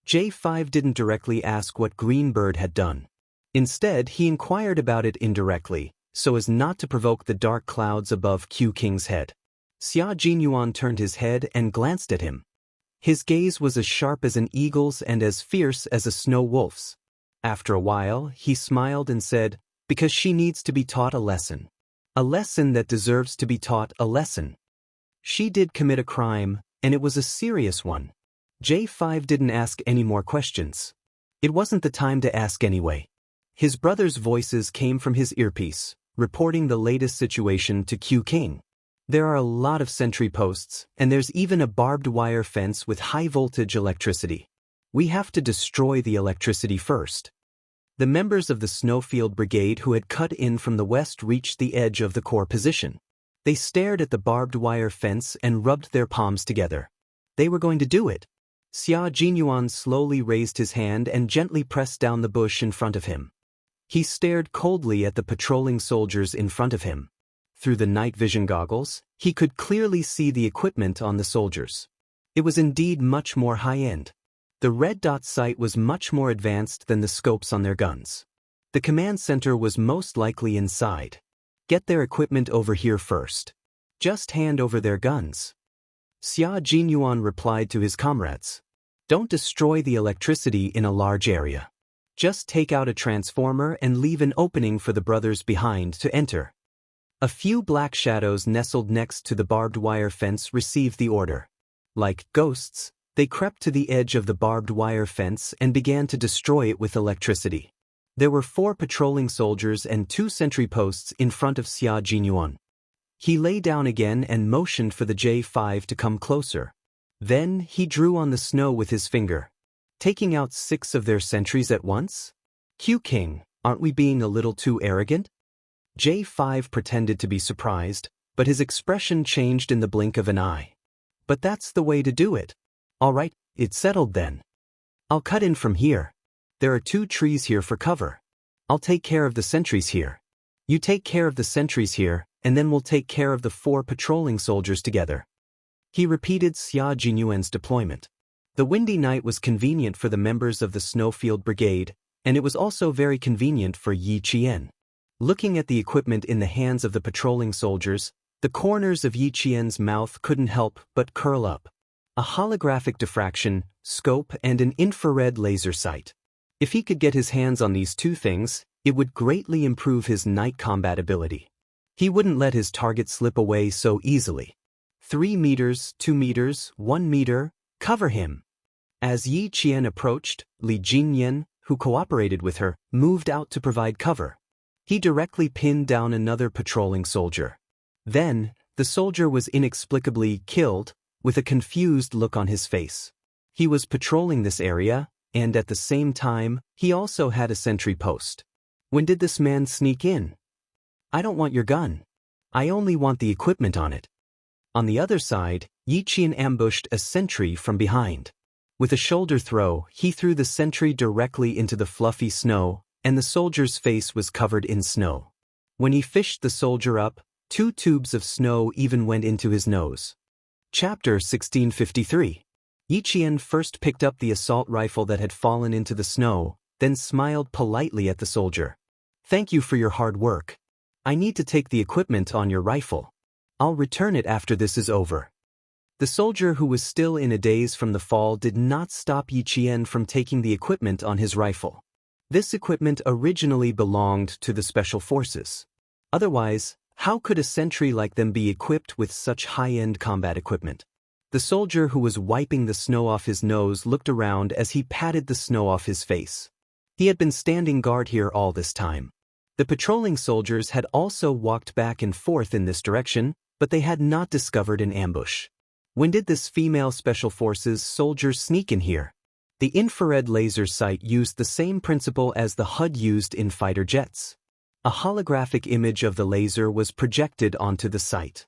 J5 didn't directly ask what Greenbird had done. Instead, he inquired about it indirectly, so as not to provoke the dark clouds above Q King's head. Xia Jinyuan turned his head and glanced at him. His gaze was as sharp as an eagle's and as fierce as a snow wolf's. After a while, he smiled and said, "Because she needs to be taught a lesson. A lesson that deserves to be taught a lesson." She did commit a crime, and it was a serious one. J5 didn't ask any more questions. It wasn't the time to ask anyway. His brother's voices came from his earpiece, reporting the latest situation to Q King. There are a lot of sentry posts, and there's even a barbed wire fence with high-voltage electricity. We have to destroy the electricity first. The members of the Snowfield Brigade who had cut in from the west reached the edge of the core position. They stared at the barbed wire fence and rubbed their palms together. They were going to do it. Xia Jinyuan slowly raised his hand and gently pressed down the bush in front of him. He stared coldly at the patrolling soldiers in front of him. Through the night vision goggles, he could clearly see the equipment on the soldiers. It was indeed much more high-end. The red dot sight was much more advanced than the scopes on their guns. The command center was most likely inside. Get their equipment over here first. Just hand over their guns. Xia Jinyuan replied to his comrades. Don't destroy the electricity in a large area. Just take out a transformer and leave an opening for the brothers behind to enter. A few black shadows nestled next to the barbed wire fence received the order. Like ghosts, they crept to the edge of the barbed wire fence and began to destroy it with electricity. There were 4 patrolling soldiers and 2 sentry posts in front of Xia Jinyuan. He lay down again and motioned for the J5 to come closer. Then he drew on the snow with his finger, taking out 6 of their sentries at once. Q King, aren't we being a little too arrogant? J5 pretended to be surprised, but his expression changed in the blink of an eye. But that's the way to do it. All right, it's settled then. I'll cut in from here. There are 2 trees here for cover. I'll take care of the sentries here. You take care of the sentries here, and then we'll take care of the 4 patrolling soldiers together. He repeated Xia Jinyuan's deployment. The windy night was convenient for the members of the Snowfield Brigade, and it was also very convenient for Yi Qian. Looking at the equipment in the hands of the patrolling soldiers, the corners of Yi Qian's mouth couldn't help but curl up. A holographic diffraction, scope, and an infrared laser sight. If he could get his hands on these 2 things, it would greatly improve his night combat ability. He wouldn't let his target slip away so easily. 3 meters, 2 meters, 1 meter, cover him. As Yi Qian approached, Li Jinyan, who cooperated with her, moved out to provide cover. He directly pinned down another patrolling soldier. Then, the soldier was inexplicably killed, with a confused look on his face. He was patrolling this area, and at the same time, he also had a sentry post. When did this man sneak in? I don't want your gun. I only want the equipment on it. On the other side, Yi Qian ambushed a sentry from behind. With a shoulder throw, he threw the sentry directly into the fluffy snow, and the soldier's face was covered in snow. When he fished the soldier up, 2 tubes of snow even went into his nose. Chapter 1653. Yi Qian first picked up the assault rifle that had fallen into the snow, then smiled politely at the soldier. Thank you for your hard work. I need to take the equipment on your rifle. I'll return it after this is over. The soldier, who was still in a daze from the fall, did not stop Yi Qian from taking the equipment on his rifle. This equipment originally belonged to the Special Forces. Otherwise, how could a sentry like them be equipped with such high-end combat equipment? The soldier, who was wiping the snow off his nose, looked around as he patted the snow off his face. He had been standing guard here all this time. The patrolling soldiers had also walked back and forth in this direction, but they had not discovered an ambush. When did this female Special Forces soldier sneak in here? The infrared laser sight used the same principle as the HUD used in fighter jets. A holographic image of the laser was projected onto the sight.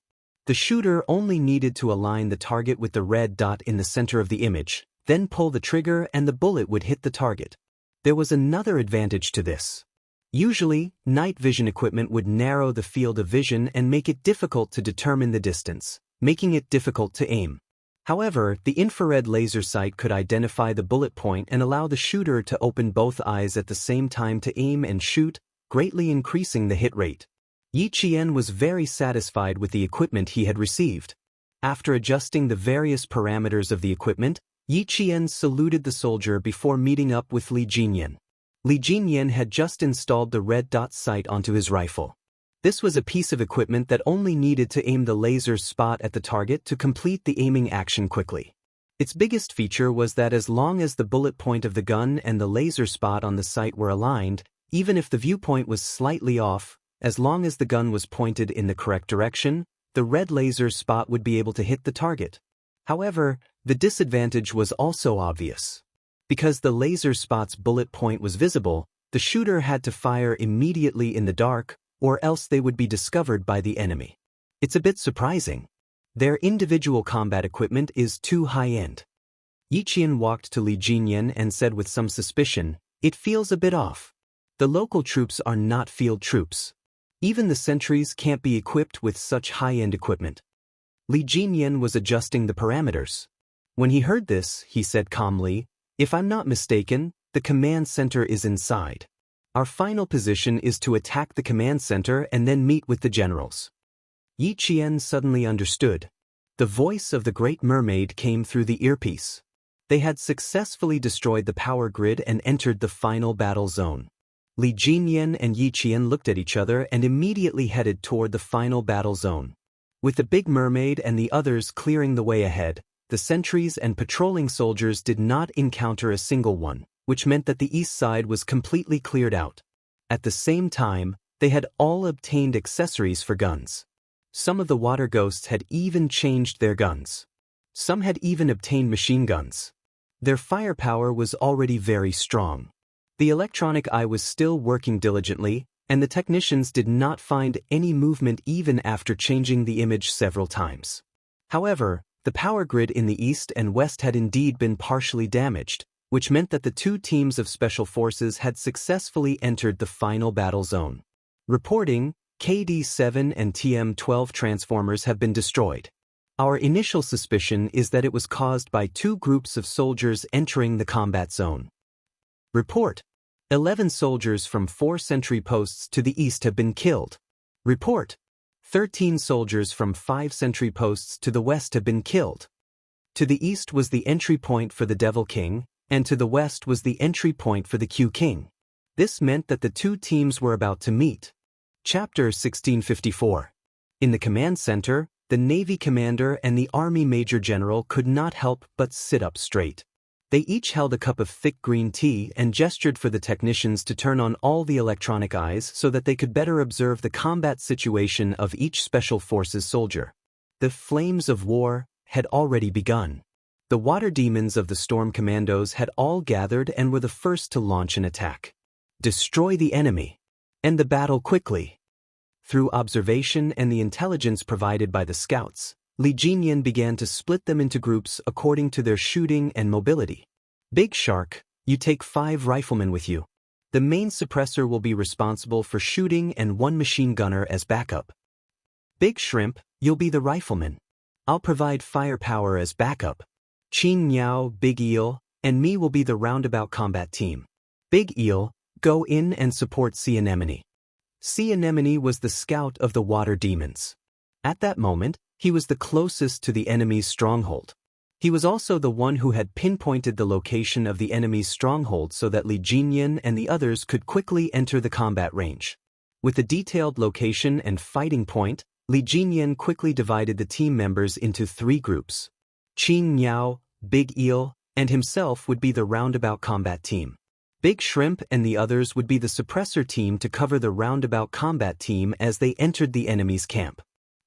The shooter only needed to align the target with the red dot in the center of the image, then pull the trigger and the bullet would hit the target. There was another advantage to this. Usually, night vision equipment would narrow the field of vision and make it difficult to determine the distance, making it difficult to aim. However, the infrared laser sight could identify the bullet point and allow the shooter to open both eyes at the same time to aim and shoot, greatly increasing the hit rate. Yi Qian was very satisfied with the equipment he had received. After adjusting the various parameters of the equipment, Yi Qian saluted the soldier before meeting up with Li Jinyan. Li Jinyan had just installed the red dot sight onto his rifle. This was a piece of equipment that only needed to aim the laser spot at the target to complete the aiming action quickly. Its biggest feature was that as long as the bullet point of the gun and the laser spot on the sight were aligned, even if the viewpoint was slightly off, as long as the gun was pointed in the correct direction, the red laser spot would be able to hit the target. However, the disadvantage was also obvious. Because the laser spot's bullet point was visible, the shooter had to fire immediately in the dark, or else they would be discovered by the enemy. It's a bit surprising. Their individual combat equipment is too high-end. Yi Qian walked to Li Jinyan and said with some suspicion, "It feels a bit off. The local troops are not field troops. Even the sentries can't be equipped with such high-end equipment." Li Jinyan was adjusting the parameters. When he heard this, he said calmly, "If I'm not mistaken, the command center is inside. Our final position is to attack the command center and then meet with the generals." Yi Qian suddenly understood. The voice of the Great Mermaid came through the earpiece. They had successfully destroyed the power grid and entered the final battle zone. Li Jinyan and Yi Qian looked at each other and immediately headed toward the final battle zone. With the Big Mermaid and the others clearing the way ahead, the sentries and patrolling soldiers did not encounter a single one, which meant that the east side was completely cleared out. At the same time, they had all obtained accessories for guns. Some of the water ghosts had even changed their guns. Some had even obtained machine guns. Their firepower was already very strong. The electronic eye was still working diligently, and the technicians did not find any movement even after changing the image several times. However, the power grid in the east and west had indeed been partially damaged, which meant that the two teams of special forces had successfully entered the final battle zone. Reporting, KD-7 and TM-12 transformers have been destroyed. Our initial suspicion is that it was caused by two groups of soldiers entering the combat zone. Report. 11 soldiers from 4 sentry posts to the east have been killed. Report. 13 soldiers from 5 sentry posts to the west have been killed. To the east was the entry point for the Devil King, and to the west was the entry point for the Q King. This meant that the two teams were about to meet. Chapter 1654. In the command center, the Navy commander and the Army Major General could not help but sit up straight. They each held a cup of thick green tea and gestured for the technicians to turn on all the electronic eyes so that they could better observe the combat situation of each Special Forces soldier. The flames of war had already begun. The water demons of the Storm Commandos had all gathered and were the first to launch an attack. Destroy the enemy. End the battle quickly. Through observation and the intelligence provided by the scouts, Li Jinyan began to split them into groups according to their shooting and mobility. Big Shark, you take 5 riflemen with you. The main suppressor will be responsible for shooting and 1 machine gunner as backup. Big Shrimp, you'll be the rifleman. I'll provide firepower as backup. Qin Niao, Big Eel, and me will be the roundabout combat team. Big Eel, go in and support Sea Anemone. Sea Anemone was the scout of the water demons. At that moment, he was the closest to the enemy's stronghold. He was also the one who had pinpointed the location of the enemy's stronghold so that Li Jinyan and the others could quickly enter the combat range. With the detailed location and fighting point, Li Jinyan quickly divided the team members into 3 groups. Qin Niao, Big Eel, and himself would be the roundabout combat team. Big Shrimp and the others would be the suppressor team to cover the roundabout combat team as they entered the enemy's camp.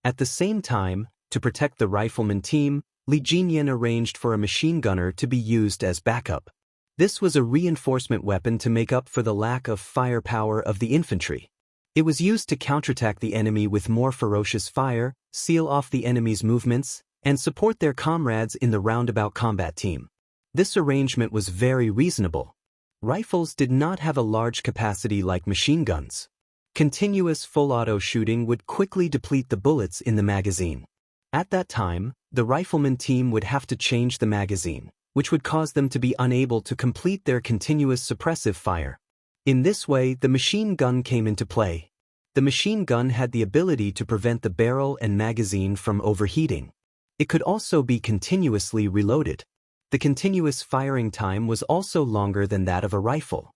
At the same time, to protect the rifleman team, Li Jinyan arranged for a machine gunner to be used as backup. This was a reinforcement weapon to make up for the lack of firepower of the infantry. It was used to counterattack the enemy with more ferocious fire, seal off the enemy's movements, and support their comrades in the roundabout combat team. This arrangement was very reasonable. Rifles did not have a large capacity like machine guns. Continuous full-auto shooting would quickly deplete the bullets in the magazine. At that time, the rifleman team would have to change the magazine, which would cause them to be unable to complete their continuous suppressive fire. In this way, the machine gun came into play. The machine gun had the ability to prevent the barrel and magazine from overheating. It could also be continuously reloaded. The continuous firing time was also longer than that of a rifle.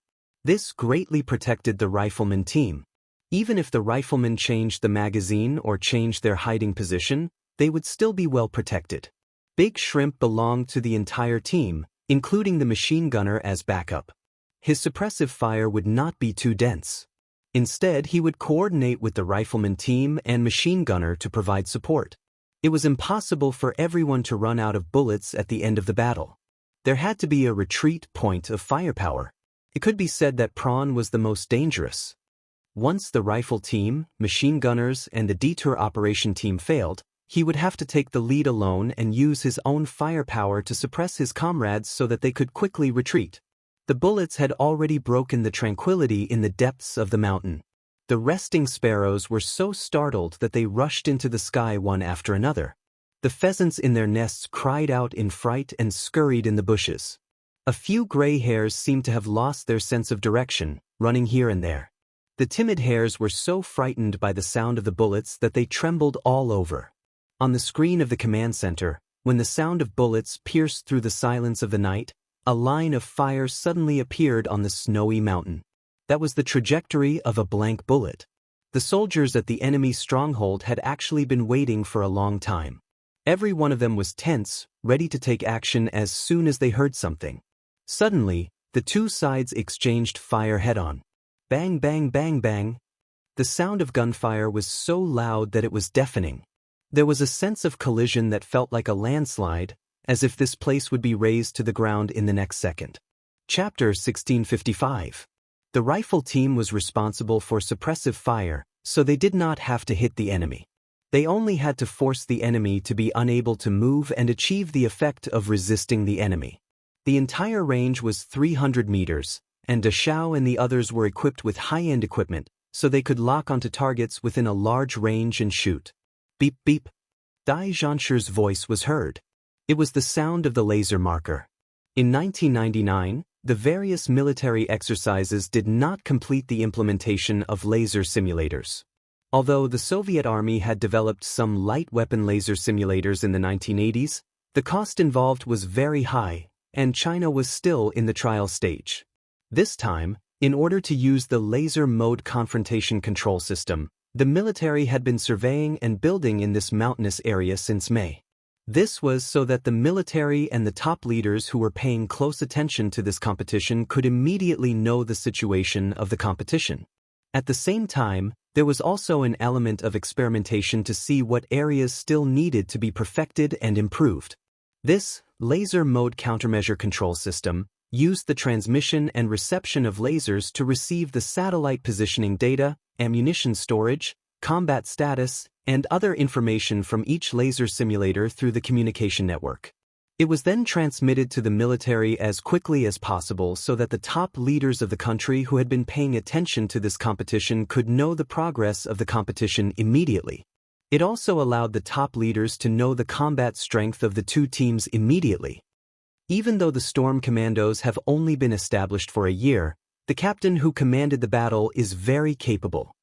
This greatly protected the rifleman team. Even if the riflemen changed the magazine or changed their hiding position, they would still be well protected. Big Shrimp belonged to the entire team, including the machine gunner as backup. His suppressive fire would not be too dense. Instead, he would coordinate with the rifleman team and machine gunner to provide support. It was impossible for everyone to run out of bullets at the end of the battle. There had to be a retreat point of firepower. It could be said that Prawn was the most dangerous. Once the rifle team, machine gunners, and the detour operation team failed, he would have to take the lead alone and use his own firepower to suppress his comrades so that they could quickly retreat. The bullets had already broken the tranquility in the depths of the mountain. The resting sparrows were so startled that they rushed into the sky one after another. The pheasants in their nests cried out in fright and scurried in the bushes. A few gray hares seemed to have lost their sense of direction, running here and there. The timid hares were so frightened by the sound of the bullets that they trembled all over. On the screen of the command center, when the sound of bullets pierced through the silence of the night, a line of fire suddenly appeared on the snowy mountain. That was the trajectory of a blank bullet. The soldiers at the enemy stronghold had actually been waiting for a long time. Every one of them was tense, ready to take action as soon as they heard something. Suddenly, the two sides exchanged fire head-on. Bang, bang, bang, bang. The sound of gunfire was so loud that it was deafening. There was a sense of collision that felt like a landslide, as if this place would be razed to the ground in the next second. Chapter 1655. The rifle team was responsible for suppressive fire, so they did not have to hit the enemy. They only had to force the enemy to be unable to move and achieve the effect of resisting the enemy. The entire range was 300 meters, and Dachau and the others were equipped with high-end equipment, so they could lock onto targets within a large range and shoot. Beep beep. Dai Zhansher's voice was heard. It was the sound of the laser marker. In 1999, the various military exercises did not complete the implementation of laser simulators. Although the Soviet Army had developed some light weapon laser simulators in the 1980s, the cost involved was very high, and China was still in the trial stage. This time, in order to use the laser mode confrontation control system, the military had been surveying and building in this mountainous area since May. This was so that the military and the top leaders who were paying close attention to this competition could immediately know the situation of the competition. At the same time, there was also an element of experimentation to see what areas still needed to be perfected and improved. This laser mode countermeasure control system used the transmission and reception of lasers to receive the satellite positioning data, ammunition storage, combat status, and other information from each laser simulator through the communication network. It was then transmitted to the military as quickly as possible so that the top leaders of the country who had been paying attention to this competition could know the progress of the competition immediately. It also allowed the top leaders to know the combat strength of the two teams immediately. Even though the Storm Commandos have only been established for a year, the captain who commanded the battle is very capable.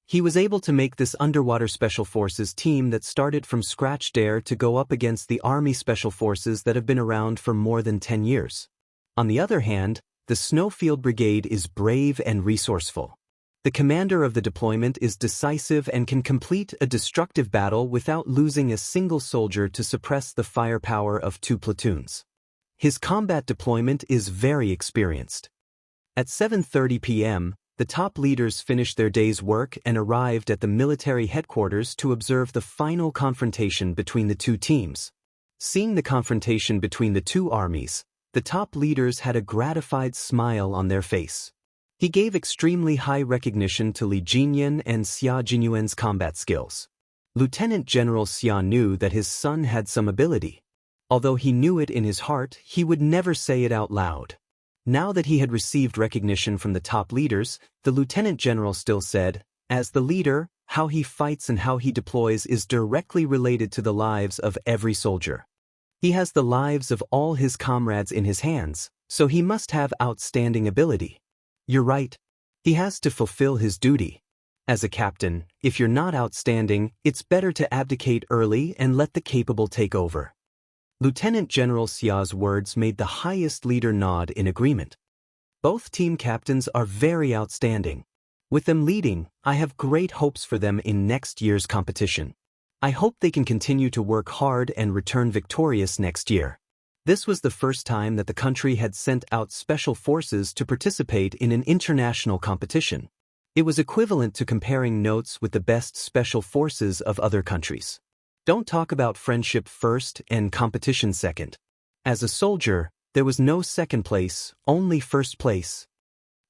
He was able to make this underwater special forces team that started from scratch dare to go up against the Army Special Forces that have been around for more than 10 years. On the other hand, the Snowfield Brigade is brave and resourceful. The commander of the deployment is decisive and can complete a destructive battle without losing a single soldier to suppress the firepower of 2 platoons. His combat deployment is very experienced. At 7:30 p.m., the top leaders finished their day's work and arrived at the military headquarters to observe the final confrontation between the two teams. Seeing the confrontation between the two armies, the top leaders had a gratified smile on their face. He gave extremely high recognition to Li Jinyan and Xia Jinyuan's combat skills. Lieutenant General Xia knew that his son had some ability. Although he knew it in his heart, he would never say it out loud. Now that he had received recognition from the top leaders, the lieutenant general still said, as the leader, how he fights and how he deploys is directly related to the lives of every soldier. He has the lives of all his comrades in his hands, so he must have outstanding ability. You're right. He has to fulfill his duty. As a captain, if you're not outstanding, it's better to abdicate early and let the capable take over. Lieutenant General Xia's words made the highest leader nod in agreement. Both team captains are very outstanding. With them leading, I have great hopes for them in next year's competition. I hope they can continue to work hard and return victorious next year. This was the first time that the country had sent out special forces to participate in an international competition. It was equivalent to comparing notes with the best special forces of other countries. Don't talk about friendship first and competition second. As a soldier, there was no second place, only first place.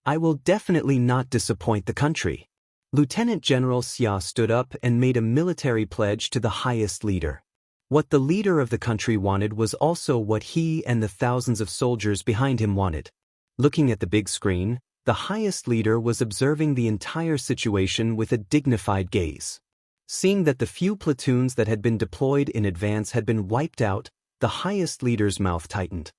I will definitely not disappoint the country. Lieutenant General Xia stood up and made a military pledge to the highest leader. What the leader of the country wanted was also what he and the thousands of soldiers behind him wanted. Looking at the big screen, the highest leader was observing the entire situation with a dignified gaze. Seeing that the few platoons that had been deployed in advance had been wiped out, the highest leader's mouth tightened.